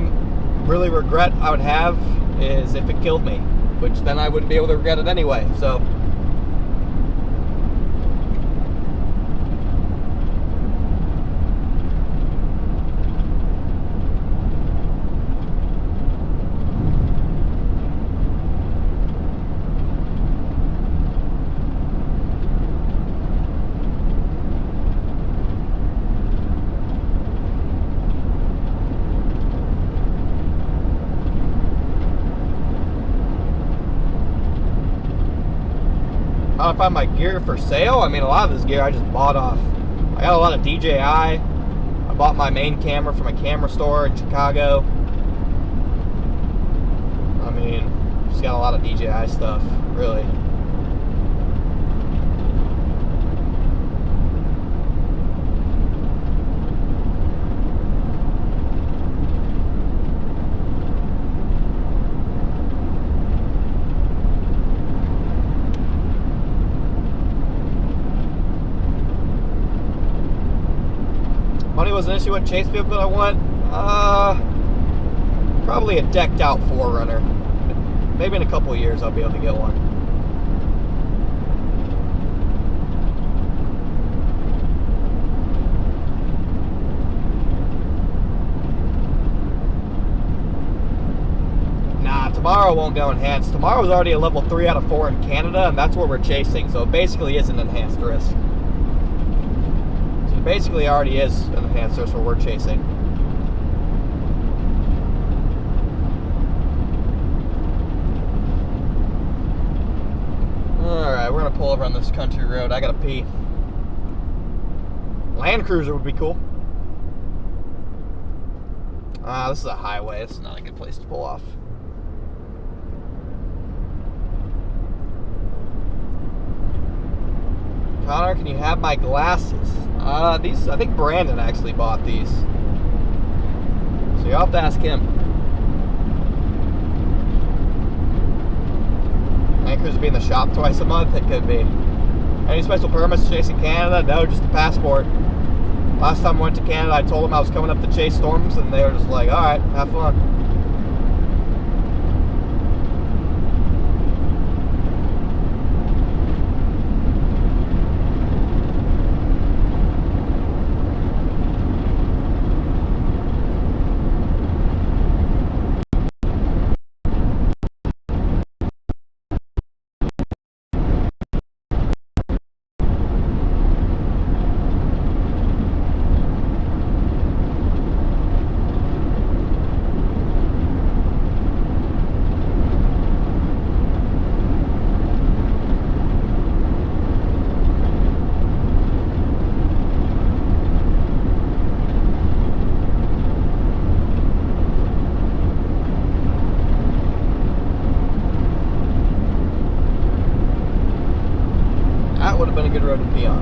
really regret I would have is if it killed me, which then I wouldn't be able to regret it anyway, so. How to find my gear for sale? I mean, a lot of this gear I just bought off. I got a lot of DJI. I bought my main camera from a camera store in Chicago. I mean, just got a lot of DJI stuff, really. Money was an issue with chase vehicle that I want. Probably a decked out 4Runner. Maybe in a couple of years I'll be able to get one. Nah, tomorrow won't go enhanced. Tomorrow's already a level 3 out of 4 in Canada, and that's where we're chasing, so it basically is an enhanced risk. Basically already is an enhanced risk where we're chasing. Alright, we're gonna pull over on this country road. I gotta pee. Land Cruiser would be cool. This is a highway. This is not a good place to pull off. Connor, can you have my glasses? These, I think Brandon actually bought these. So you'll have to ask him. Anchors would be in the shop twice a month? It could be. Any special permits to chase in Canada? No, just a passport. Last time I went to Canada, I told them I was coming up to chase storms, and they were just like, alright, have fun. That would have been a good road to pee on.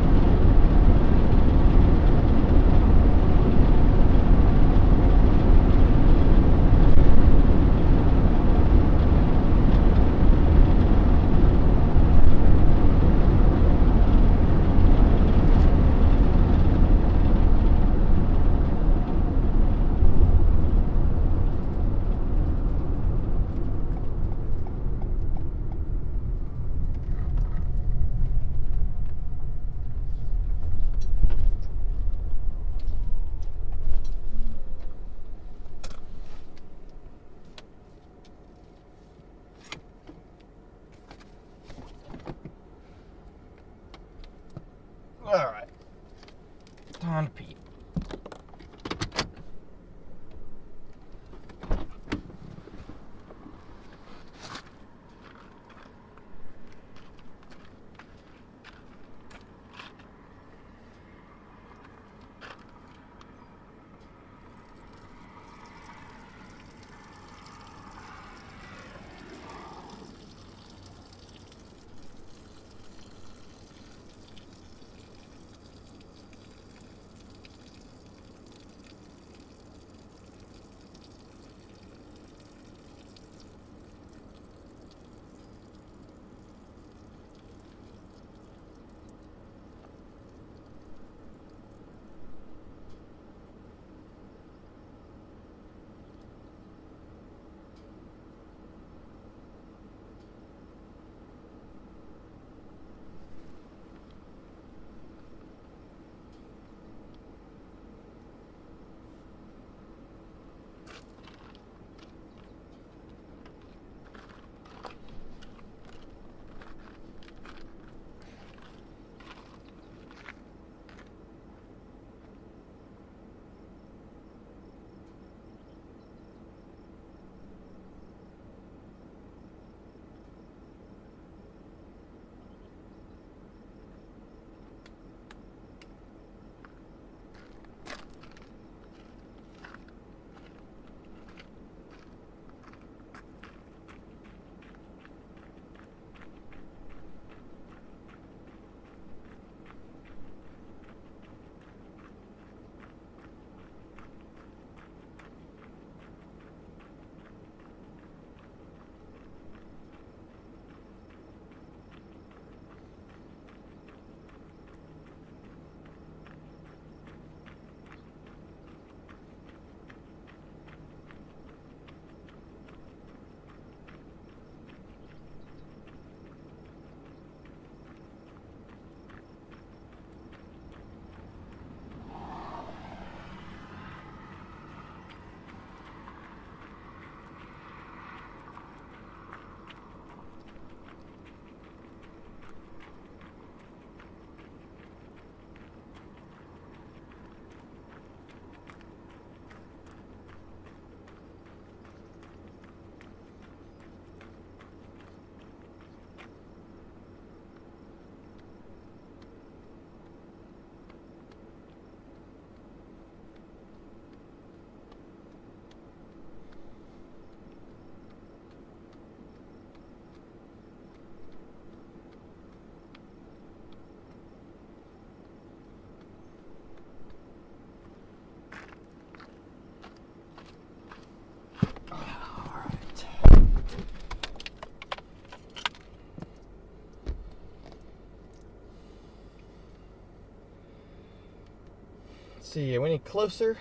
see, are we any closer?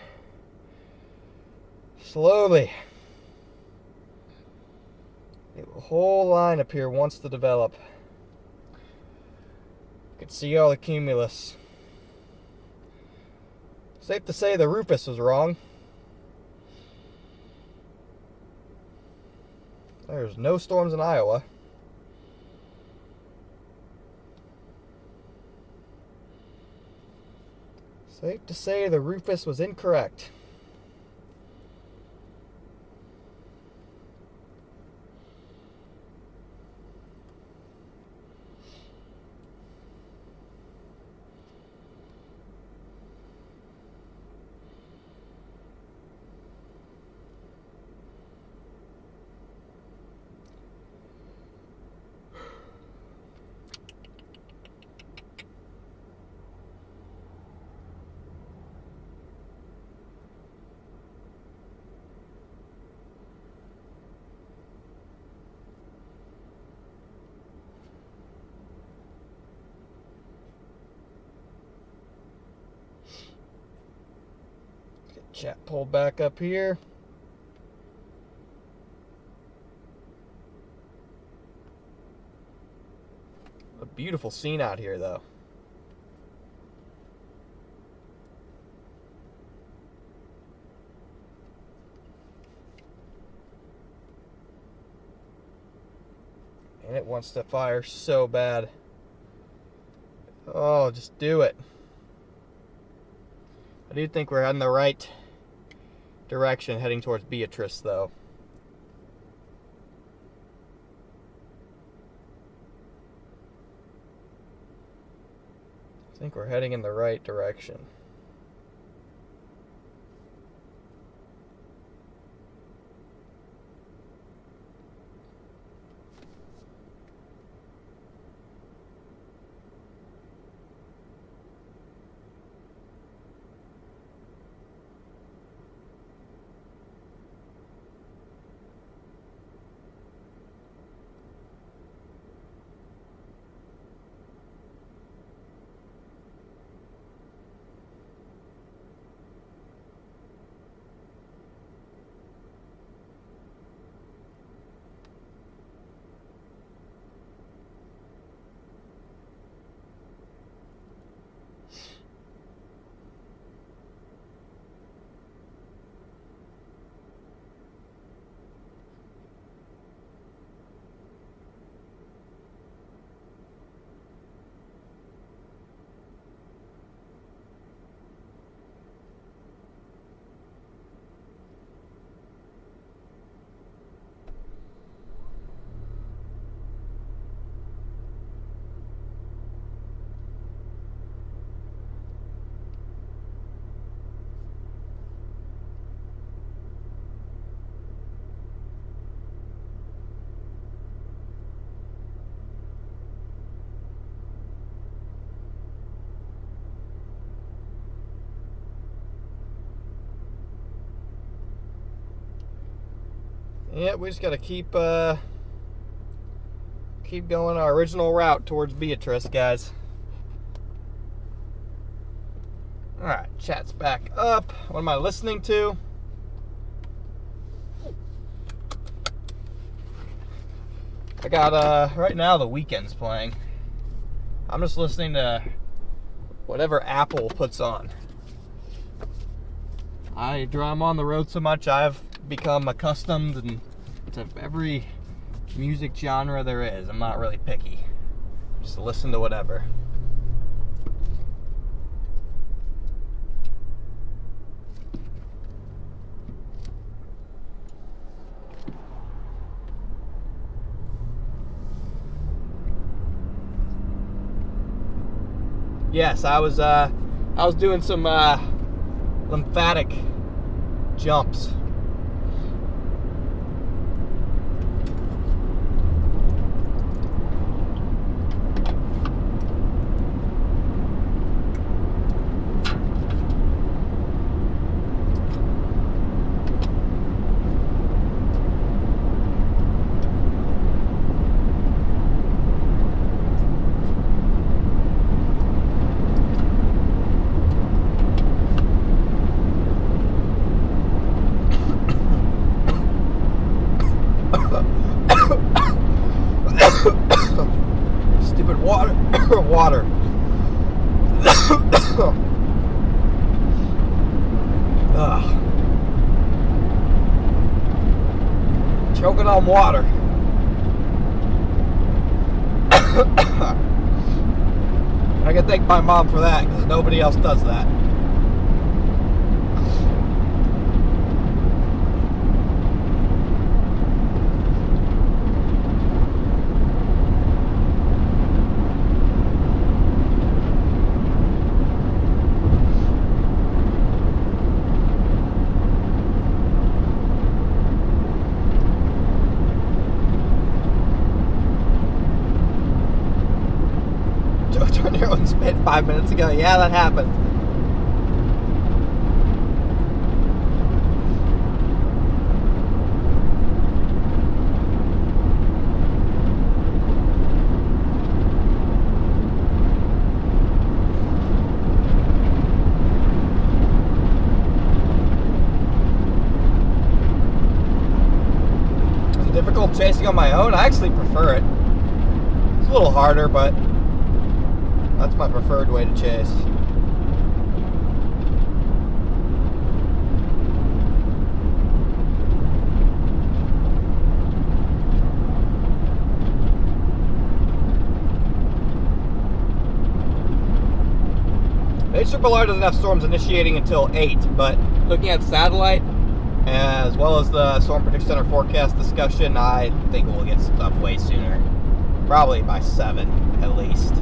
Slowly. The whole line up here wants to develop. You can see all the cumulus. Safe to say the Rufus was wrong. There's no storms in Iowa. Safe to say the Rufus was incorrect. Chat pulled back up here. A beautiful scene out here, though. And it wants to fire so bad. Oh, just do it. I do think we're heading the right direction, heading towards Beatrice, though. I think we're heading in the right direction. Yeah, we just got to keep going our original route towards Beatrice, guys. Alright, chat's back up. What am I listening to? I got, right now, The Weeknd's playing. I'm just listening to whatever Apple puts on. I'm on the road so much, I've become accustomed to every music genre there is. I'm not really picky. Just listen to whatever. Yes, I was doing some lymphatic jumps. Water. Ugh. Choking on water. I can thank my mom for that because nobody else does that. Tornado spit 5 minutes ago. Yeah, that happened. Is it difficult chasing on my own? I actually prefer it. It's a little harder, but that's my preferred way to chase. HRRR doesn't have storms initiating until 8, but looking at satellite, as well as the Storm Prediction Center forecast discussion, I think we'll get stuff way sooner. Probably by 7, at least.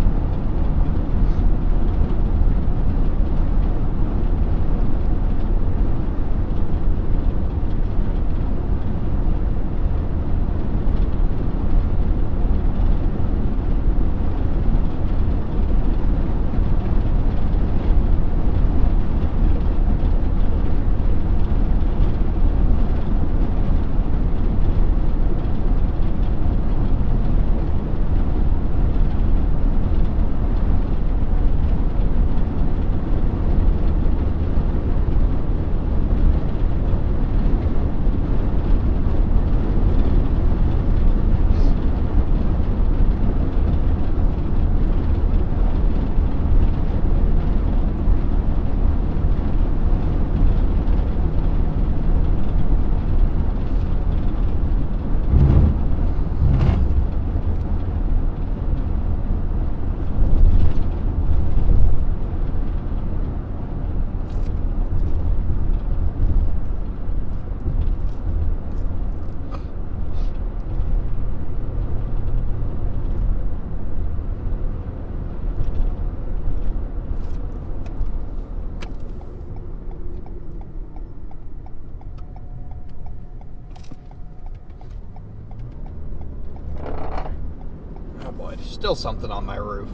There's still something on my roof.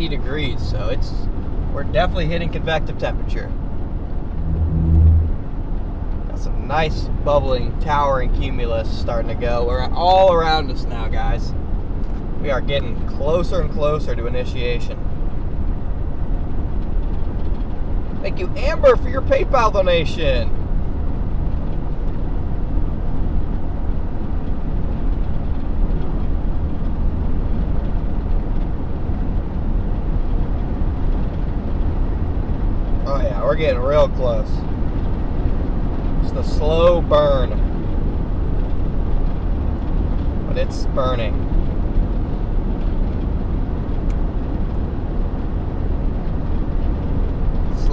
Degrees, so we're definitely hitting convective temperature. Got some nice bubbling, towering cumulus starting to go. We're all around us now, guys. We are getting closer and closer to initiation. Thank you, Amber, for your PayPal donation. Oh yeah, we're getting real close. Just a slow burn. But it's burning.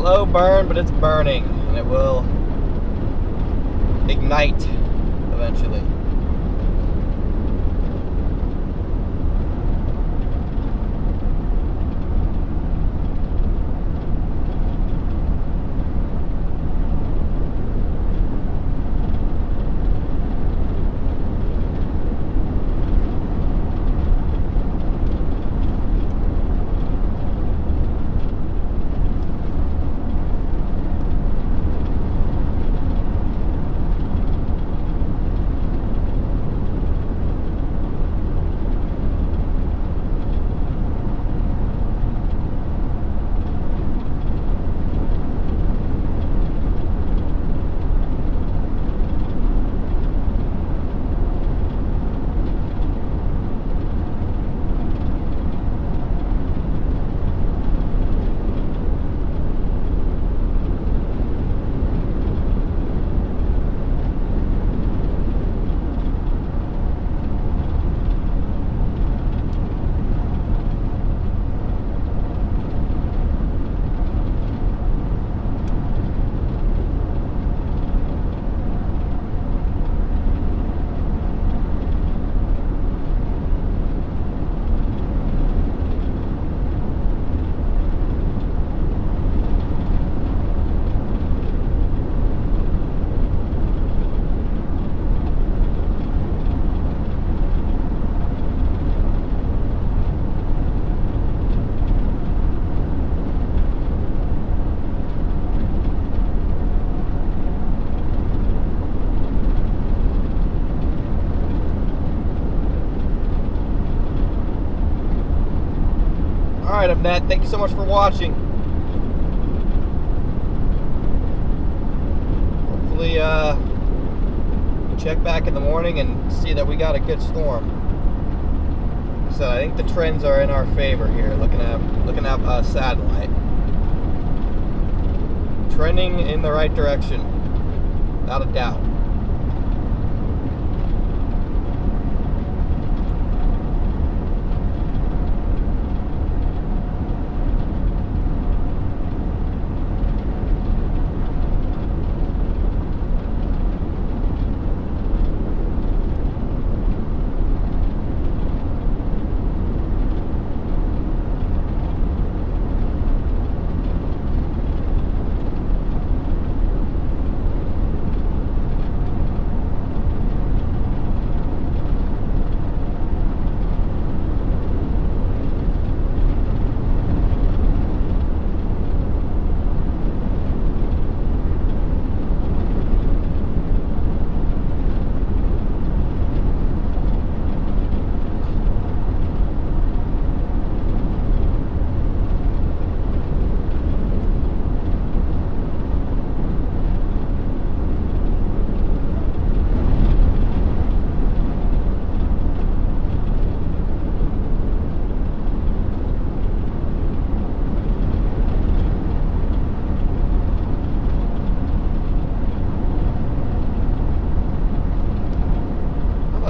slow burn, but it's burning, and it will ignite eventually. Alright, I'm Nat. Thank you so much for watching. Hopefully, check back in the morning and see that we got a good storm. So I think the trends are in our favor here. Looking at satellite, trending in the right direction, without a doubt.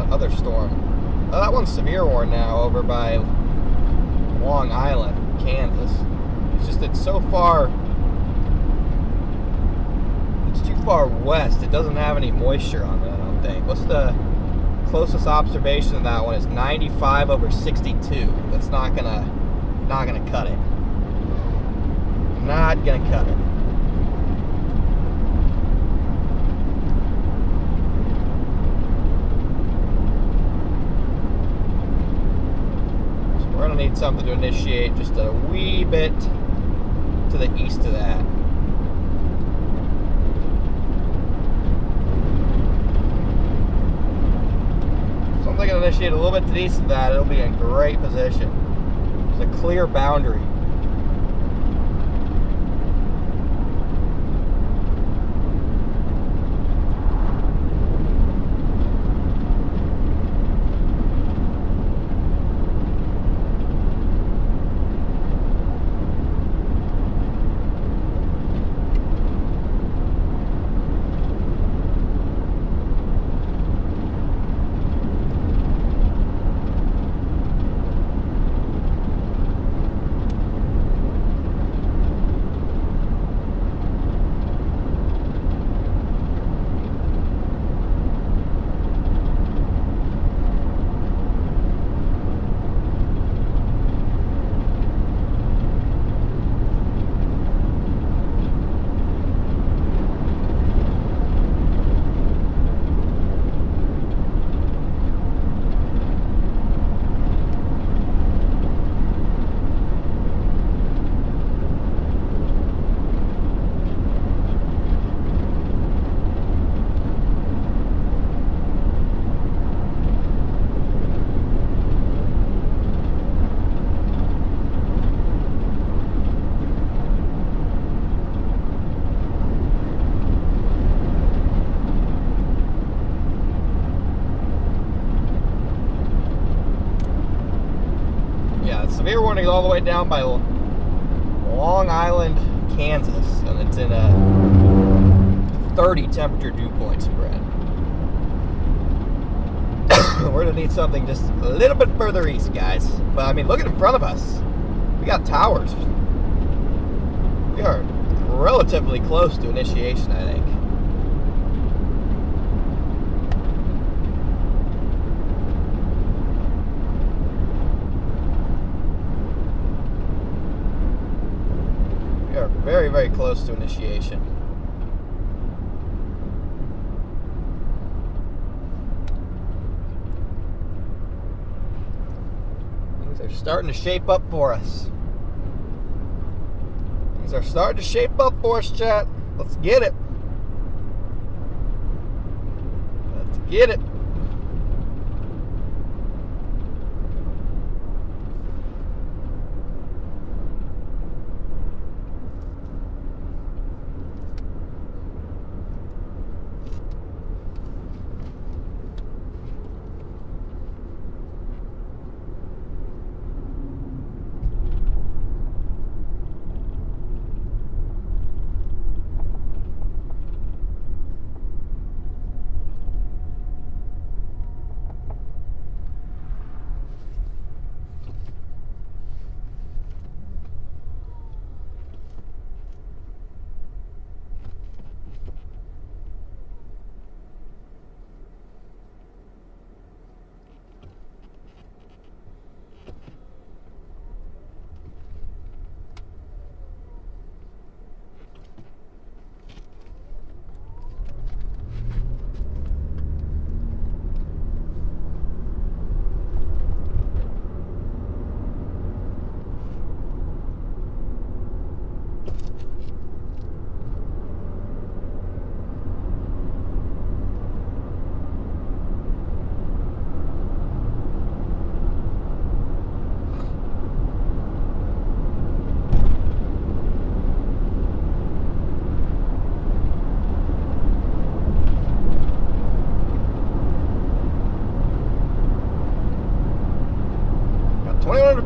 Other storm. Oh, that one's severe warn now over by Long Island, Kansas. It's so far. It's too far west. It doesn't have any moisture on it, I don't think. What's the closest observation of that one? Is 95 over 62. That's not gonna cut it. Not gonna cut it. We're going to need something to initiate just a wee bit to the east of that. Something going to initiate a little bit to the east of that, it'll be in great position. There's a clear boundary. is all the way down by Long Island, Kansas, and it's in a 30 temperature dew point spread. We're gonna need something just a little bit further east, guys. But I mean, look at in front of us. We got towers. We are relatively close to initiation, I think. We are very, very close to initiation. Things are starting to shape up for us. Things are starting to shape up for us, chat. Let's get it. Let's get it.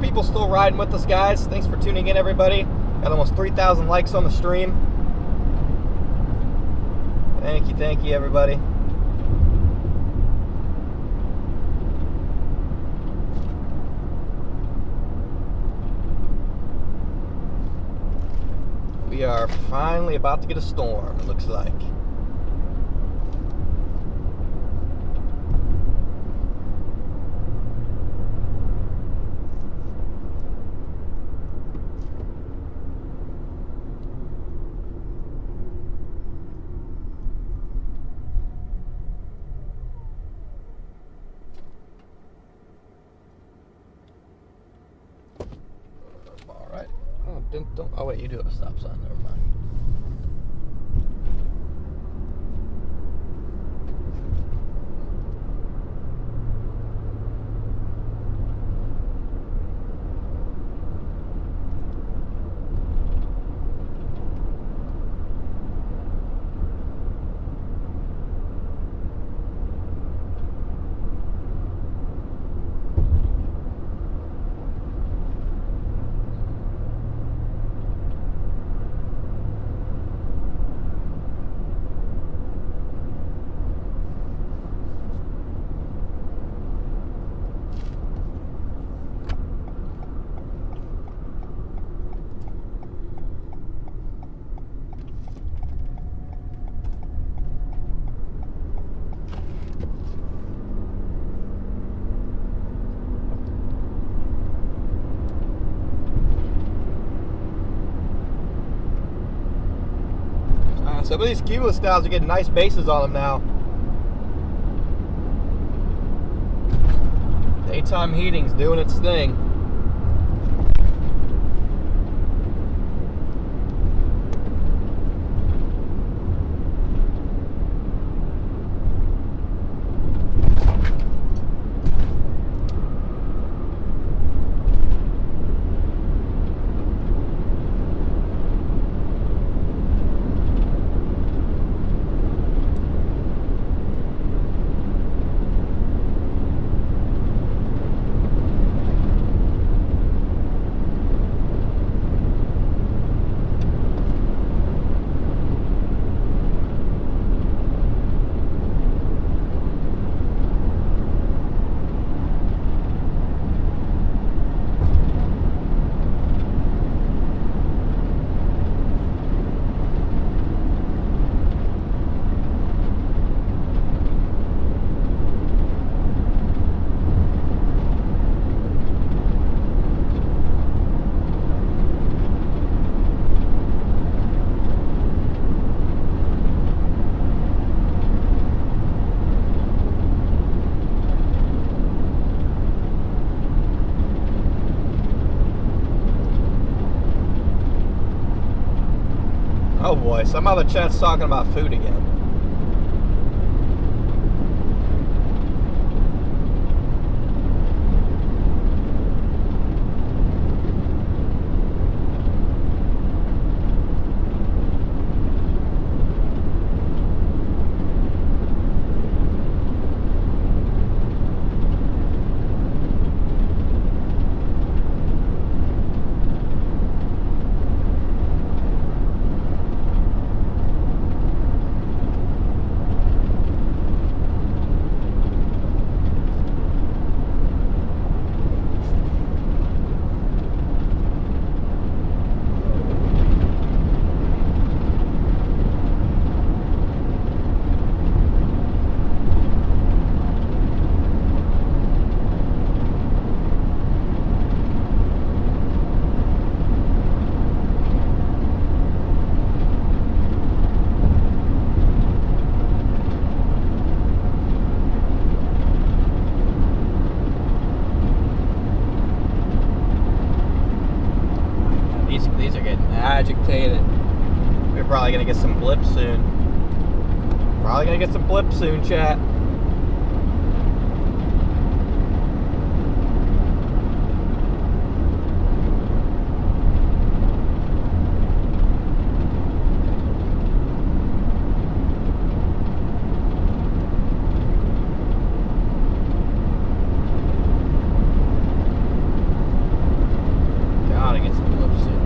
People still riding with us, guys. Thanks for tuning in, everybody. Got almost 3,000 likes on the stream. Thank you, everybody. We are finally about to get a storm, it looks like. Oh wait, you do have a stop sign. Never mind. Some of these cumulus styles are getting nice bases on them now. Daytime heating's doing its thing. Oh boy, some other chat's talking about food again. These are getting agitated. We're probably gonna get some blips soon. Probably gonna get some blips soon, chat. Gotta get some blips soon.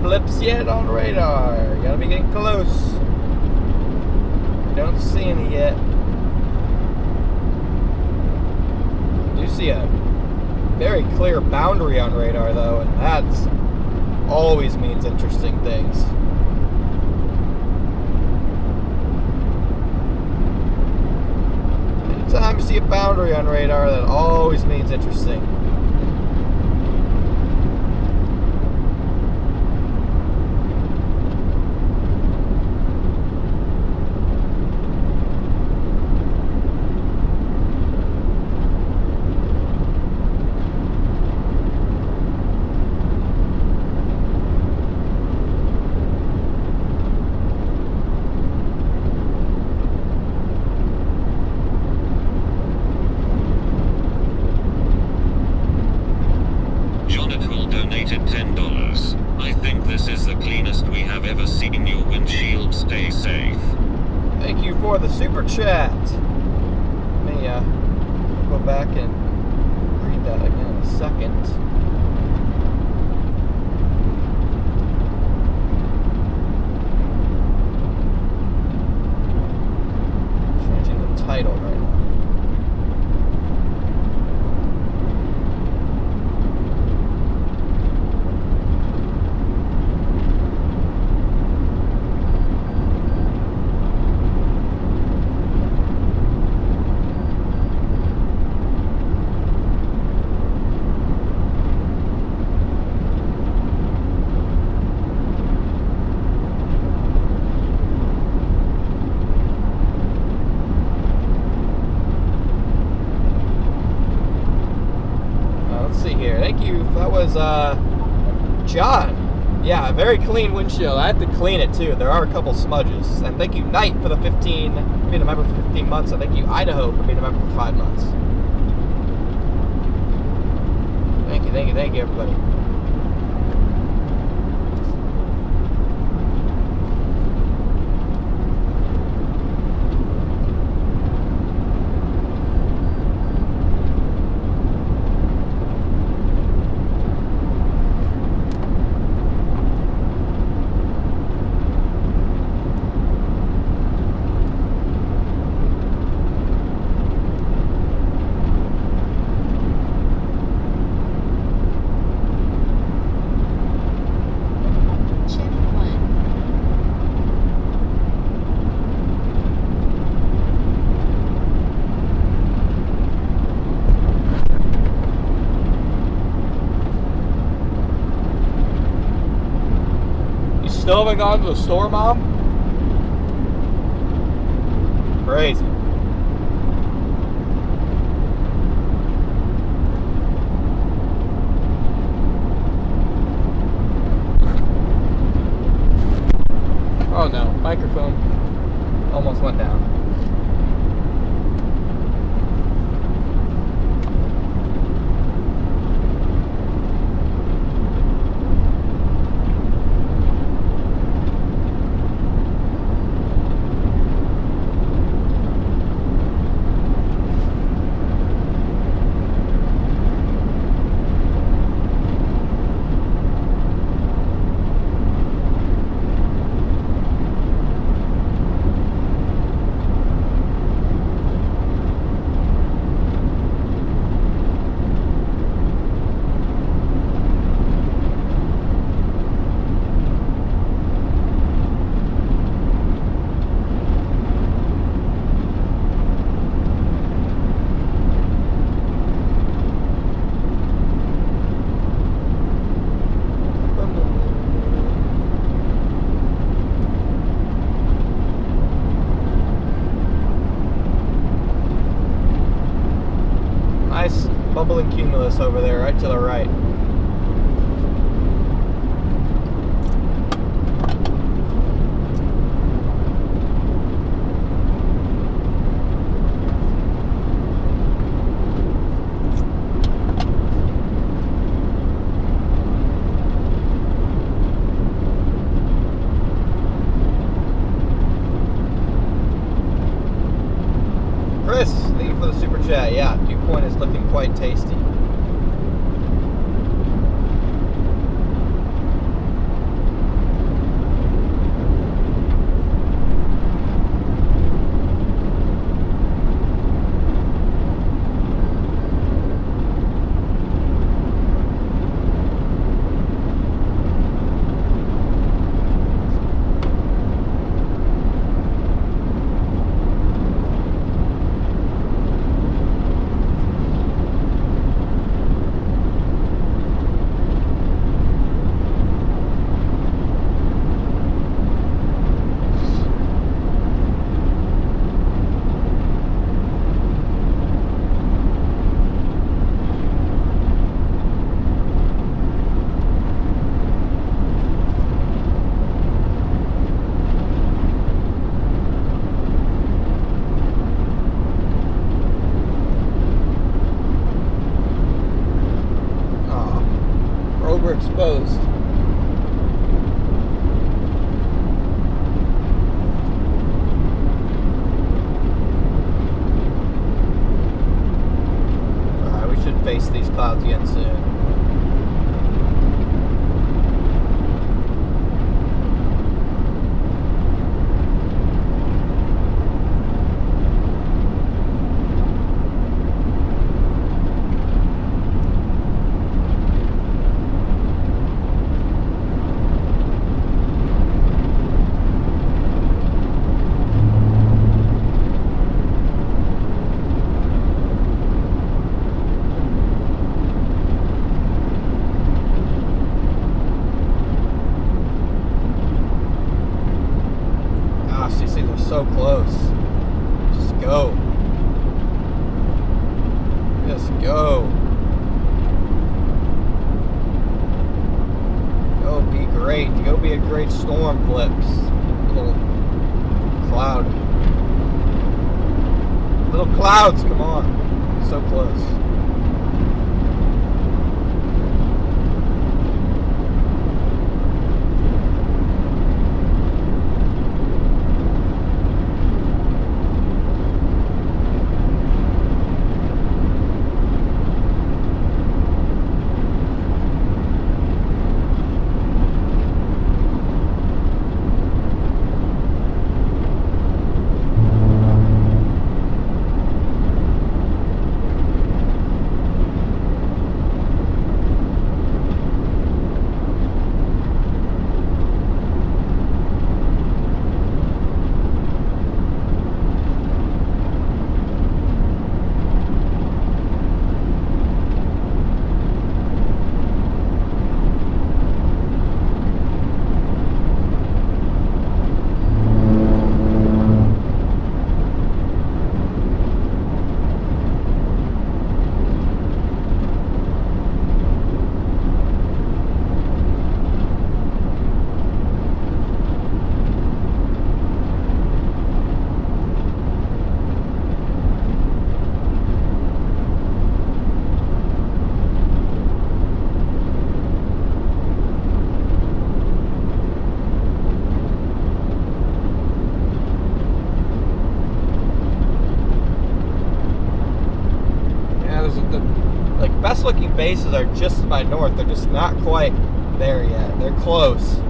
Blips yet on radar. Gotta be getting close. Don't see any yet. Do see a very clear boundary on radar though, and that's always means interesting things. Anytime you see a boundary on radar, that always means interesting. $10. I think this is the cleanest we have ever seen your windshield. Stay safe. Thank you for the super chat. Let me go back and read that again in a second. That was John. Yeah, a very clean windshield. I have to clean it too. There are a couple smudges. And thank you, Knight, for the being a member for 15 months. And thank you, Idaho, for being a member for 5 months. Thank you, everybody. Still haven't gone to the store, Mom? Crazy. Oh no, microphone almost went down. Nice bubbling cumulus over there, right to the right. Chris, thank you for the super chat. Yeah, Dew Point is looking quite tasty. Overexposed. Alright, we should face these clouds again soon. So close. Just go. Just go. great. To go be a great storm flips. Little cloud. Little clouds, come on. So close. Best looking bases are just to my north. They're just not quite there yet. They're close.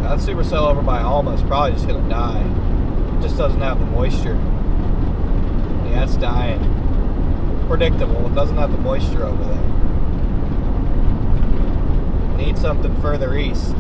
That supercell over by Alma is probably just going to die. It just doesn't have the moisture. Yeah, it's dying. Predictable. It doesn't have the moisture over there. Need something further east.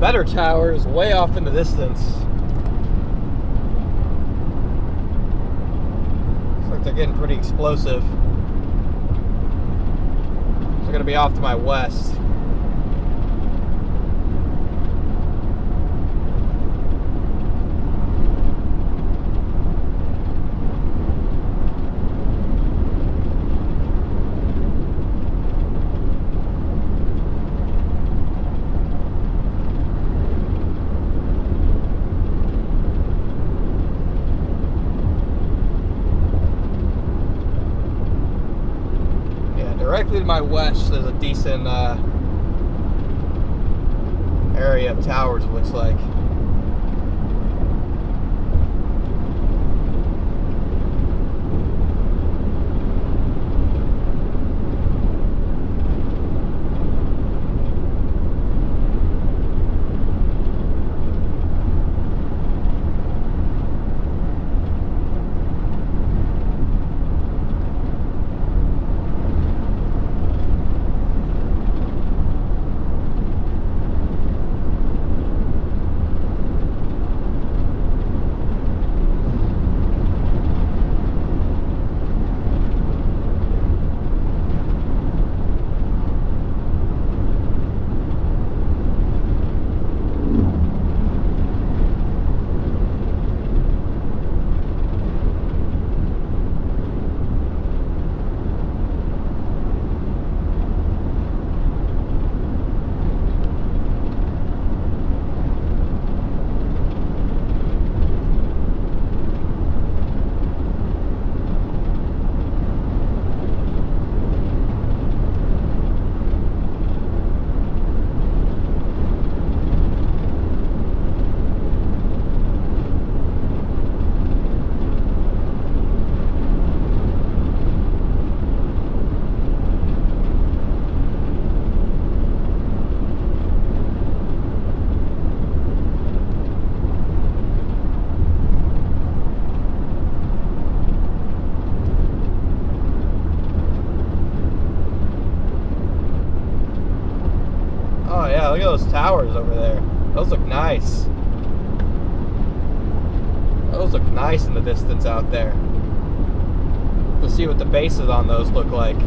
better tower is way off in the distance. Looks like they're getting pretty explosive. They're going to be off to my west. Directly to my west, there's a decent area of towers, it looks like. Oh yeah, look at those towers over there. Those look nice. Those look nice in the distance out there. Let's see what the bases on those look like.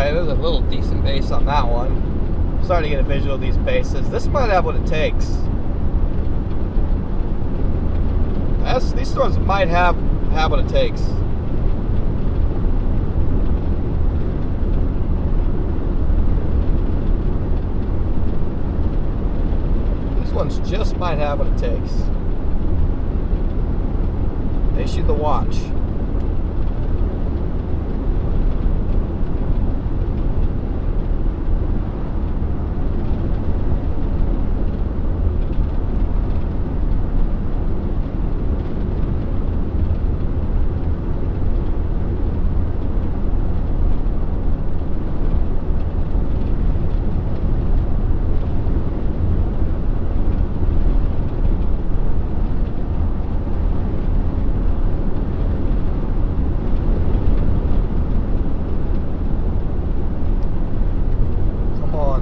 There's a little decent base on that one. I'm starting to get a visual of these bases. This might have what it takes. These storms might have what it takes. These ones just might have what it takes. They shoot the watch.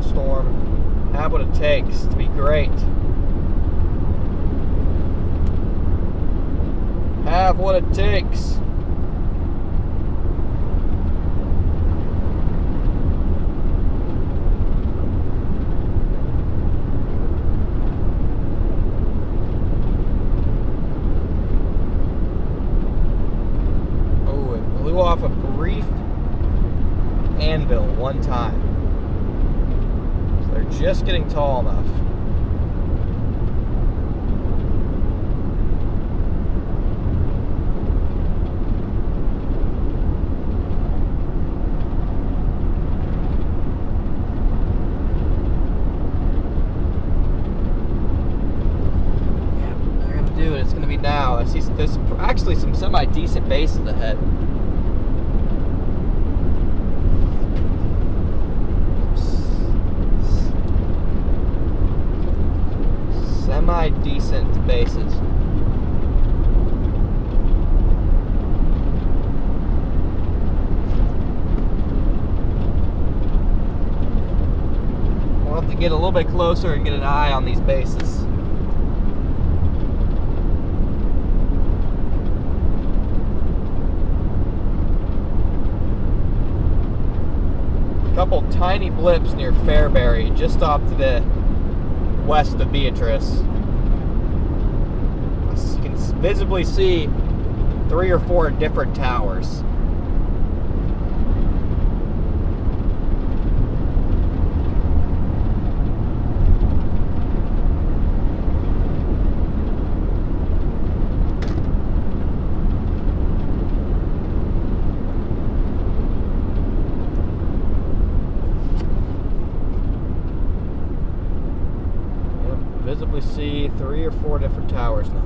Storm, have what it takes to be great. Have what it takes. Oh, it blew off a brief anvil one time. They're just getting tall enough. semi-decent bases ahead. Semi-decent bases. We'll have to get a little bit closer and get an eye on these bases. A couple tiny blips near Fairbury, just off to the west of Beatrice. You can visibly see 3 or 4 different towers. Visibly see 3 or 4 different towers now.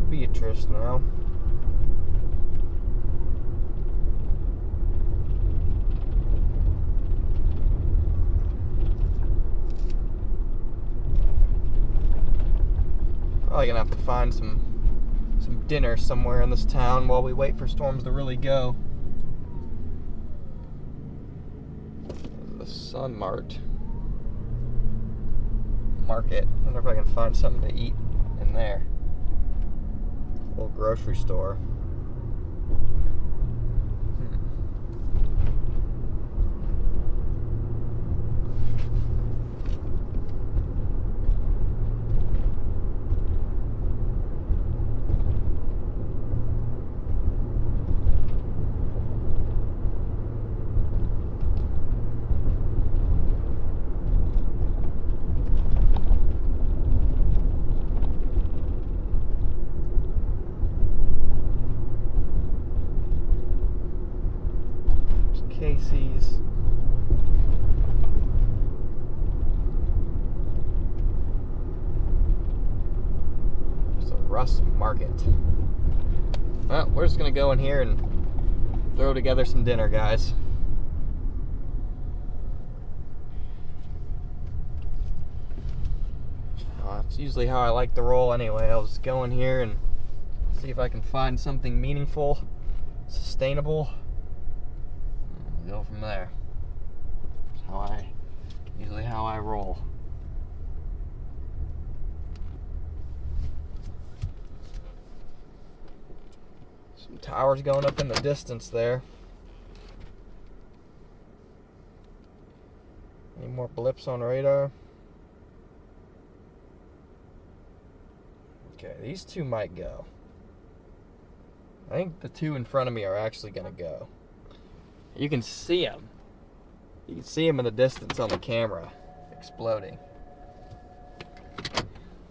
Beatrice now. Probably gonna have to find some dinner somewhere in this town while we wait for storms to really go. The Sun Market. I wonder if I can find something to eat in there. Little grocery store. Casey's. There's a Russ Market. Well, we're just gonna go in here and throw together some dinner, guys. That's usually how I like to roll anyway. I'll just go in here and see if I can find something meaningful, sustainable. Go from there. That's usually how I roll. Some towers going up in the distance there. Any more blips on radar? Okay, these two might go. I think the two in front of me are actually going to go. You can see them. You can see them in the distance on the camera, exploding.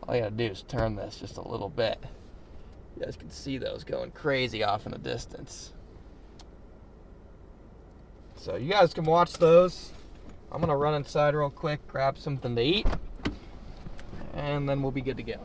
All you gotta do is turn this just a little bit. You guys can see those going crazy off in the distance. So you guys can watch those. I'm going to run inside real quick, grab something to eat, and then we'll be good to go.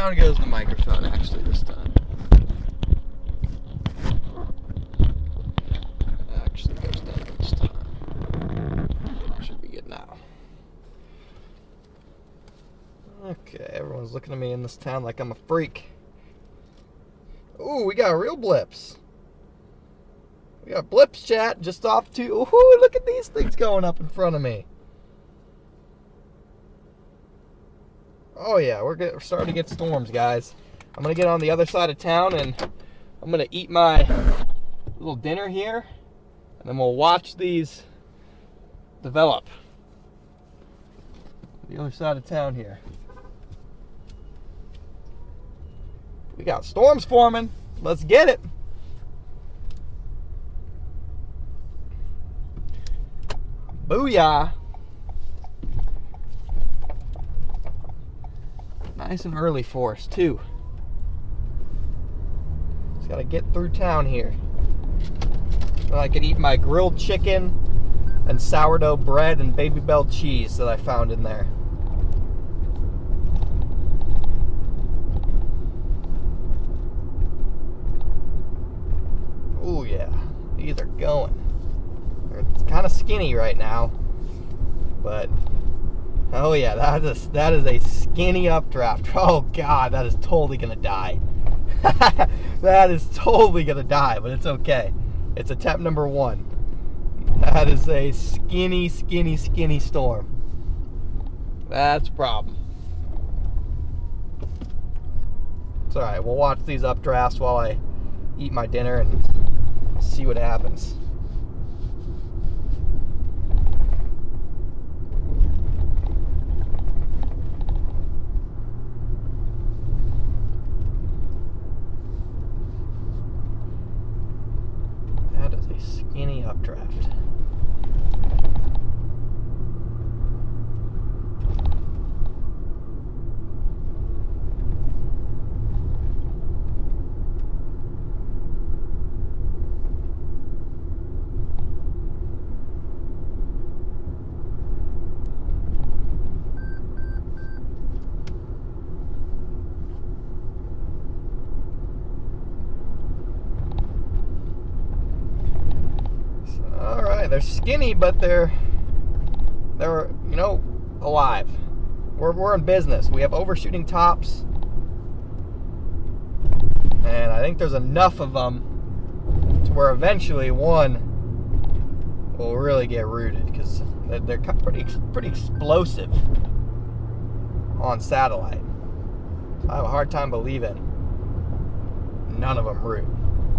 down goes the microphone actually this time. Actually goes down this time. Should be good now. Okay, everyone's looking at me in this town like I'm a freak. Ooh, we got real blips. We got blips, chat, just off to... Ooh, look at these things going up in front of me. Oh yeah, we're starting to get storms, guys. I'm going to get on the other side of town and I'm going to eat my little dinner here. And then we'll watch these develop. The other side of town here. We got storms forming. Let's get it. Booyah. Nice and early for us, too. Just gotta get through town here. So I can eat my grilled chicken and sourdough bread and Baby Bell cheese that I found in there. Oh yeah, these are going. It's kind of skinny right now, but oh yeah, that is a skinny updraft. Oh god, that is totally gonna die. That is totally gonna die, but it's okay. It's attempt number 1. That is a skinny, skinny, skinny storm. That's a problem. It's alright, we'll watch these updrafts while I eat my dinner and see what happens. That is a skinny updraft. They're skinny, but they're you know, alive. We're in business. We have overshooting tops, and I think there's enough of them to where eventually one will really get rooted because they're pretty explosive on satellite. I have a hard time believing none of them root.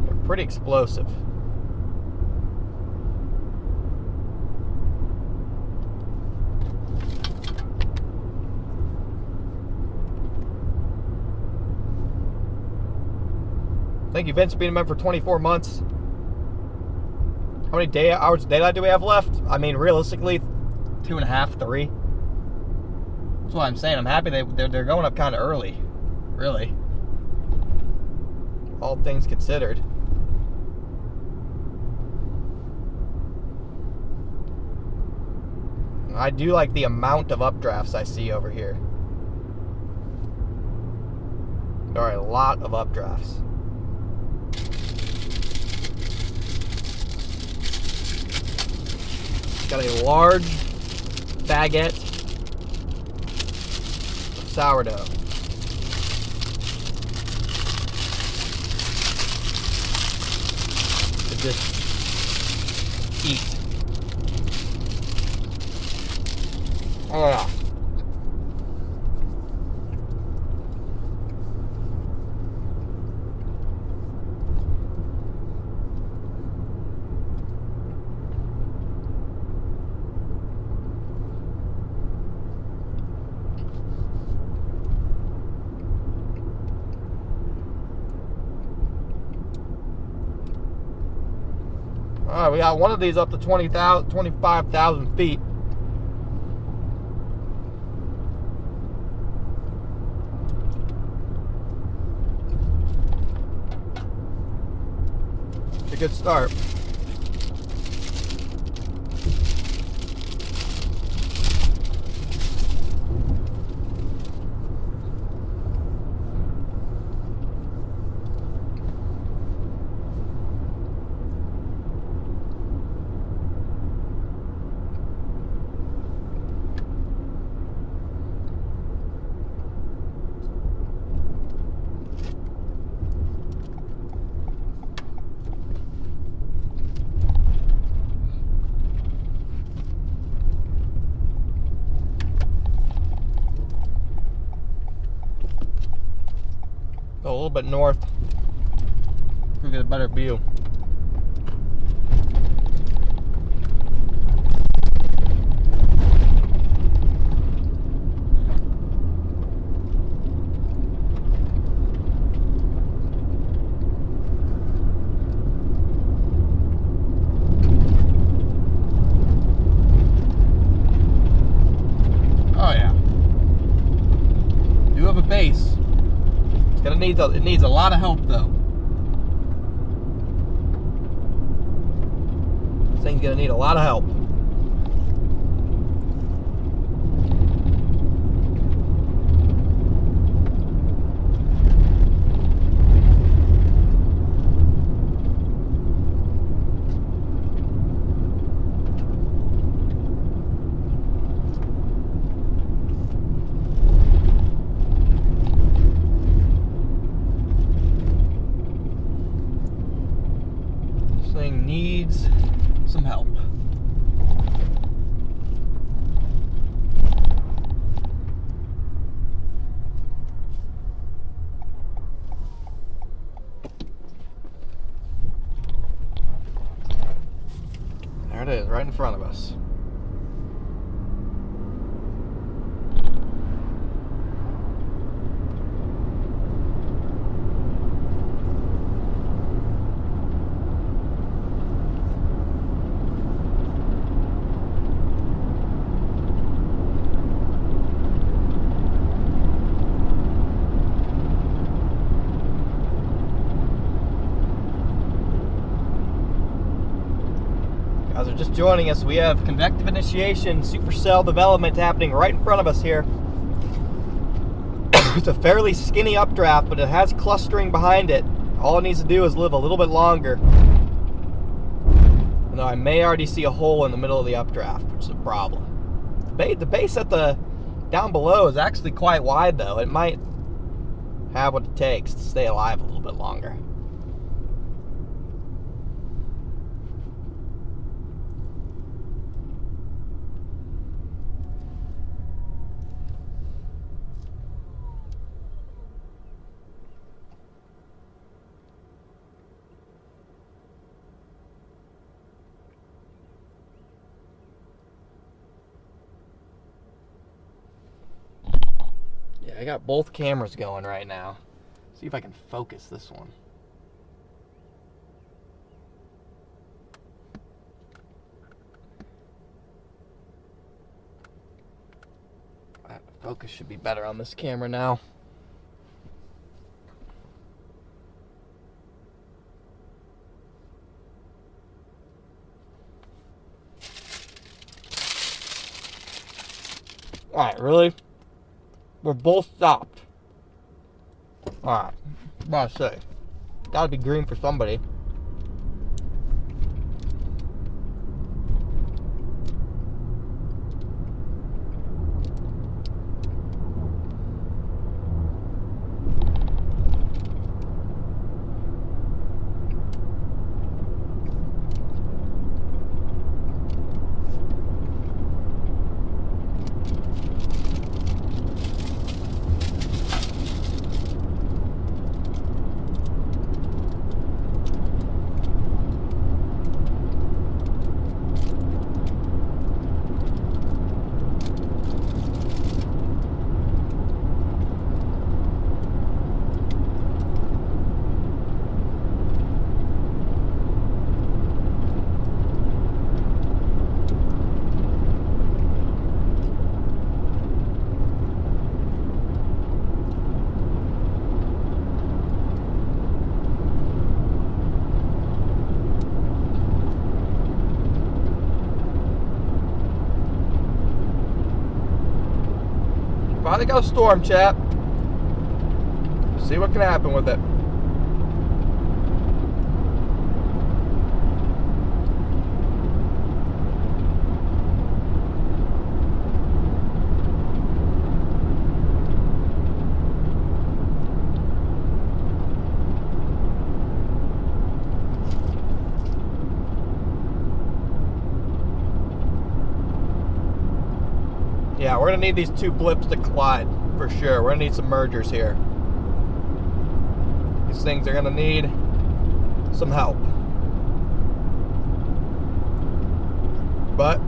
They're pretty explosive. Thank you, Vince, for being a member for 24 months. How many hours of daylight do we have left? I mean, realistically, 2.5, 3. That's what I'm saying. I'm happy they're going up kind of early, really. All things considered. I do like the amount of updrafts I see over here. There are a lot of updrafts. Got a large baguette of sourdough. To just eat. Oh yeah. All right, we got one of these up to 25,000 feet. It's a good start. little bit north. We'll get a better view. Oh yeah. Do have a base. It needs a lot of help though. This thing's gonna need a lot of help. Thing needs some help. There it is, right in front of us. Guys are just joining us. We have convective initiation, supercell development happening right in front of us here. It's a fairly skinny updraft, but it has clustering behind it. All it needs to do is live a little bit longer. Now I may already see a hole in the middle of the updraft, which is a problem. The base at the down below is actually quite wide though. It might have what it takes to stay alive a little bit longer. I got both cameras going right now. See if I can focus this one. That focus should be better on this camera now. Alright, really? We're both stopped. Alright, I'm about to say. Gotta be green for somebody. Finally got a storm, chat. See what can happen with it. Yeah, we're gonna need these two blips to collide for sure. We're gonna need some mergers here. These things are going to need some help. But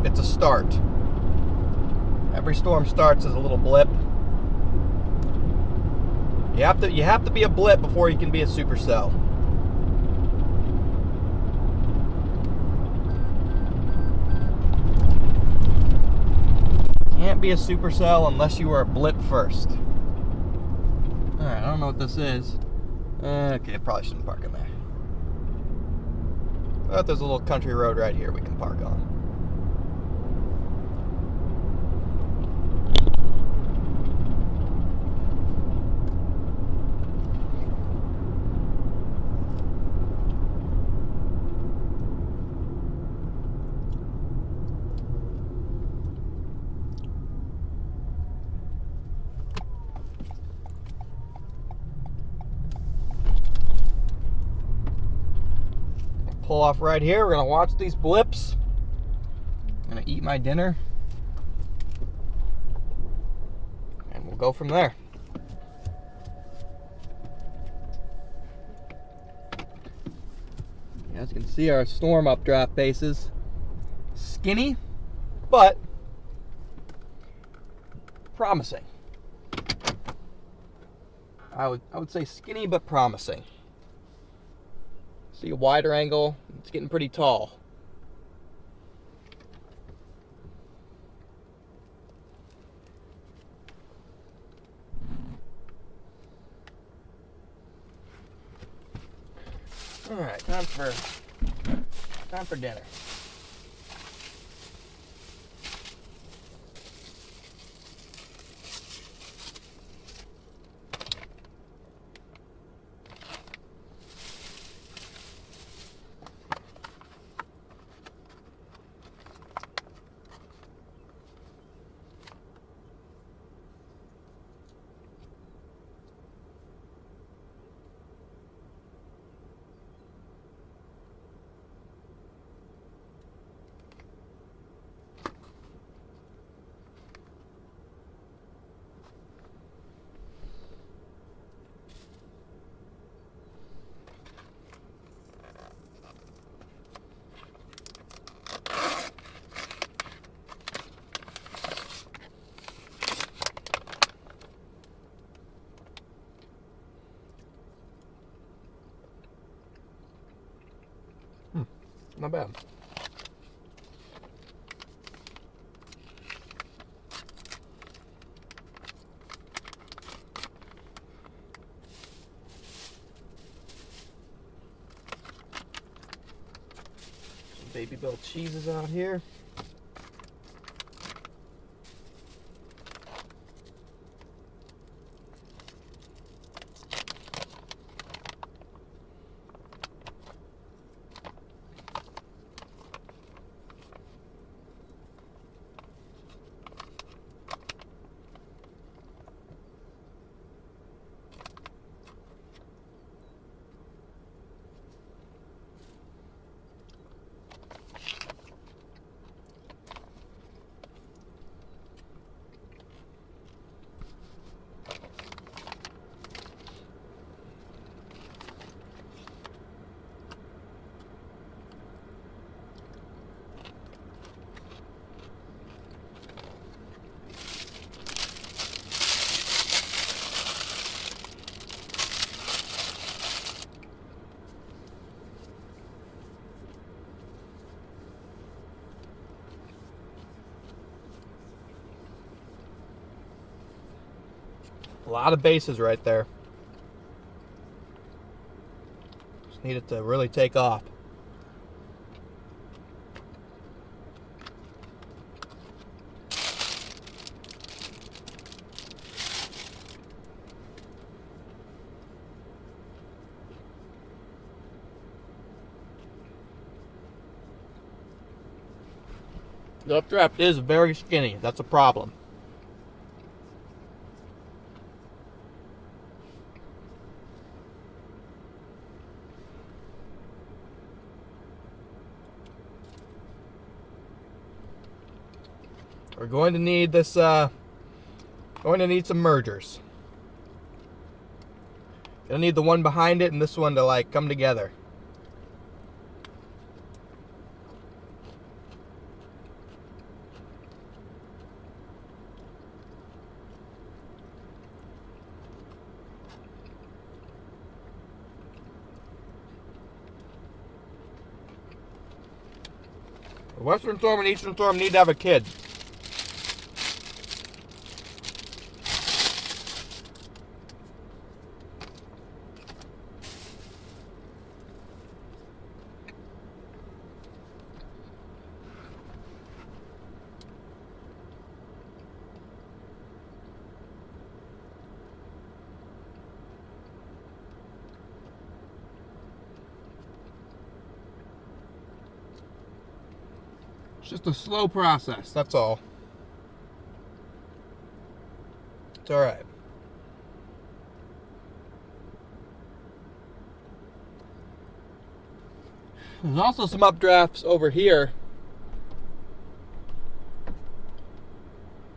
it's a start. Every storm starts as a little blip. You have to be a blip before you can be a supercell. Can't be a supercell unless you are a blip first. Alright, I don't know what this is. Okay, probably shouldn't park in there. But there's a little country road right here we can park on. Pull off right here. We're gonna watch these blips. I'm gonna eat my dinner, and we'll go from there. As you can see, our storm updraft base is skinny, but promising. I would say skinny but promising. See a wider angle, it's getting pretty tall. All right, time for dinner. Not bad. Some Baby Bell cheeses out here. A lot of bases right there. Just need it to really take off. The updraft is very skinny. That's a problem. We're going to need this, going to need some mergers. Gonna need the one behind it and this one to like come together. The Western Storm and Eastern Storm need to have a kid. It's just a slow process, that's all. It's alright. There's also some updrafts over here.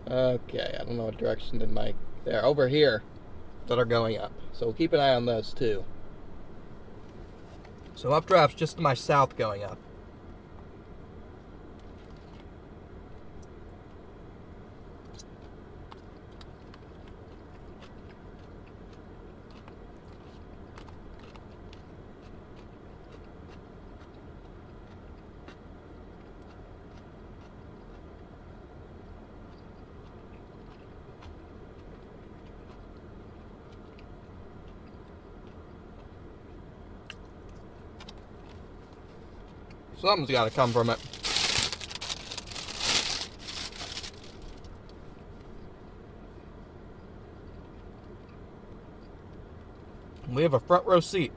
Okay, I don't know what direction did my... There, over here, that are going up. So we'll keep an eye on those too. So updrafts just to my south going up. Something's got to come from it. We have a front row seat.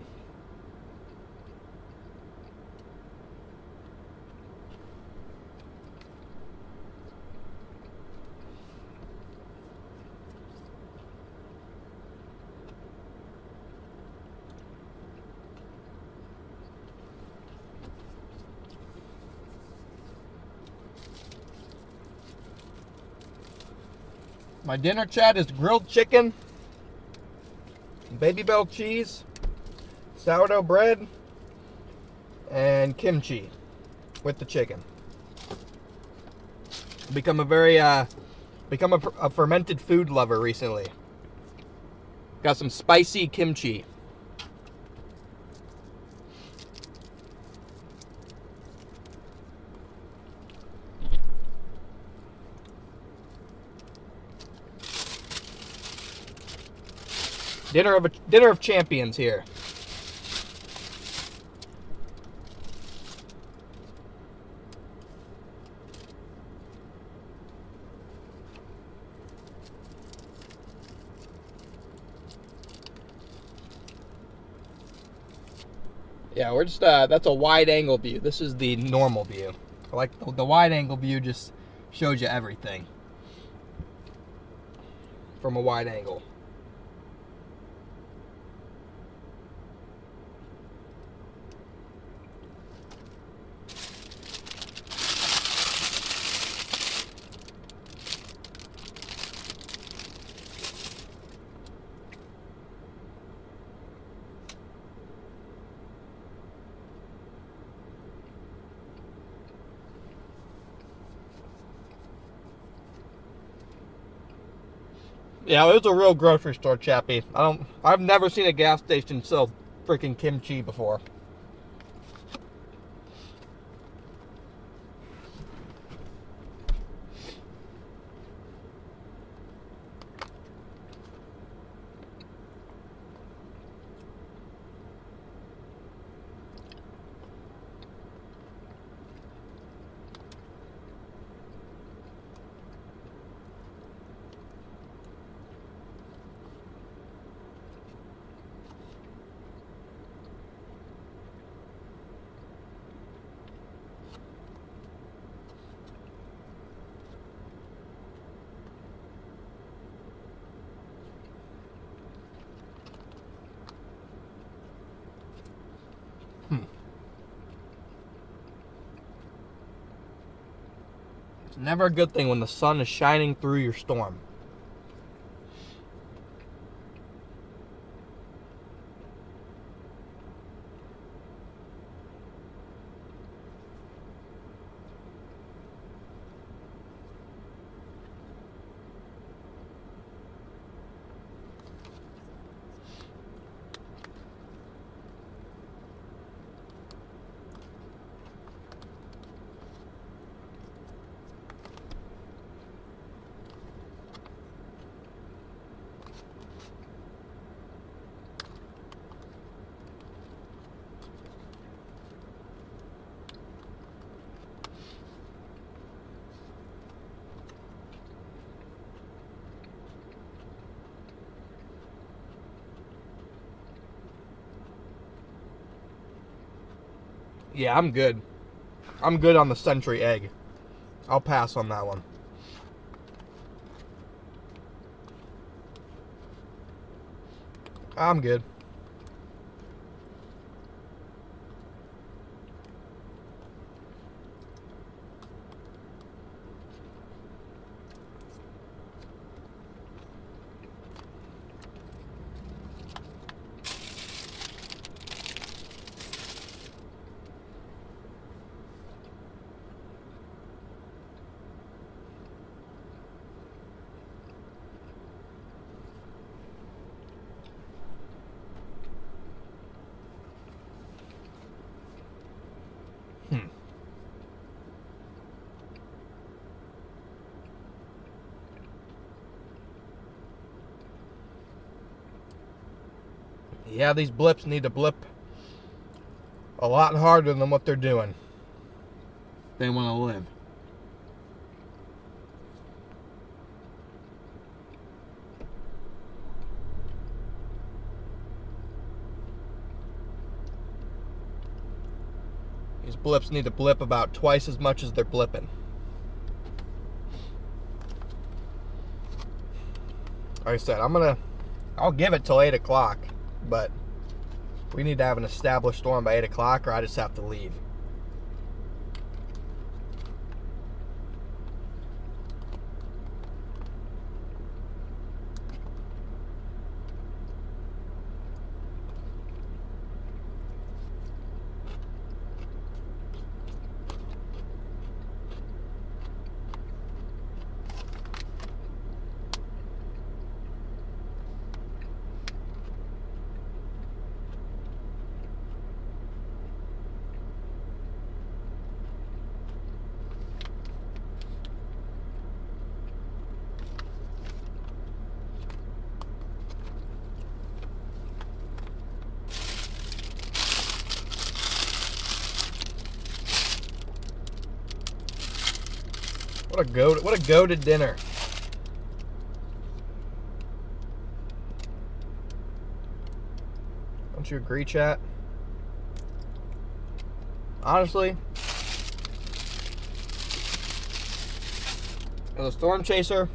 My dinner, Chad, is grilled chicken, Baby Bell cheese, sourdough bread, and kimchi with the chicken. Become a fermented food lover recently. Got some spicy kimchi. Dinner of champions here. Yeah, we're just that's a wide angle view. This is the normal view. I like the wide angle view, just shows you everything from a wide angle. Yeah, it was a real grocery store, Chappie. I've never seen a gas station sell freaking kimchi before. It's never a good thing when the sun is shining through your storm. Yeah, I'm good. I'm good on the Century egg. I'll pass on that one. I'm good. Yeah, these blips need to blip a lot harder than what they're doing. They want to live. These blips need to blip about twice as much as they're blipping. Like I said, I'll give it till 8 o'clock, but we need to have an established storm by 8 o'clock or I just have to leave. What a goated dinner. Don't you agree, chat? Honestly, as a storm chaser,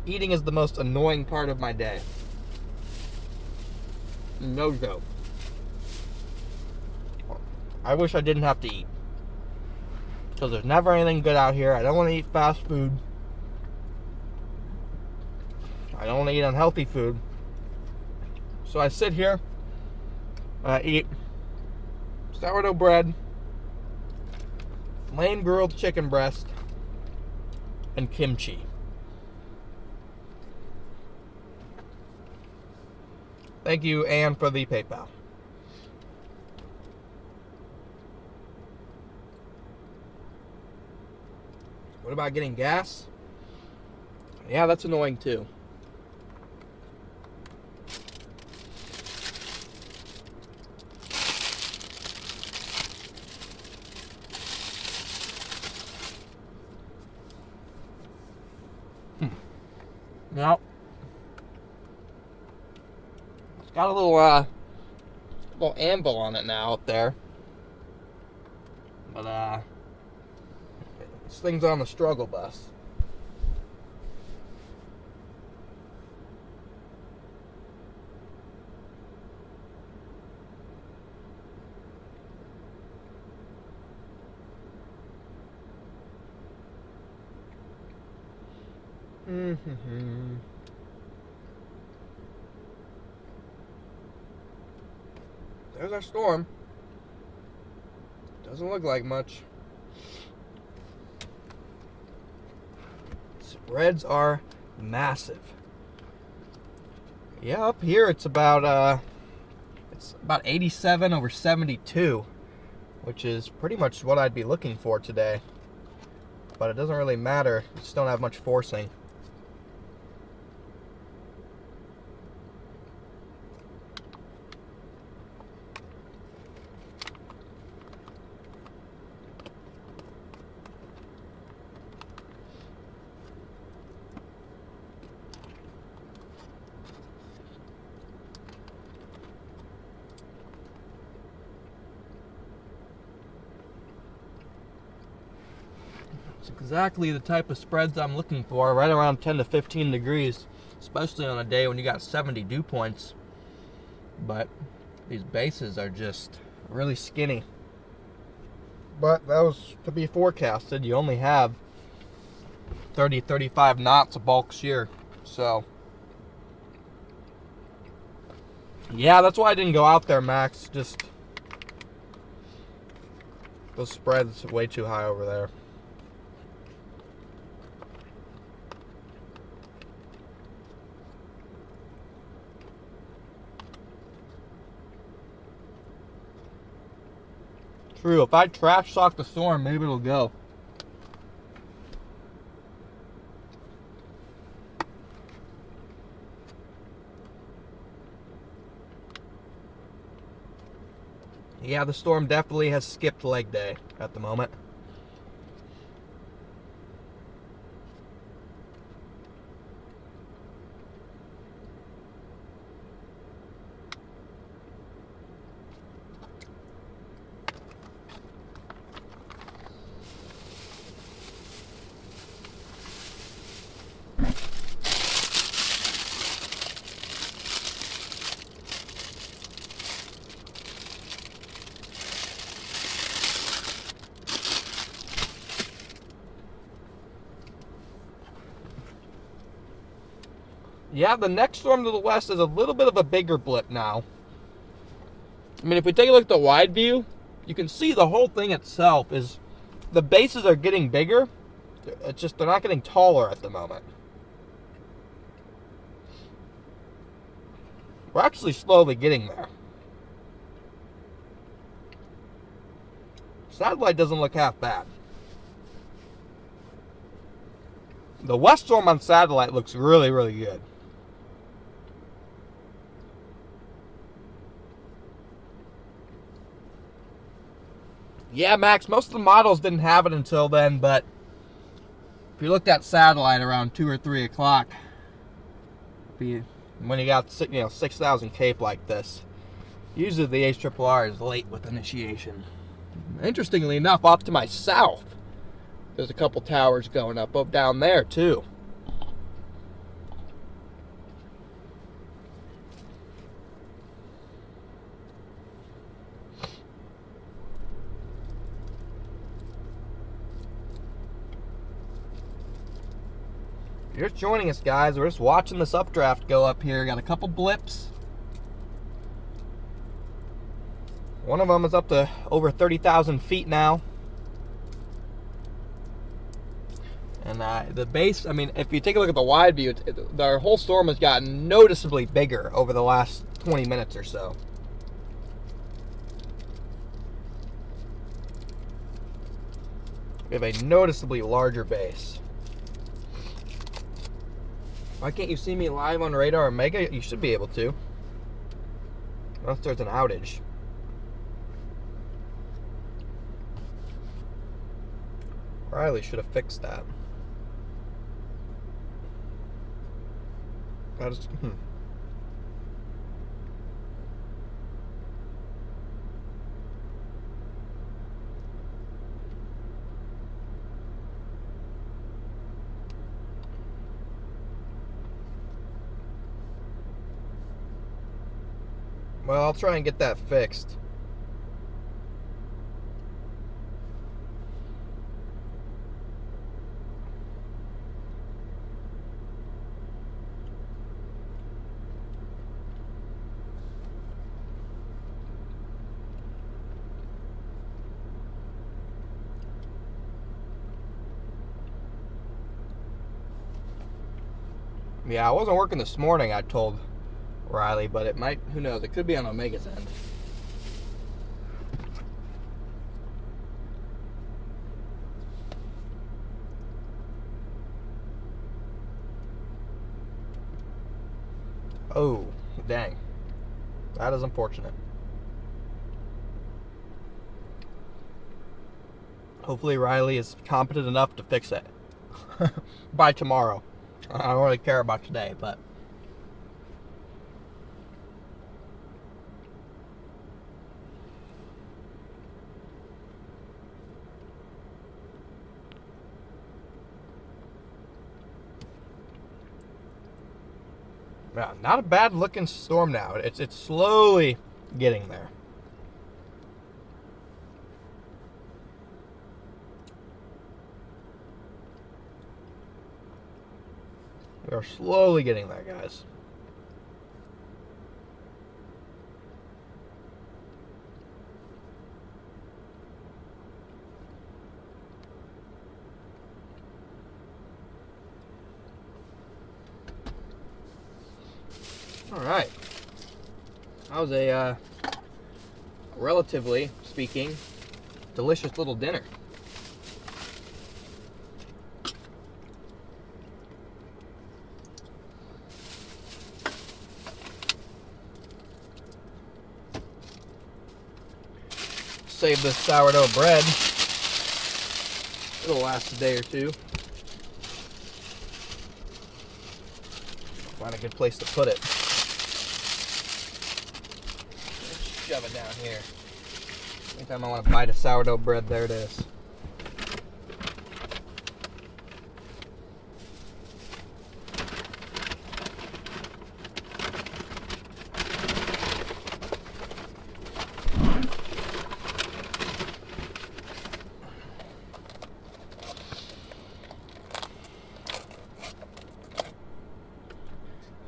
eating is the most annoying part of my day. No joke. I wish I didn't have to eat. Because there's never anything good out here. I don't want to eat fast food. I don't want to eat unhealthy food. So I sit here, eat sourdough bread, flame grilled chicken breast, and kimchi. Thank you, Anne, for the PayPal. What about getting gas? Yeah, that's annoying too. Now, it's got a little anvil on it now up there. But this thing's on the struggle bus. There's our storm. Doesn't look like much. Spreads are massive. Yeah, up here it's about 87 over 72, which is pretty much what I'd be looking for today. But it doesn't really matter. You just don't have much forcing. exactly the type of spreads I'm looking for, right around 10 to 15 degrees, especially on a day when you got 70 dew points. But these bases are just really skinny. But that was to be forecasted. You only have 30, 35 knots of bulk shear. So, yeah, that's why I didn't go out there, Max. Just those spreads way too high over there. True, if I trash talk the storm, maybe it'll go. Yeah, the storm definitely has skipped leg day at the moment. Yeah, the next storm to the west is a little bit of a bigger blip now. I mean, if we take a look at the wide view, you can see the whole thing itself is, the bases are getting bigger. It's just they're not getting taller at the moment. We're actually slowly getting there. Satellite doesn't look half bad. The west storm on satellite looks really, really good. Yeah, Max, most of the models didn't have it until then, but if you looked at satellite around 2 or 3 o'clock, when you got 6,000 cape like this, usually the HRRR is late with initiation. Interestingly enough, off to my south, there's a couple towers going up down there too. If you're just joining us, guys, we're just watching this updraft go up here. Got a couple blips. One of them is up to over 30,000 feet now. And the base, I mean, if you take a look at the wide view, our whole storm has gotten noticeably bigger over the last 20 minutes or so. We have a noticeably larger base. Why can't you see me live on Radar Omega? You should be able to. Unless there's an outage. Riley should have fixed that. That is, Well, I'll try and get that fixed. Yeah, I wasn't working this morning, I told Riley, but it might, who knows, it could be on Omega's end. Oh, dang. That is unfortunate. Hopefully Riley is competent enough to fix it by tomorrow. I don't really care about today, but Yeah, not a bad looking storm now. It's slowly getting there. We are slowly getting there, guys. All right. That was a relatively speaking delicious little dinner. Save this sourdough bread. It'll last a day or two. Find a good place to put it. Shove it down here. Anytime I want to bite a sourdough bread, there it is.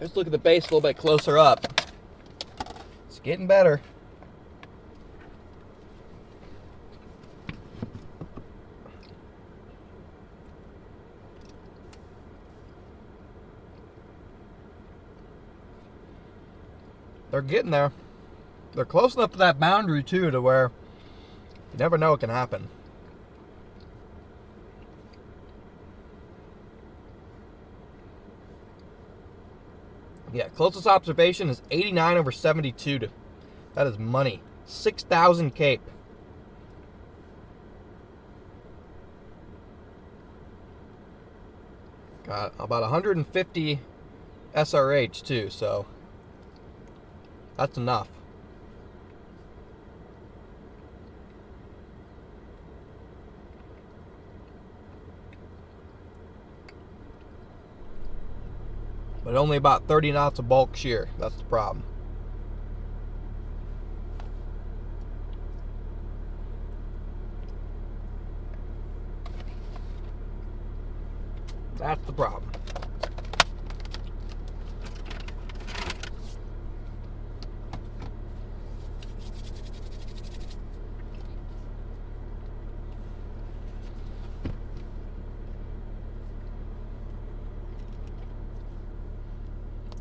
Let's look at the base a little bit closer up. It's getting better. They're getting there. They're close enough to that boundary too to where you never know what can happen. Yeah, closest observation is 89 over 72. That is money. 6,000 Cape. Got about 150 SRH too, so that's enough. But only about 30 knots of bulk shear. That's the problem. That's the problem.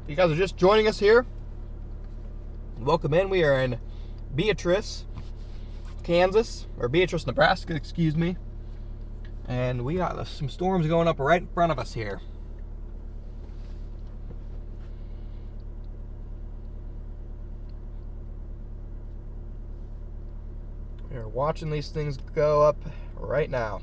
If you guys are just joining us here, welcome in. We are in Beatrice, Kansas, or Beatrice, Nebraska, excuse me. And we got some storms going up right in front of us here. We are watching these things go up right now.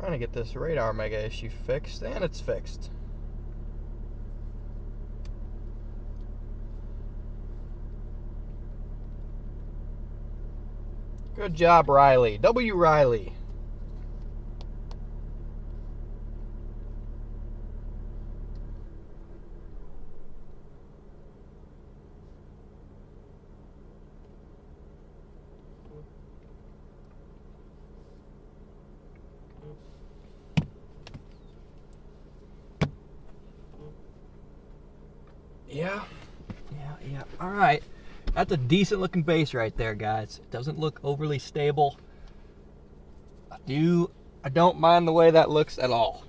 Trying to get this radar mega issue fixed, and it's fixed. Good job, Riley. W. Riley. Yeah. All right. That's a decent looking base right there, guys. It doesn't look overly stable. I don't mind the way that looks at all.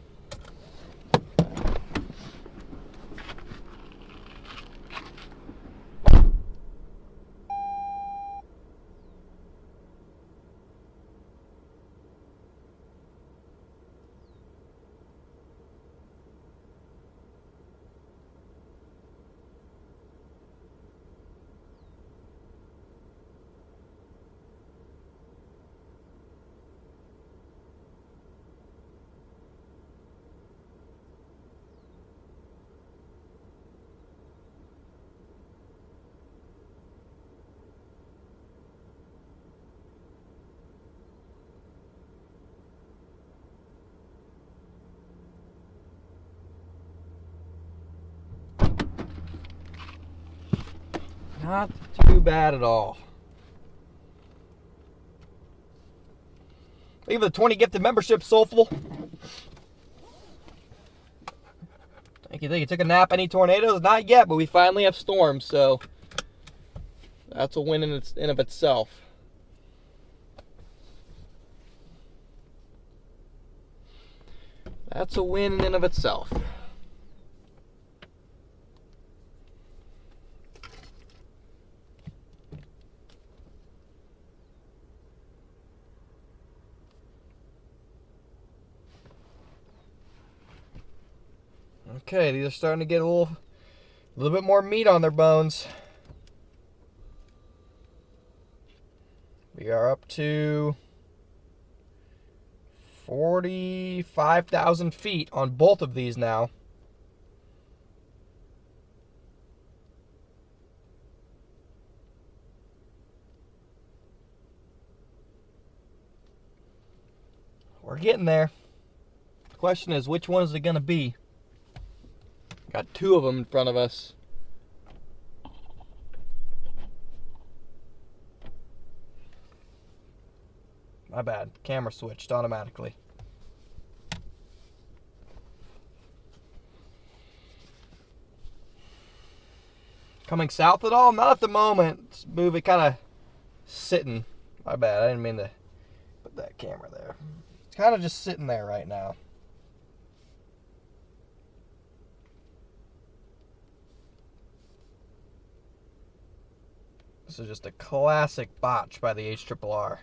Not too bad at all. Thank you for the 20 gifted membership, Soulful. Thank you. Took a nap. Any tornadoes? Not yet, but we finally have storms, so that's a win in of itself. That's a win in and of itself. Okay, these are starting to get a little bit more meat on their bones. We are up to 45,000 feet on both of these now. We're getting there. The question is, which one is it going to be? Got two of them in front of us. My bad. Camera switched automatically. Coming south at all? Not at the moment. It's moving, kind of sitting. My bad. I didn't mean to put that camera there. It's kind of just sitting there right now. This is just a classic botch by the HRRR.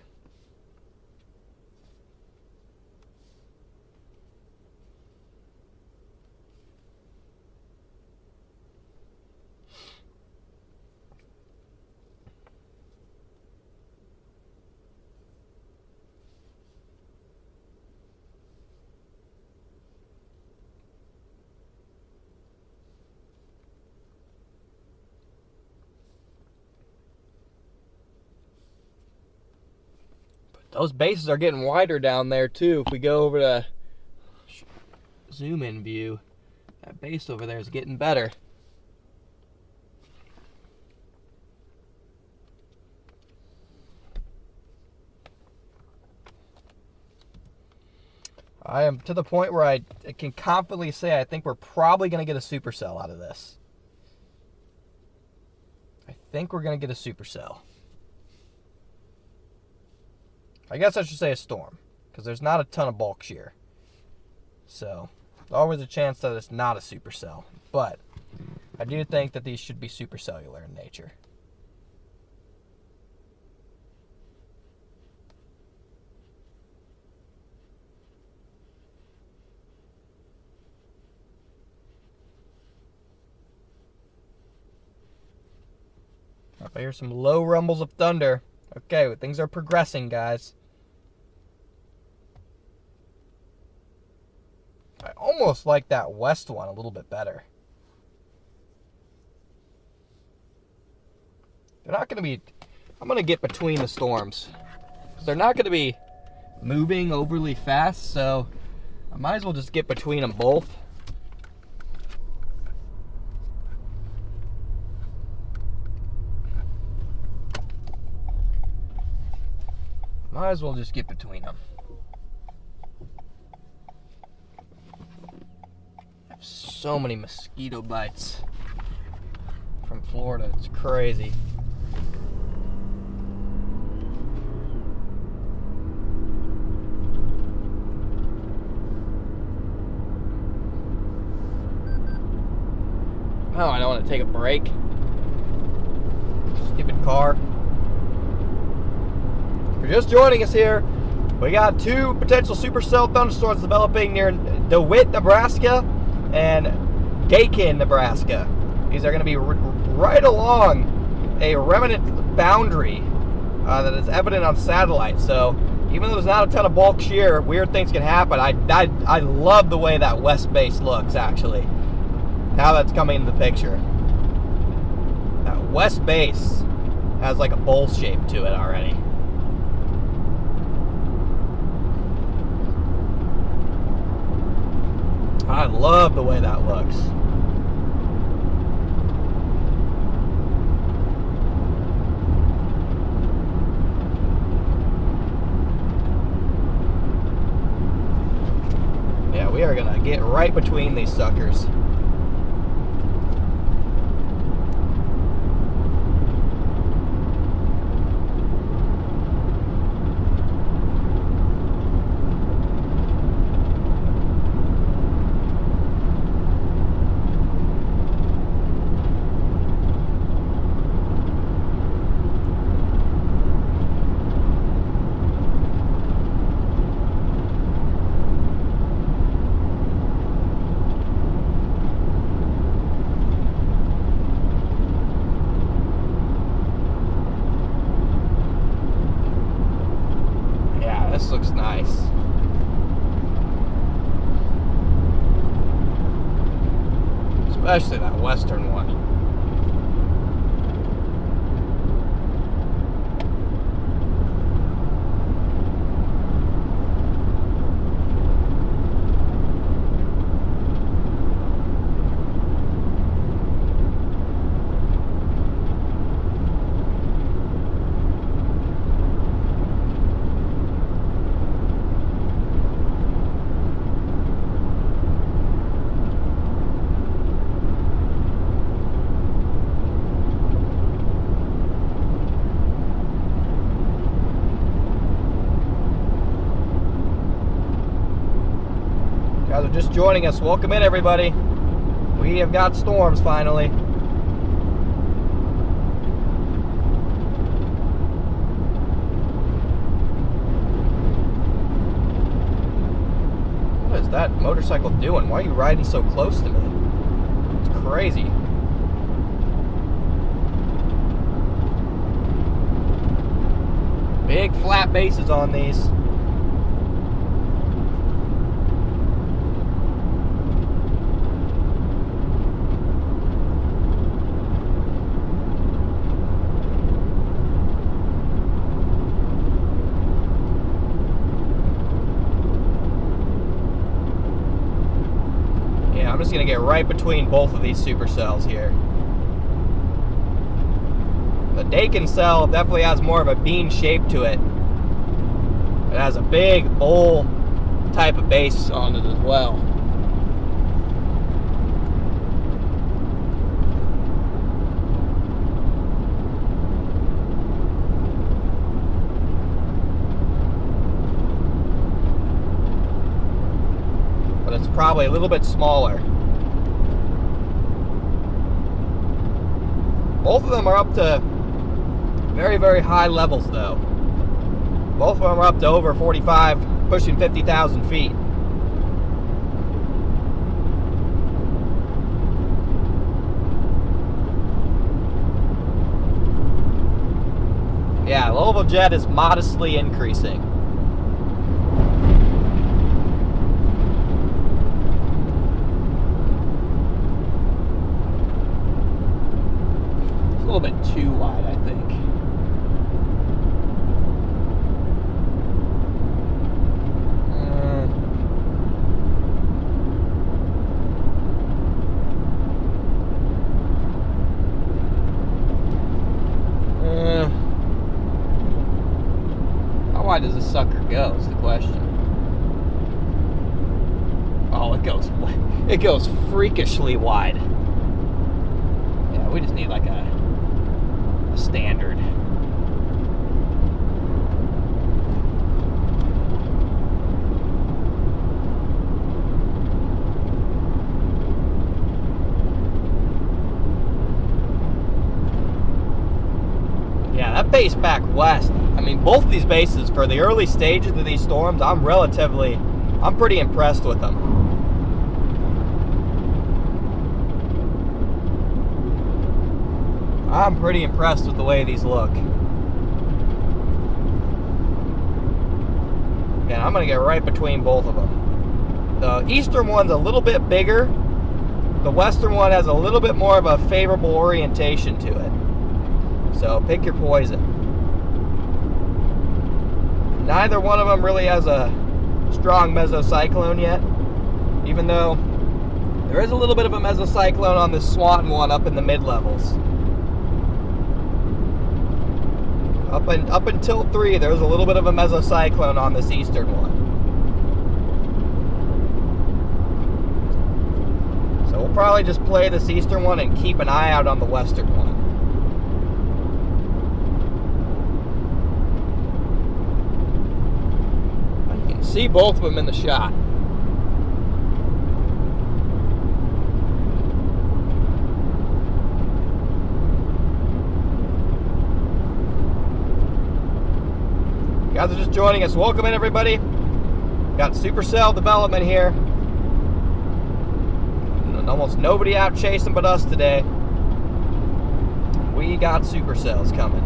Those bases are getting wider down there too. If we go over to zoom in view, that base over there is getting better. I am to the point where I can confidently say I think we're probably going to get a supercell out of this. I think we're going to get a supercell. I guess I should say a storm, because there's not a ton of bulk shear. So, there's always a chance that it's not a supercell. But, I do think that these should be supercellular in nature. I hear some low rumbles of thunder. Okay, well, things are progressing, guys. I almost like that west one a little bit better. They're not going to be... I'm going to get between the storms. They're not going to be moving overly fast, so I might as well just get between them both. Might as well just get between them. I have so many mosquito bites from Florida. It's crazy. Oh, I don't want to take a break. Stupid car. If you're just joining us here, we got two potential supercell thunderstorms developing near DeWitt, Nebraska and Dakin, Nebraska. These are going to be right along a remnant boundary that is evident on satellite. So even though there's not a ton of bulk shear, weird things can happen. I love the way that west base looks, actually. Now that's coming into the picture. That west base has like a bowl shape to it already. I love the way that looks. get right between these suckers. This looks nice. Especially that western one. Guys are just joining us. Welcome in, everybody. We have got storms finally. What is that motorcycle doing? Why are you riding so close to me? It's crazy. Big flat bases on these. I'm just going to get right between both of these supercells here. The Dakin cell definitely has more of a bean shape to it. It has a big bowl type of base on it as well. But it's probably a little bit smaller. Both of them are up to very, very high levels though. Both of them are up to over 45, pushing 50,000 feet. Yeah, Louisville jet is modestly increasing. A little bit too wide, I think. How wide does this sucker go is the question. Oh, it goes freakishly wide. Yeah, we just need like a standard. Yeah, that base back west. I mean, both these bases for the early stages of these storms, I'm pretty impressed with them. I'm pretty impressed with the way these look. Yeah, I'm gonna get right between both of them. The eastern one's a little bit bigger. The western one has a little bit more of a favorable orientation to it. So pick your poison. Neither one of them really has a strong mesocyclone yet, even though there is a little bit of a mesocyclone on this Swanton one up in the mid-levels. Up until 3, there was a little bit of a mesocyclone on this eastern one. we'll probably just play this eastern one and keep an eye out on the western one. You can see both of them in the shot. Guys are just joining us. Welcome in, everybody. Got supercell development here. Almost nobody out chasing but us today. We got supercells coming.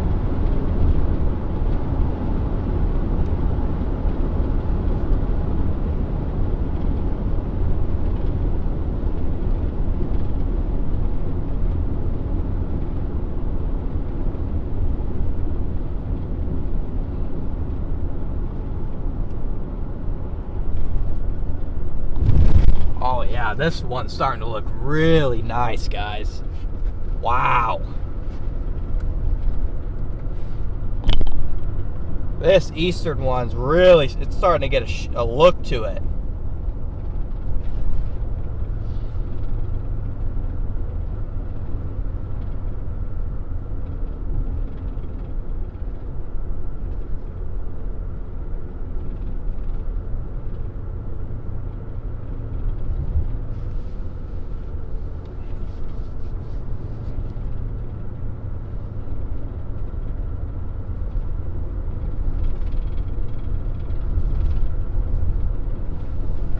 Oh yeah, this one's starting to look really nice, guys. Wow. This eastern one's really, it's starting to get a look to it.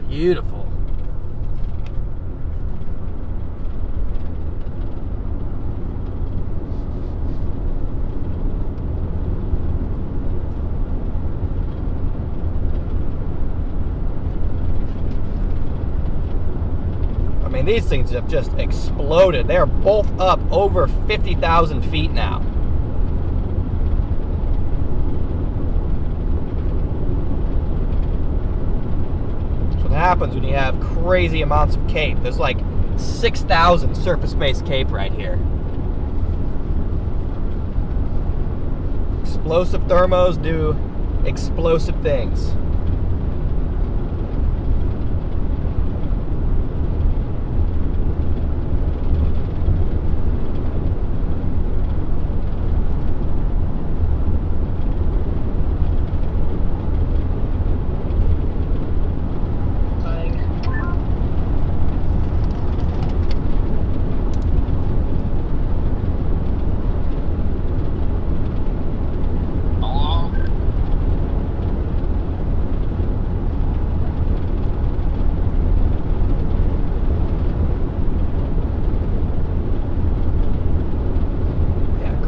Beautiful. I mean, these things have just exploded. They are both up over 50,000 feet now. Happens when you have crazy amounts of cape. There's like 6,000 surface-based cape right here. Explosive thermos do explosive things.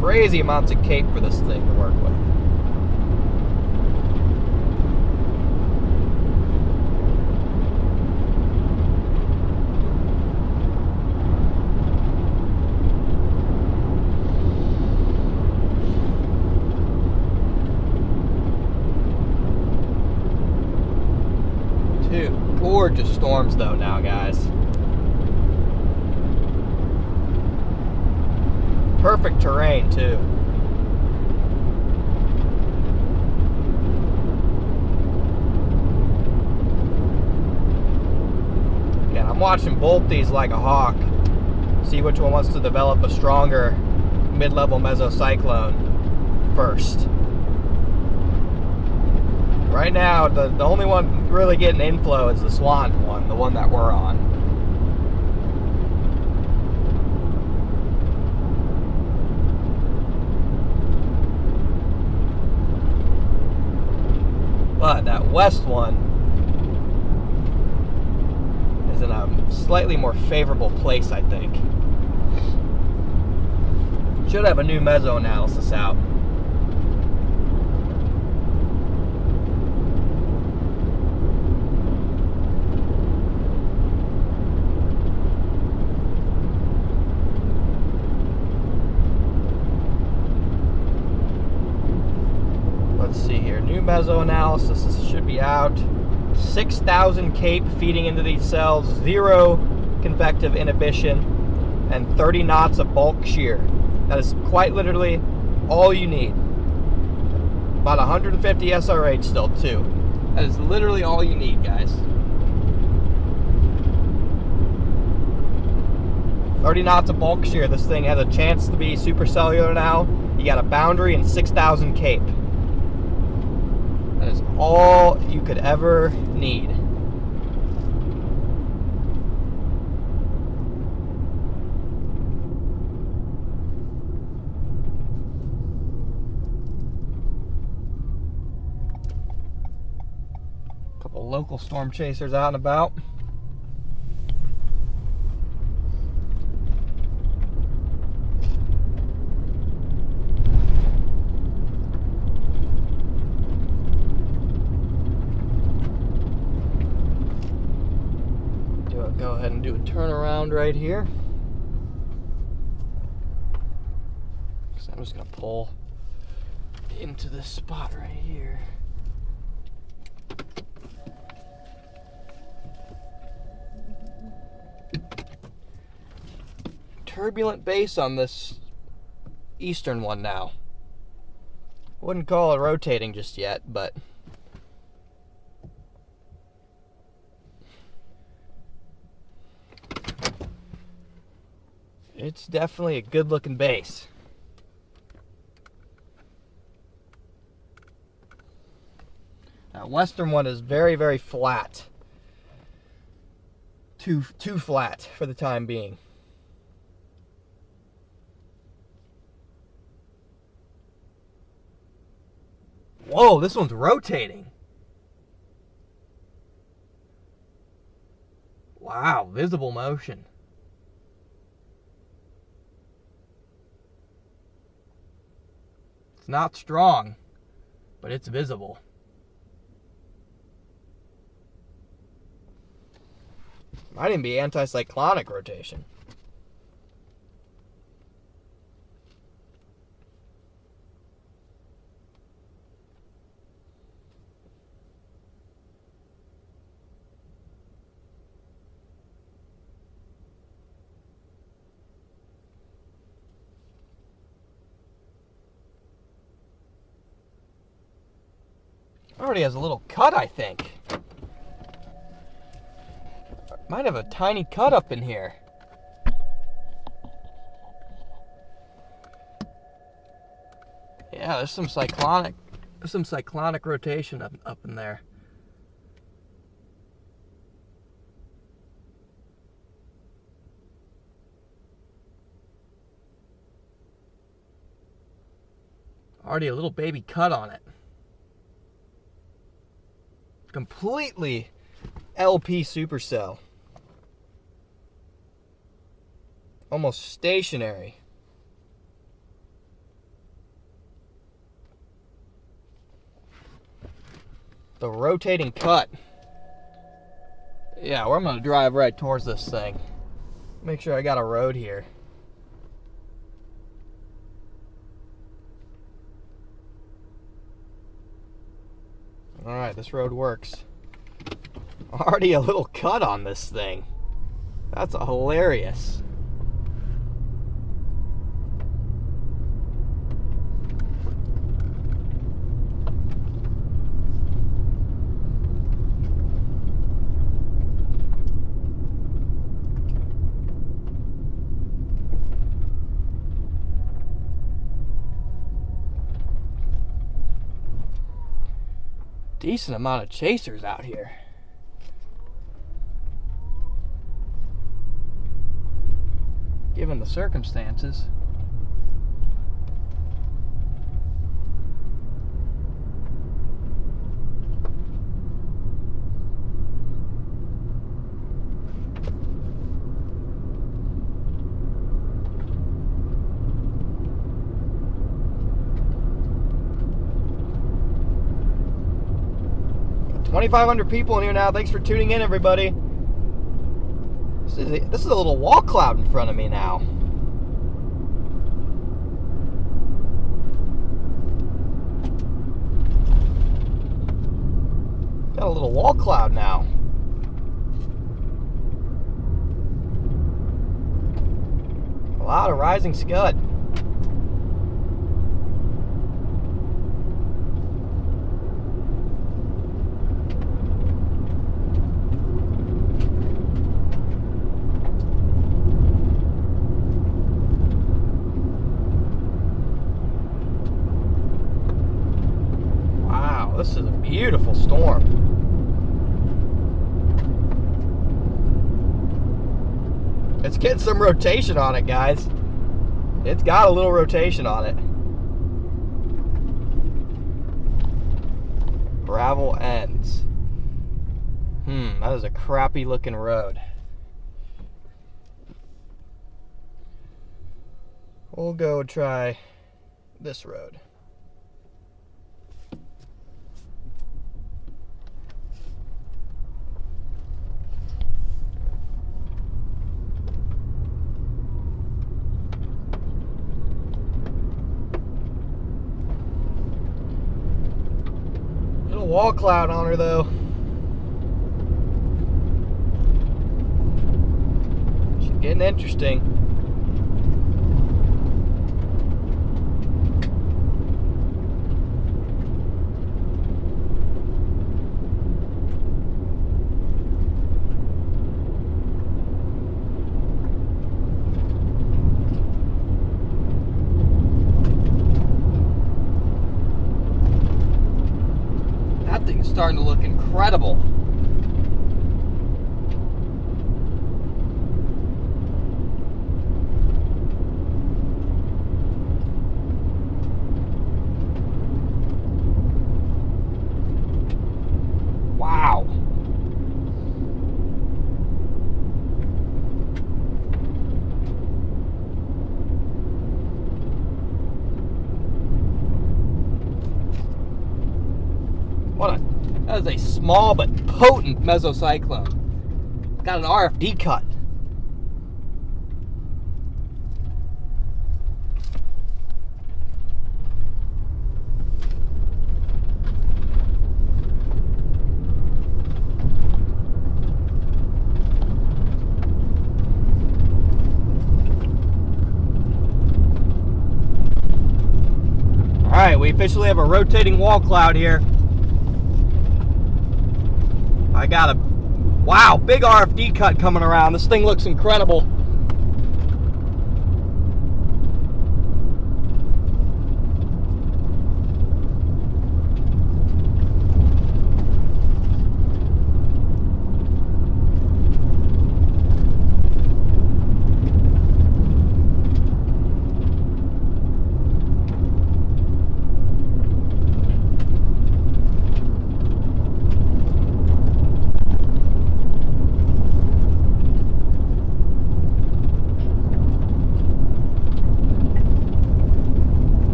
Crazy amounts of cape for this thing to work with. Two gorgeous storms though now, guys. Perfect terrain too. Again, I'm watching both these like a hawk. See which one wants to develop a stronger mid-level mesocyclone first. Right now, the only one really getting inflow is the Swan one, the one that we're on. But that west one is in a slightly more favorable place, I think. Should have a new meso analysis out. Let's see here. New meso analysis should be out. 6,000 cape feeding into these cells, 0 convective inhibition, and 30 knots of bulk shear. That is quite literally all you need. About 150 SRH still too. That is literally all you need, guys. 30 knots of bulk shear. This thing has a chance to be supercellular now. You got a boundary and 6,000 cape. That is all you could ever need. Couple local storm chasers out and about. Go ahead and do a turnaround right here. So I'm just gonna pull into this spot right here. Turbulent base on this eastern one now. Wouldn't call it rotating just yet, but it's definitely a good looking base. That western one is very, very flat. Too flat for the time being. Whoa, this one's rotating. Wow, visible motion. It's not strong, but it's visible. Might even be anticyclonic rotation. Already has a little cut, I think. Might have a tiny cut up in here. Yeah, there's some cyclonic rotation up in there. Already a little baby cut on it. Completely LP supercell. Almost stationary. The rotating cut. Yeah, I'm gonna drive right towards this thing. Make sure I got a road here. Alright, this road works. Already a little cut on this thing. That's hilarious. Decent amount of chasers out here. Given the circumstances. Got 2,500 people in here now. Thanks for tuning in, everybody. This is a little wall cloud in front of me now. Got a little wall cloud now. A lot of rising scud. Beautiful storm. It's getting some rotation on it, guys. It's got a little rotation on it. Gravel ends. That is a crappy looking road. We'll go try this road. Little wall cloud on her though. She's getting interesting. That thing's starting to look incredible. Wow. That is a small but potent mesocyclone. It's got an RFD cut. All right, we officially have a rotating wall cloud here. I got a, wow, big RFD cut coming around. This thing looks incredible.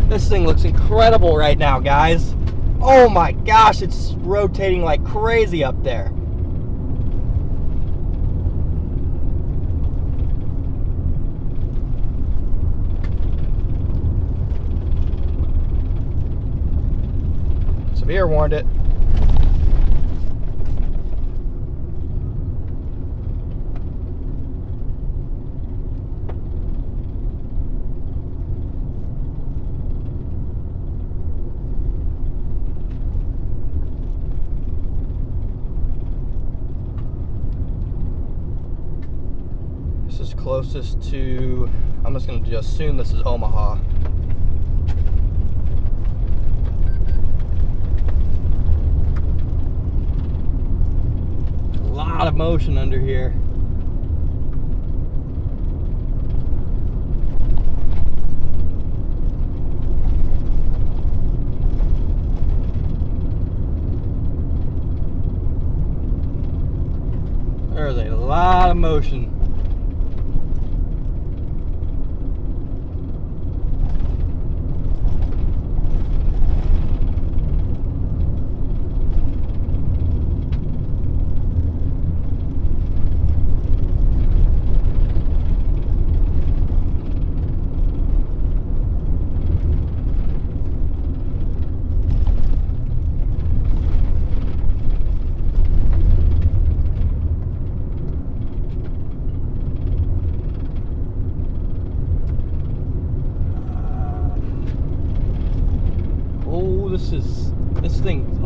This thing looks incredible right now, guys. Oh my gosh, it's rotating like crazy up there. Severe warned it. This is closest to, I'm just going to assume this is Omaha. A lot of motion under here. There's a lot of motion.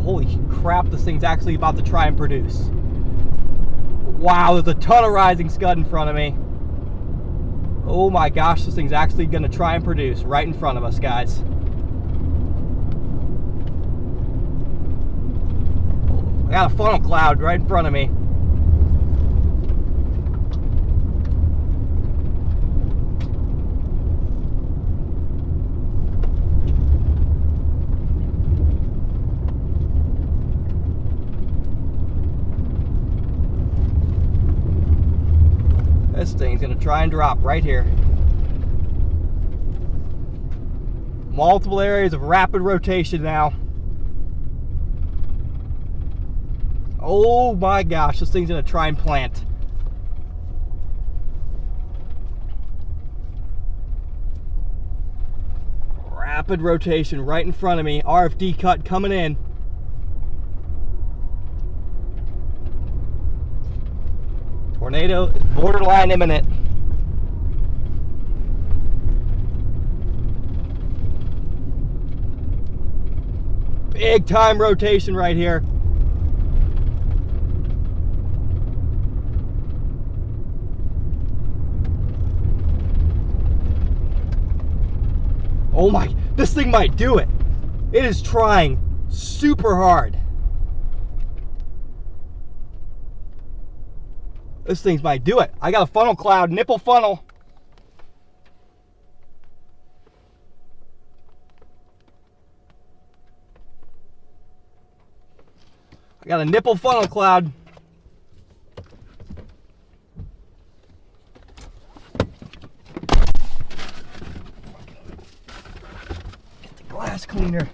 holy crap, this thing's actually about to try and produce. Wow, there's a ton of rising scud in front of me. Oh my gosh, this thing's actually gonna try and produce right in front of us, guys. I got a funnel cloud right in front of me. This thing's gonna try and drop right here. Multiple areas of rapid rotation now. Oh my gosh, this thing's gonna try and plant. Rapid rotation right in front of me. RFD cut coming in. Tornado is borderline imminent. Big time rotation right here. Oh my, this thing might do it. It is trying super hard. This thing might do it. I got a funnel cloud, nipple funnel. I got a nipple funnel cloud. Get the glass cleaner.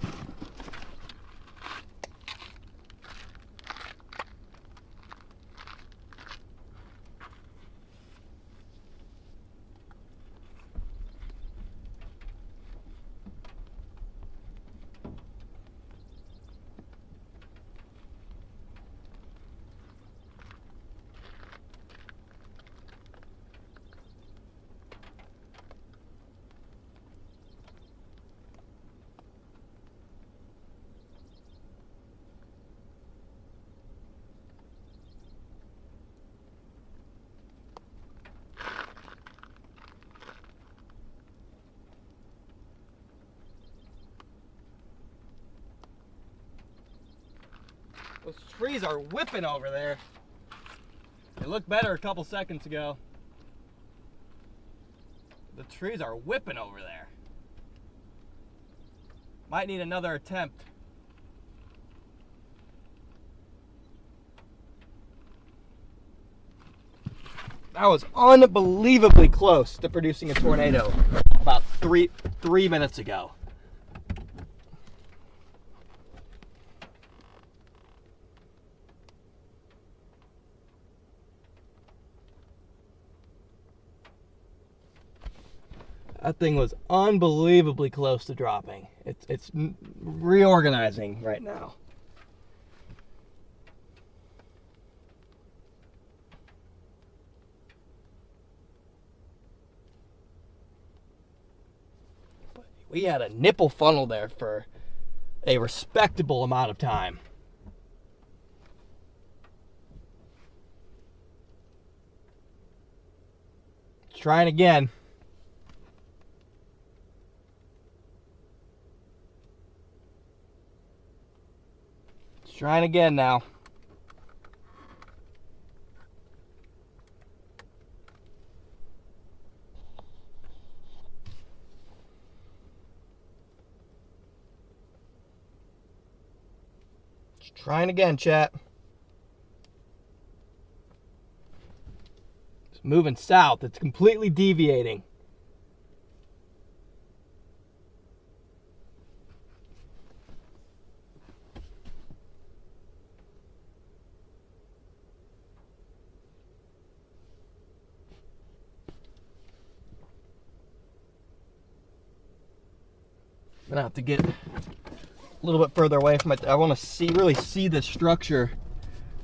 Those trees are whipping over there. They looked better a couple seconds ago. The trees are whipping over there. Might need another attempt. That was unbelievably close to producing a tornado about three minutes ago. That thing was unbelievably close to dropping. It's reorganizing right now. We had a nipple funnel there for a respectable amount of time. Trying again. Trying again now. Just trying again, chat. It's moving south. It's completely deviating. I'm gonna have to get a little bit further away from it. I want to really see the structure.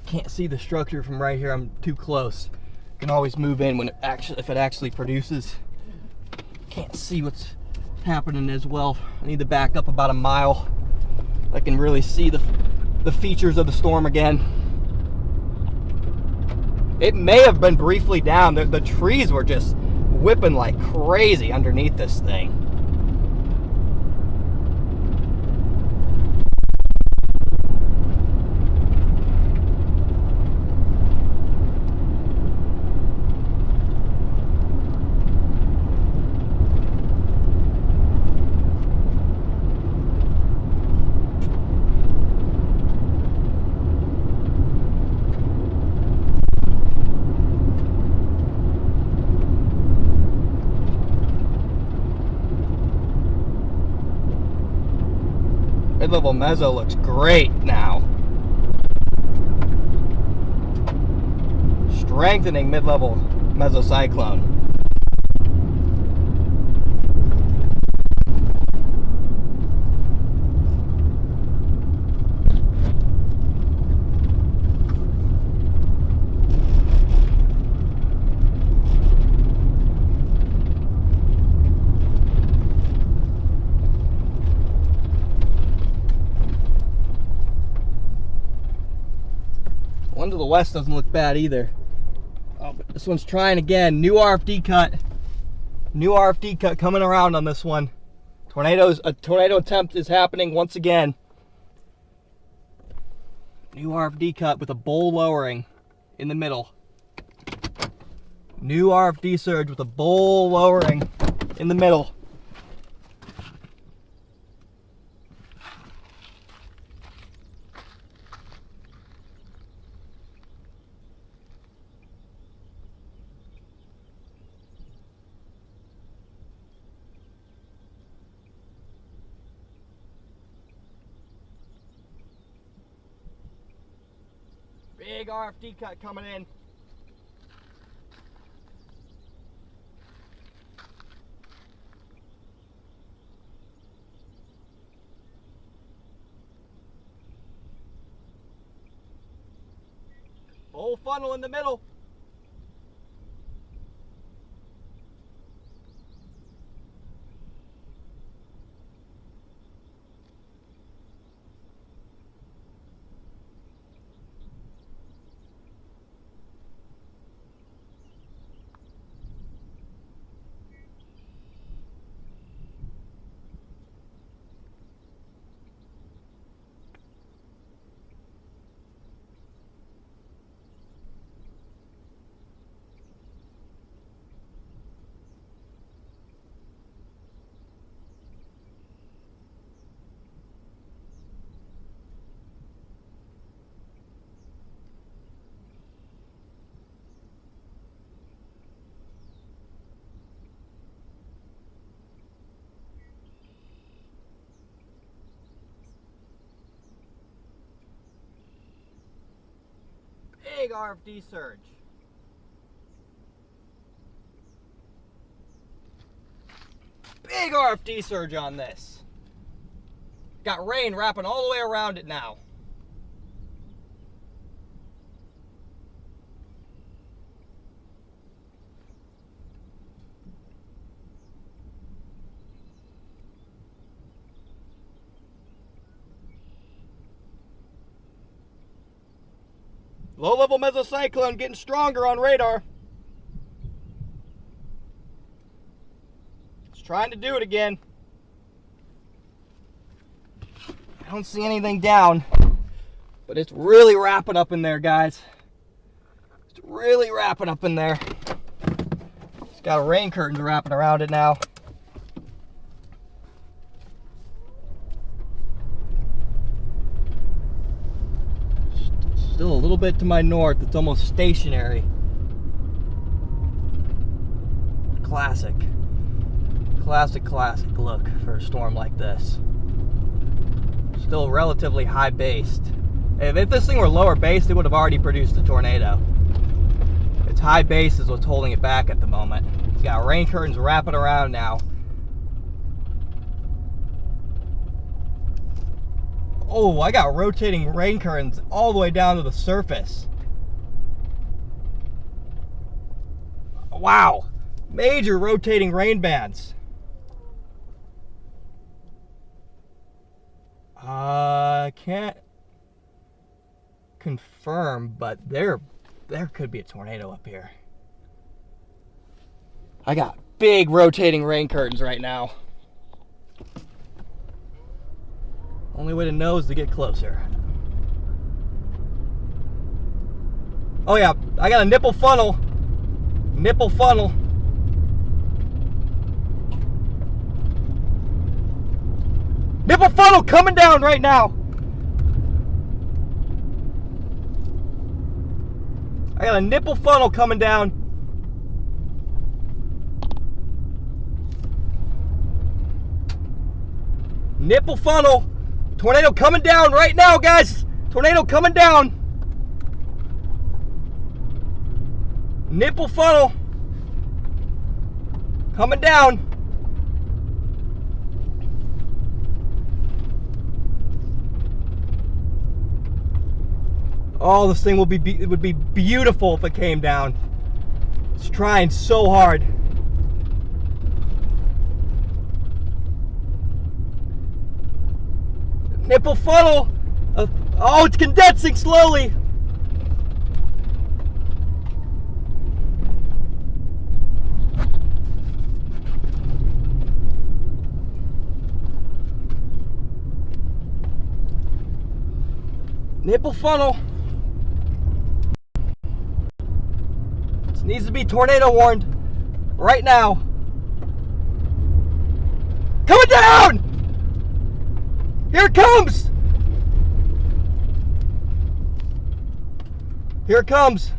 Can't see the structure from right here. I'm too close. Can always move in when if it actually produces. Can't see what's happening as well. I need to back up about a mile. I can really see the the features of the storm again. It may have been briefly down. The trees were just whipping like crazy underneath this thing. Mid-level meso looks great now. Strengthening mid-level mesocyclone. One to the west doesn't look bad either. Oh, but this one's trying again. New RFD cut. New RFD cut coming around on this one. A tornado attempt is happening once again. New RFD cut with a bowl lowering in the middle. New RFD surge with a bowl lowering in the middle. Big RFD cut coming in. Bowl funnel in the middle. Big RFD surge. Big RFD surge on this. Got rain wrapping all the way around it now. Low-level mesocyclone getting stronger on radar. It's trying to do it again. I don't see anything down, but it's really wrapping up in there, guys. It's really wrapping up in there. It's got rain curtains wrapping around it now. Still a little bit to my north. It's almost stationary. Classic. Classic look for a storm like this. Still relatively high based. If this thing were lower based, it would have already produced a tornado. Its high base is what's holding it back at the moment. It's got rain curtains wrapping around now. Oh, I got rotating rain curtains all the way down to the surface. Wow. Major rotating rain bands. Can't confirm, but there could be a tornado up here. I got big rotating rain curtains right now. Only way to know is to get closer. Oh yeah, I got a nipple funnel. Nipple funnel. Nipple funnel coming down right now. I got a nipple funnel coming down. Nipple funnel. Tornado coming down right now, guys. Tornado coming down. Nipple funnel coming down. Oh, this thing would be beautiful if it came down. It's trying so hard. Nipple funnel. Oh, it's condensing slowly. Nipple funnel. This needs to be tornado warned right now. Coming down! Here it comes! Here it comes.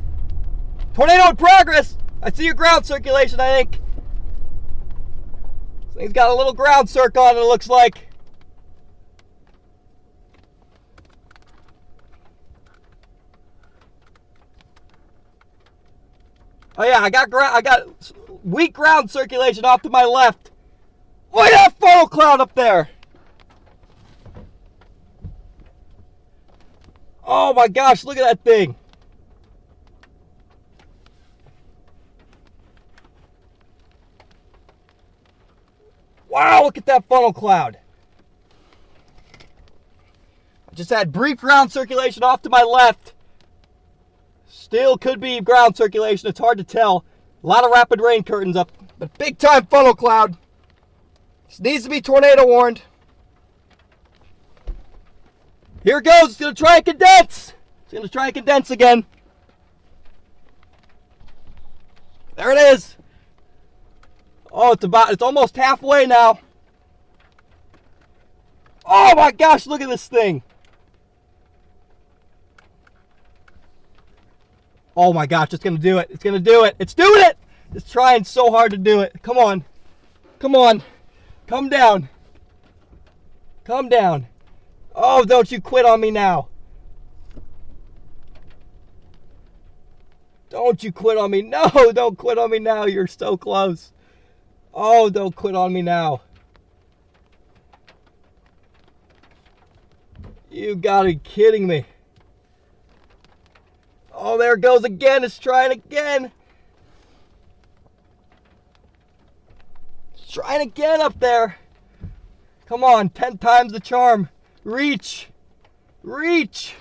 Tornado in progress. I see your ground circulation, I think. This thing's got a little ground circ on it, it looks like. Oh yeah, I got weak ground circulation off to my left. Look at that funnel cloud up there. Oh my gosh, look at that thing. Wow, look at that funnel cloud. I just had brief ground circulation off to my left. Still could be ground circulation. It's hard to tell. A lot of rapid rain curtains up. But big time funnel cloud. This needs to be tornado warned. Here it goes. It's going to try and condense. It's going to try and condense again. There it is. Oh, it's almost halfway now. Oh my gosh, look at this thing. Oh my gosh, it's going to do it. It's going to do it. It's doing it. It's trying so hard to do it. Come on. Come on. Come down. Come down. Oh, don't you quit on me now. Don't you quit on me. No, don't quit on me now. You're so close. Oh, don't quit on me now. You gotta be kidding me. Oh, there it goes again. It's trying again. It's trying again up there. Come on, 10 times the charm. Reach. Reach.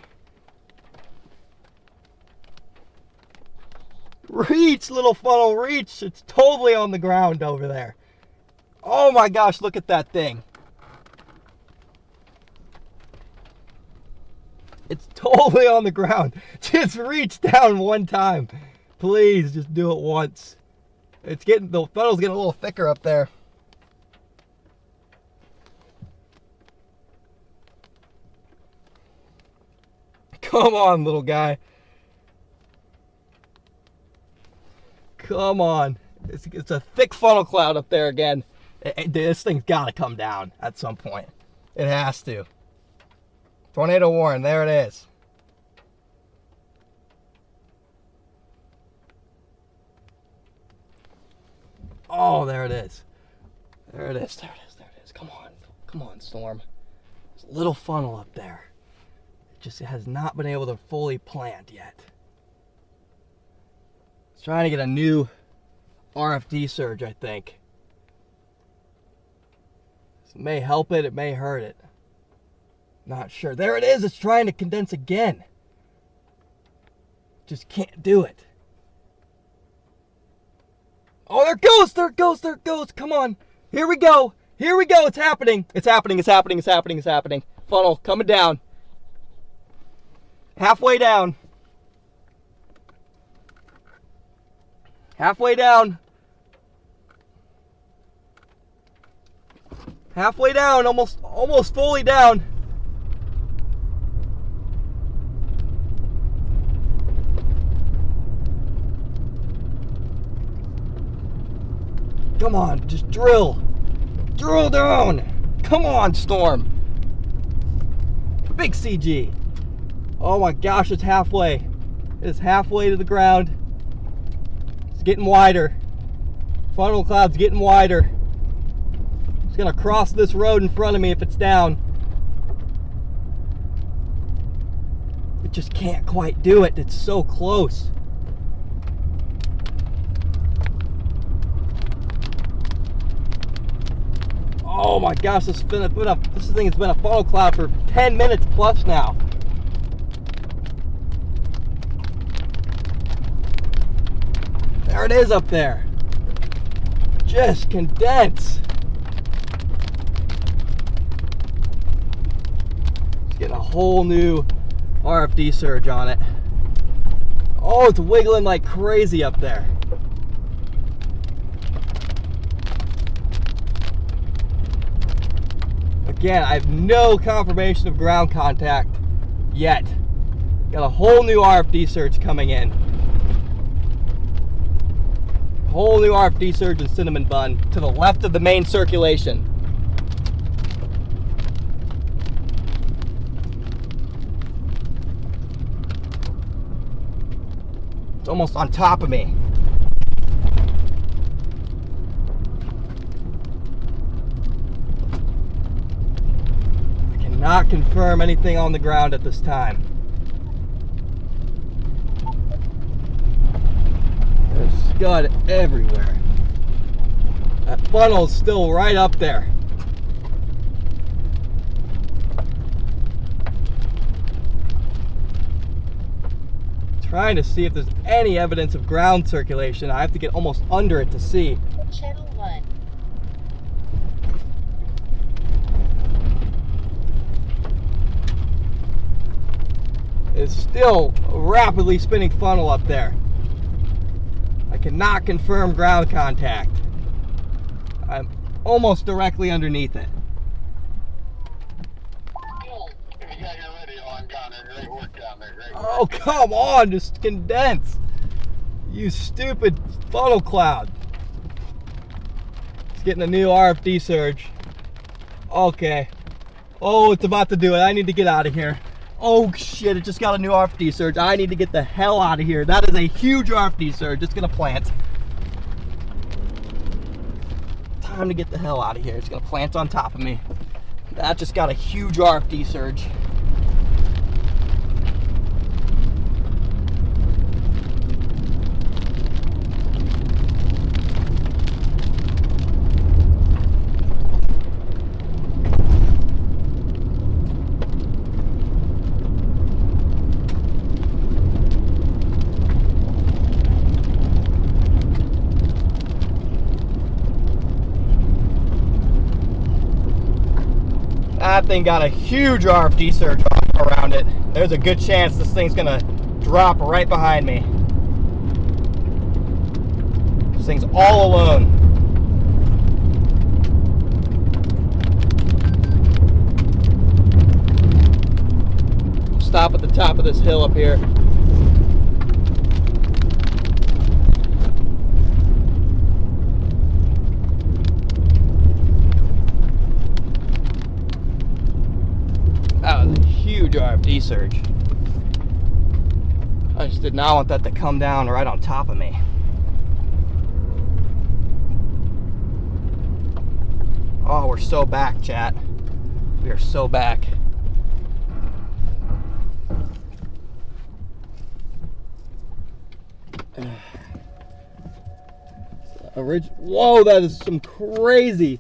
Reach, little funnel, reach. It's totally on the ground over there. Oh my gosh, look at that thing. It's totally on the ground. Just reach down one time. Please, just do it once. The funnel's getting a little thicker up there. Come on, little guy. Come on. It's a thick funnel cloud up there again. This thing's got to come down at some point. It has to. Tornado warning. There it is. Oh, there it is. There it is. There it is. There it is. Come on. Come on, storm. There's a little funnel up there. It just has not been able to fully plant yet. It's trying to get a new RFD surge, I think. This may help it. It may hurt it. Not sure. There it is. It's trying to condense again. Just can't do it. Oh, there it goes, there it goes, there it goes. Come on. Here we go. Here we go. It's happening. It's happening. It's happening. It's happening. It's happening. Funnel coming down. Halfway down. Halfway down. Halfway down. Almost fully down. Come on, just drill. Drill down. Come on, Storm. Big CG. Oh my gosh, it's halfway. It's halfway to the ground. It's getting wider. Funnel cloud's getting wider. It's gonna cross this road in front of me if it's down. It just can't quite do it. It's so close. Oh my gosh, this thing has been a funnel cloud for 10 minutes plus now. There it is up there. Just condense. It's getting a whole new RFD surge on it. Oh, it's wiggling like crazy up there. Again, I have no confirmation of ground contact yet. Got a whole new RFD surge coming in. Whole new RFD surge in Cinnamon Bun to the left of the main circulation. It's almost on top of me. Not confirm anything on the ground at this time. There's scud everywhere. That funnel's still right up there. Trying to see if there's any evidence of ground circulation. I have to get almost under it to see. Channel 1. It's still a rapidly spinning funnel up there. I cannot confirm ground contact. I'm almost directly underneath it. Oh, come on, just condense. You stupid funnel cloud. It's getting a new RFD surge. Okay. Oh, it's about to do it. I need to get out of here. Oh shit, it just got a new RFD surge. I need to get the hell out of here. That is a huge RFD surge. It's gonna plant. Time to get the hell out of here. It's gonna plant on top of me. That just got a huge RFD surge. That thing got a huge RFD surge around it. There's a good chance this thing's gonna drop right behind me. This thing's all alone. Stop at the top of this hill up here. That was a huge RFD surge. I just did not want that to come down right on top of me. Oh, we're so back, chat. We are so back. Whoa, that is some crazy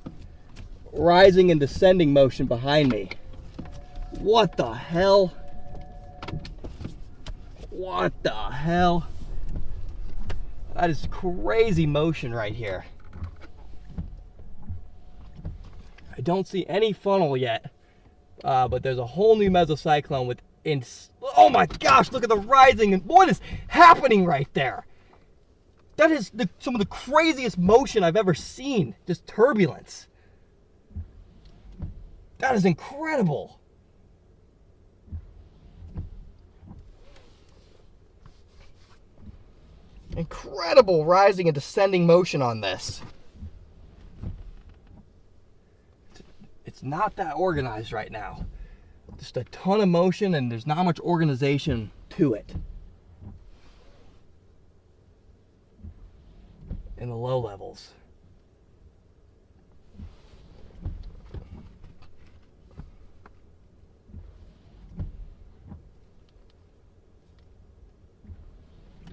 rising and descending motion behind me. What the hell? Wow. What the hell? That is crazy motion right here. I don't see any funnel yet, but there's a whole new mesocyclone with oh my gosh, look at the rising, and what is happening right there? That is some of the craziest motion I've ever seen, just turbulence. That is incredible. Incredible rising and descending motion on this. It's not that organized right now. Just a ton of motion, and there's not much organization to it in the low levels.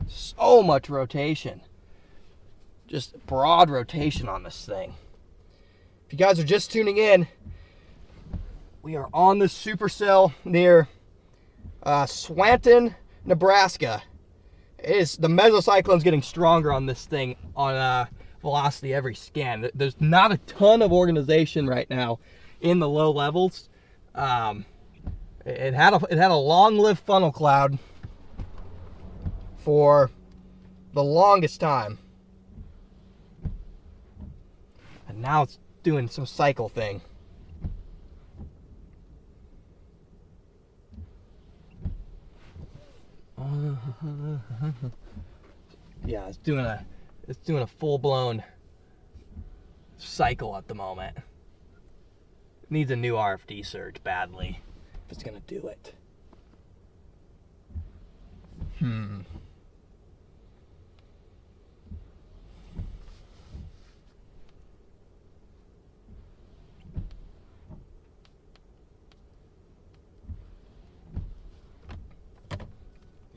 So much rotation. Just broad rotation on this thing. If you guys are just tuning in, we are on the supercell near Swanton, Nebraska. The mesocyclone's getting stronger on this thing on velocity every scan. There's not a ton of organization right now in the low levels. It had a long-lived funnel cloud for the longest time, and now it's doing some cycle thing. Yeah, it's doing a full-blown cycle at the moment. It needs a new RFD surge badly if it's gonna do it.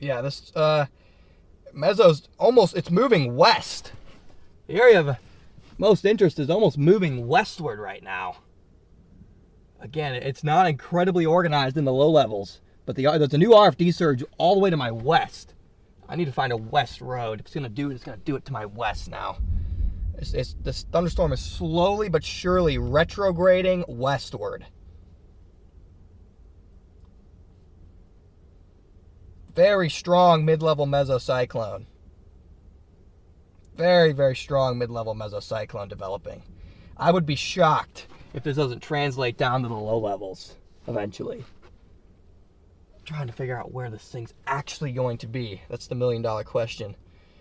Yeah, this meso's it's moving west. The area of most interest is almost moving westward right now. Again, it's not incredibly organized in the low levels, but there's a new RFD surge all the way to my west. I need to find a west road. If it's gonna do it, it's gonna do it to my west now. This thunderstorm is slowly but surely retrograding westward. Very strong mid-level mesocyclone. Very, very strong mid-level mesocyclone developing. I would be shocked if this doesn't translate down to the low levels eventually. I'm trying to figure out where this thing's actually going to be. That's the million-dollar question.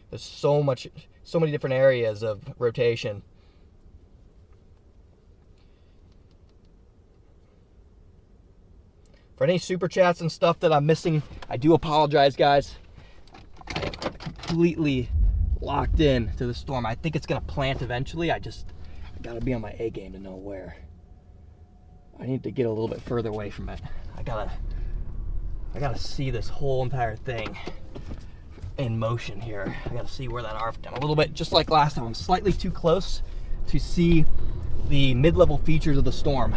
There's so many different areas of rotation. For any super chats and stuff that I'm missing, I do apologize, guys. I am completely locked in to the storm. I think it's gonna plant eventually. I gotta be on my A game to know where. I need to get a little bit further away from it. I gotta see this whole entire thing in motion here. I gotta see where that RF down a little bit, just like last time. I'm slightly too close to see the mid-level features of the storm.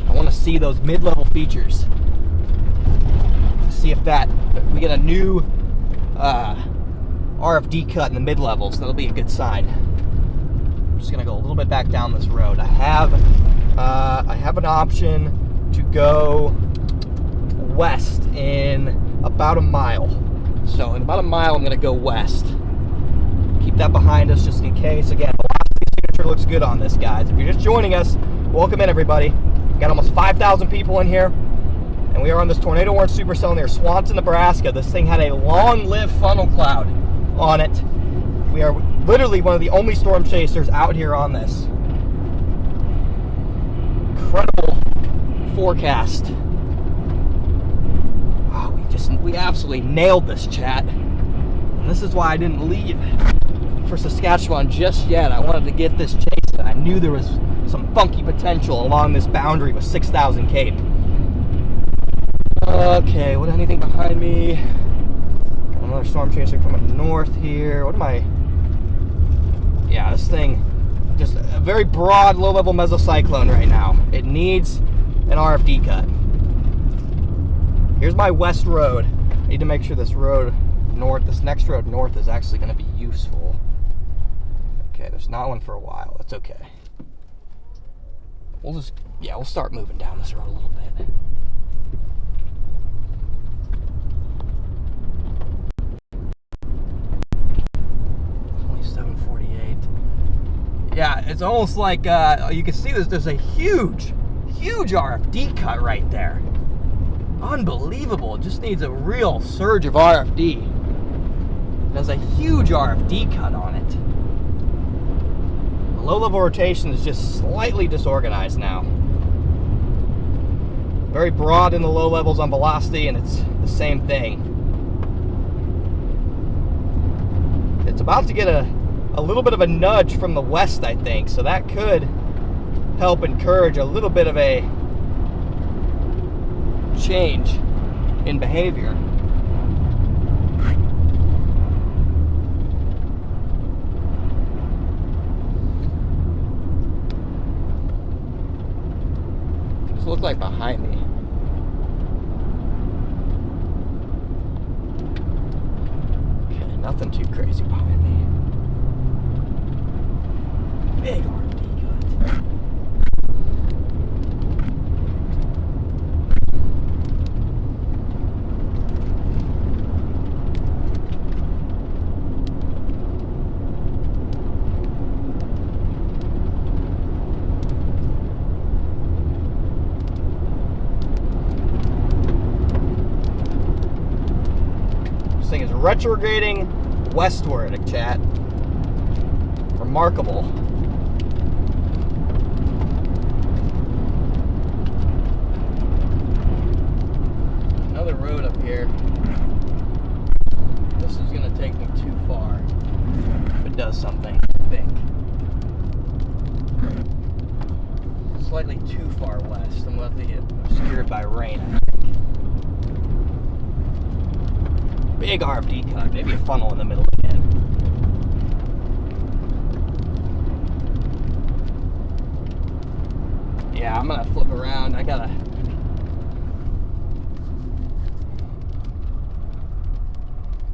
I want to see those mid-level features to see if we get a new RFD cut in the mid-levels. That'll be a good sign. I'm just gonna go a little bit back down this road. I have an option to go west in about a mile. So in about a mile, I'm gonna go west. Keep that behind us just in case. Again, velocity signature looks good on this, guys. If you're just joining us, welcome in, everybody. We got almost 5,000 people in here, and we are on this tornado warning supercell near Swanton, Nebraska. This thing had a long-lived funnel cloud on it. We are literally one of the only storm chasers out here on this. Incredible forecast. Wow, we absolutely nailed this, chat. And this is why I didn't leave for Saskatchewan just yet. I wanted to get this chase. I knew there was some funky potential along this boundary with 6,000 Cape. Okay, anything behind me? Got another storm chaser coming north here. Yeah, this thing, just a very broad, low-level mesocyclone right now. It needs an RFD cut. Here's my west road. I need to make sure this road north, this next road north is actually going to be useful. Okay, there's not one for a while. That's okay. We'll start moving down this road a little bit. Only 7:48. Yeah, it's almost like you can see there's a huge RFD cut right there. Unbelievable. It just needs a real surge of RFD. There's a huge RFD cut on it. The low-level rotation is just slightly disorganized now. Very broad in the low levels on velocity, and it's the same thing. It's about to get a little bit of a nudge from the west, I think, so that could help encourage a little bit of a change in behavior. This looks like behind me. Okay, nothing too crazy behind me. Big RFD cut. This thing is retrograding westward, chat. Remarkable. Another road up here. This is going to take me too far if it does something, I think. Slightly too far west. I'm going to get obscured by rain, I think. Big RFD cut, maybe a funnel in the middle again. Yeah, I'm gonna flip around. I gotta.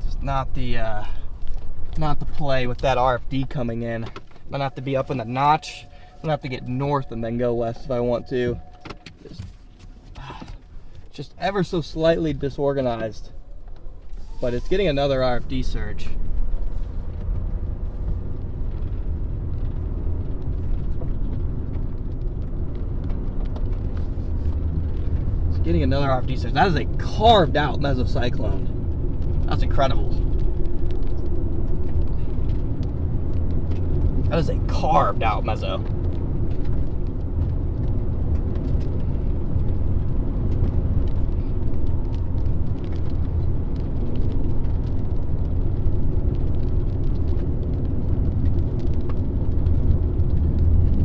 It's not the play with that RFD coming in. I'm gonna have to be up in the notch. I'm gonna have to get north and then go west if I want to. Just ever so slightly disorganized. But it's getting another RFD surge. It's getting another RFD surge. That is a carved out mesocyclone. That's incredible. That is a carved out meso.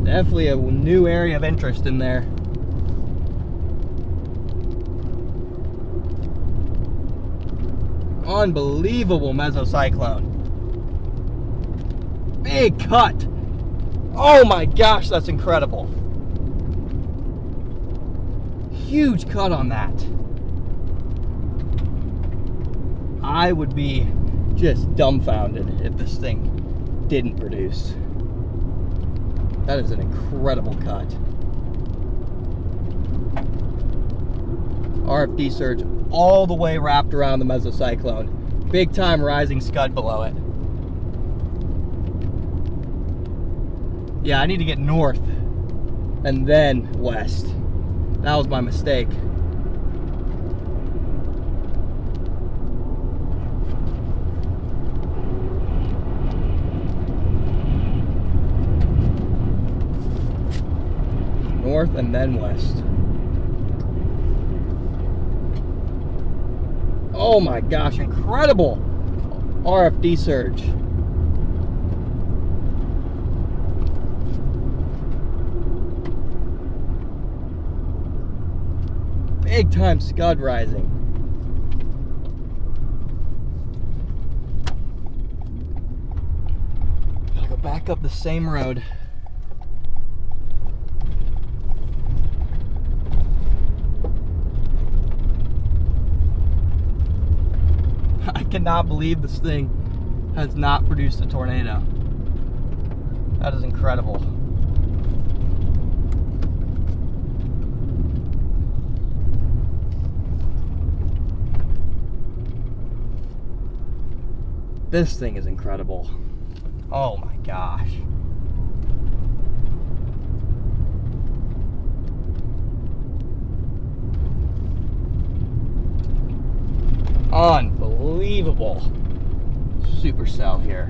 Definitely a new area of interest in there. Unbelievable mesocyclone. Big cut. Oh my gosh, that's incredible. Huge cut on that. I would be just dumbfounded if this thing didn't produce. That is an incredible cut. RFD surge all the way wrapped around the mesocyclone. Big time rising scud below it. Yeah, I need to get north and then west. That was my mistake. North and then west. Oh my gosh, incredible RFD surge. Big time scud rising. Gotta go back up the same road. cannot believe this thing has not produced a tornado. That is incredible. This thing is incredible. Oh my gosh. Unbelievable supercell here.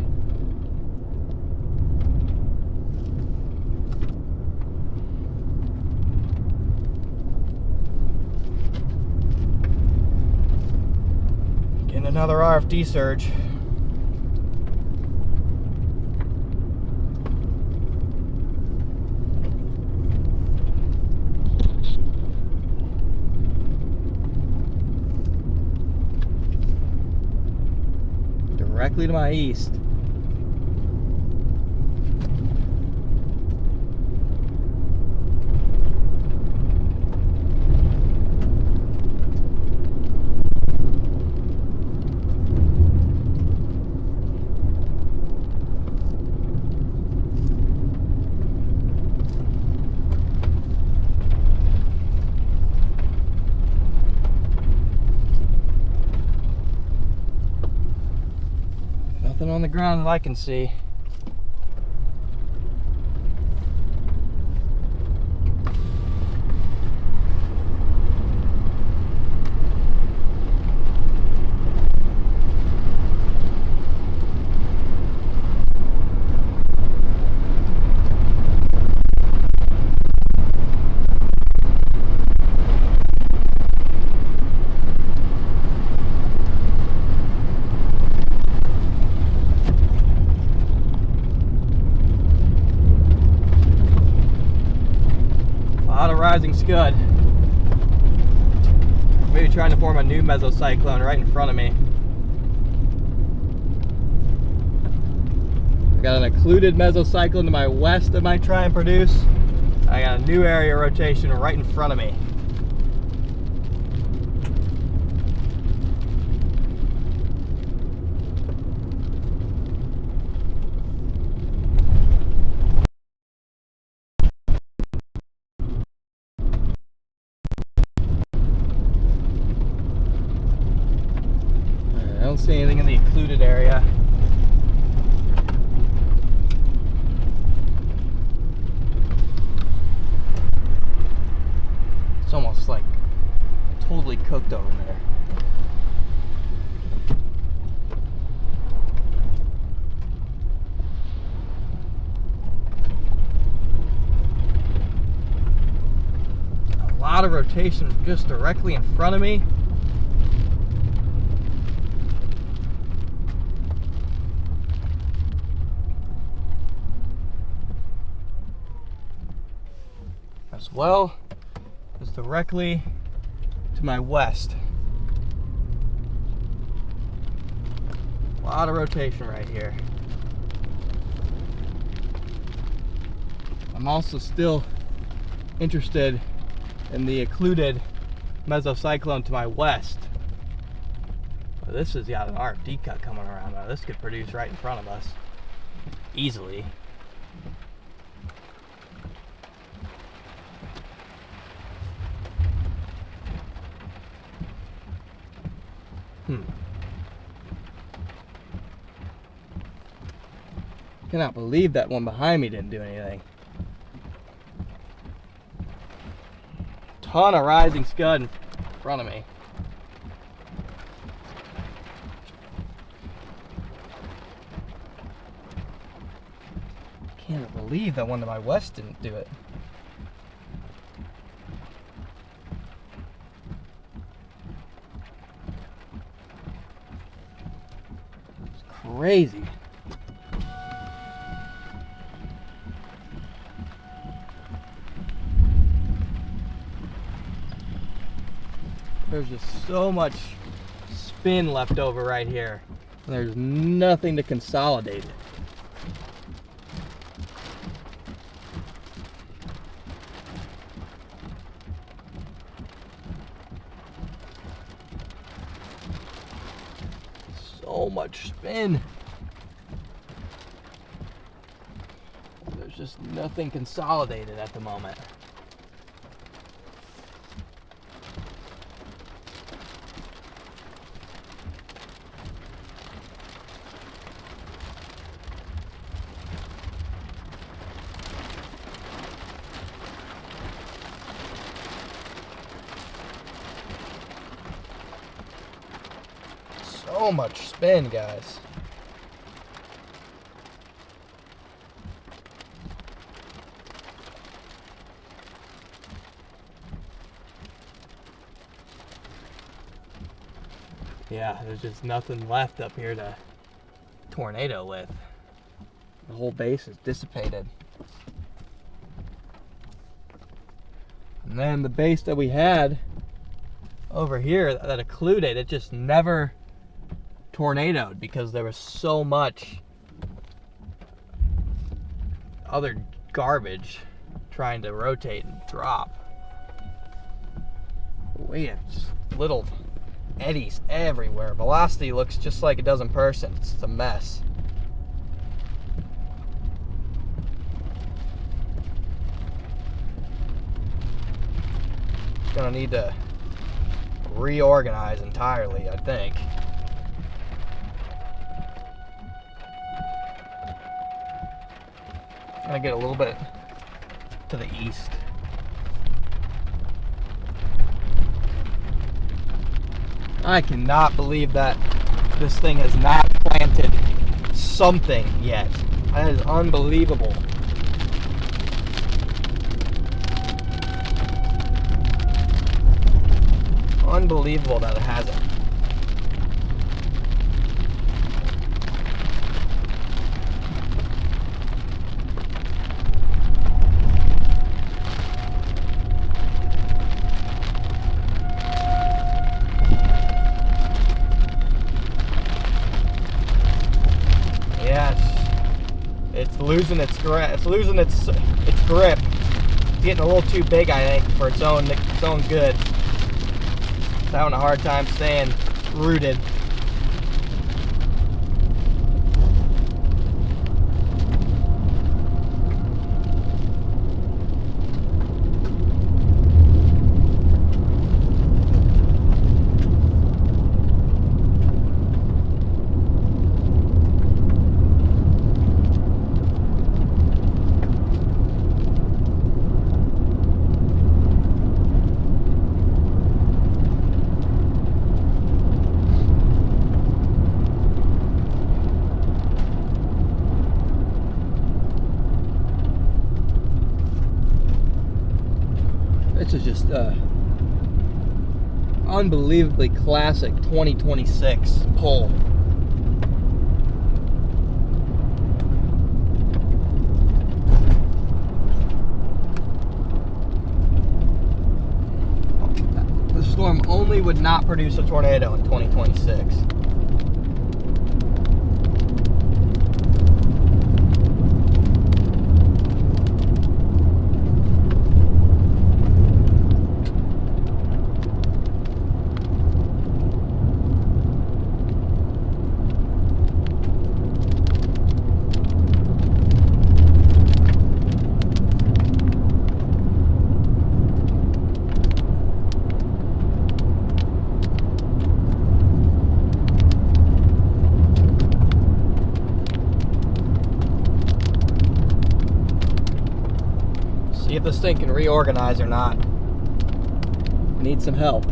Getting another RFD surge. Directly to my east. Nothing on the ground that I can see. Rising scud. Maybe trying to form a new mesocyclone right in front of me. I got an occluded mesocyclone to my west that might try and produce. I got a new area rotation right in front of me. I don't see anything in the occluded area. It's almost like totally cooked over there. A lot of rotation just directly in front of me. As well as directly to my west. A lot of rotation right here. I'm also still interested in the occluded mesocyclone to my west. But this has got an RFD cut coming around. Now this could produce right in front of us easily. Cannot believe that one behind me didn't do anything. Ton of rising scud in front of me. Can't believe that one to my west didn't do it. It's crazy. There's just so much spin left over right here. And there's nothing to consolidate it. spin. There's just nothing consolidated at the moment. So much spin, guys. Yeah, there's just nothing left up here to tornado with. The whole base is dissipated. And then the base that we had over here that occluded, it just never tornadoed because there was so much other garbage trying to rotate and drop. We have just little eddies everywhere. Velocity looks just like it does in person. It's a mess. Gonna need to reorganize entirely, I think. I'm gonna get a little bit to the east. I cannot believe that this thing has not planted something yet. That is unbelievable. Unbelievable that it hasn't. It's losing its grip. It's losing its grip. It's getting a little too big, I think, for its own good. It's having a hard time staying rooted. This is just unbelievably classic 2026 pull. The storm only would not produce a tornado in 2026. See if this thing can reorganize or not. Need some help.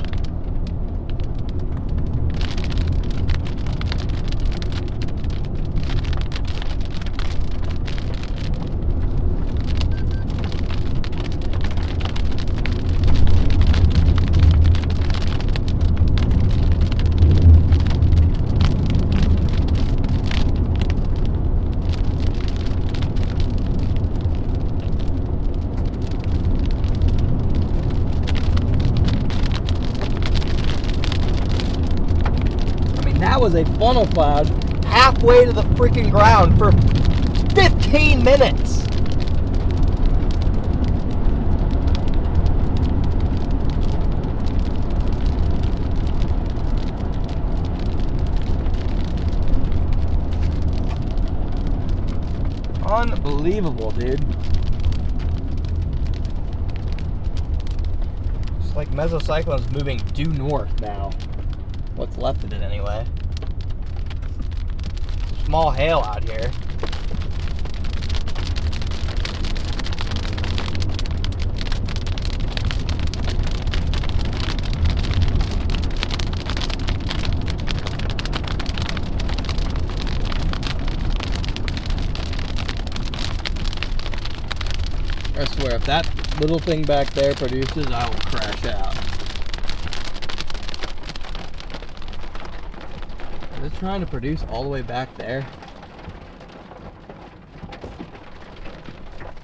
That was a funnel cloud halfway to the freaking ground for 15 minutes. Unbelievable, dude. It's like mesocyclone's moving due north now. What's left of it anyway. Small hail out here. I swear, if that little thing back there produces, I will crash out. Is it trying to produce all the way back there?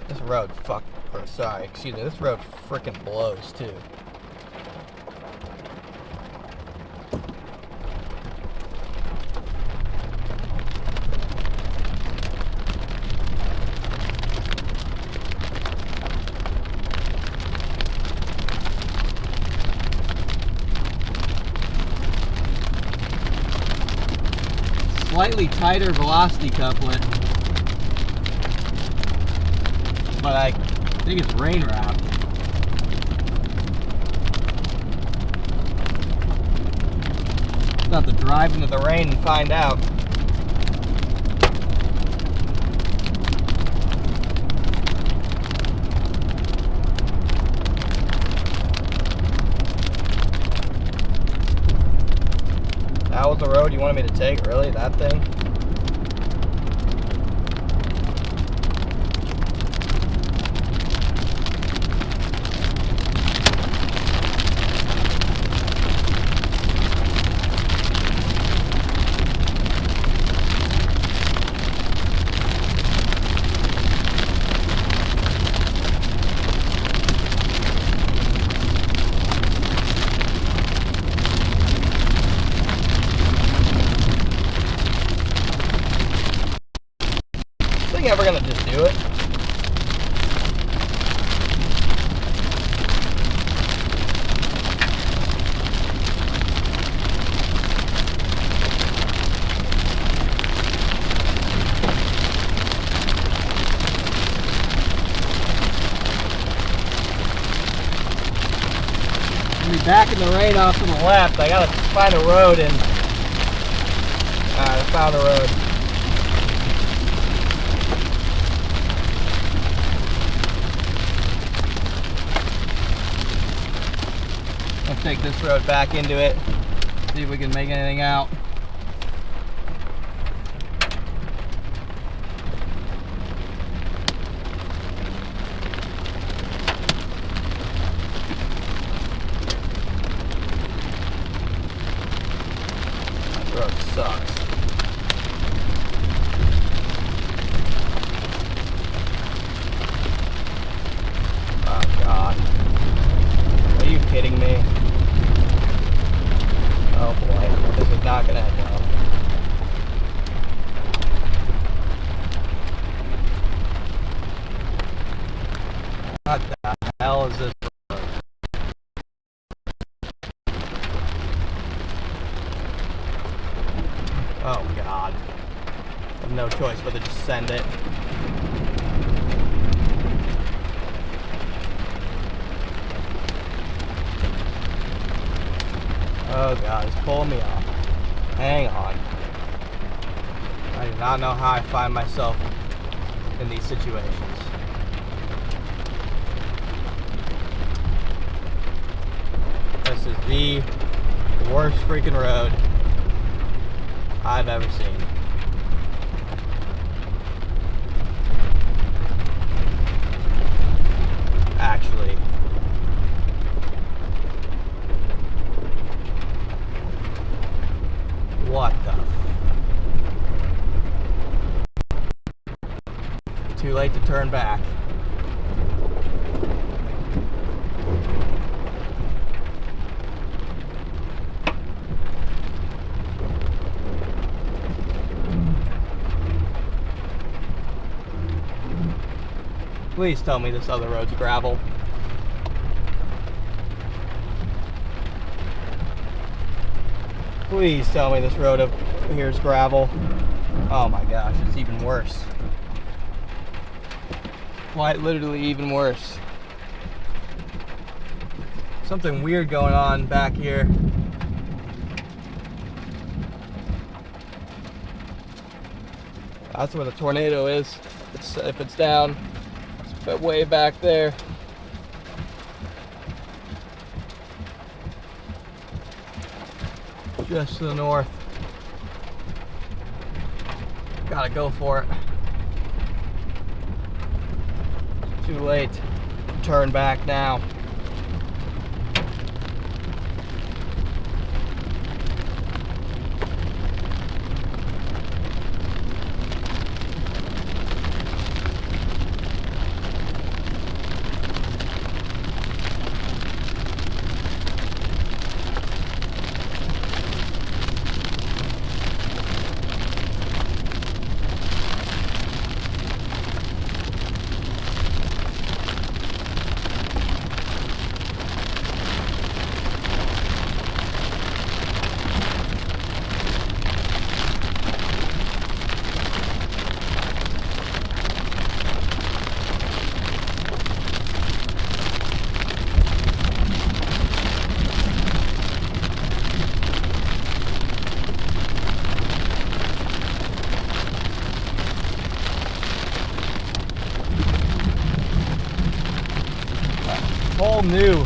This road excuse me, this road frickin' blows too. Slightly tighter velocity couplet, but I think it's rain wrapped. We'll have to drive into the rain and find out. That was the road you wanted me to take? Really? That thing? Ever gonna just do it? I'll be back in the rain off to the left. I gotta find a road and I found a road. Take this road back into it, see if we can make anything out. That road sucks. Oh God. Are you kidding me? Oh boy, this is not gonna end well. What the hell is this road? Oh God. I have no choice but to just send it. Oh God, it's pulling me off. Hang on. I do not know how I find myself in these situations. This is the worst freaking road I've ever seen. Actually. What the? Too late to turn back. Please tell me this other road's gravel. Please tell me this road up here is gravel. Oh my gosh, it's even worse. quite literally even worse. Something weird going on back here. That's where the tornado is. If it's down, it's way back there. Just to the north. Gotta go for it. Too late. Turn back now. Whole new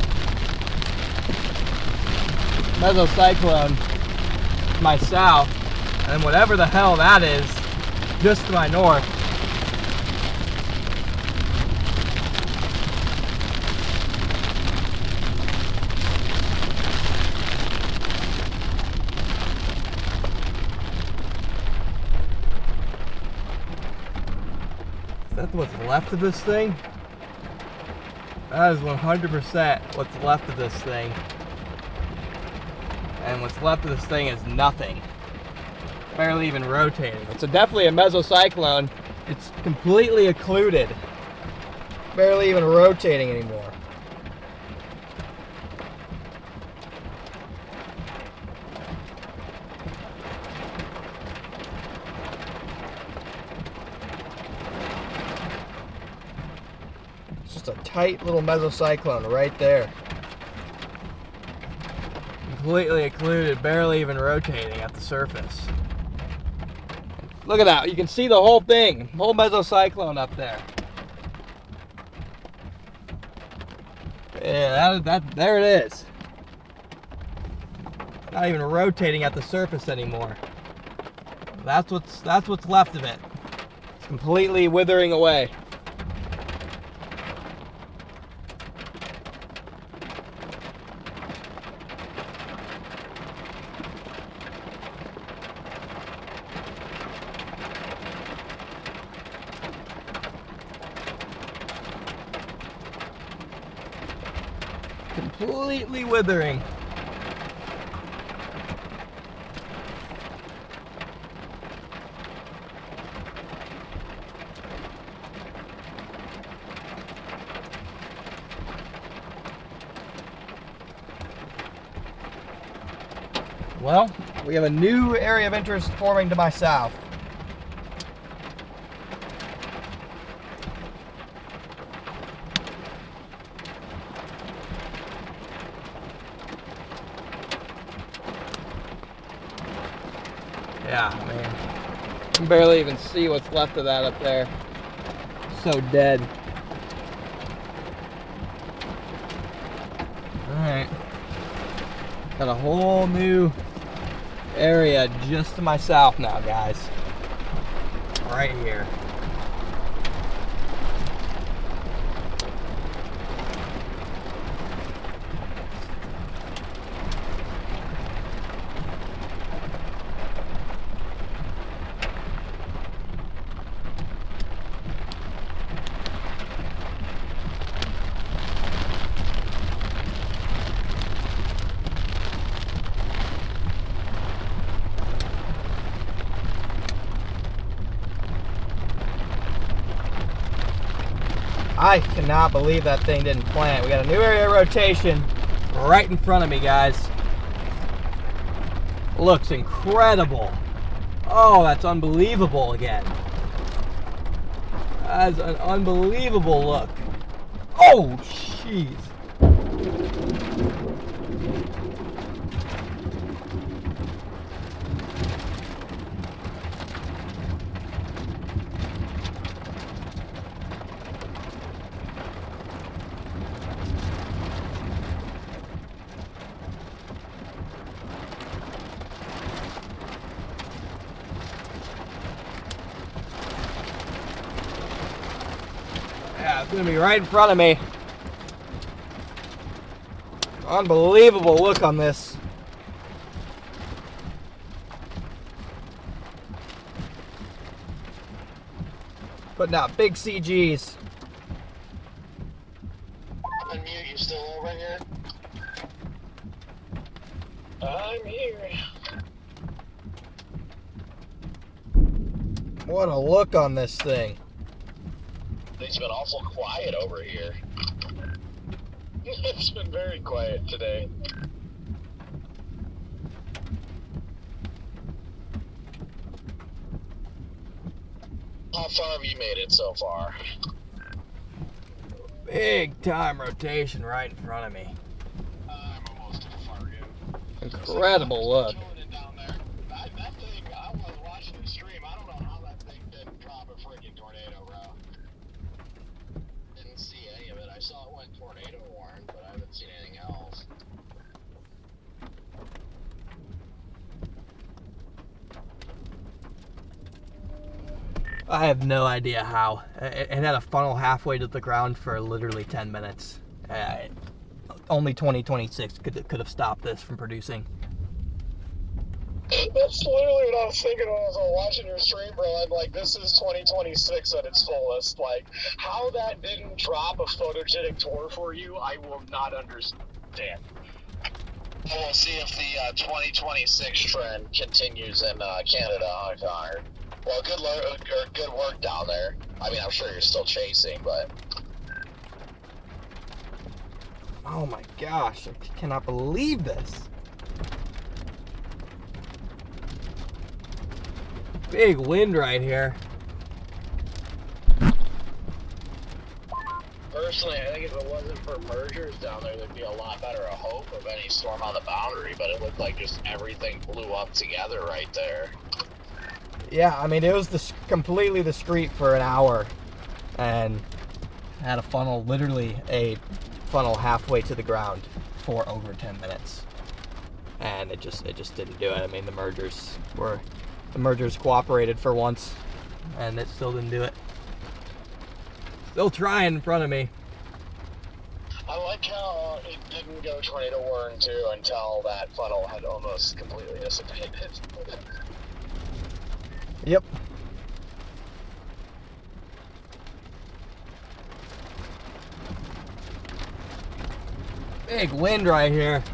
mesocyclone to my south, and whatever the hell that is just to my north. Is that what's left of this thing? That is 100% what's left of this thing. And what's left of this thing is nothing. Barely even rotating. It's definitely a mesocyclone. It's completely occluded. Barely even rotating anymore. Just a tight little mesocyclone right there. Completely occluded, barely even rotating at the surface. Look at that, you can see the whole thing, whole mesocyclone up there. Yeah, there it is. Not even rotating at the surface anymore. That's what's left of it. It's completely withering away. Completely withering. Well, we have a new area of interest forming to my south. Yeah, man. You can barely even see what's left of that up there. So dead. Alright. Got a whole new area just to my south now, guys. Right here. I cannot believe that thing didn't plant. We got a new area of rotation right in front of me, guys. Looks incredible. Oh, that's unbelievable again. That's an unbelievable look. Oh, jeez. Yeah, it's gonna be right in front of me. Unbelievable look on this. Putting out big CGs. Unmute, you still over here? I'm here. What a look on this thing. It's been awful quiet over here. It's been very quiet today. How far have you made it so far? Big time rotation right in front of me. I'm almost to Fargo. Incredible look. That thing, I was watching the stream. I don't know how that thing didn't drop a freaking tornado, bro. Didn't see any of it. I saw it went tornado warned, but I haven't seen anything else. I have no idea how. It had a funnel halfway to the ground for literally 10 minutes. Only 2026 could have stopped this from producing. That's literally what I was thinking when I was watching your stream, bro. I'm like, this is 2026 at its fullest. Like, how that didn't drop a photogenic tour for you, I will not understand. We'll see if the 2026 trend continues in Canada, Hong Kong. Well, good work down there. I mean, I'm sure you're still chasing, but... Oh my gosh, I cannot believe this. Big wind right here. Personally, I think if it wasn't for mergers down there, there'd be a lot better a hope of any storm on the boundary, but it looked like just everything blew up together right there. Yeah, I mean, it was completely discreet for an hour, and had a funnel, literally a funnel halfway to the ground for over 10 minutes, and it just didn't do it. I mean, the mergers cooperated for once, and it still didn't do it. Still trying in front of me. I like how it didn't go tornado warning too until that funnel had almost completely dissipated. Yep. Big wind right here.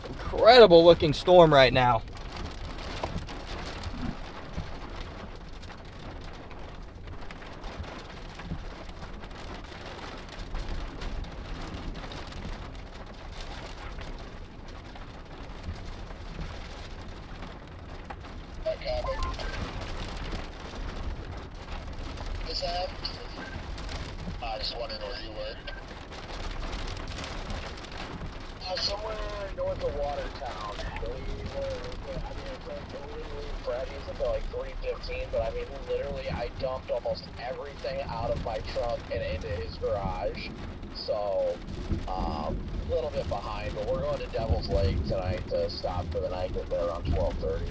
Incredible looking storm right now. I just wondered where you were. Somewhere north of Watertown. Freddy's until like 3:15, but I mean, literally, I dumped almost everything out of my trunk and into his garage. So, a little bit behind, but we're going to Devil's Lake tonight to stop for the night. We'll be around 12:30.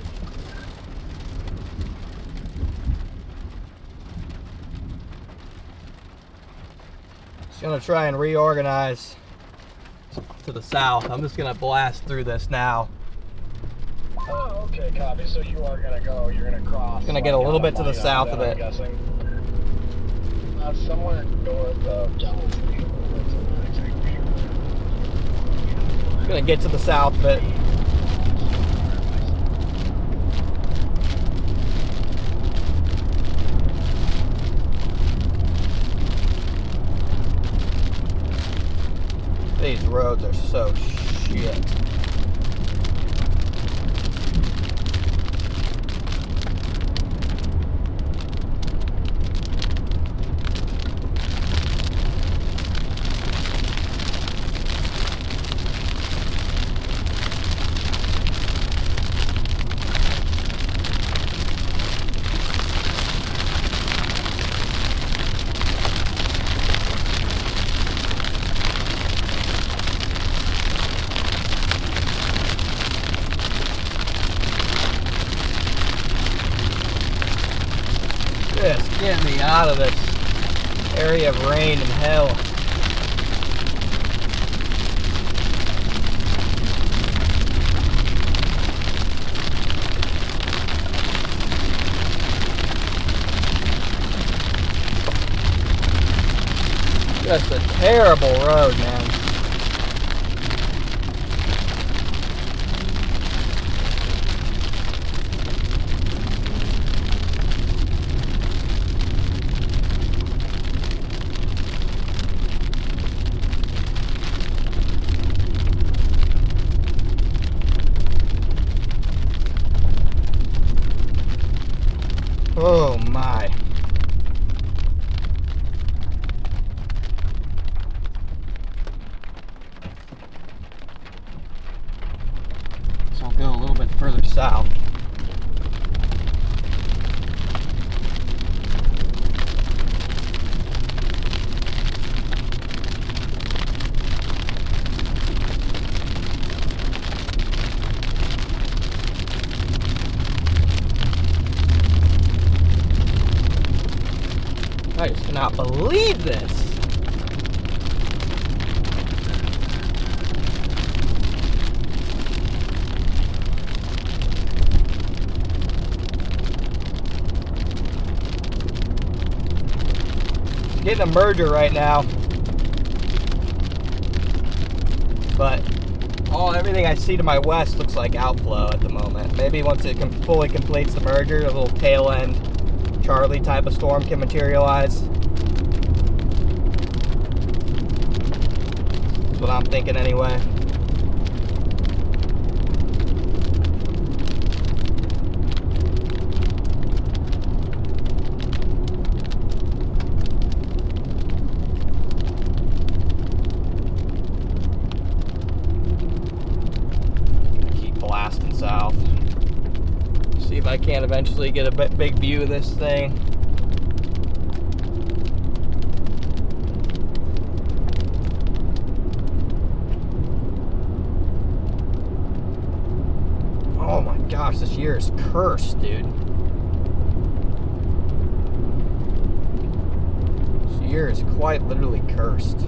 Just gonna try and reorganize to the south. I'm just gonna blast through this now. Oh, okay, copy. So you are gonna go. You're gonna cross. Gonna get a little bit to the south of it. I'm guessing. Somewhere north of Devil's Lake. Gonna get to the south of it. These roads are so shit. Just get me out of this area of rain and hell. Just a terrible road, man. Oh my. So I'll go a little bit further south. I just cannot believe this. Getting a merger right now, but everything I see to my west looks like outflow at the moment. Maybe once it fully completes the merger, a little tail end Charlie type of storm can materialize. That's what I'm thinking anyway. Keep blasting south. See if I can eventually get a big view of this thing. Oh my gosh, this year is cursed, dude. This year is quite literally cursed.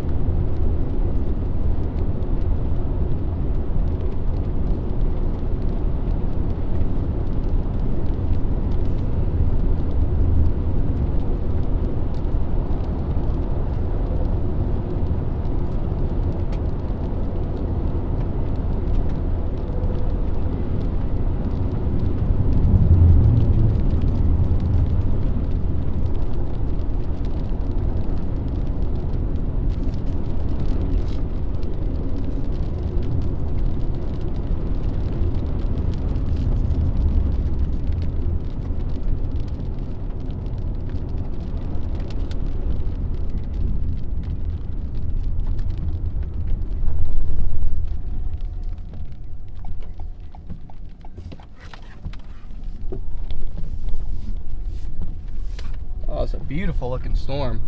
Oh, it's a beautiful looking storm.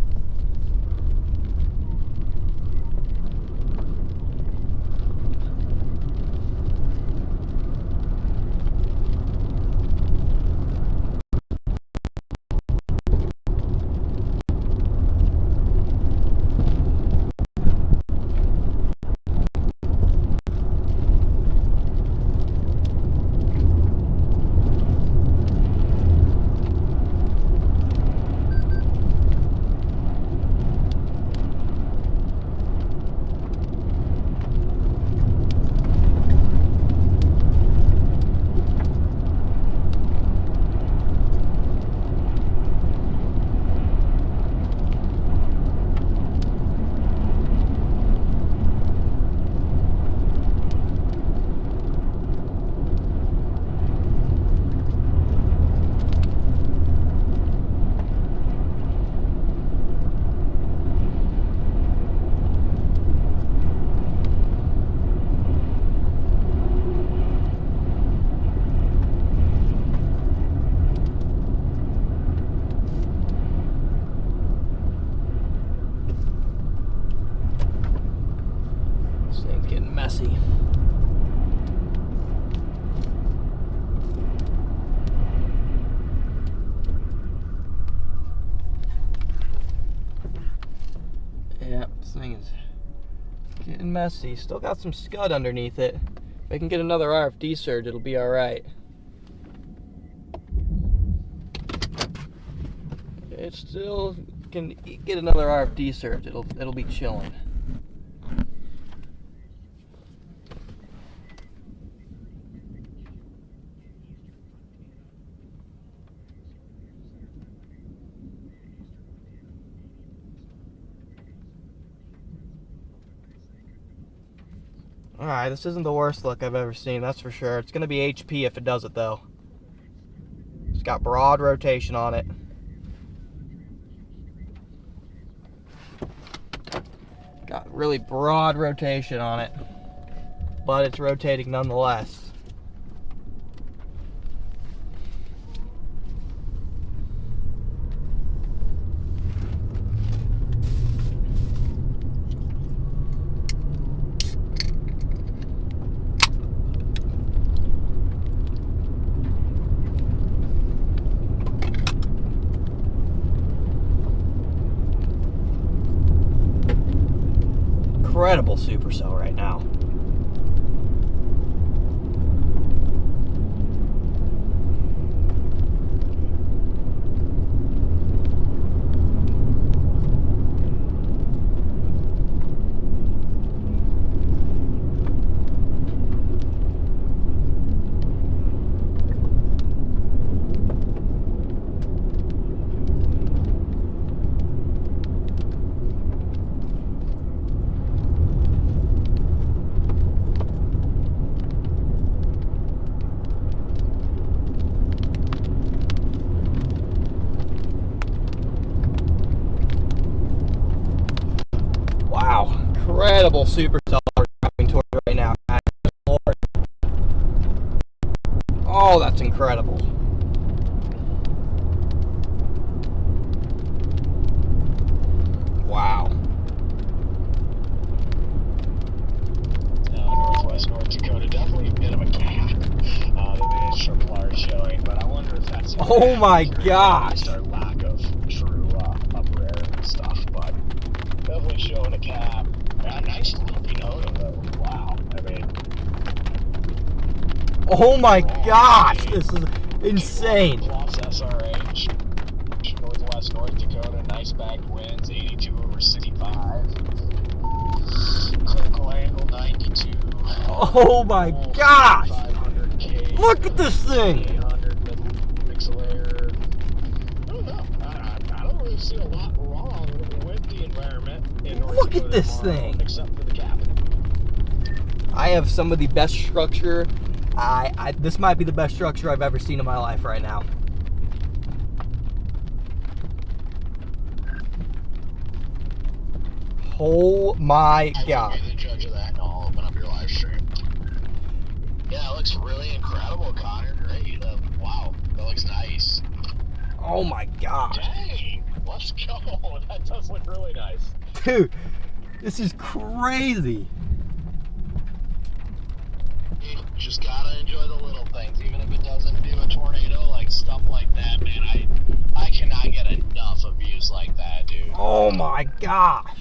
messy. Still got some scud underneath it. If I can get another RFD surge, it'll be alright. It still can get another RFD surge. It'll be chilling. Alright, this isn't the worst look I've ever seen, that's for sure. It's going to be HP if it does it, though. It's got broad rotation on it. Got really broad rotation on it. But it's rotating nonetheless. Incredible supercell right now. Wow, incredible supercell we're driving toward right now. Lord. Oh, that's incredible. Wow. Northwest North Dakota, definitely a bit of a gap. The minute triple R showing, but I wonder if that's Oh my gosh. just our lack of true upper air and stuff, but definitely showing a cap. A nice loopy node though. Wow. I mean, Oh my gosh, this is insane. Plus SRH, Northwest North Dakota, nice back winds, 82 over 65. Critical angle 92. Oh my gosh. 500K. Look at this thing. 800 pixel air. I don't know. I don't really see a lot wrong with the environment in North Look at Dakota this tomorrow, thing. except for the cap. I have some of the best structure. This might be the best structure I've ever seen in my life right now. Oh my I god. will be the judge of that, and I'll open up your live stream. Yeah, it looks really incredible, Connor. Great. Wow, that looks nice. Oh my god. Dang, let's go. That does look really nice. Dude, this is crazy. You just gotta enjoy the little things, even if it doesn't do a tornado, like stuff like that, man. I cannot get enough of views like that, dude. Oh my gosh.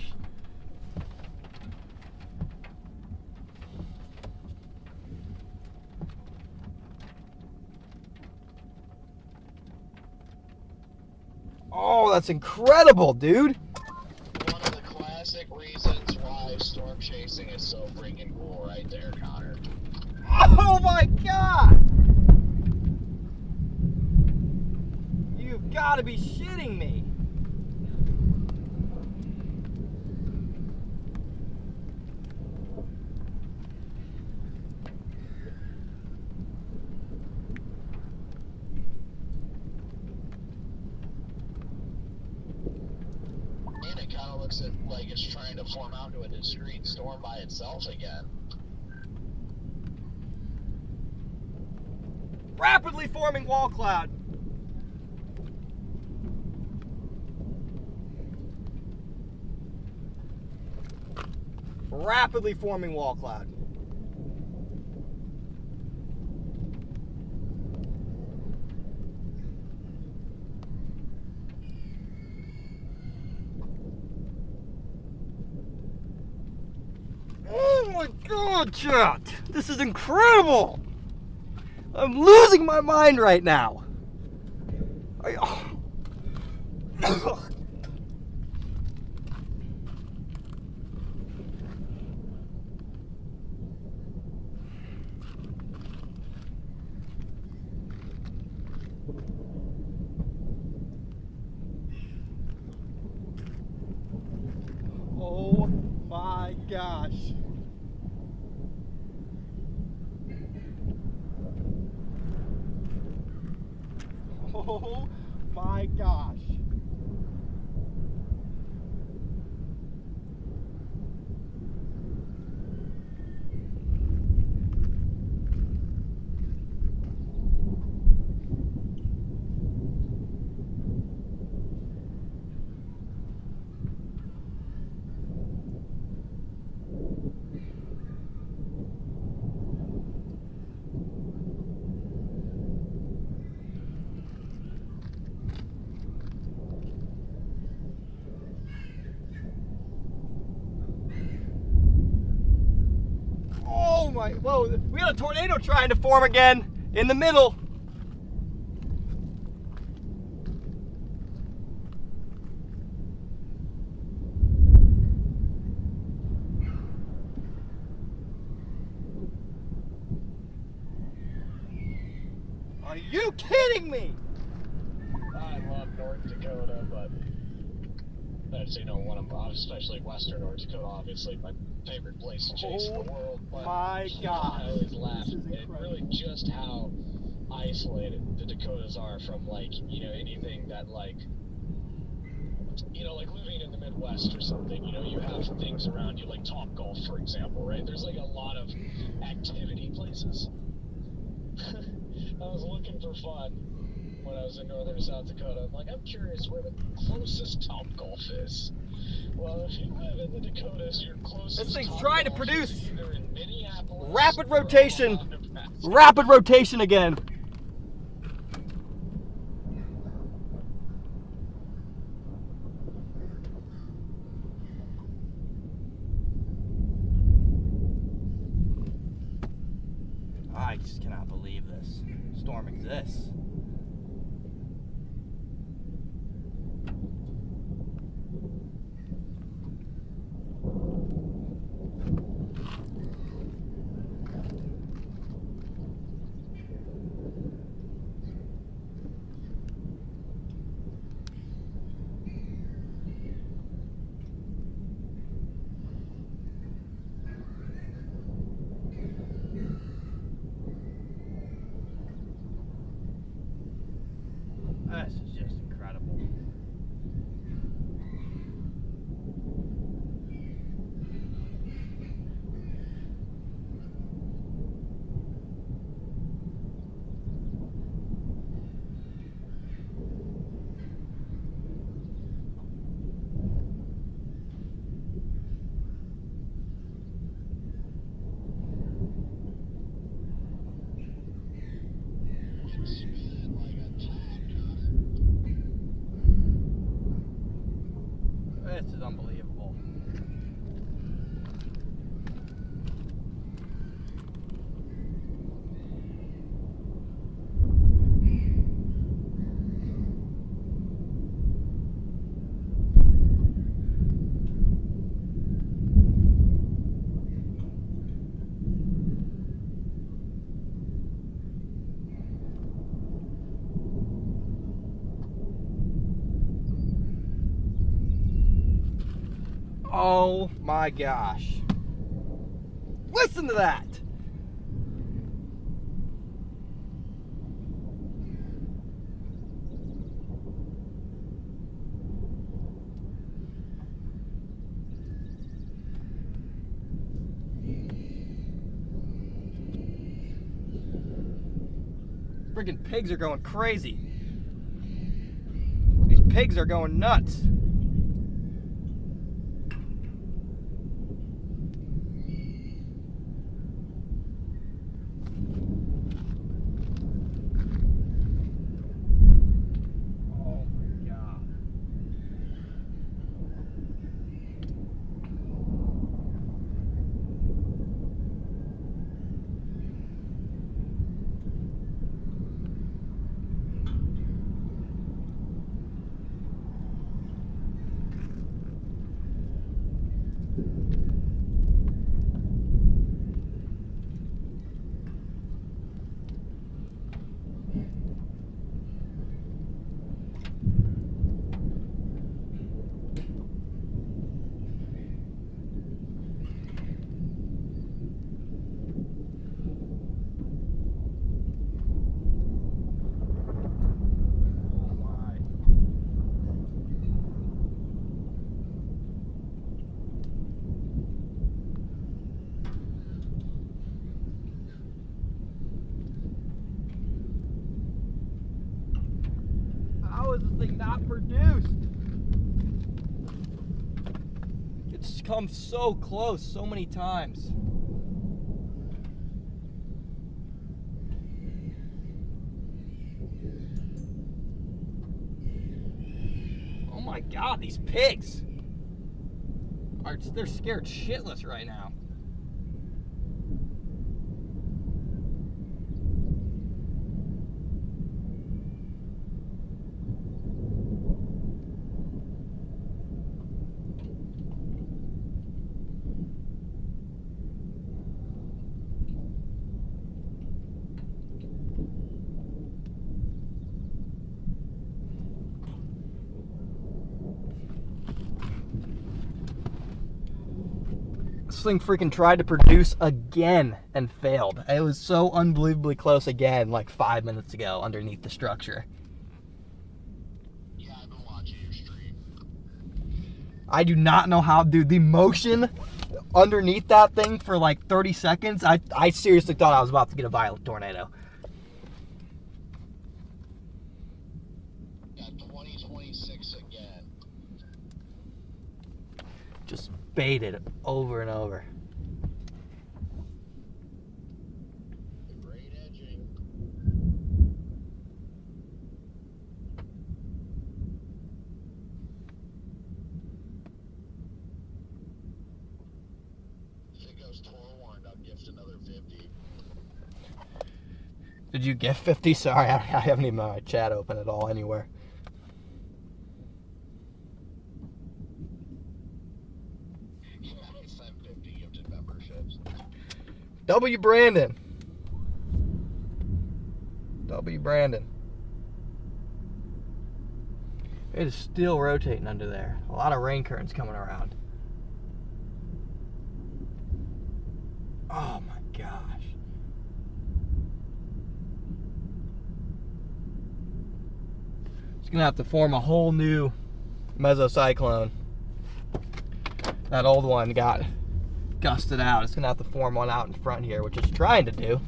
Oh, that's incredible, dude. One of the classic reasons why storm chasing is so freaking cool right there, Connor. Oh my god. You've got to be shitting me. And it kind of looks like it's trying to form out into a discrete storm by itself again. Rapidly forming wall cloud. Rapidly forming wall cloud. God, chat, this is incredible. I'm losing my mind right now. Oh my gosh. Oh my gosh. Oh my, whoa, we got a tornado trying to form again in the middle. Are you kidding me? I love North Dakota, but that's, one of them, especially Western North Dakota, obviously my favorite place to chase in the world. But My God. I always laugh This is at incredible. really just how isolated the Dakotas are from, anything that, like living in the Midwest or something. You have things around you like Topgolf, for example, right? There's like a lot of activity places. I was looking for fun when I was in northern South Dakota. I'm curious where the closest Topgolf is. Well, if you live in the Dakotas, your closest This thing's Topgolf trying to is produce either in Minneapolis rapid or rotation. Omaha, Nebraska. Rapid rotation again. I just cannot believe this storm exists. This is just incredible. This is unbelievable. Oh my gosh. Listen to that. Freaking pigs are going crazy. These pigs are going nuts. has this thing not produced? It's come so close so many times. Oh my God, these pigs. They're scared shitless right now. This thing freaking tried to produce again and failed. It was so unbelievably close again like 5 minutes ago underneath the structure. Yeah, I've been watching your stream. I do not know how, dude. The motion underneath that thing for like 30 seconds, I seriously thought I was about to get a violent tornado. Yeah, 2026 again. Just baited over and over. Great edging. If it goes Toro warned, I'll gift another 50. Did you get 50? Sorry, I haven't even my chat open at all anywhere. I sent 50 gifted memberships. W. Brandon. W. Brandon. It is still rotating under there. A lot of rain currents coming around. Oh my gosh. It's gonna have to form a whole new mesocyclone. That old one got gusted out. It's gonna have to form one out in front here, which it's trying to do.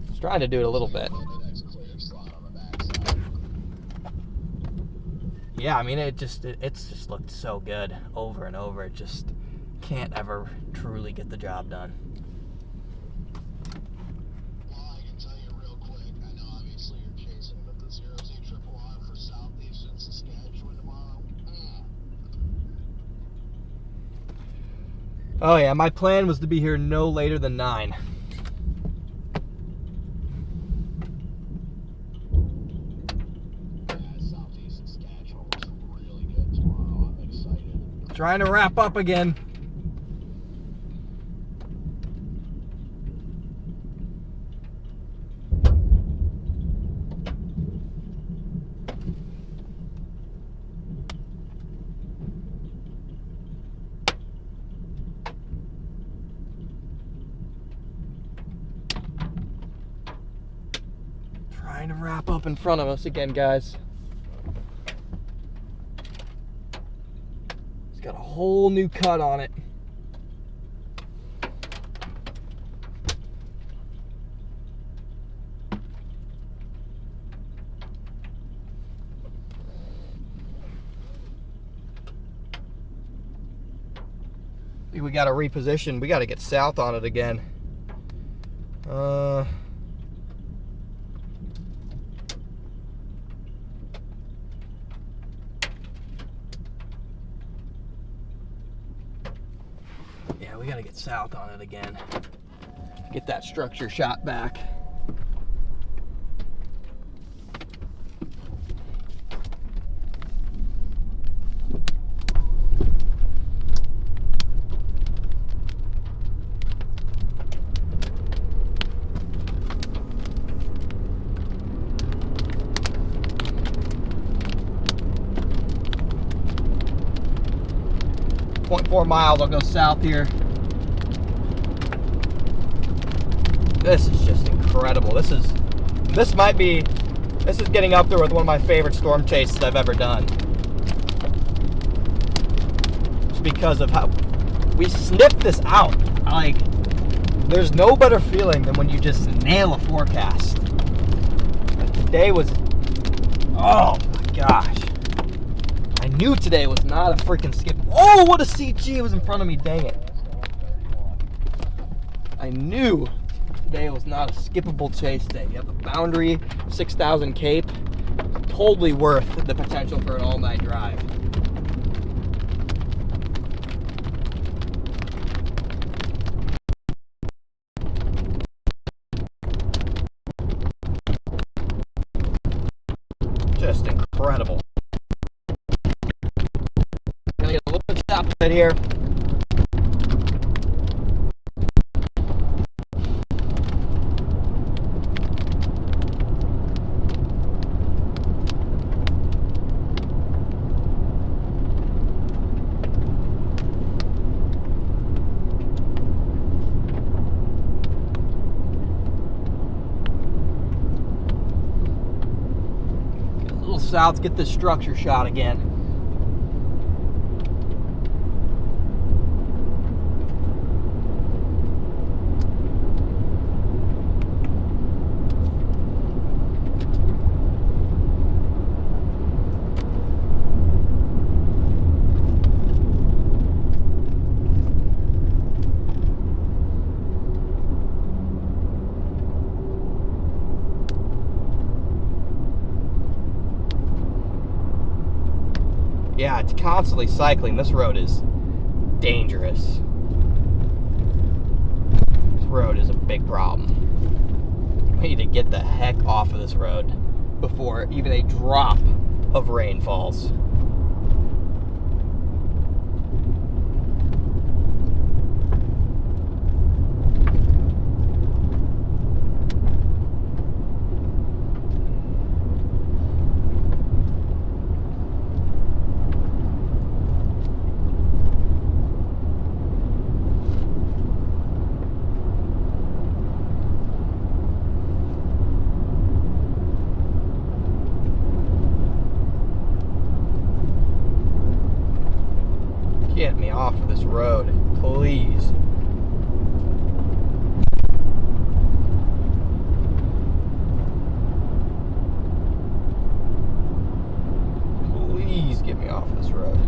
It's trying to do it a little bit. The next clear slot on the backside. Yeah, I mean, it's just looked so good over and over. It just can't ever truly get the job done. Well, I can tell you real quick. I know obviously you're chasing, but the 0Z-triple-R for southeastern Saskatchewan tomorrow. Oh yeah, my plan was to be here no later than 9. Yeah, southeast Saskatchewan was really good tomorrow. I'm excited. Trying to wrap up again. Trying to wrap up in front of us again, guys. It's got a whole new cut on it. I think we got to reposition. We got to get south on it again. Yeah, we gotta get south on it again. Get that structure shot back. .4 miles, I'll go south here. This is just incredible. This is getting up there with one of my favorite storm chases I've ever done. Just because of how we sniffed this out. Like, there's no better feeling than when you just nail a forecast. Like, today was, oh my gosh. I knew today was not a freaking skip. Oh, what a CG! It was in front of me, dang it. I knew today was not a skippable chase day. You have the boundary, 6,000 Cape. Totally worth the potential for an all-night drive. Just incredible. Gonna get a little bit south right here. South, get this structure shot again. Yeah, it's constantly cycling. This road is dangerous. This road is a big problem. We need to get the heck off of this road before even a drop of rain falls. Get me off of this road, please. Please get me off this road.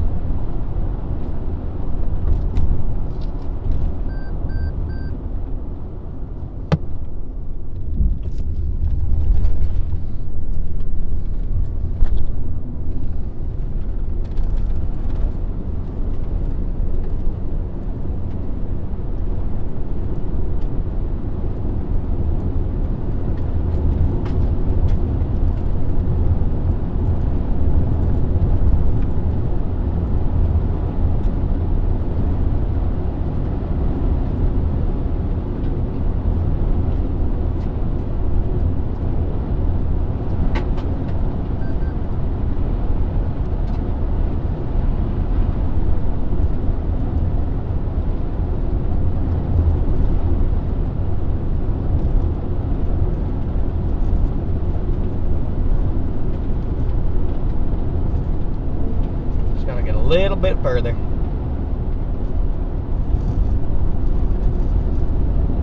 A little bit further.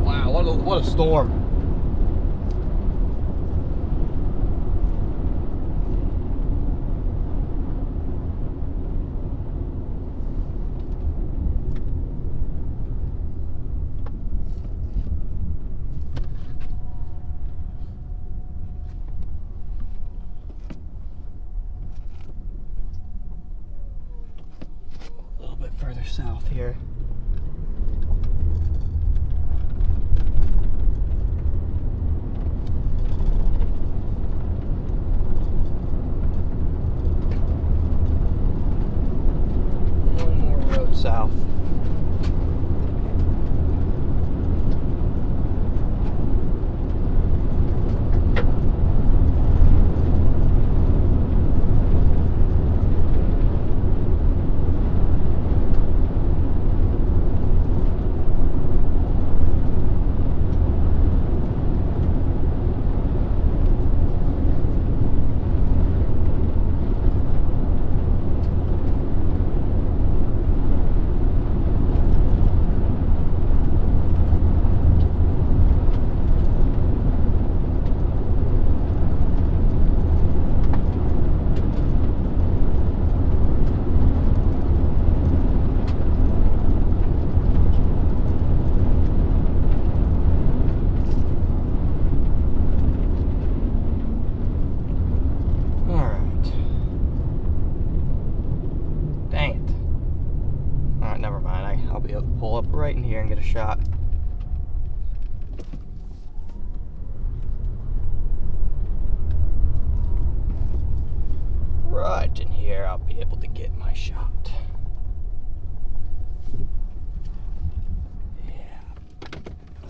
Wow, what a storm. Further south here. One more road south. right in here and get a shot. Right in here, I'll be able to get my shot. Yeah.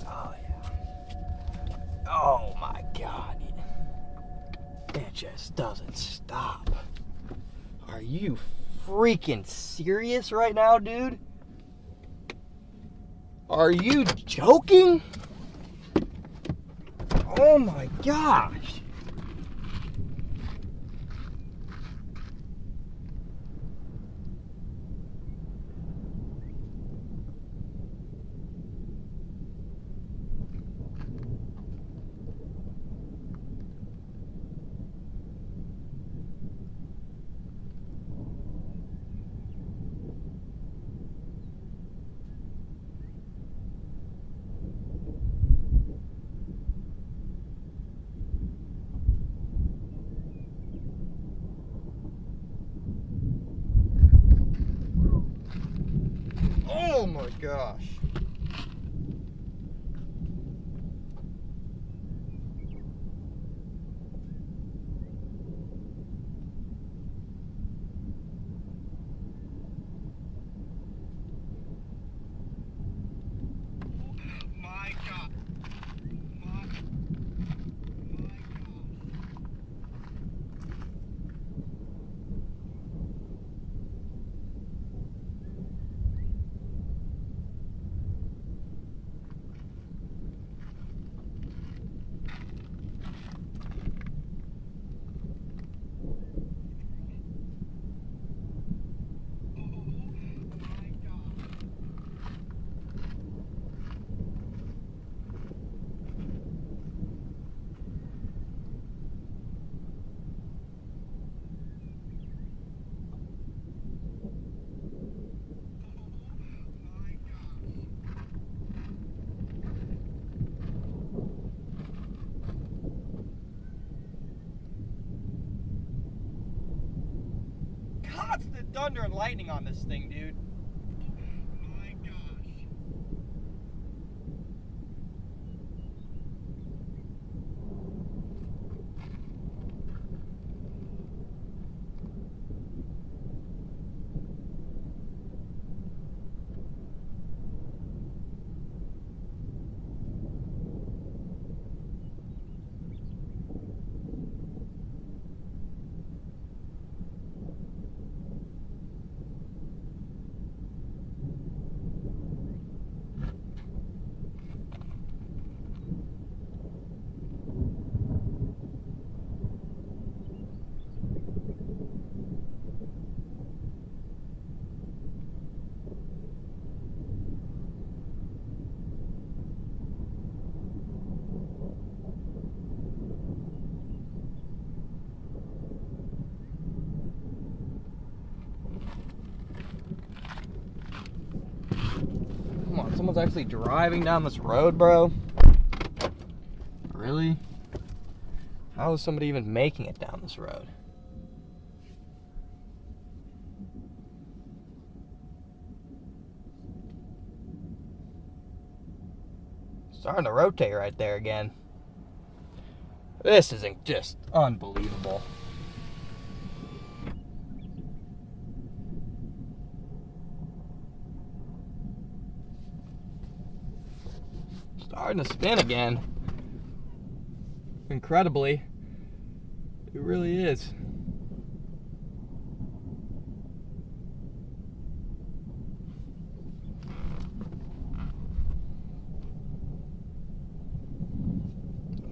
Oh, yeah. Oh, my God. It just doesn't stop. Are you freaking serious right now, dude? Are you joking? Oh, my gosh. Oh my gosh. My God. Constant thunder and lightning on this thing, dude. My gosh. Come on, someone's actually driving down this road, bro. Really? How is somebody even making it down this road? Starting to rotate right there again. This isn't just unbelievable. Starting to spin again. Incredibly. It really is.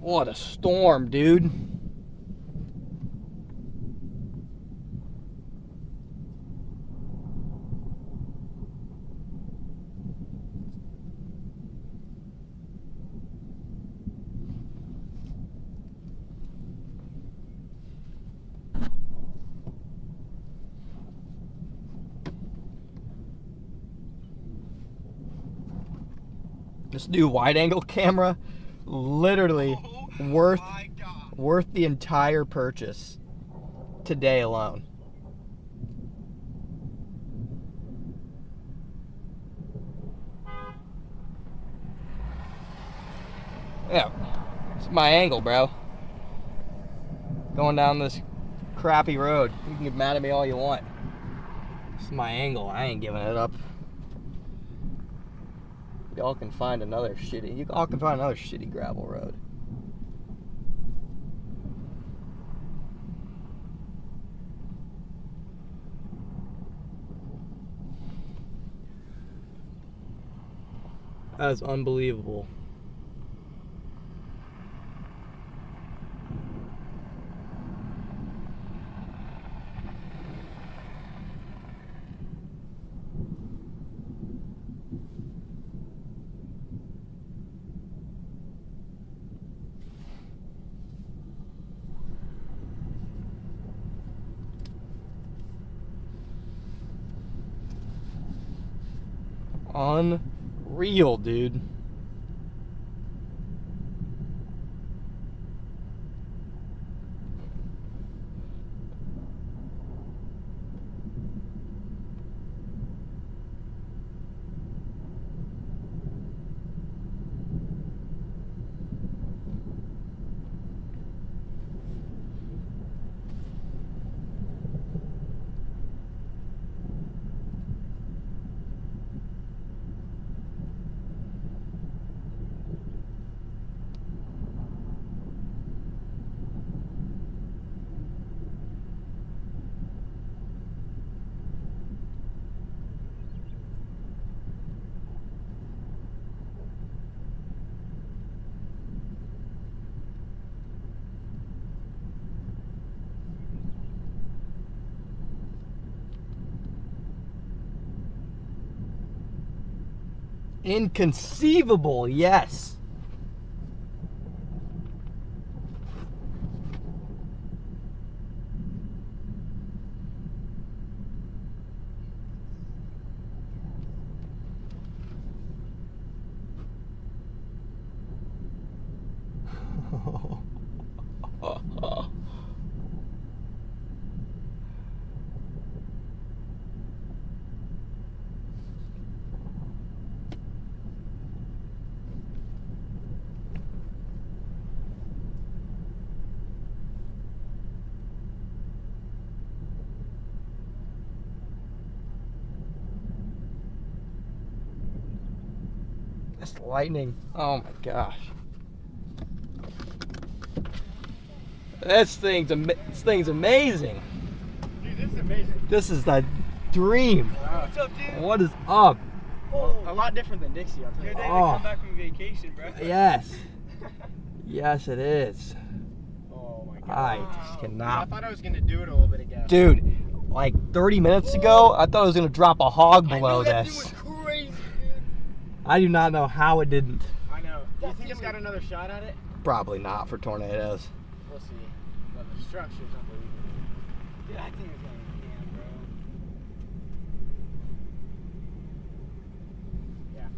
What a storm, dude. This new wide-angle camera, literally worth the entire purchase today alone. Yeah, it's my angle, bro. Going down this crappy road. You can get mad at me all you want. It's my angle. I ain't giving it up. Y'all can find another shitty. You all can find another shitty gravel road. That is unbelievable. Unreal, dude. Inconceivable, yes. That's lightning. Oh my gosh. This thing's amazing. Dude, this is amazing. This is the dream. What's up, dude? What is up? Oh, a lot different than Dixie, I'll tell you. Good day to come back from vacation, bro. Yes. Yes, it is. Oh my god. I just cannot. I thought I was gonna do it a little bit ago. Dude, like 30 minutes ago, I thought I was gonna drop a hog below that this. thing was crazy, dude. I do not know how it didn't. I know. Do you think it's got another shot at it? Probably not for tornadoes. We'll see. But the structure's unbelievable. Dude, that thing is going damn, bro. Yeah.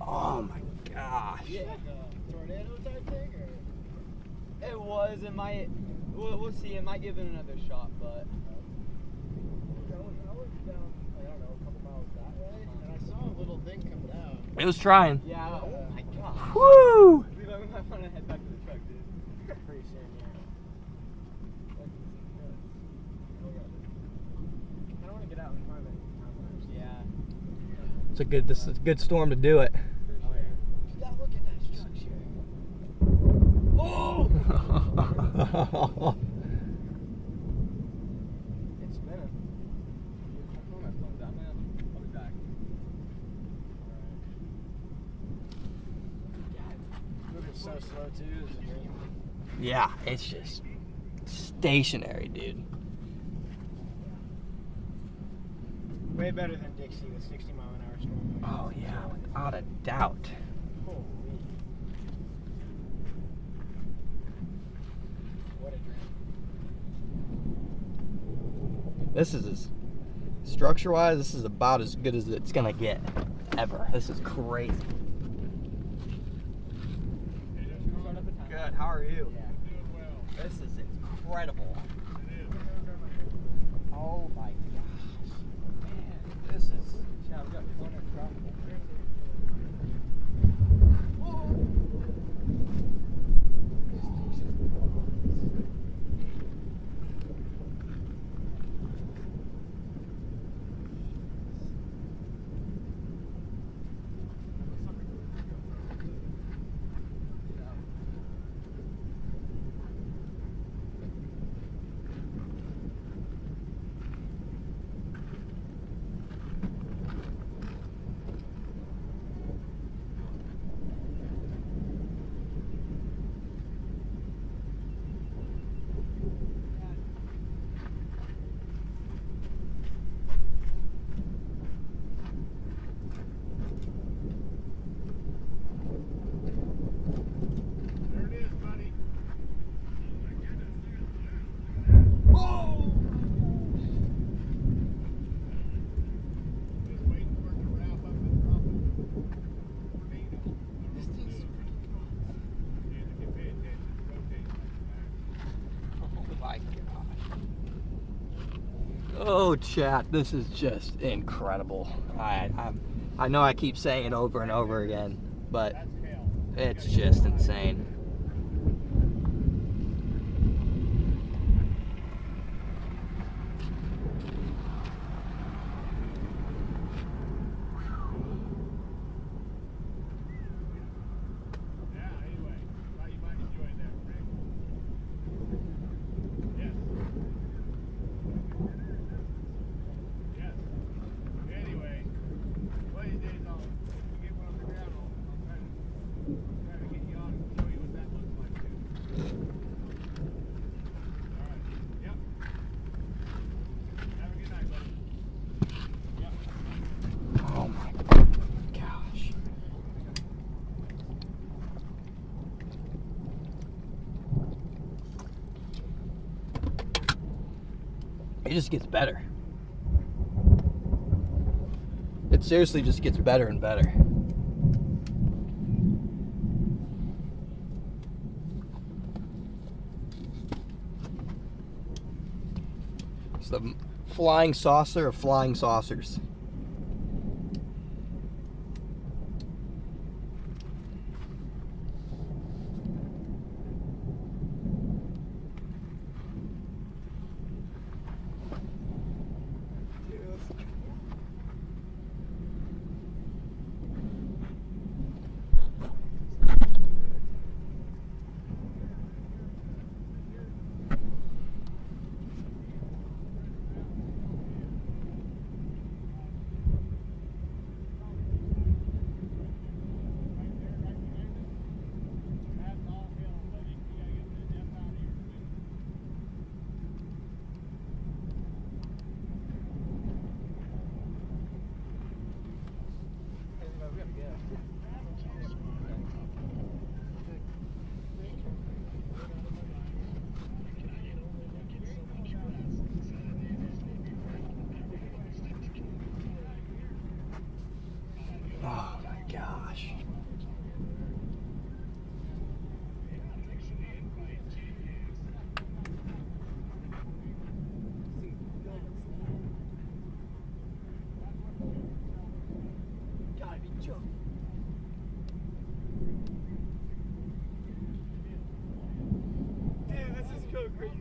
Oh my gosh. Yeah. Like a tornado type thing, or? It was. It might. We'll see. It might give it another shot, but. I was down, I don't know, a couple miles that way, and I saw a little thing coming out. It was trying. Yeah. Oh my gosh. Woo! We might want to head back to the truck, dude. Pretty soon, yeah. I don't want to get out in front of it. Yeah. This is a good storm to do it. Oh, yeah. Dude, look at that structure. Oh! It's spinning. I'll put my phone down, man. I'll be back. Moving so slow, too. It's a dream. Yeah, it's just stationary, dude. Way better than Dixie with 60-mile-an-hour storm. Oh yeah, without a doubt. Holy. What a dream. This is structure-wise, this is about as good as it's gonna get ever. This is crazy. Good. How are you? Yeah. This is incredible. Oh my gosh, man, this is. Yeah, we got corner truck. Oh, chat, this is just incredible. I know I keep saying it over and over again, but it's just insane. Oh my gosh. It just gets better. It seriously just gets better and better. It's the flying saucer of flying saucers. Oh my gosh. Gotta be joking. Dude, this is so crazy.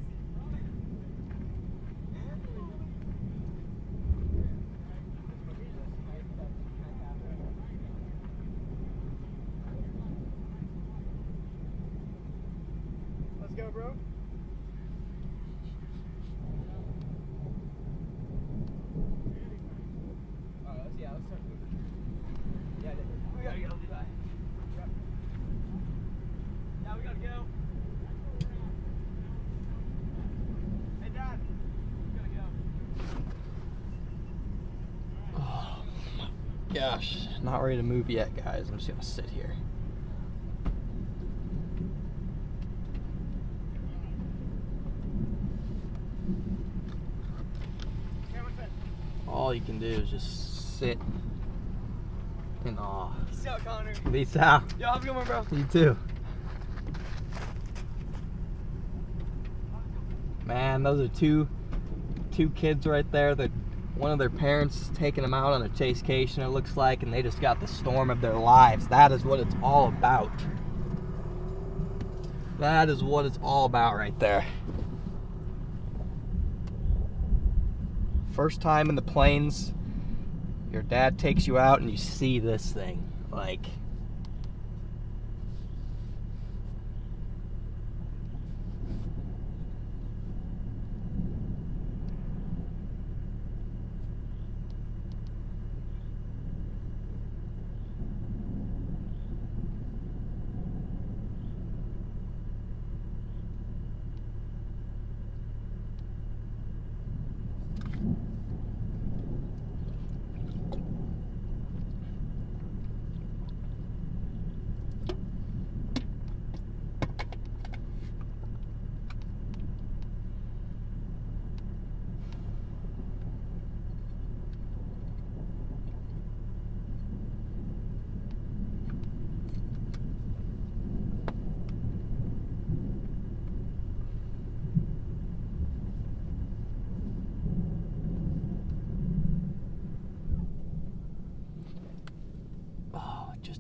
Let's go, bro. Alright, let's start moving. Yeah, we gotta go, Levi. Yep. Yeah, we gotta go. Hey, Dad. We gotta go. Oh my gosh. Not ready to move yet, guys. I'm just gonna sit here. All you can do is just sit in awe. Peace out, Connor. Peace out. Yo, have a good one, bro. You too. Man, those are two kids right there. That one of their parents is taking them out on a chasecation, it looks like, and they just got the storm of their lives. That is what it's all about. That is what it's all about right there. First time in the plains, your dad takes you out and you see this thing. Like,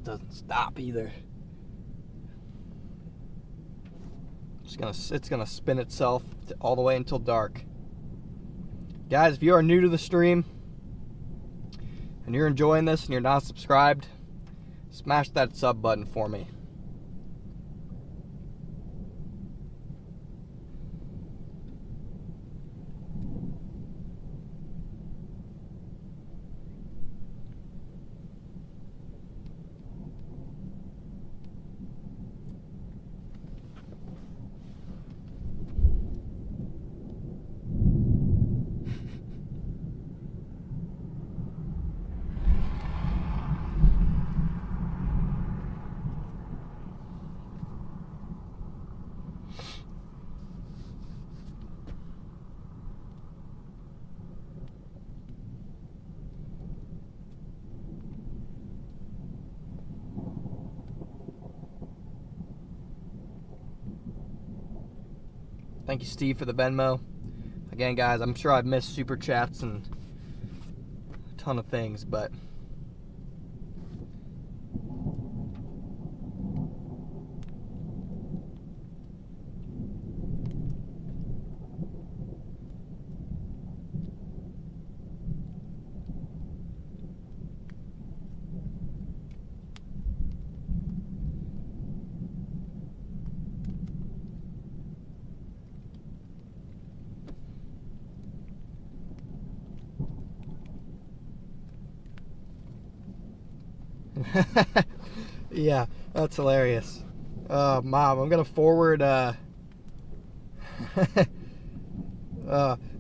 just doesn't stop either. It's gonna spin itself all the way until dark. Guys, if you are new to the stream and you're enjoying this and you're not subscribed, smash that sub button for me. Thank you, Steve, for the Venmo. Again, guys, I'm sure I've missed super chats and a ton of things, but yeah, that's hilarious. Mom, I'm gonna forward.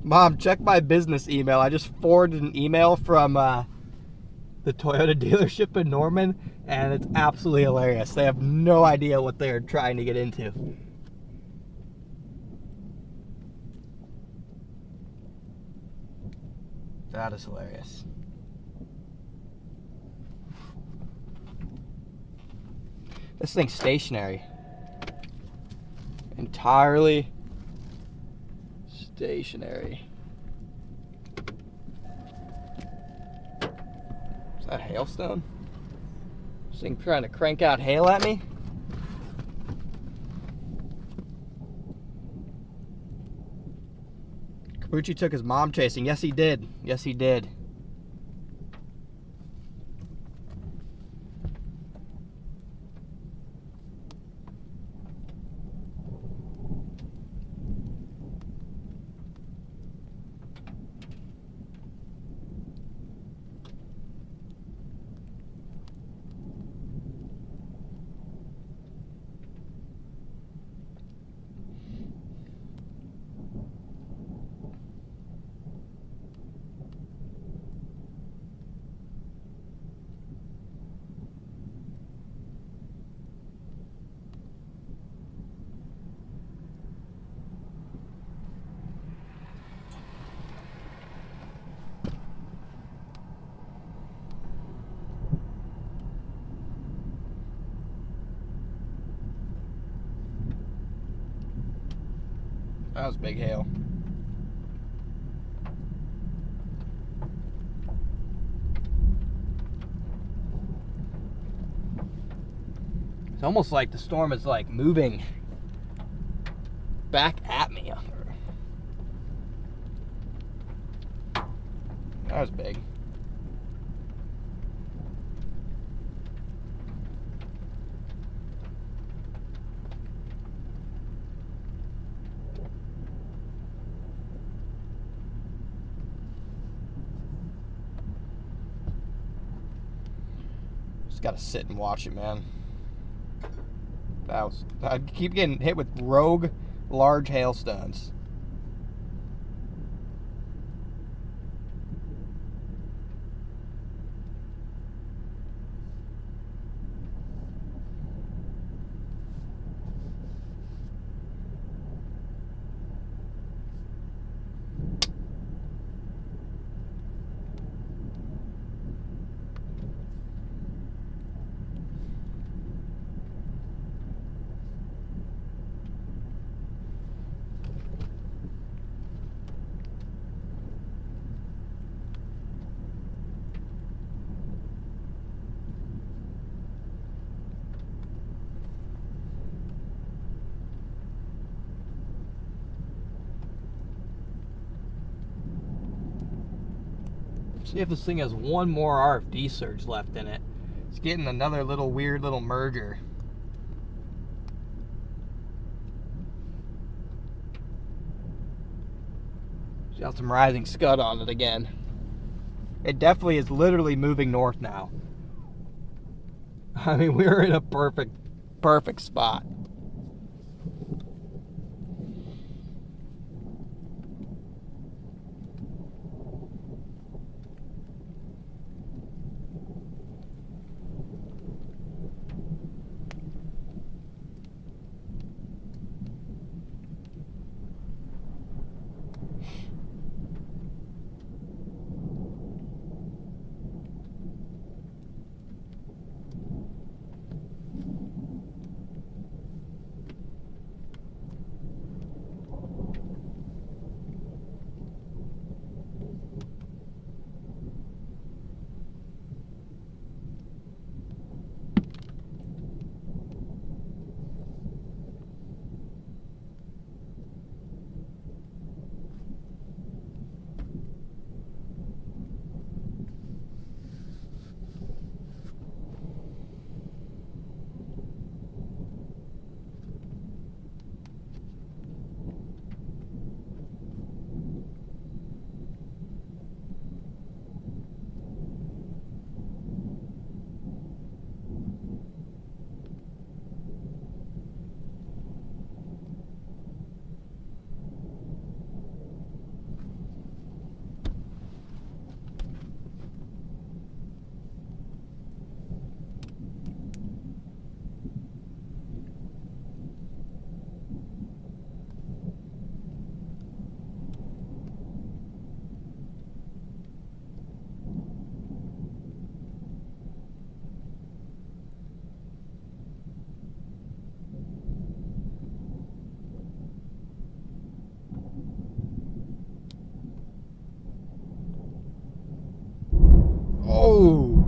Mom, check my business email. I just forwarded an email from the Toyota dealership in Norman, and it's absolutely hilarious. They have no idea what they're trying to get into. That is hilarious. This thing's stationary. Entirely stationary. Is that a hailstone? This thing trying to crank out hail at me? Kabuchi took his mom chasing. Yes, he did. Yes, he did. That was big hail. It's almost like the storm is like moving back at me. That was big. Gotta sit and watch it, man. I keep getting hit with rogue large hailstones. See if this thing has one more RFD surge left in it. It's getting another little weird little merger. It's got some rising scud on it again. It definitely is literally moving north now. I mean, we're in a perfect spot. Oh!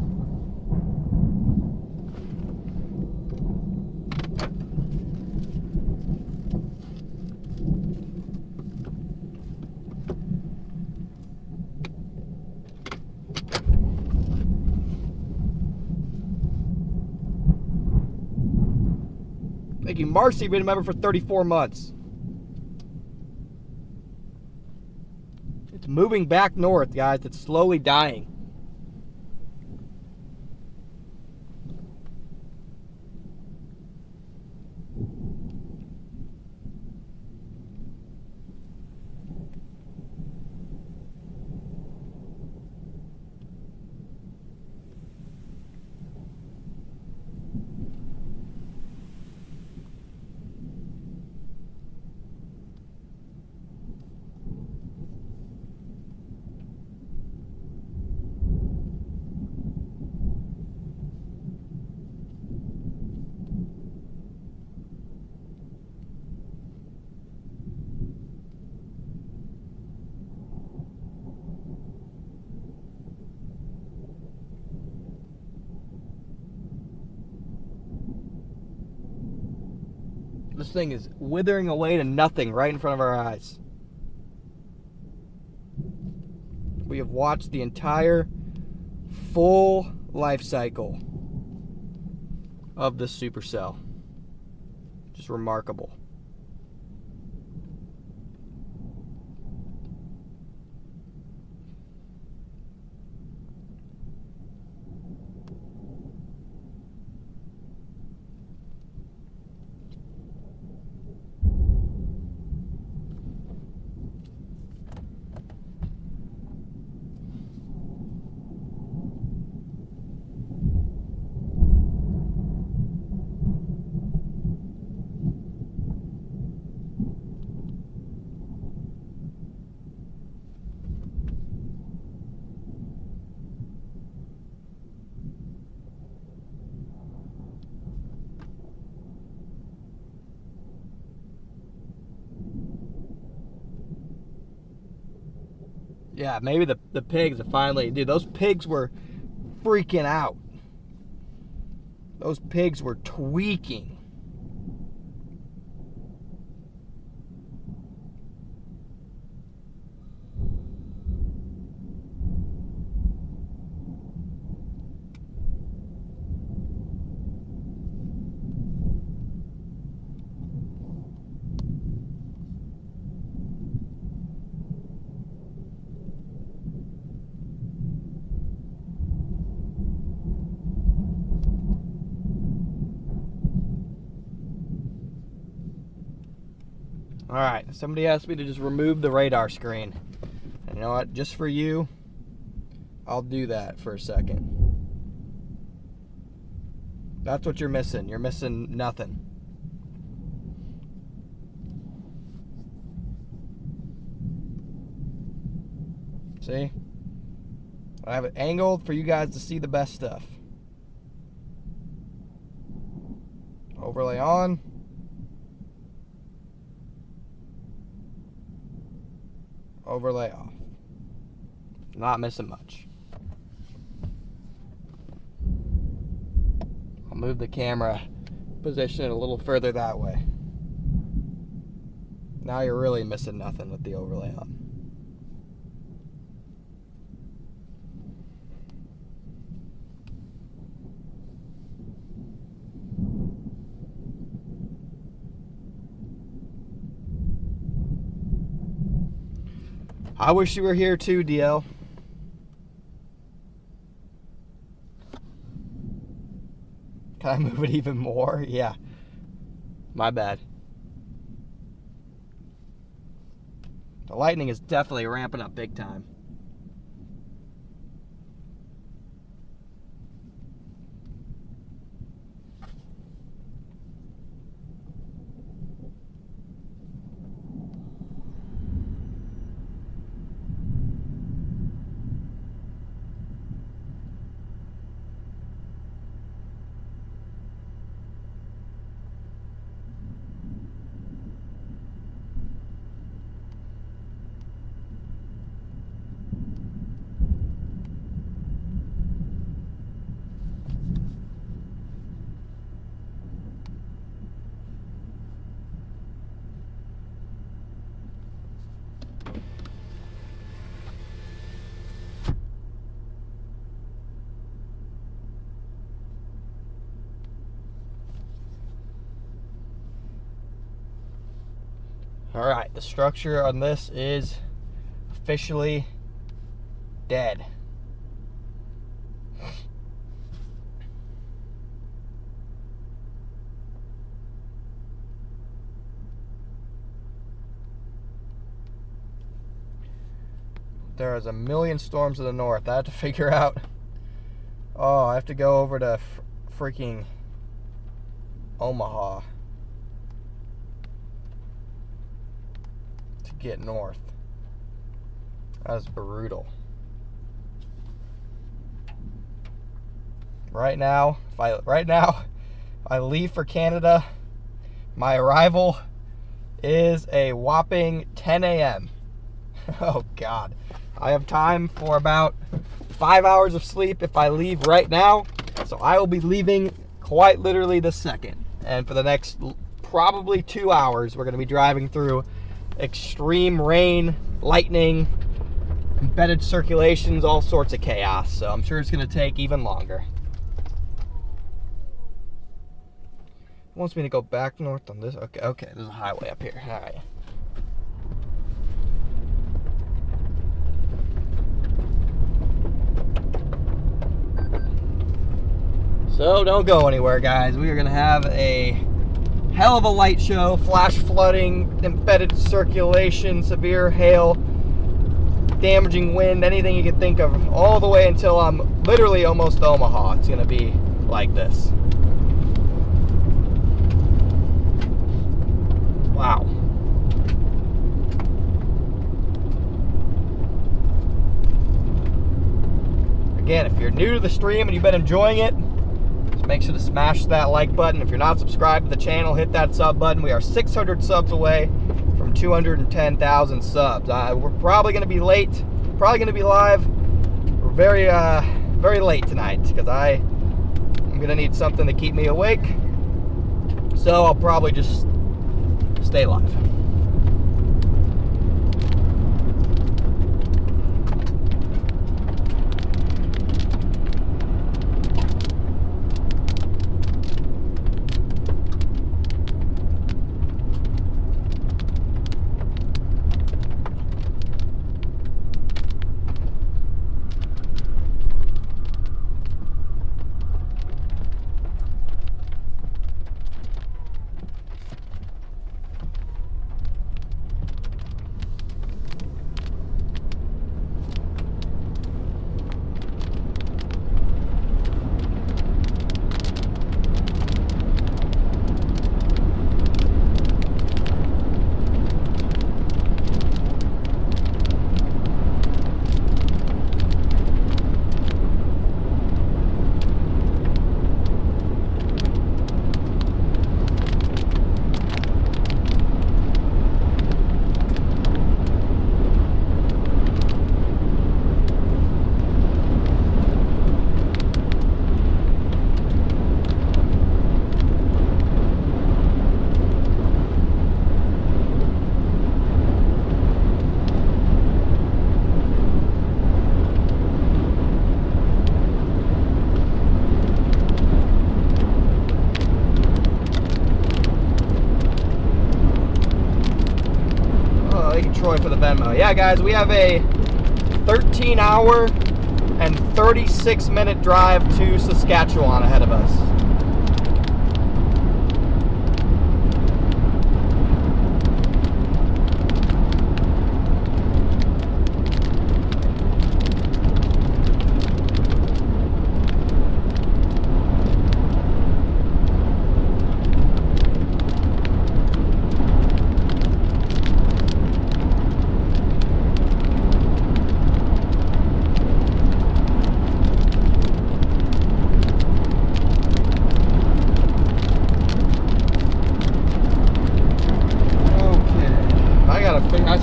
Thank you, Marcy, been a member for 34 months. It's moving back north, guys. It's slowly dying. This thing is withering away to nothing right in front of our eyes. We have watched the entire full life cycle of this supercell. Just remarkable. Yeah, maybe the pigs are finally... Dude, those pigs were freaking out. Those pigs were tweaking. Alright, somebody asked me to just remove the radar screen. And you know what? Just for you, I'll do that for a second. That's what you're missing. You're missing nothing. See? I have it angled for you guys to see the best stuff. Overlay on. Overlay off. Not missing much. I'll move the camera, position it a little further that way. Now you're really missing nothing with the overlay on. I wish you were here too, DL. Can I move it even more? Yeah. My bad. The lightning is definitely ramping up big time. Alright, the structure on this is officially dead. There is a million storms to the north. I have to figure out. Oh, I have to go over to freaking Omaha to get north. That's brutal. Right now, if I leave for Canada, my arrival is a whopping 10 a.m. Oh God. I have time for about 5 hours of sleep if I leave right now. So I will be leaving quite literally this second. And for the next probably 2 hours, we're going to be driving through extreme rain, lightning, embedded circulations, all sorts of chaos. So I'm sure it's going to take even longer. It wants me to go back north on this. Okay, there's a highway up here. All right. So don't go anywhere, guys. We are going to have a hell of a light show. Flash flooding, embedded circulation, severe hail, damaging wind, anything you can think of, all the way until I'm literally almost to Omaha. It's going to be like this. Wow. Again, if you're new to the stream and you've been enjoying it, make sure to smash that like button. If you're not subscribed to the channel, hit that sub button. We are 600 subs away from 210,000 subs. We're probably going to be late. Probably going to be live. We're very late tonight because I'm going to need something to keep me awake. So I'll probably just stay live. Troy for the Venmo. Yeah, guys, we have a 13-hour and 36-minute drive to Saskatchewan ahead of us.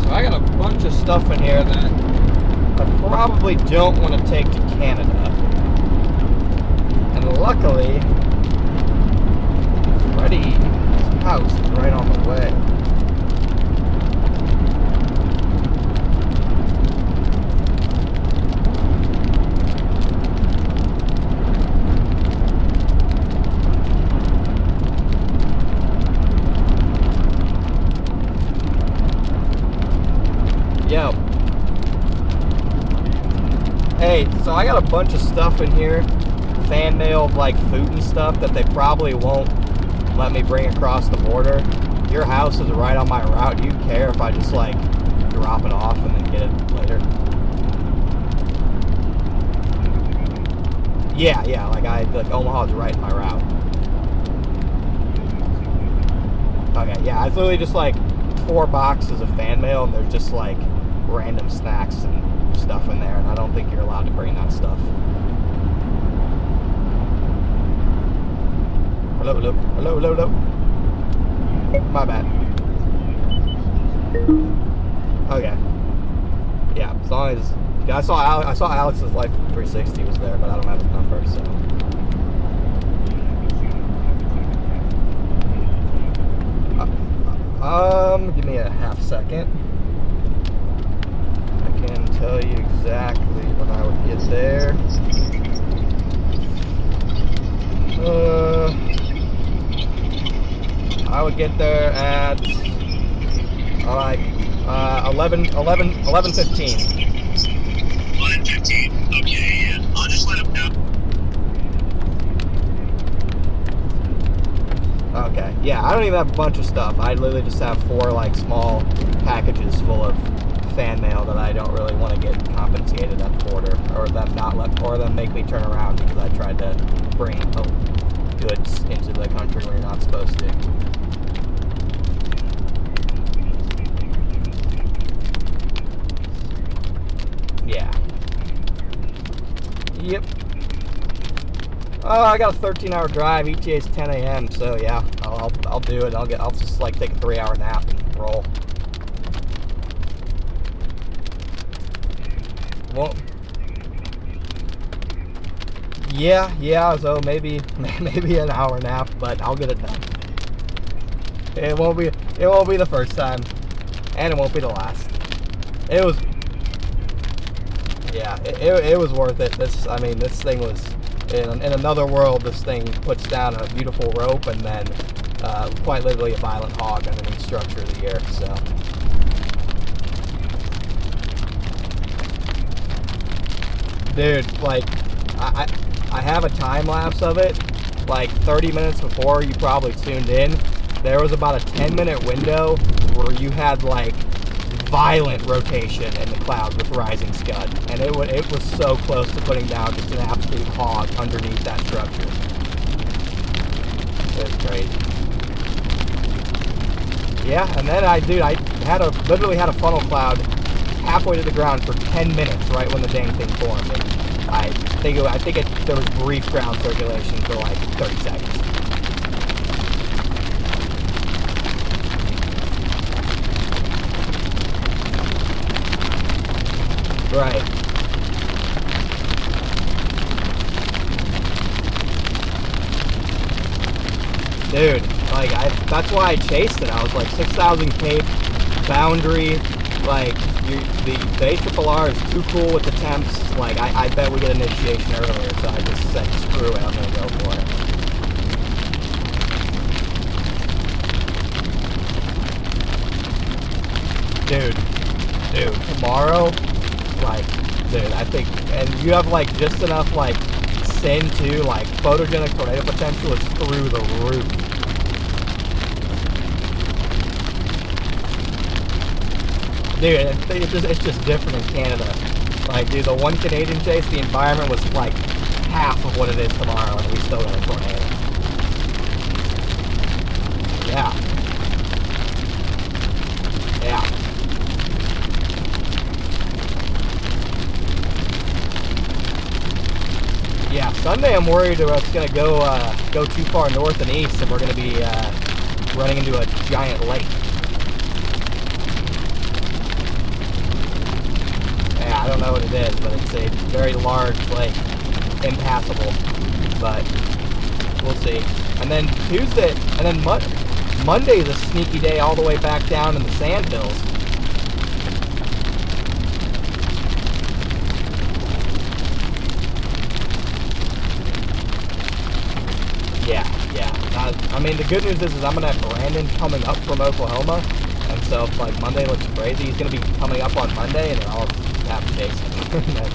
I got a bunch of stuff in here that I probably don't want to take to Canada. And luckily, Freddie's house is right on the way. Yo. Hey, so I got a bunch of stuff in here, fan mail, like food and stuff that they probably won't let me bring across the border. Your house is right on my route. Do you care if I just like drop it off and then get it later? Yeah, like Omaha's right in my route. Okay, yeah, it's literally just like 4 boxes of fan mail, and there's just like random snacks and stuff in there, and I don't think you're allowed to bring that stuff. Hello. My bad. Okay. Yeah, as long as I saw Alex's Life 360 was there, but I don't have his number, so. Give me a half second. I can tell you exactly when I would get there. I would get there at like 11:15. 11:15. Okay, yeah. I'll just let him know. Okay, yeah, I don't even have a bunch of stuff. I literally just have 4 like small packages full of fan mail that I don't really want to get compensated at the border, or them make me turn around because I tried to bring goods into the country when you're not supposed to. Yeah. Yep. Oh, I got a 13-hour drive. ETA's 10 a.m. So yeah, I'll do it. I'll just like take a 3-hour nap and roll. Well, yeah. So maybe an hour nap, but I'll get it done. It won't be the first time, and it won't be the last. It was. Yeah, it was worth it. This thing was in another world. This thing puts down a beautiful rope and then quite literally a violent hog underneath structure of the year. So. Dude, like, I have a time lapse of it. Like 30 minutes before you probably tuned in, there was about a 10-minute window where you had like violent rotation in the clouds with rising scud, and it was so close to putting down just an absolute hog underneath that structure. It was crazy. Yeah, and then I literally had a funnel cloud halfway to the ground for 10 minutes right when the dang thing formed. And I think there was brief ground circulation for like 30 seconds. Right. Dude, like that's why I chased it. I was like 6,000 cape, boundary, like the ARRR is too cool with the temps. Like I bet we get initiation earlier, so I just said screw it, I'm gonna go for it. Dude, dude, tomorrow, like, dude, I think, and you have like just enough like sin too, like photogenic tornado potential is through the roof. Dude, it's just different in Canada. Like, dude, the one Canadian chase, the environment was like half of what it is tomorrow, and we still got a tornado. Yeah. Yeah. Yeah, Sunday I'm worried it's going to go too far north and east, and we're going to be running into a giant lake. Yeah, I don't know what it is, but it's a very large lake, impassable. But we'll see. And then Tuesday, and then Monday's a sneaky day all the way back down in the Sandhills. Yeah. I mean, the good news is I'm going to have Brandon coming up from Oklahoma. And so if, like, Monday looks crazy, he's going to be coming up on Monday, and then I'll have to chase him and then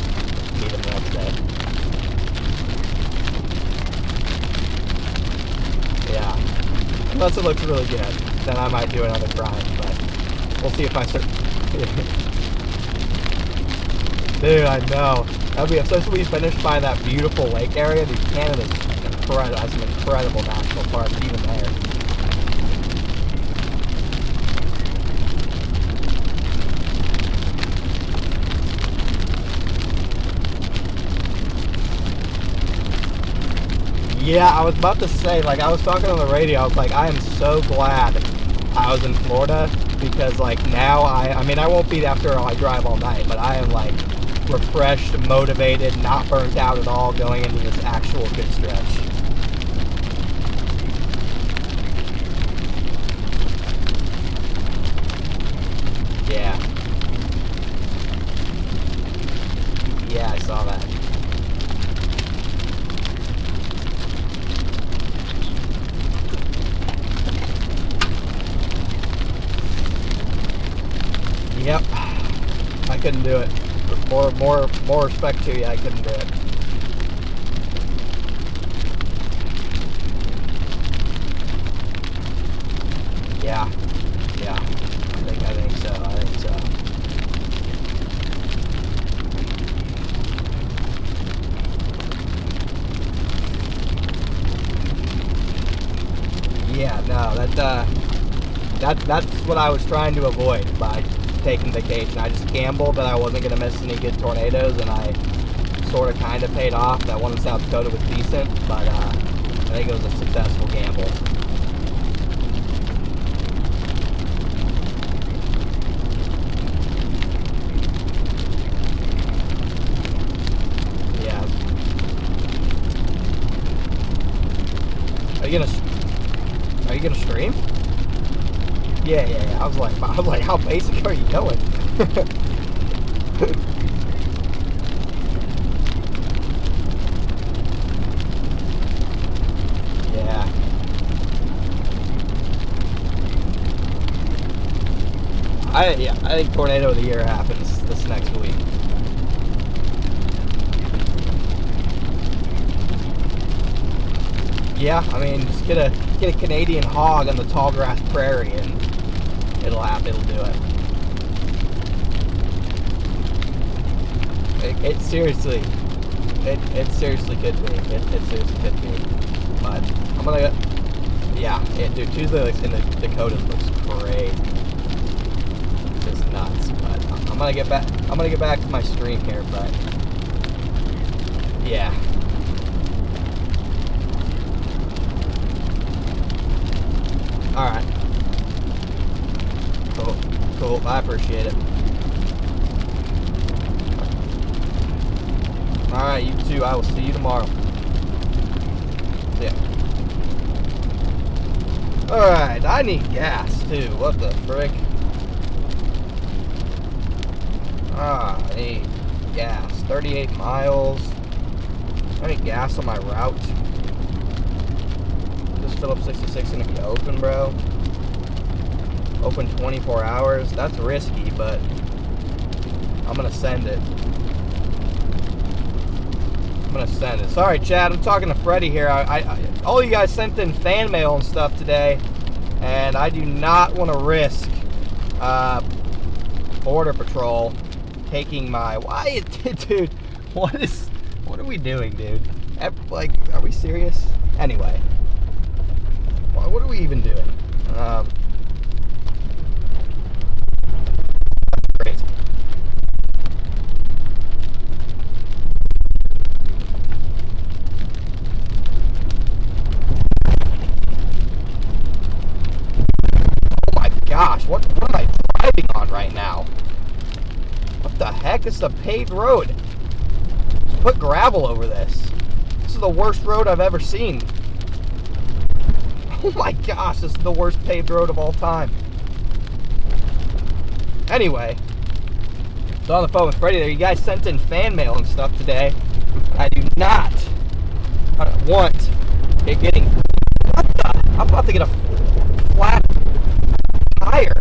meet him the next day. Yeah. Unless it looks really good, then I might do another grind, but we'll see if I start. Dude, I know. That'd be, especially when we finish by that beautiful lake area. Dude, Canada's incredible. Has some incredible national parks even there. Yeah, I was about to say, like, I was talking on the radio, I was like, I am so glad I was in Florida, because, like, now I mean, I won't be after I drive all night, but I am, like, refreshed, motivated, not burnt out at all going into this actual good stretch. Yeah. Yeah, I saw that. Yep, I couldn't do it. More respect to you, I couldn't do it. Yeah. I think so. Yeah, no, that's what I was trying to avoid by taking vacation. I just gambled that I wasn't going to miss any good tornadoes, and I sort of kind of paid off. That one in South Dakota was decent, but I think it was a successful gamble. Yeah. Are you gonna stream? Yeah. I was like, how basic are you going? Yeah. I think tornado of the year happens this next week. Yeah, I mean, just get a Canadian hog on the tall grass prairie, and it'll happen. It'll do it. It seriously could be. It seriously could be. But I'm gonna. Yeah, dude. Tuesday in the Dakotas looks great. Just nuts. But I'm gonna get back. To my stream here. But yeah. All right. Cool. I appreciate it. All right, you too. I will see you tomorrow. Yeah. All right. I need gas too. What the frick? I need gas. 38 miles. I need gas on my route. Phillips 66 gonna be open, bro. Open 24 hours. That's risky, but I'm gonna send it. Sorry, Chad. I'm talking to Freddie here. All you guys sent in fan mail and stuff today, and I do not want to risk Border Patrol taking my. Why, dude? What are we doing, dude? Like, are we serious? Anyway, what are we even doing? Crazy. Gosh, what am I driving on right now? What the heck? It's a paved road. Just put gravel over this. This is the worst road I've ever seen. Oh my gosh, this is the worst paved road of all time. Anyway, so on the phone with Freddie there. You guys sent in fan mail and stuff today. I do not want it getting... What the? I'm about to get a flat tire.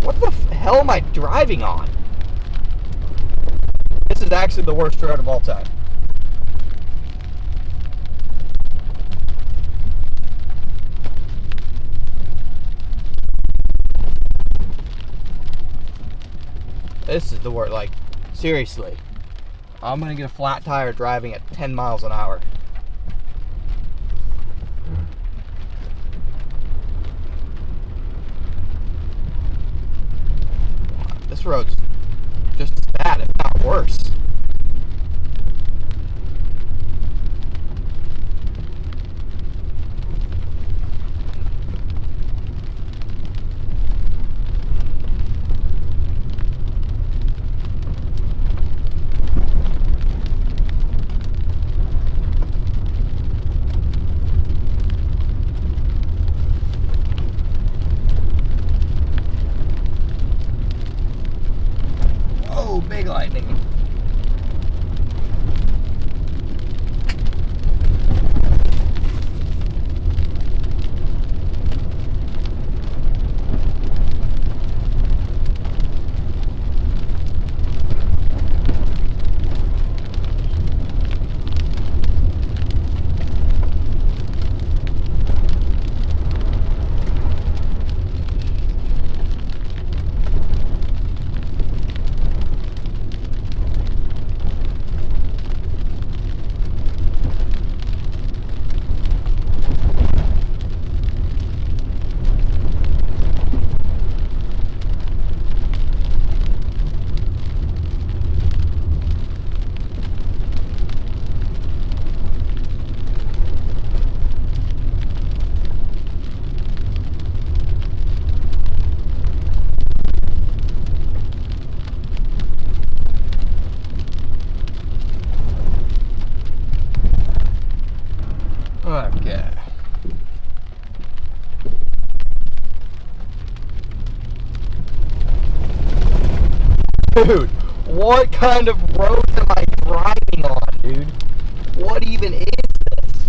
What the hell am I driving on? This is actually the worst road of all time. This is the worst, like, seriously. I'm gonna get a flat tire driving at 10 miles an hour. This road's just as bad, if not worse. Big lightning. Okay. Dude, what kind of road am I driving on, dude? What even is this?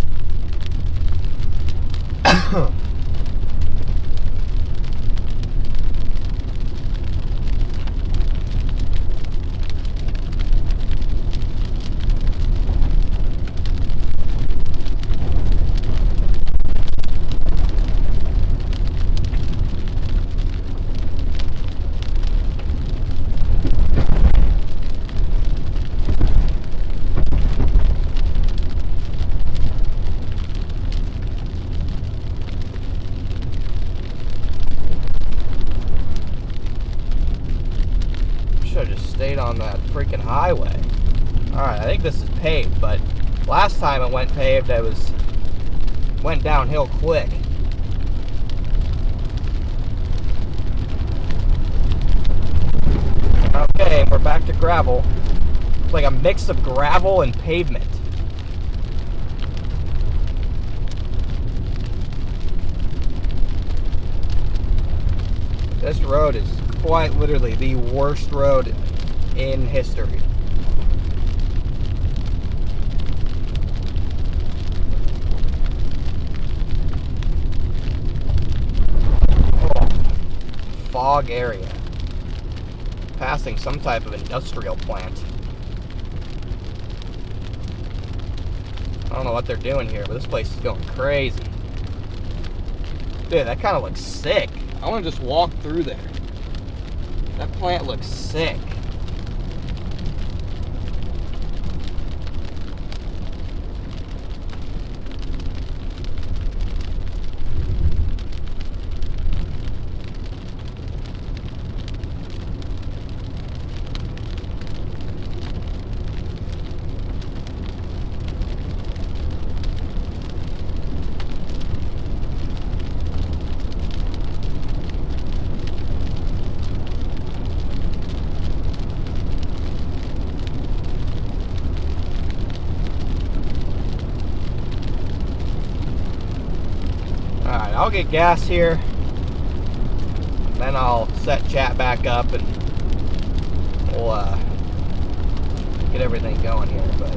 Should have just stayed on that freaking highway. Alright, I think this is paved, but last time it went paved, went downhill quick. Okay, we're back to gravel. It's like a mix of gravel and pavement. This road is quite literally the worst road in history. Oh, fog area. passing some type of industrial plant. I don't know what they're doing here, but this place is going crazy. Dude, that kind of looks sick. I want to just walk through there. That plant looks sick. Alright, I'll get gas here. Then I'll set chat back up and we'll get everything going here. But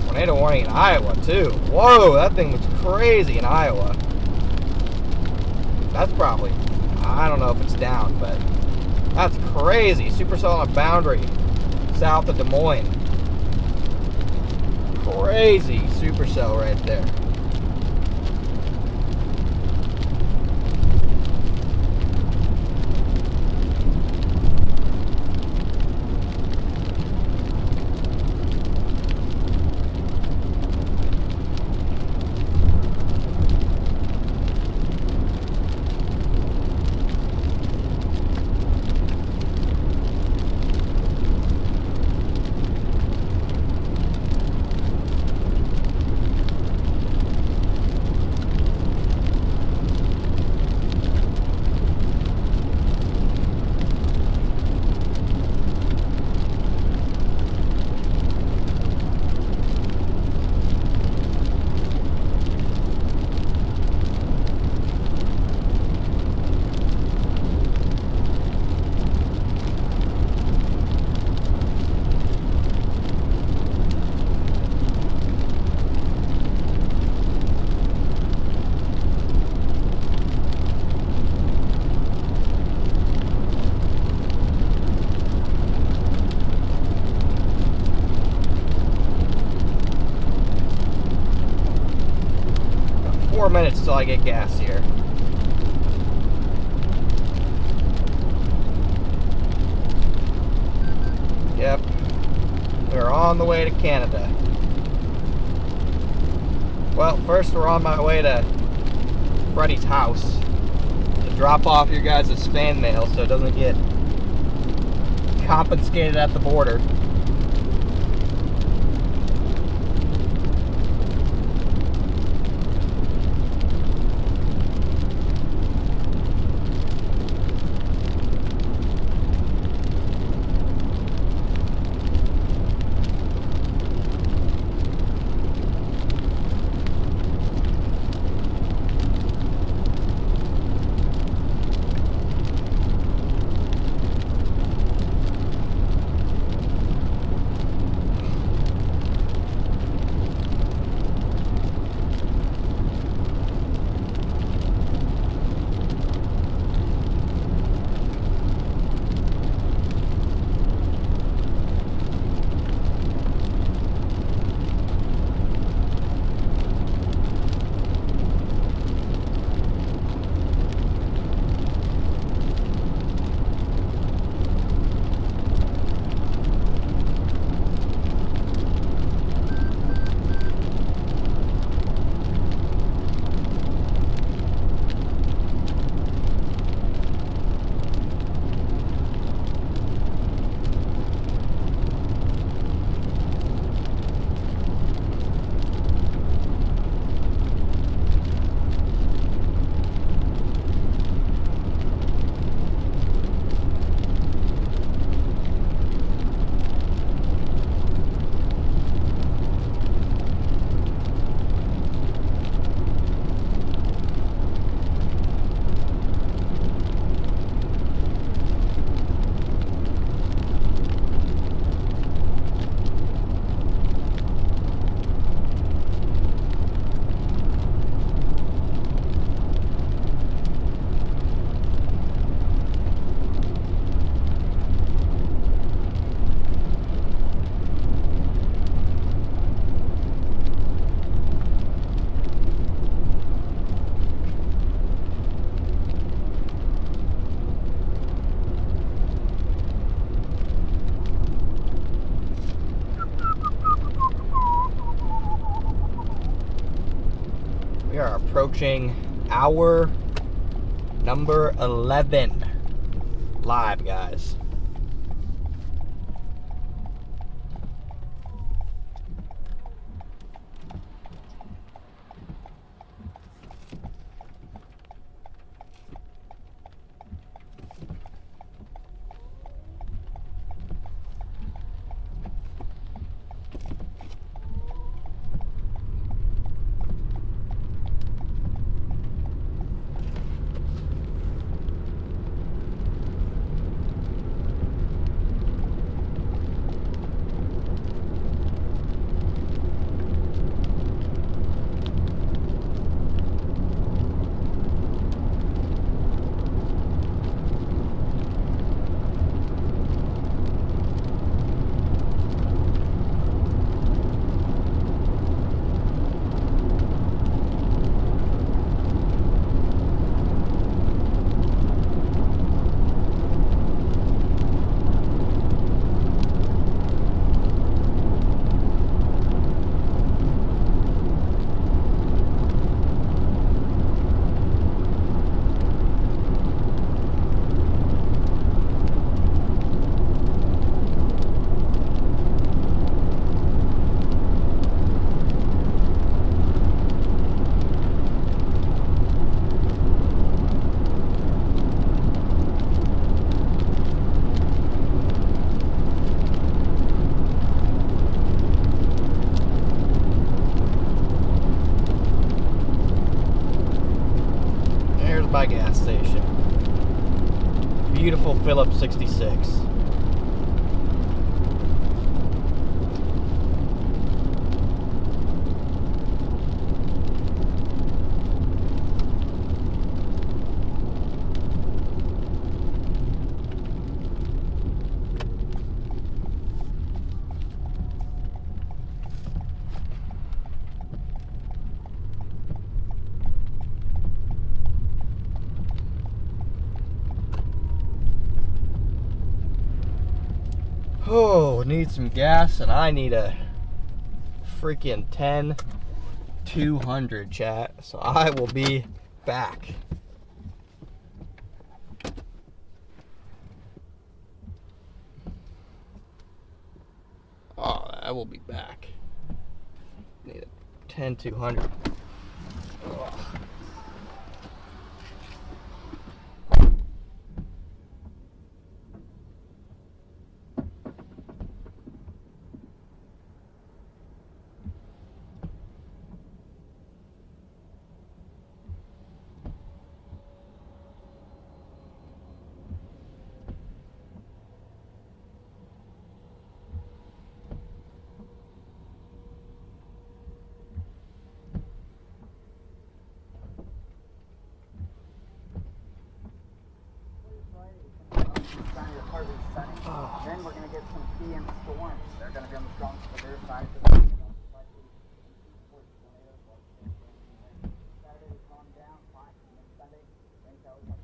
tornado warning in Iowa too. Whoa, that thing was crazy in Iowa. That's probably, I don't know if it's down, but that's crazy. Supercell on a boundary south of Des Moines. Crazy supercell right there. Minutes till I get gas here. Yep, we're on the way to Canada. Well, first we're on my way to Freddie's house to drop off your guys' fan mail so it doesn't get confiscated at the border. approaching hour number 11 live, guys. My gas station. Beautiful Phillips 66. Oh, need some gas, and I need a freaking 10-200, chat. So I will be back. Oh, I will be back. Need a 10-200. Oh. Then we're going to get some PM storms. They're going to be on the strong severe side. Saturday is calm down, fine. And then Sunday, rain showers.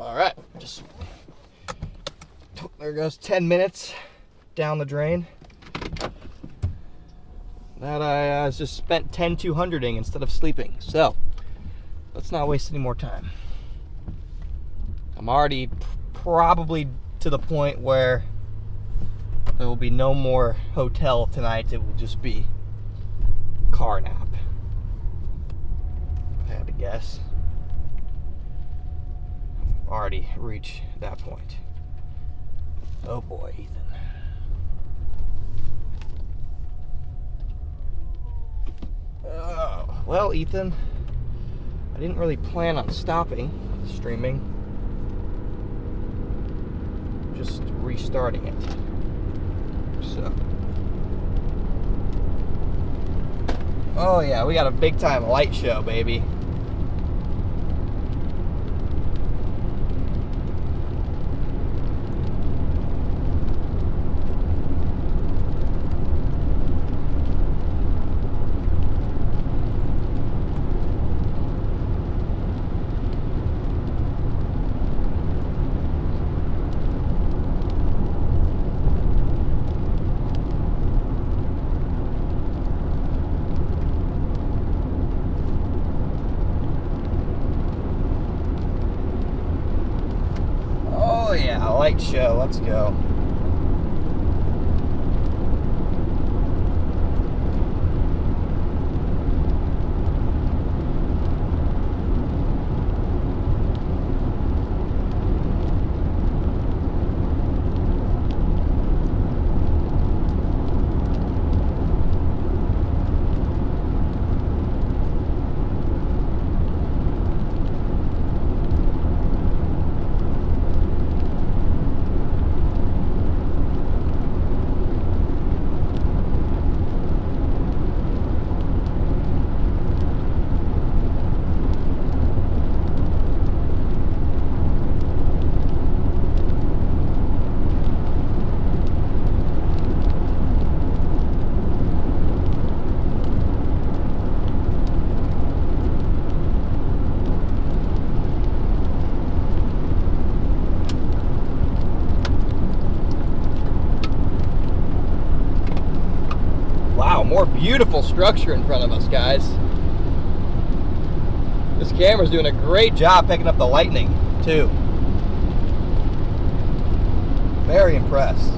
All right, just there goes 10 minutes down the drain. That I just spent 10-200ing instead of sleeping. So let's not waste any more time. I'm already probably to the point where there will be no more hotel tonight. It will just be car nap. If I had to guess. Already reached that point. Oh boy, Ethan. Oh, well, Ethan, I didn't really plan on stopping streaming. Just restarting it. So. Oh yeah, we got a big time light show, baby. Oh yeah, light show, let's go. More beautiful structure in front of us, guys. This camera's doing a great job picking up the lightning, too. Very impressed.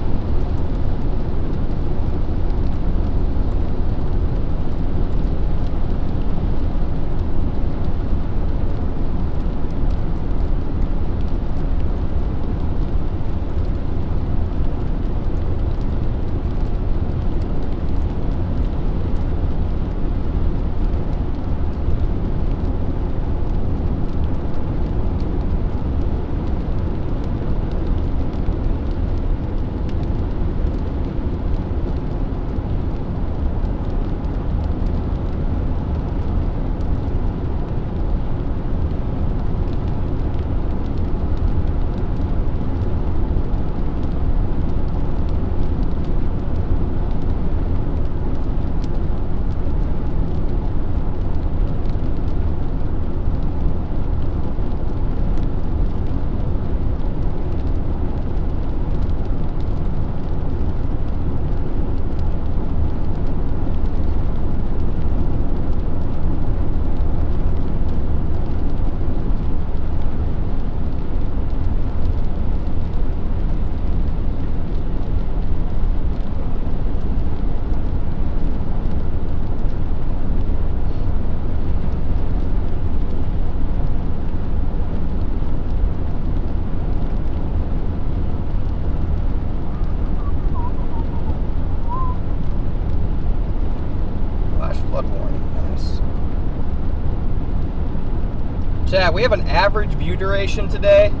Chat, we have an average view duration today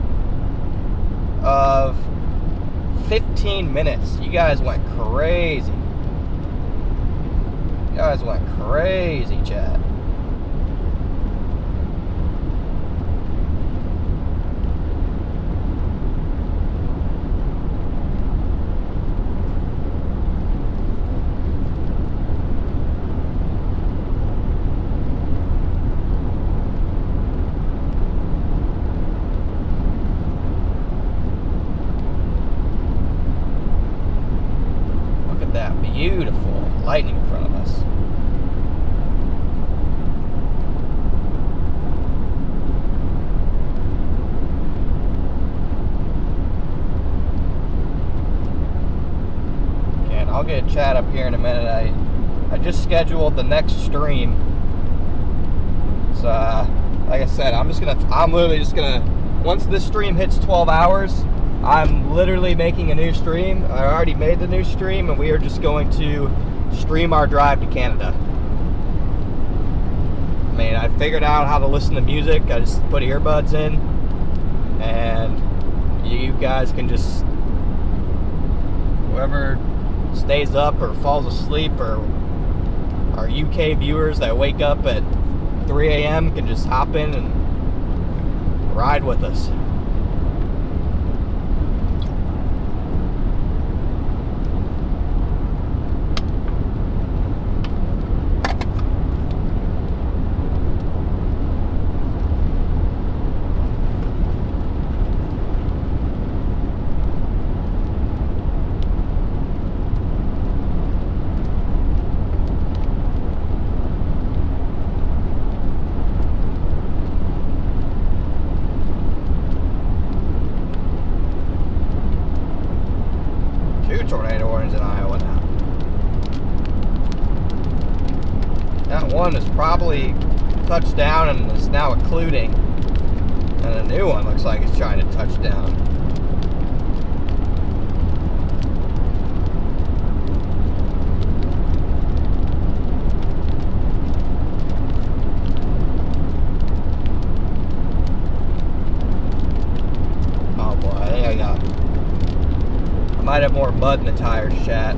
of 15 minutes. You guys went crazy. You guys went crazy, chat. Beautiful lightning in front of us. Okay, and I'll get a chat up here in a minute. I just scheduled the next stream. So, like I said, I'm literally just gonna, once this stream hits 12 hours, I'm literally making a new stream. I already made the new stream, and we are just going to stream our drive to Canada. I mean, I figured out how to listen to music. I just put earbuds in, and you guys can just, whoever stays up or falls asleep, or our UK viewers that wake up at 3 a.m. can just hop in and ride with us. Tornado warnings in Iowa now. That one is probably touched down and is now occluding, and a new one looks like it's trying to touch down. Oh boy, I think I might have more mud in the tires, chat.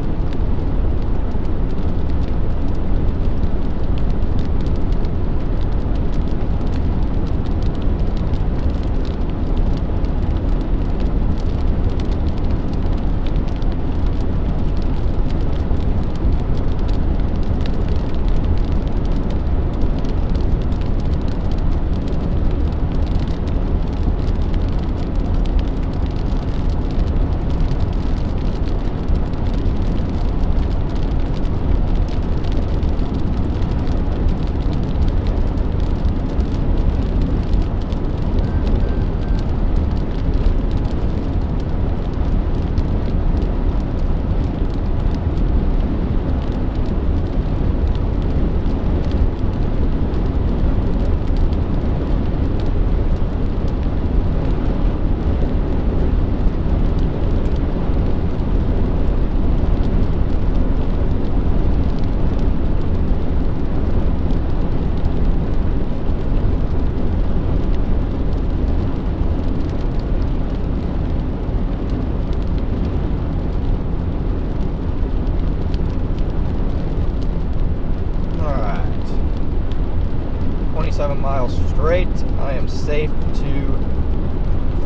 Straight. I am safe to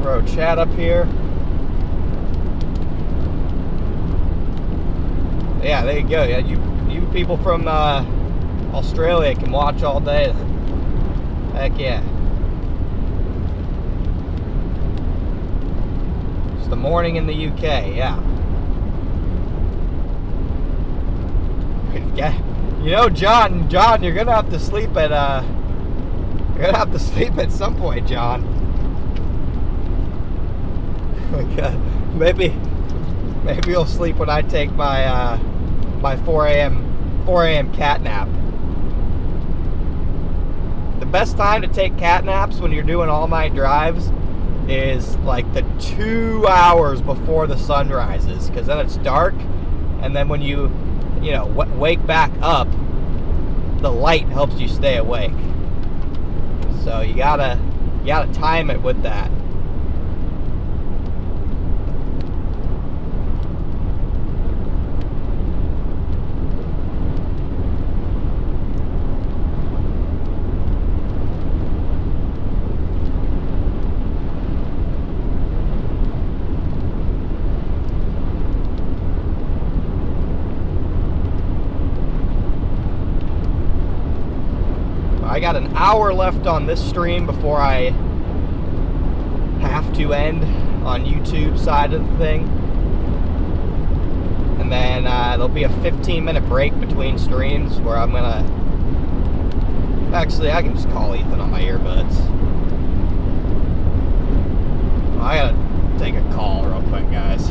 throw chat up here. Yeah, there you go. Yeah, you people from Australia can watch all day. Heck yeah. It's the morning in the UK, yeah. Yeah. You know, John, you're gonna have to sleep at you're gonna have to sleep at some point, John. Maybe you'll sleep when I take my my 4 a.m. cat nap. The best time to take cat naps when you're doing all-night drives is like the 2 hours before the sun rises, because then it's dark, and then when you wake back up, the light helps you stay awake. So you gotta time it with that. I got an hour left on this stream before I have to end on YouTube side of the thing. And And then there'll be a 15-minute break between streams where I'm gonna. Actually, I can just call Ethan on my earbuds. I gotta take a call real quick, guys.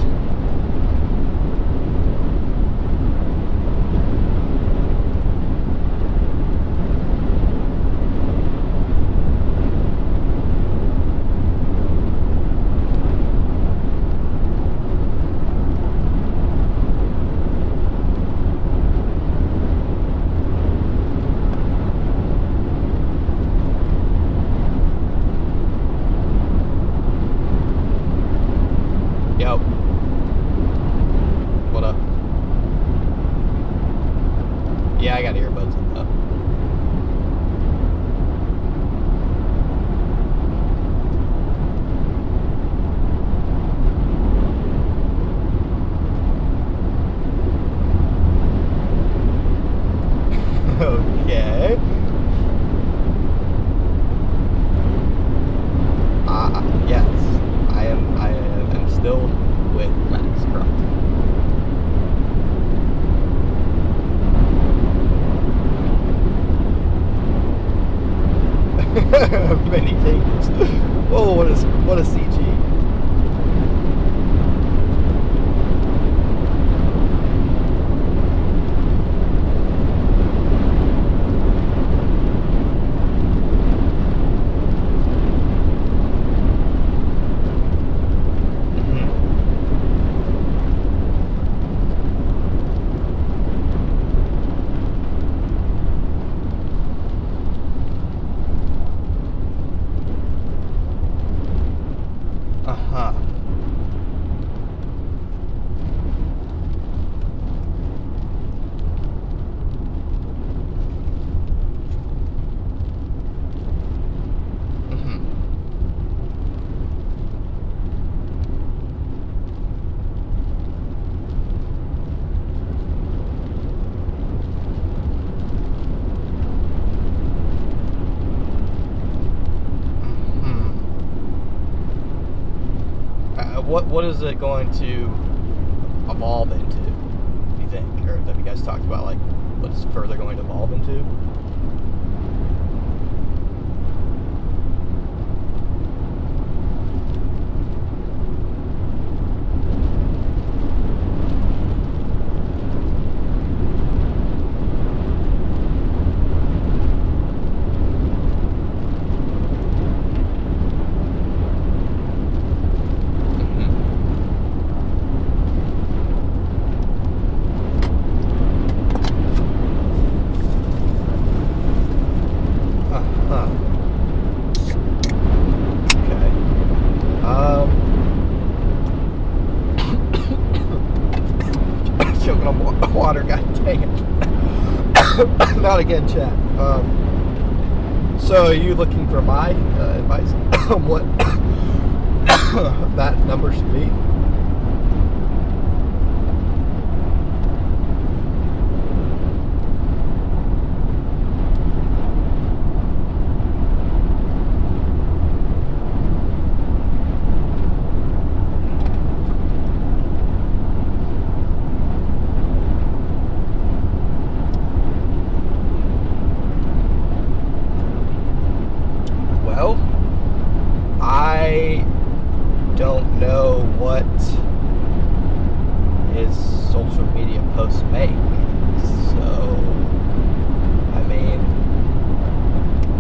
Yep. What up? Yeah, I got earbuds in though. Okay. Yes, I am still with Max, correct. Many things. Whoa, what a CG. Uh-huh. Mm-hmm. What is it going to evolve into, do you think? Or have you guys talked about, like, what's further going to evolve into? Choking on water, god dang it. Not again, chat. So are you looking for my advice on what that number should be? Well, I don't know what his social media posts make. So, I mean,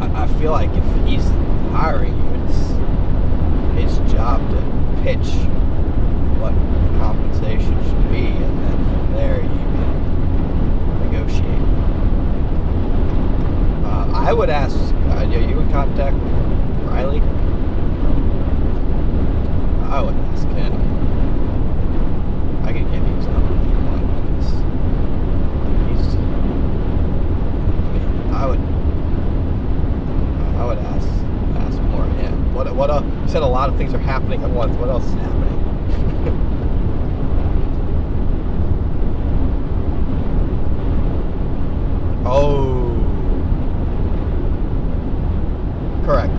I feel like if he's hiring you, it's his job to pitch what the compensation should be, and then from there you can negotiate. I would ask, are you in contact with Riley? I would ask him. I could give you his number if you want, because he's, I would ask more of him. What you said a lot of things are happening at once. What else is happening? Oh. Correct.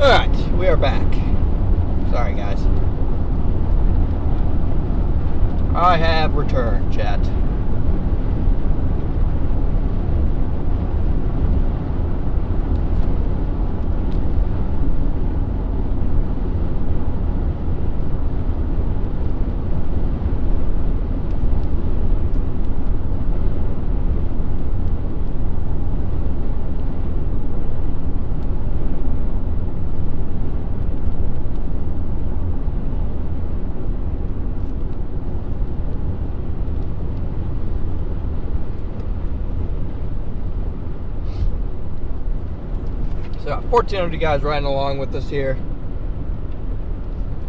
Alright, we are back. Sorry, guys. I have returned, chat. So 1,400 guys riding along with us here.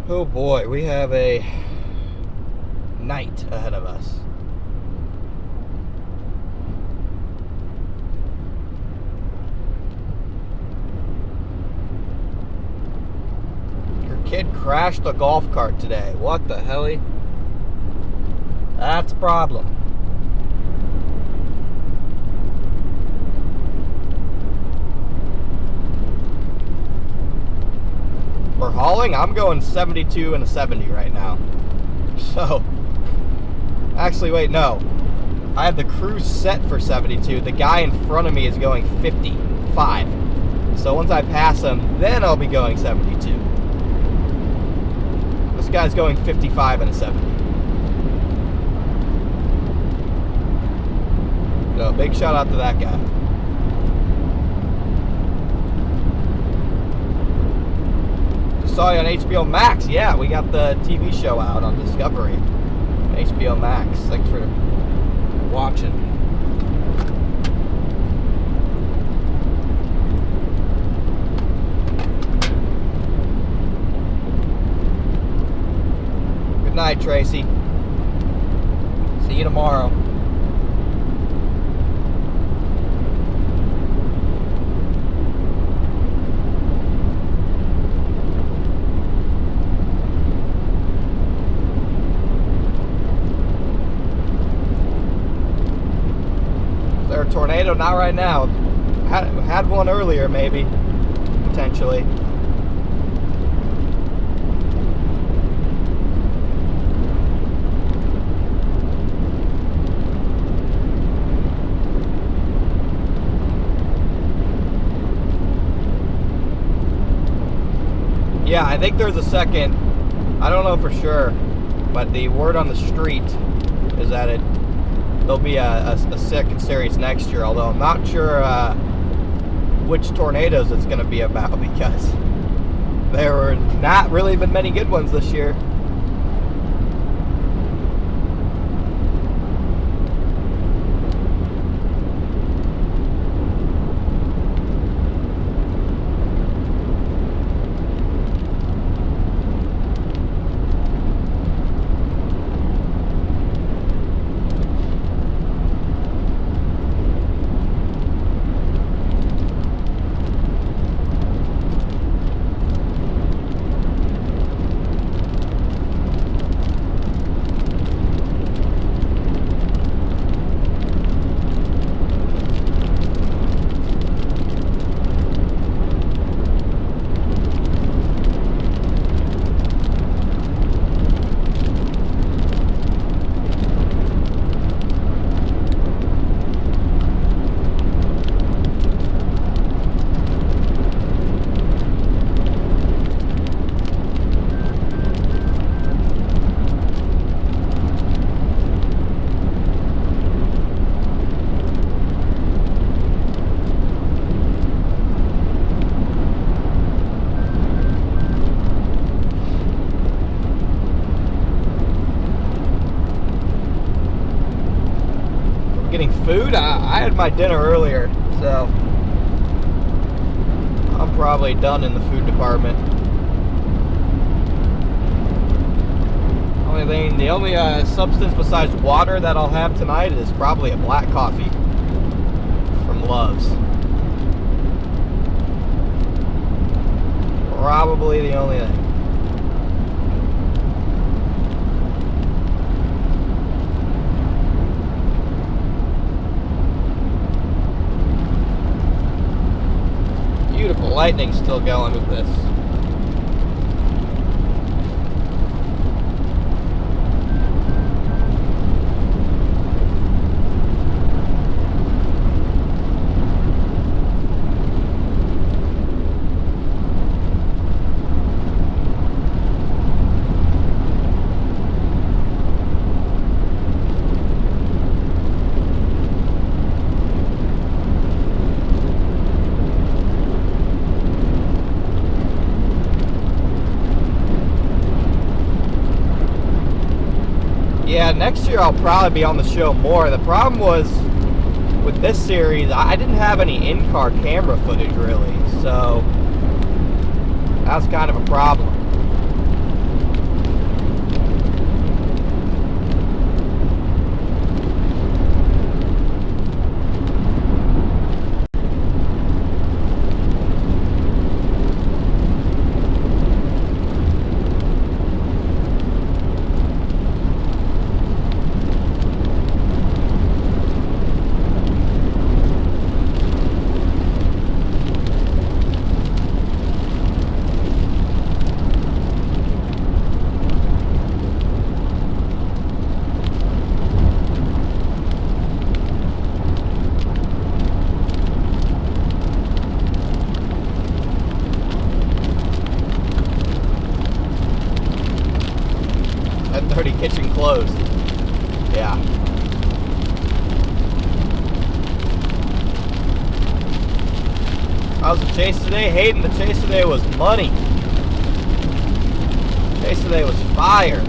Oh boy, we have a night ahead of us. Your kid crashed a golf cart today. What the helly? That's a problem. For hauling, I'm going 72 and a 70 right now. So, actually, wait, no. I have the cruise set for 72. The guy in front of me is going 55. So once I pass him, then I'll be going 72. This guy's going 55 and a 70. So, big shout out to that guy. Saw you on HBO Max. Yeah, we got the TV show out on Discovery. HBO Max. Thanks for watching. Good night, Tracy. See you tomorrow. Tornado, not right now. Had one earlier, maybe, potentially. Yeah, I think there's a second. I don't know for sure, but the word on the street is that there'll be a second series next year, although I'm not sure which tornadoes it's going to be about, because there were not really been many good ones this year. Food? I had my dinner earlier, so I'm probably done in the food department. The only substance besides water that I'll have tonight is probably a black coffee from Love's. Probably the only thing. Beautiful lightning still going with this. Yeah, next year I'll probably be on the show more. The problem was with this series, I didn't have any in-car camera footage really, so that's kind of a problem. Kitchen closed. Yeah. How's the chase today? Hayden, the chase today was money. Chase today was fire.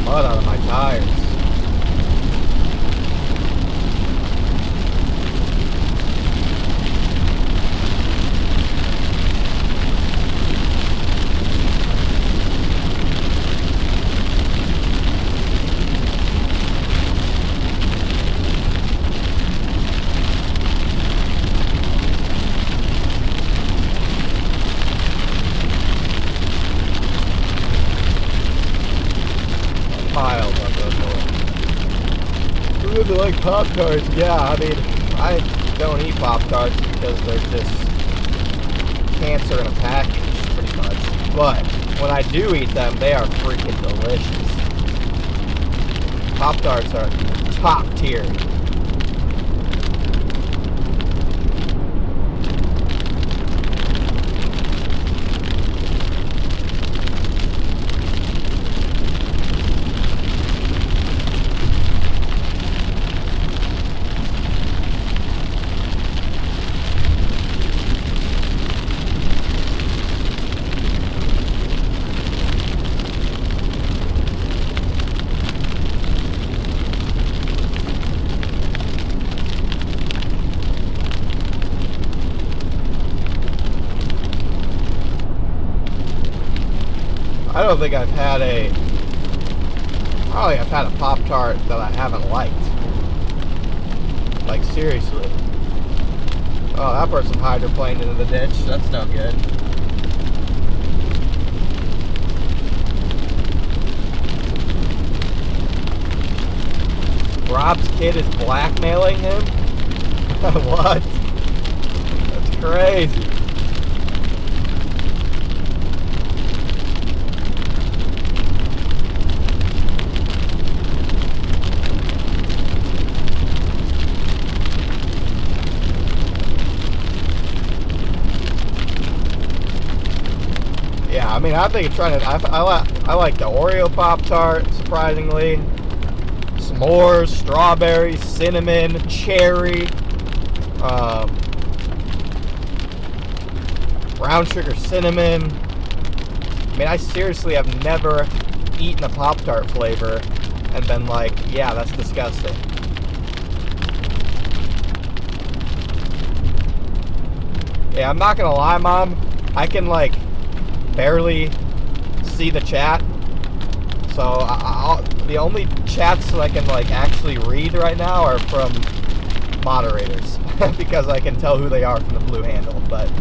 Mud out of my tires. Piles on those ones. Really like Pop-Tarts. Yeah, I mean, I don't eat Pop-Tarts because they're just cancer in a package, pretty much. But when I do eat them, they are freaking delicious. Pop-Tarts are top tier. I don't think I've had I've had a Pop-Tart that I haven't liked. Like, seriously. Oh, that person hydroplaned into the ditch. That's no good. Rob's kid is blackmailing him? What? That's crazy. Yeah, I mean, I think it's trying to. I like the Oreo Pop-Tart, surprisingly. S'mores, strawberry, cinnamon, cherry, brown sugar cinnamon. I mean, I seriously have never eaten a Pop-Tart flavor and been like, yeah, that's disgusting. Yeah, I'm not gonna lie, Mom. I can, like, barely see the chat. So, the only chats that I can, like, actually read right now are from moderators. because I can tell who they are from the blue handle, but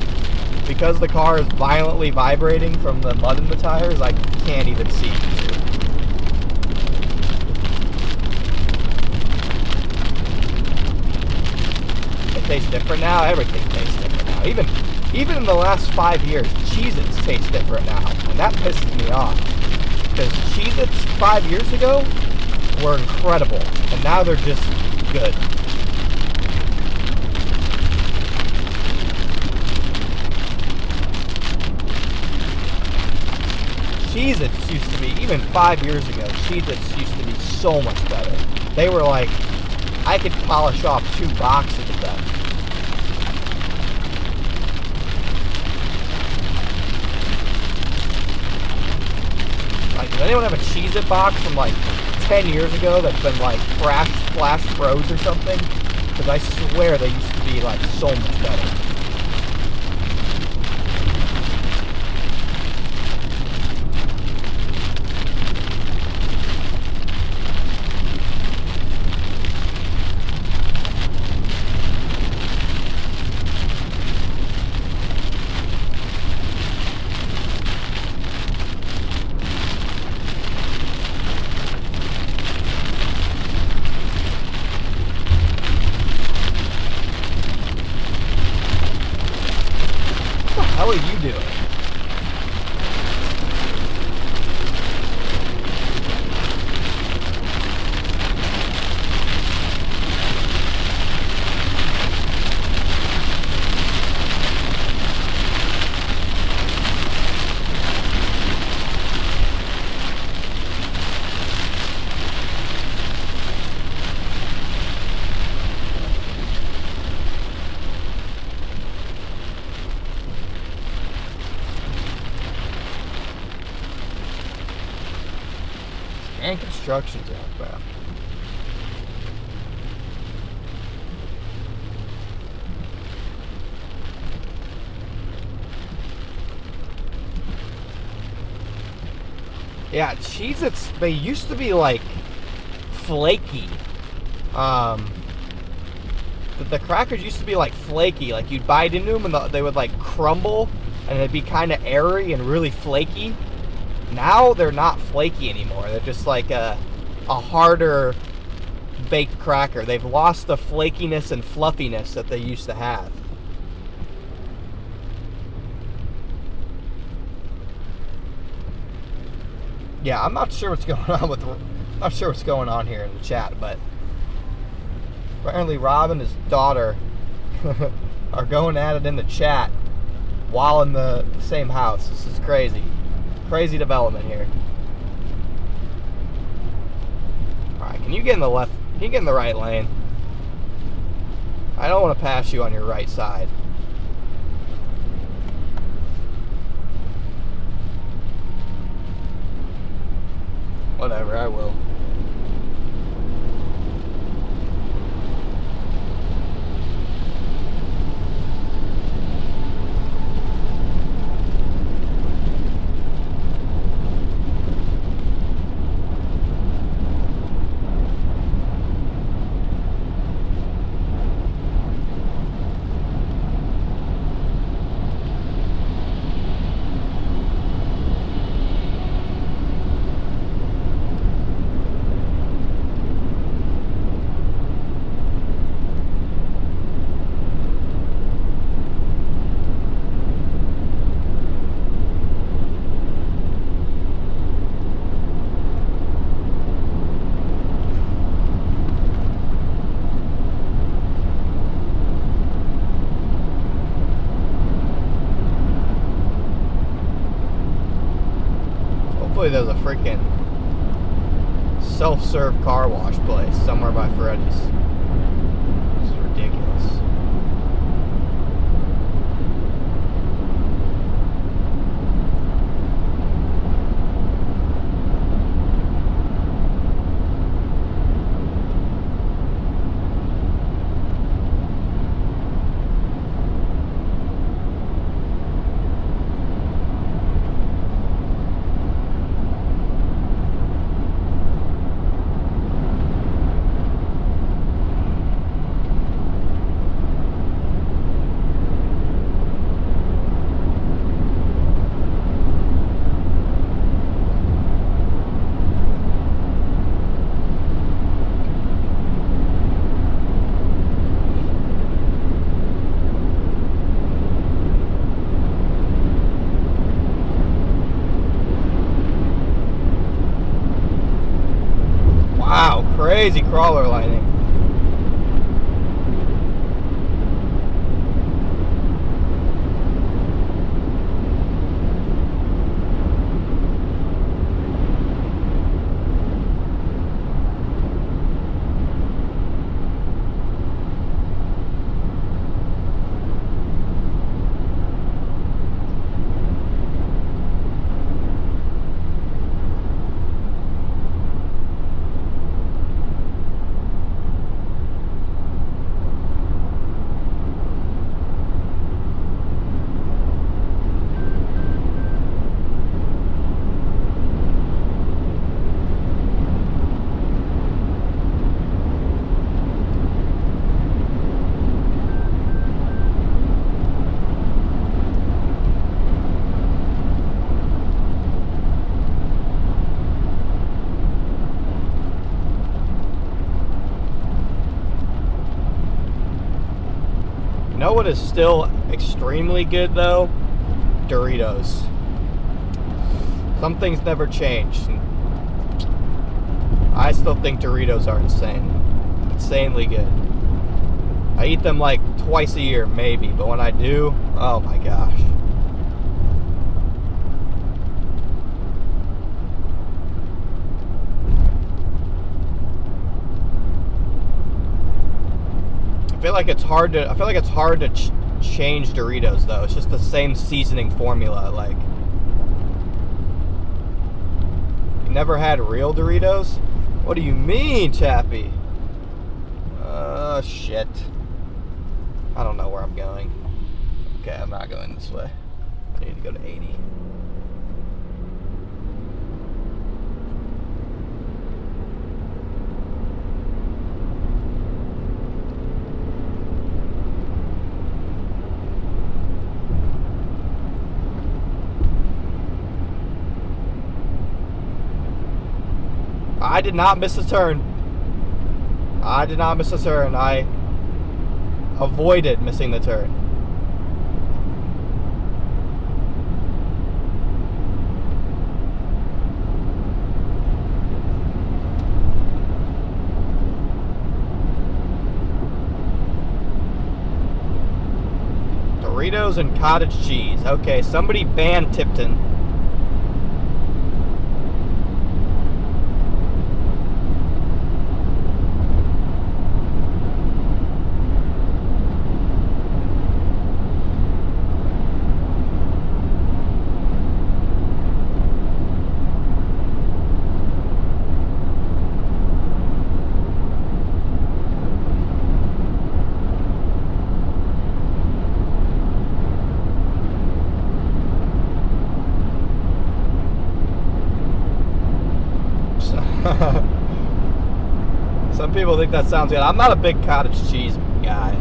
because the car is violently vibrating from the mud in the tires, I can't even see these two. It tastes different now. Everything tastes different now. Even in the last 5 years, Cheez-Its taste different now, and that pisses me off. Because Cheez-Its 5 years ago were incredible, and now they're just good. Cheez-Its used to be, even 5 years ago, Cheez-Its used to be so much better. They were like, I could polish off 2 boxes of them. Like, does anyone have a Cheez-It box from like 10 years ago that's been like flash froze or something? Because I swear they used to be like so much better. How are you doing? And construction's out back. Yeah, Cheez-Its, they used to be like flaky. The crackers used to be like flaky. Like you'd bite into them and they would like crumble and it'd be kind of airy and really flaky. Now they're not flaky anymore. They're just like a harder baked cracker. They've lost the flakiness and fluffiness that they used to have. Yeah, I'm not sure what's going on here in the chat, but apparently Rob and his daughter are going at it in the chat while in the same house. This is crazy. Crazy development here. Alright, can you get in the left? Can you get in the right lane? I don't want to pass you on your right side. Whatever, I will. There's a freaking self-serve car wash place somewhere by Freddy's. This is ridiculous. crawler lining. You know what is still extremely good though? Doritos. Some things never change. I still think Doritos are insane. Insanely good. I eat them like twice a year maybe, but when I do, oh my gosh. I feel like it's hard to change Doritos though. It's just the same seasoning formula. Like, you never had real Doritos? What do you mean, Chappie? Shit. I don't know where I'm going. Okay, I'm not going this way. I need to go to 80. I did not miss a turn. I did not miss a turn. I avoided missing the turn. Doritos and cottage cheese. Okay, somebody ban Tipton. Some people think that sounds good. I'm not a big cottage cheese guy.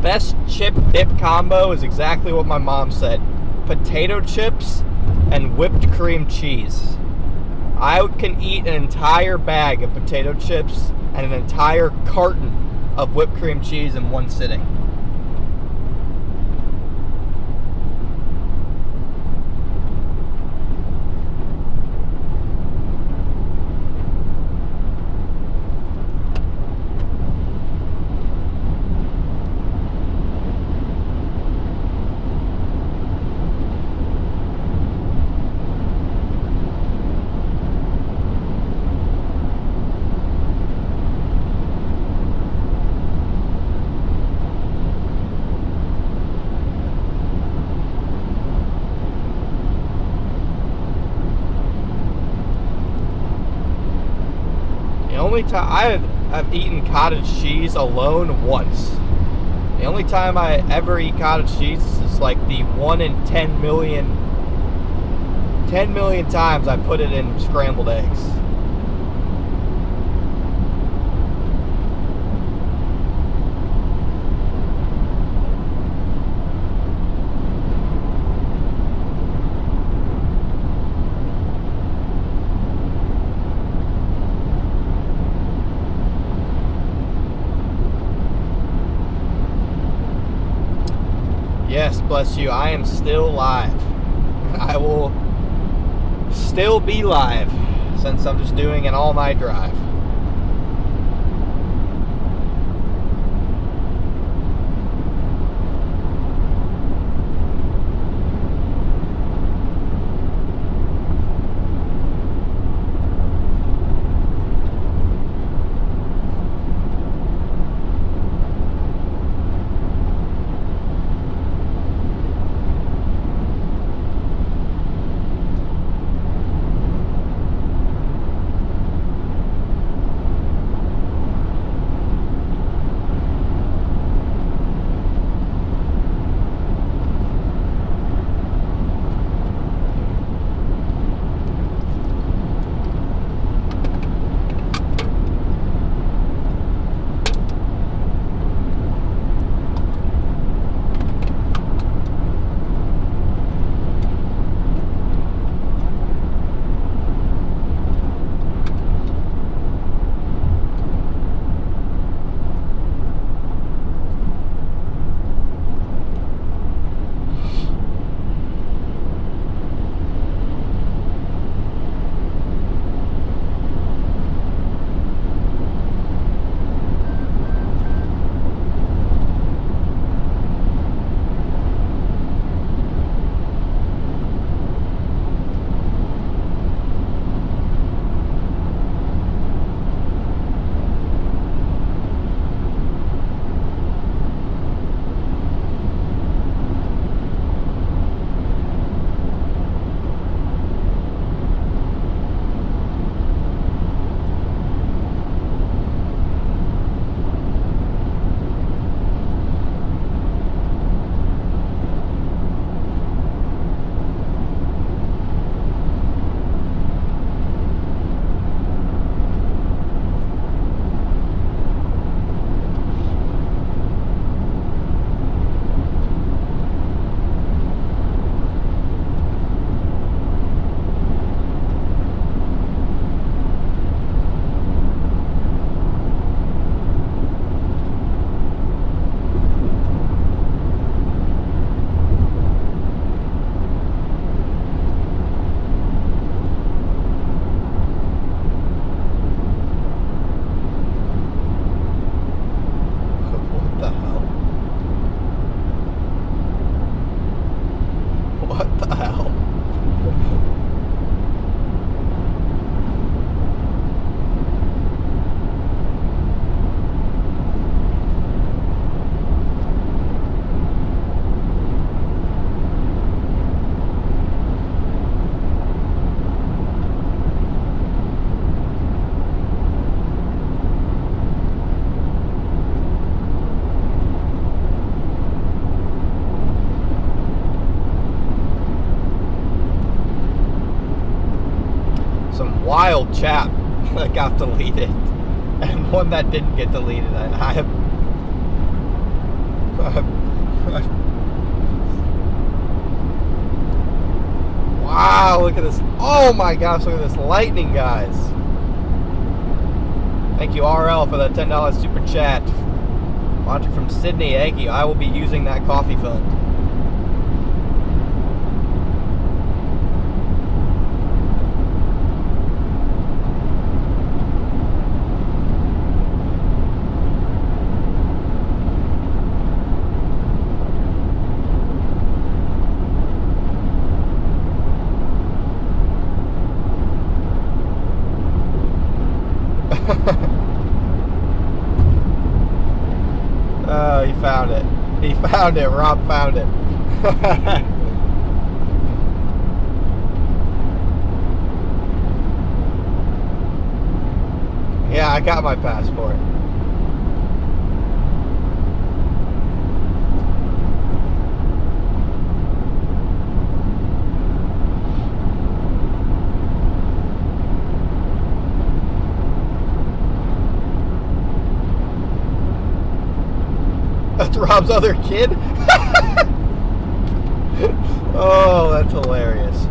Best chip dip combo is exactly what my mom said. Potato chips and whipped cream cheese. I can eat an entire bag of potato chips and an entire carton of whipped cream cheese in one sitting. I've eaten cottage cheese alone once. The only time I ever eat cottage cheese is like the 1 in 10 million 10 million times I put it in scrambled eggs. Yes, bless you. I am still live. I will still be live since I'm just doing an all-night drive. Wild chat that got deleted and one that didn't get deleted. Wow, look at this. Oh my gosh, look at this lightning, guys. Thank you, RL, for the $10 super chat. Watching from Sydney, thank you. I will be using that coffee fund. Oh, he found it. He found it. Rob found it. Yeah, I got my passport. That's Rob's other kid? Oh, that's hilarious.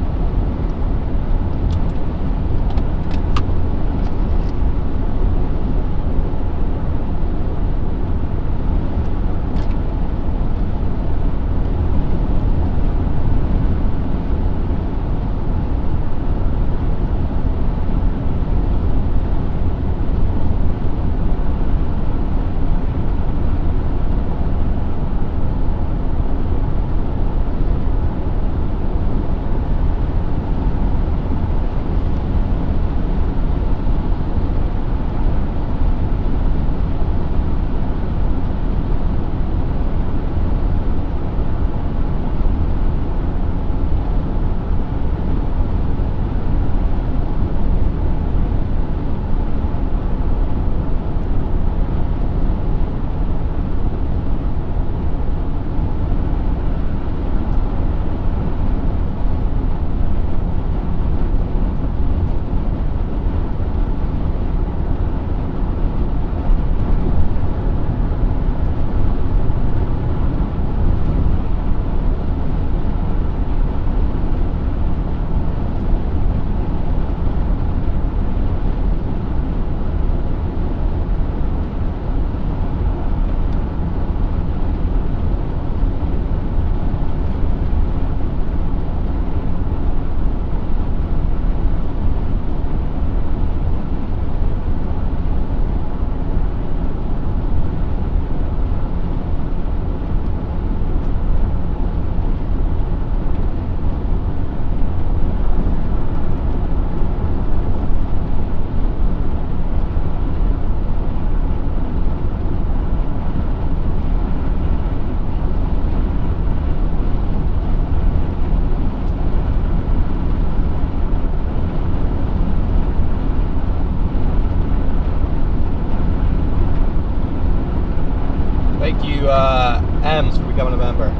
Thank you, Ems, for becoming a member.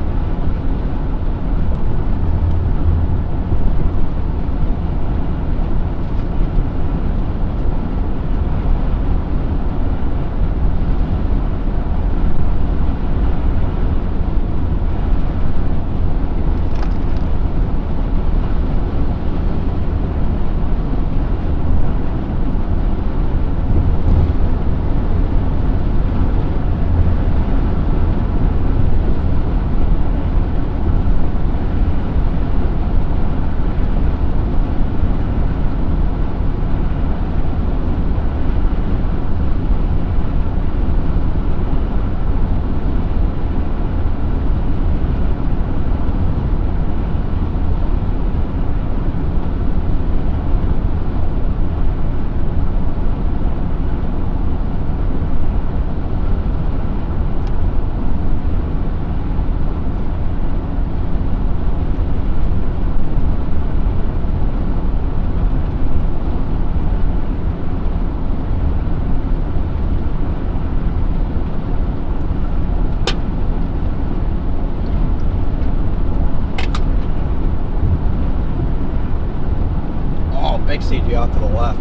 Big CG off to the left.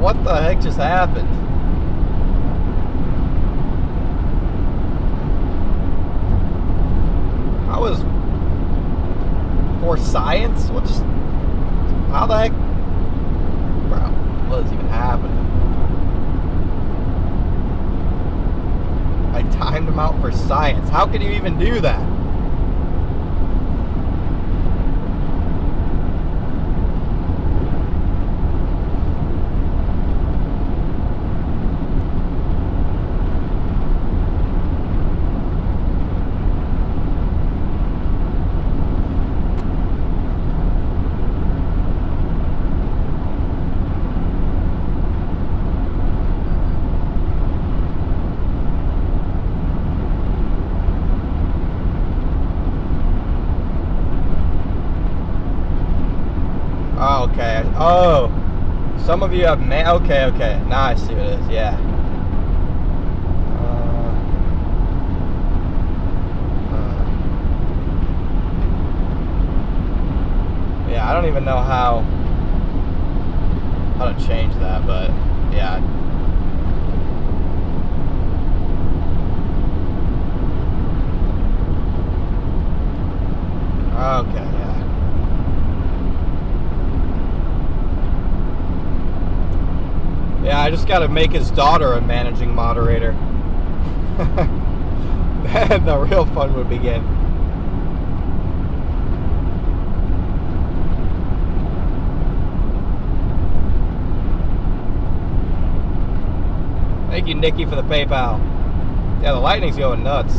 What the heck just happened? I was for science? What just, how the heck, bro, what is even happening? I timed him out for science. How can you even do that? Okay. Oh, some of you have okay. Now I see what it is. Yeah. Yeah, I don't even know how to change that, but yeah. Okay, yeah. Yeah, I just gotta make his daughter a managing moderator. Then the real fun would begin. Thank you, Nikki, for the PayPal. Yeah, the lightning's going nuts.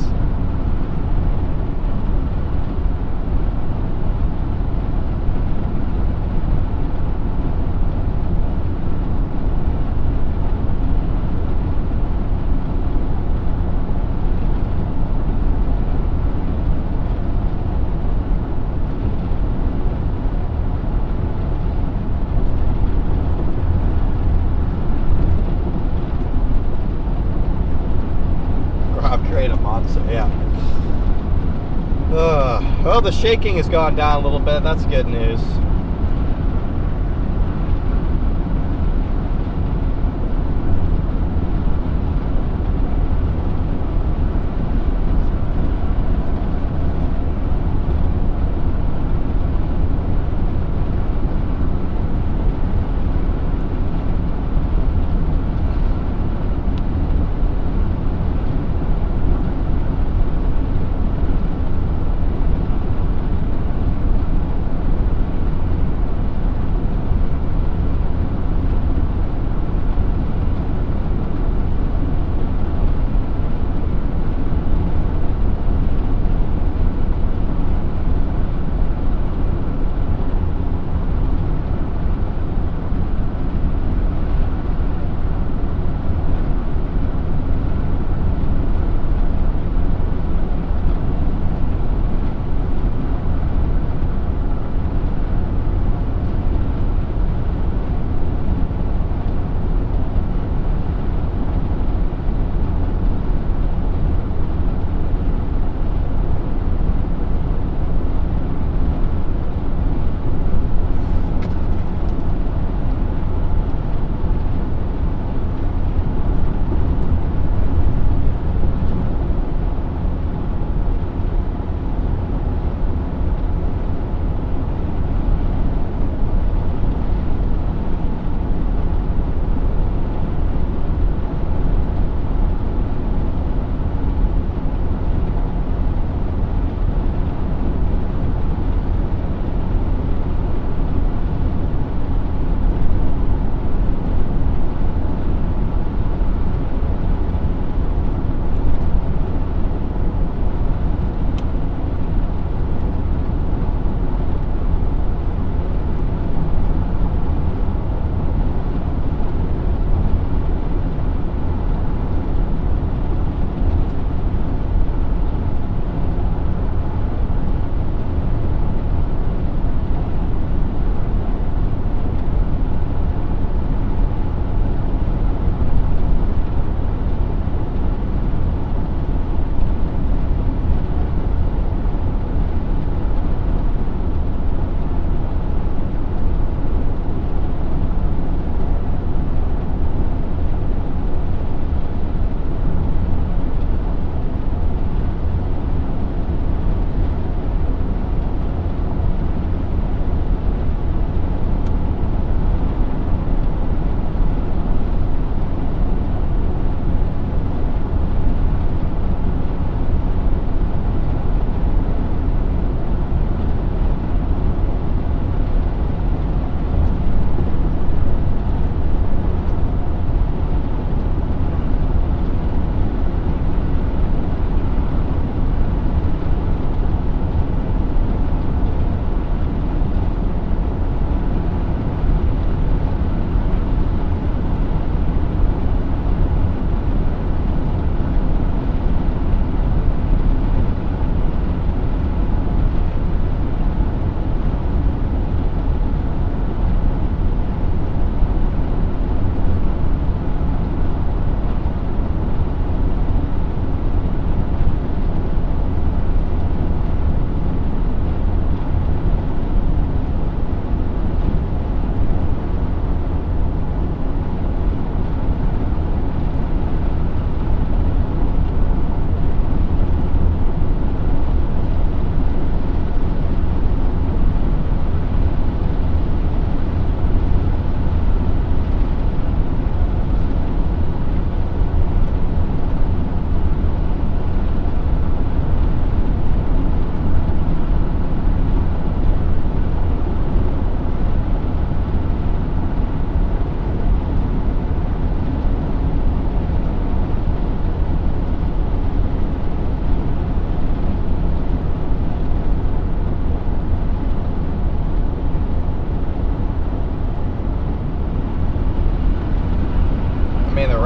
Create a monster, yeah. Well, the shaking has gone down a little bit. That's good news.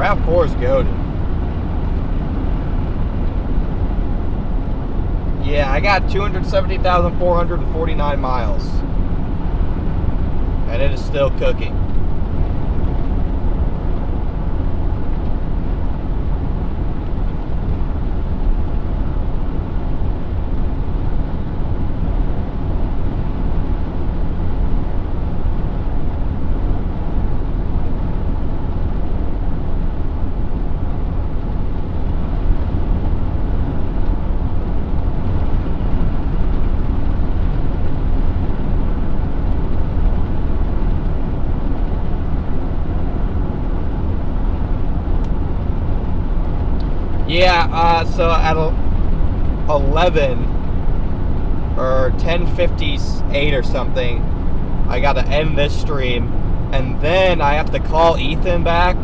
RAV4 is goated. Yeah, I got 270,449 miles. And it is still cooking. Yeah, so at 11 or 10:58 or something, I got to end this stream, and then I have to call Ethan back,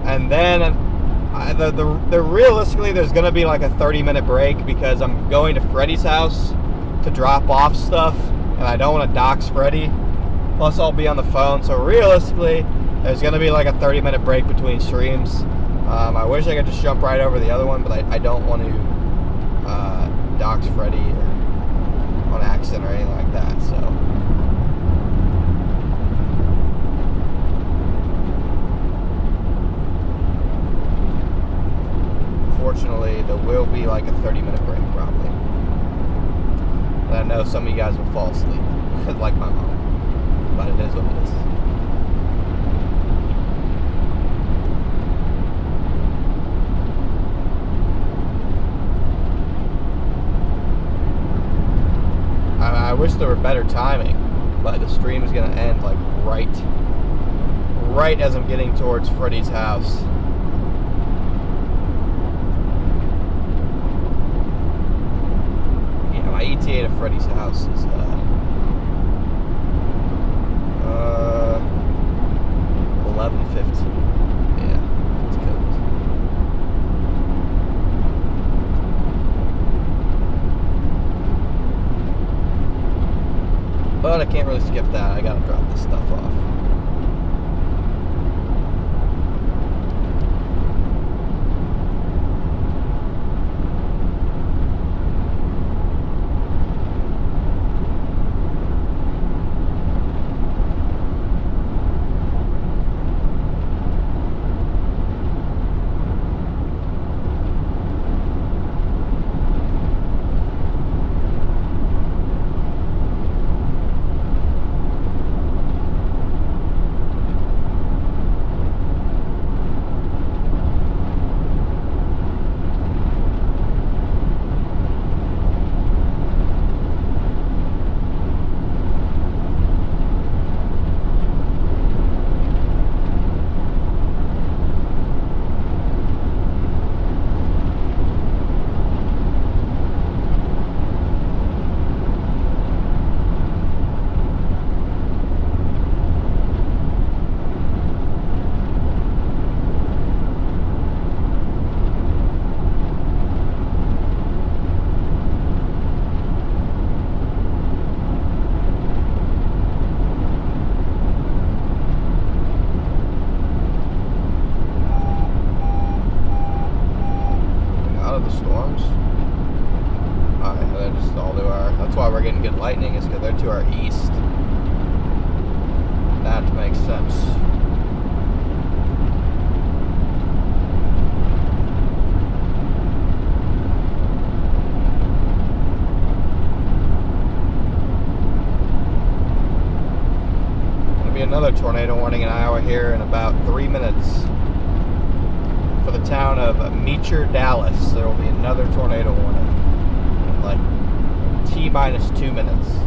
and then realistically there's gonna be like a 30-minute break because I'm going to Freddie's house to drop off stuff, and I don't want to dox Freddie. Plus, I'll be on the phone, so realistically, there's gonna be like a 30-minute break between streams. I wish I could just jump right over the other one, but I don't want to dox Freddy or on accident or anything like that. So, fortunately, there will be like a 30-minute break probably. And I know some of you guys will fall asleep, like my mom, but it is what it is. I wish there were better timing, but the stream is going to end like right as I'm getting towards Freddy's house. Yeah, my ETA to Freddy's house is 11:15. Yeah, it's good. But I can't really skip that. I gotta drop this stuff off. Lightning is because they're to our east. That makes sense. There'll be another tornado warning in Iowa here in about 3 minutes for the town of Meecher, Dallas. There will be another tornado warning in like T-minus 2 minutes.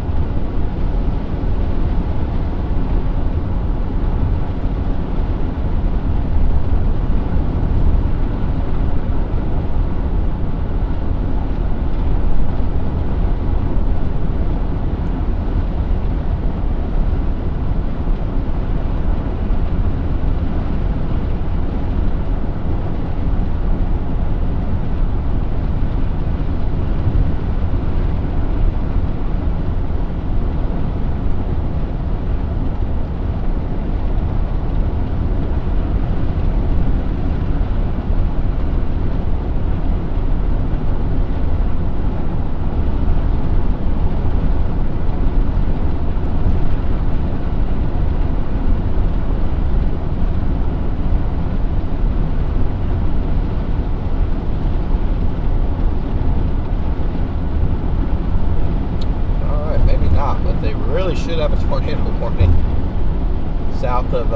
south of,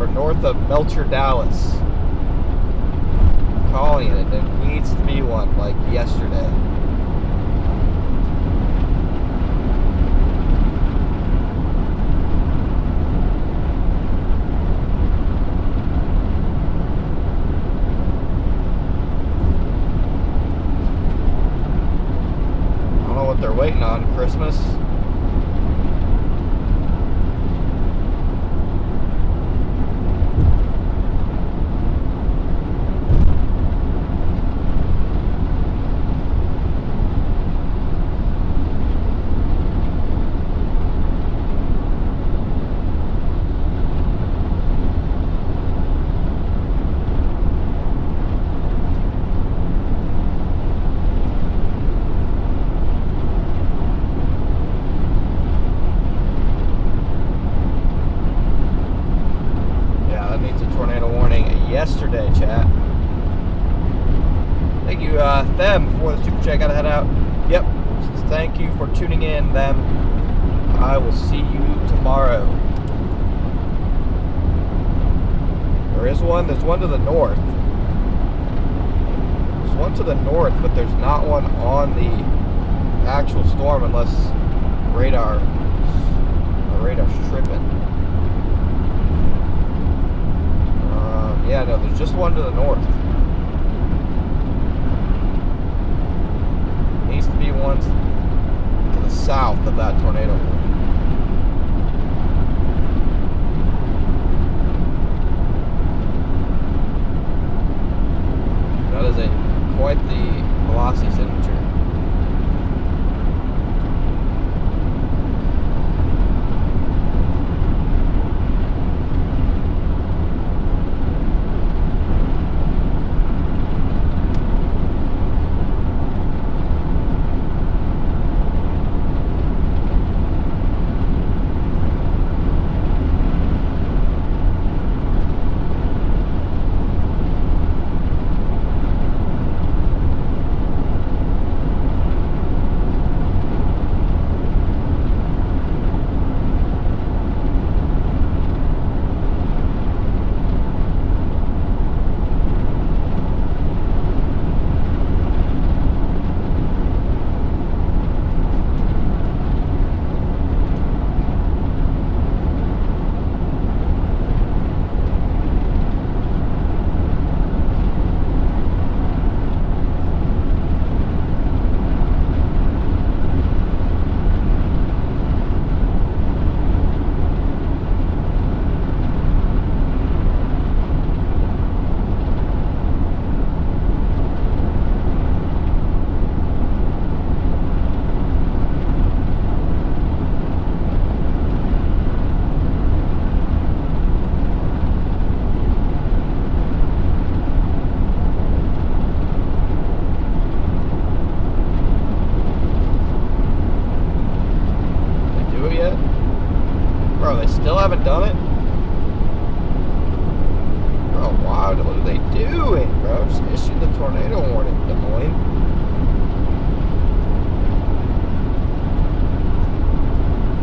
or north of Melcher, Dallas. Calling it. There needs to be one, like yesterday. I don't know what they're waiting on. Christmas. Yesterday, chat. Thank you, them, for the super chat. Gotta head out. Yep. Thank you for tuning in, them. I will see you tomorrow. There is one. There's one to the north. There's one to the north, but there's not one on the actual storm unless the radar's tripping. Yeah, no, there's just one to the north. Needs to be one to the south of that tornado. That is quite the velocity signature. Still haven't done it? Bro, wow, what are they doing, bro? Just issued the tornado warning, Des Moines.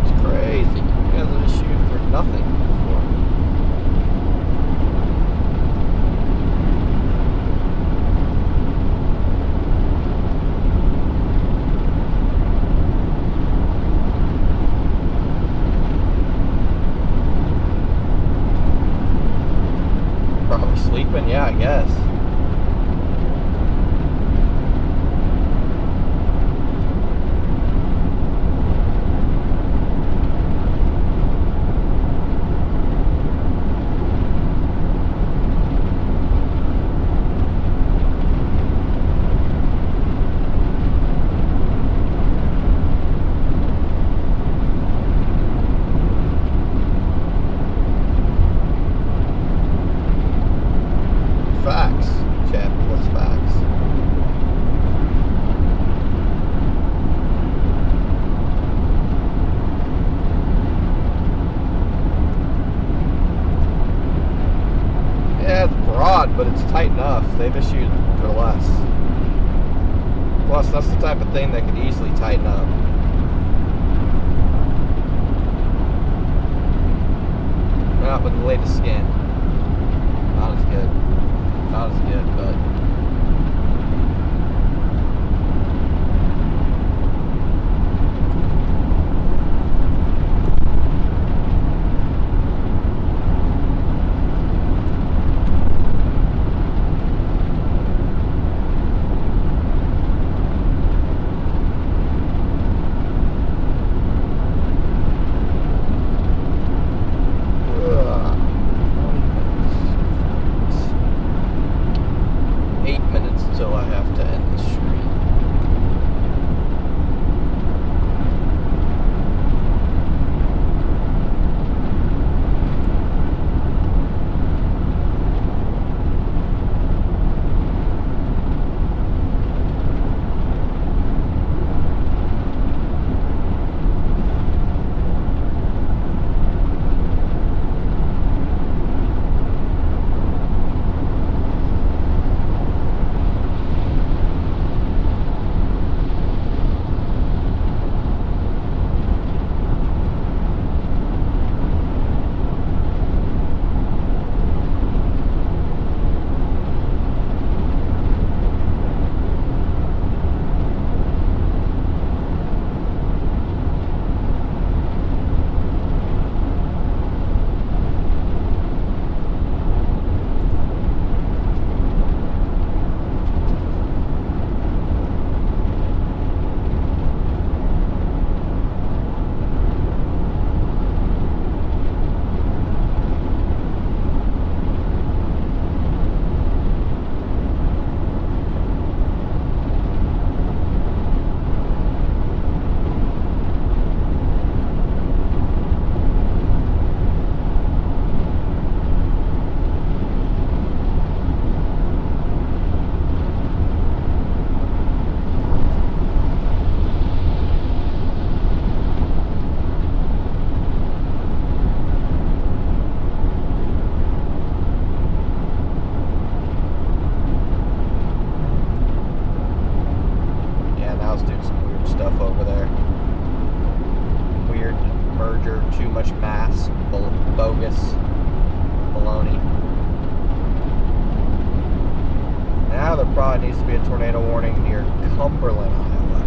It's crazy. You guys have issued for nothing before. Sleeping, yeah, I guess. Facts, chat. What's facts? Yeah, it's broad, but it's tight enough. They've issued for less. Plus, that's the type of thing that could easily tighten up. Not with the latest skin. Not as good. Not as good, but. bogus baloney. Now there probably needs to be a tornado warning near Cumberland, Iowa.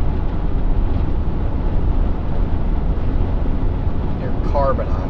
Near Carbon, Iowa.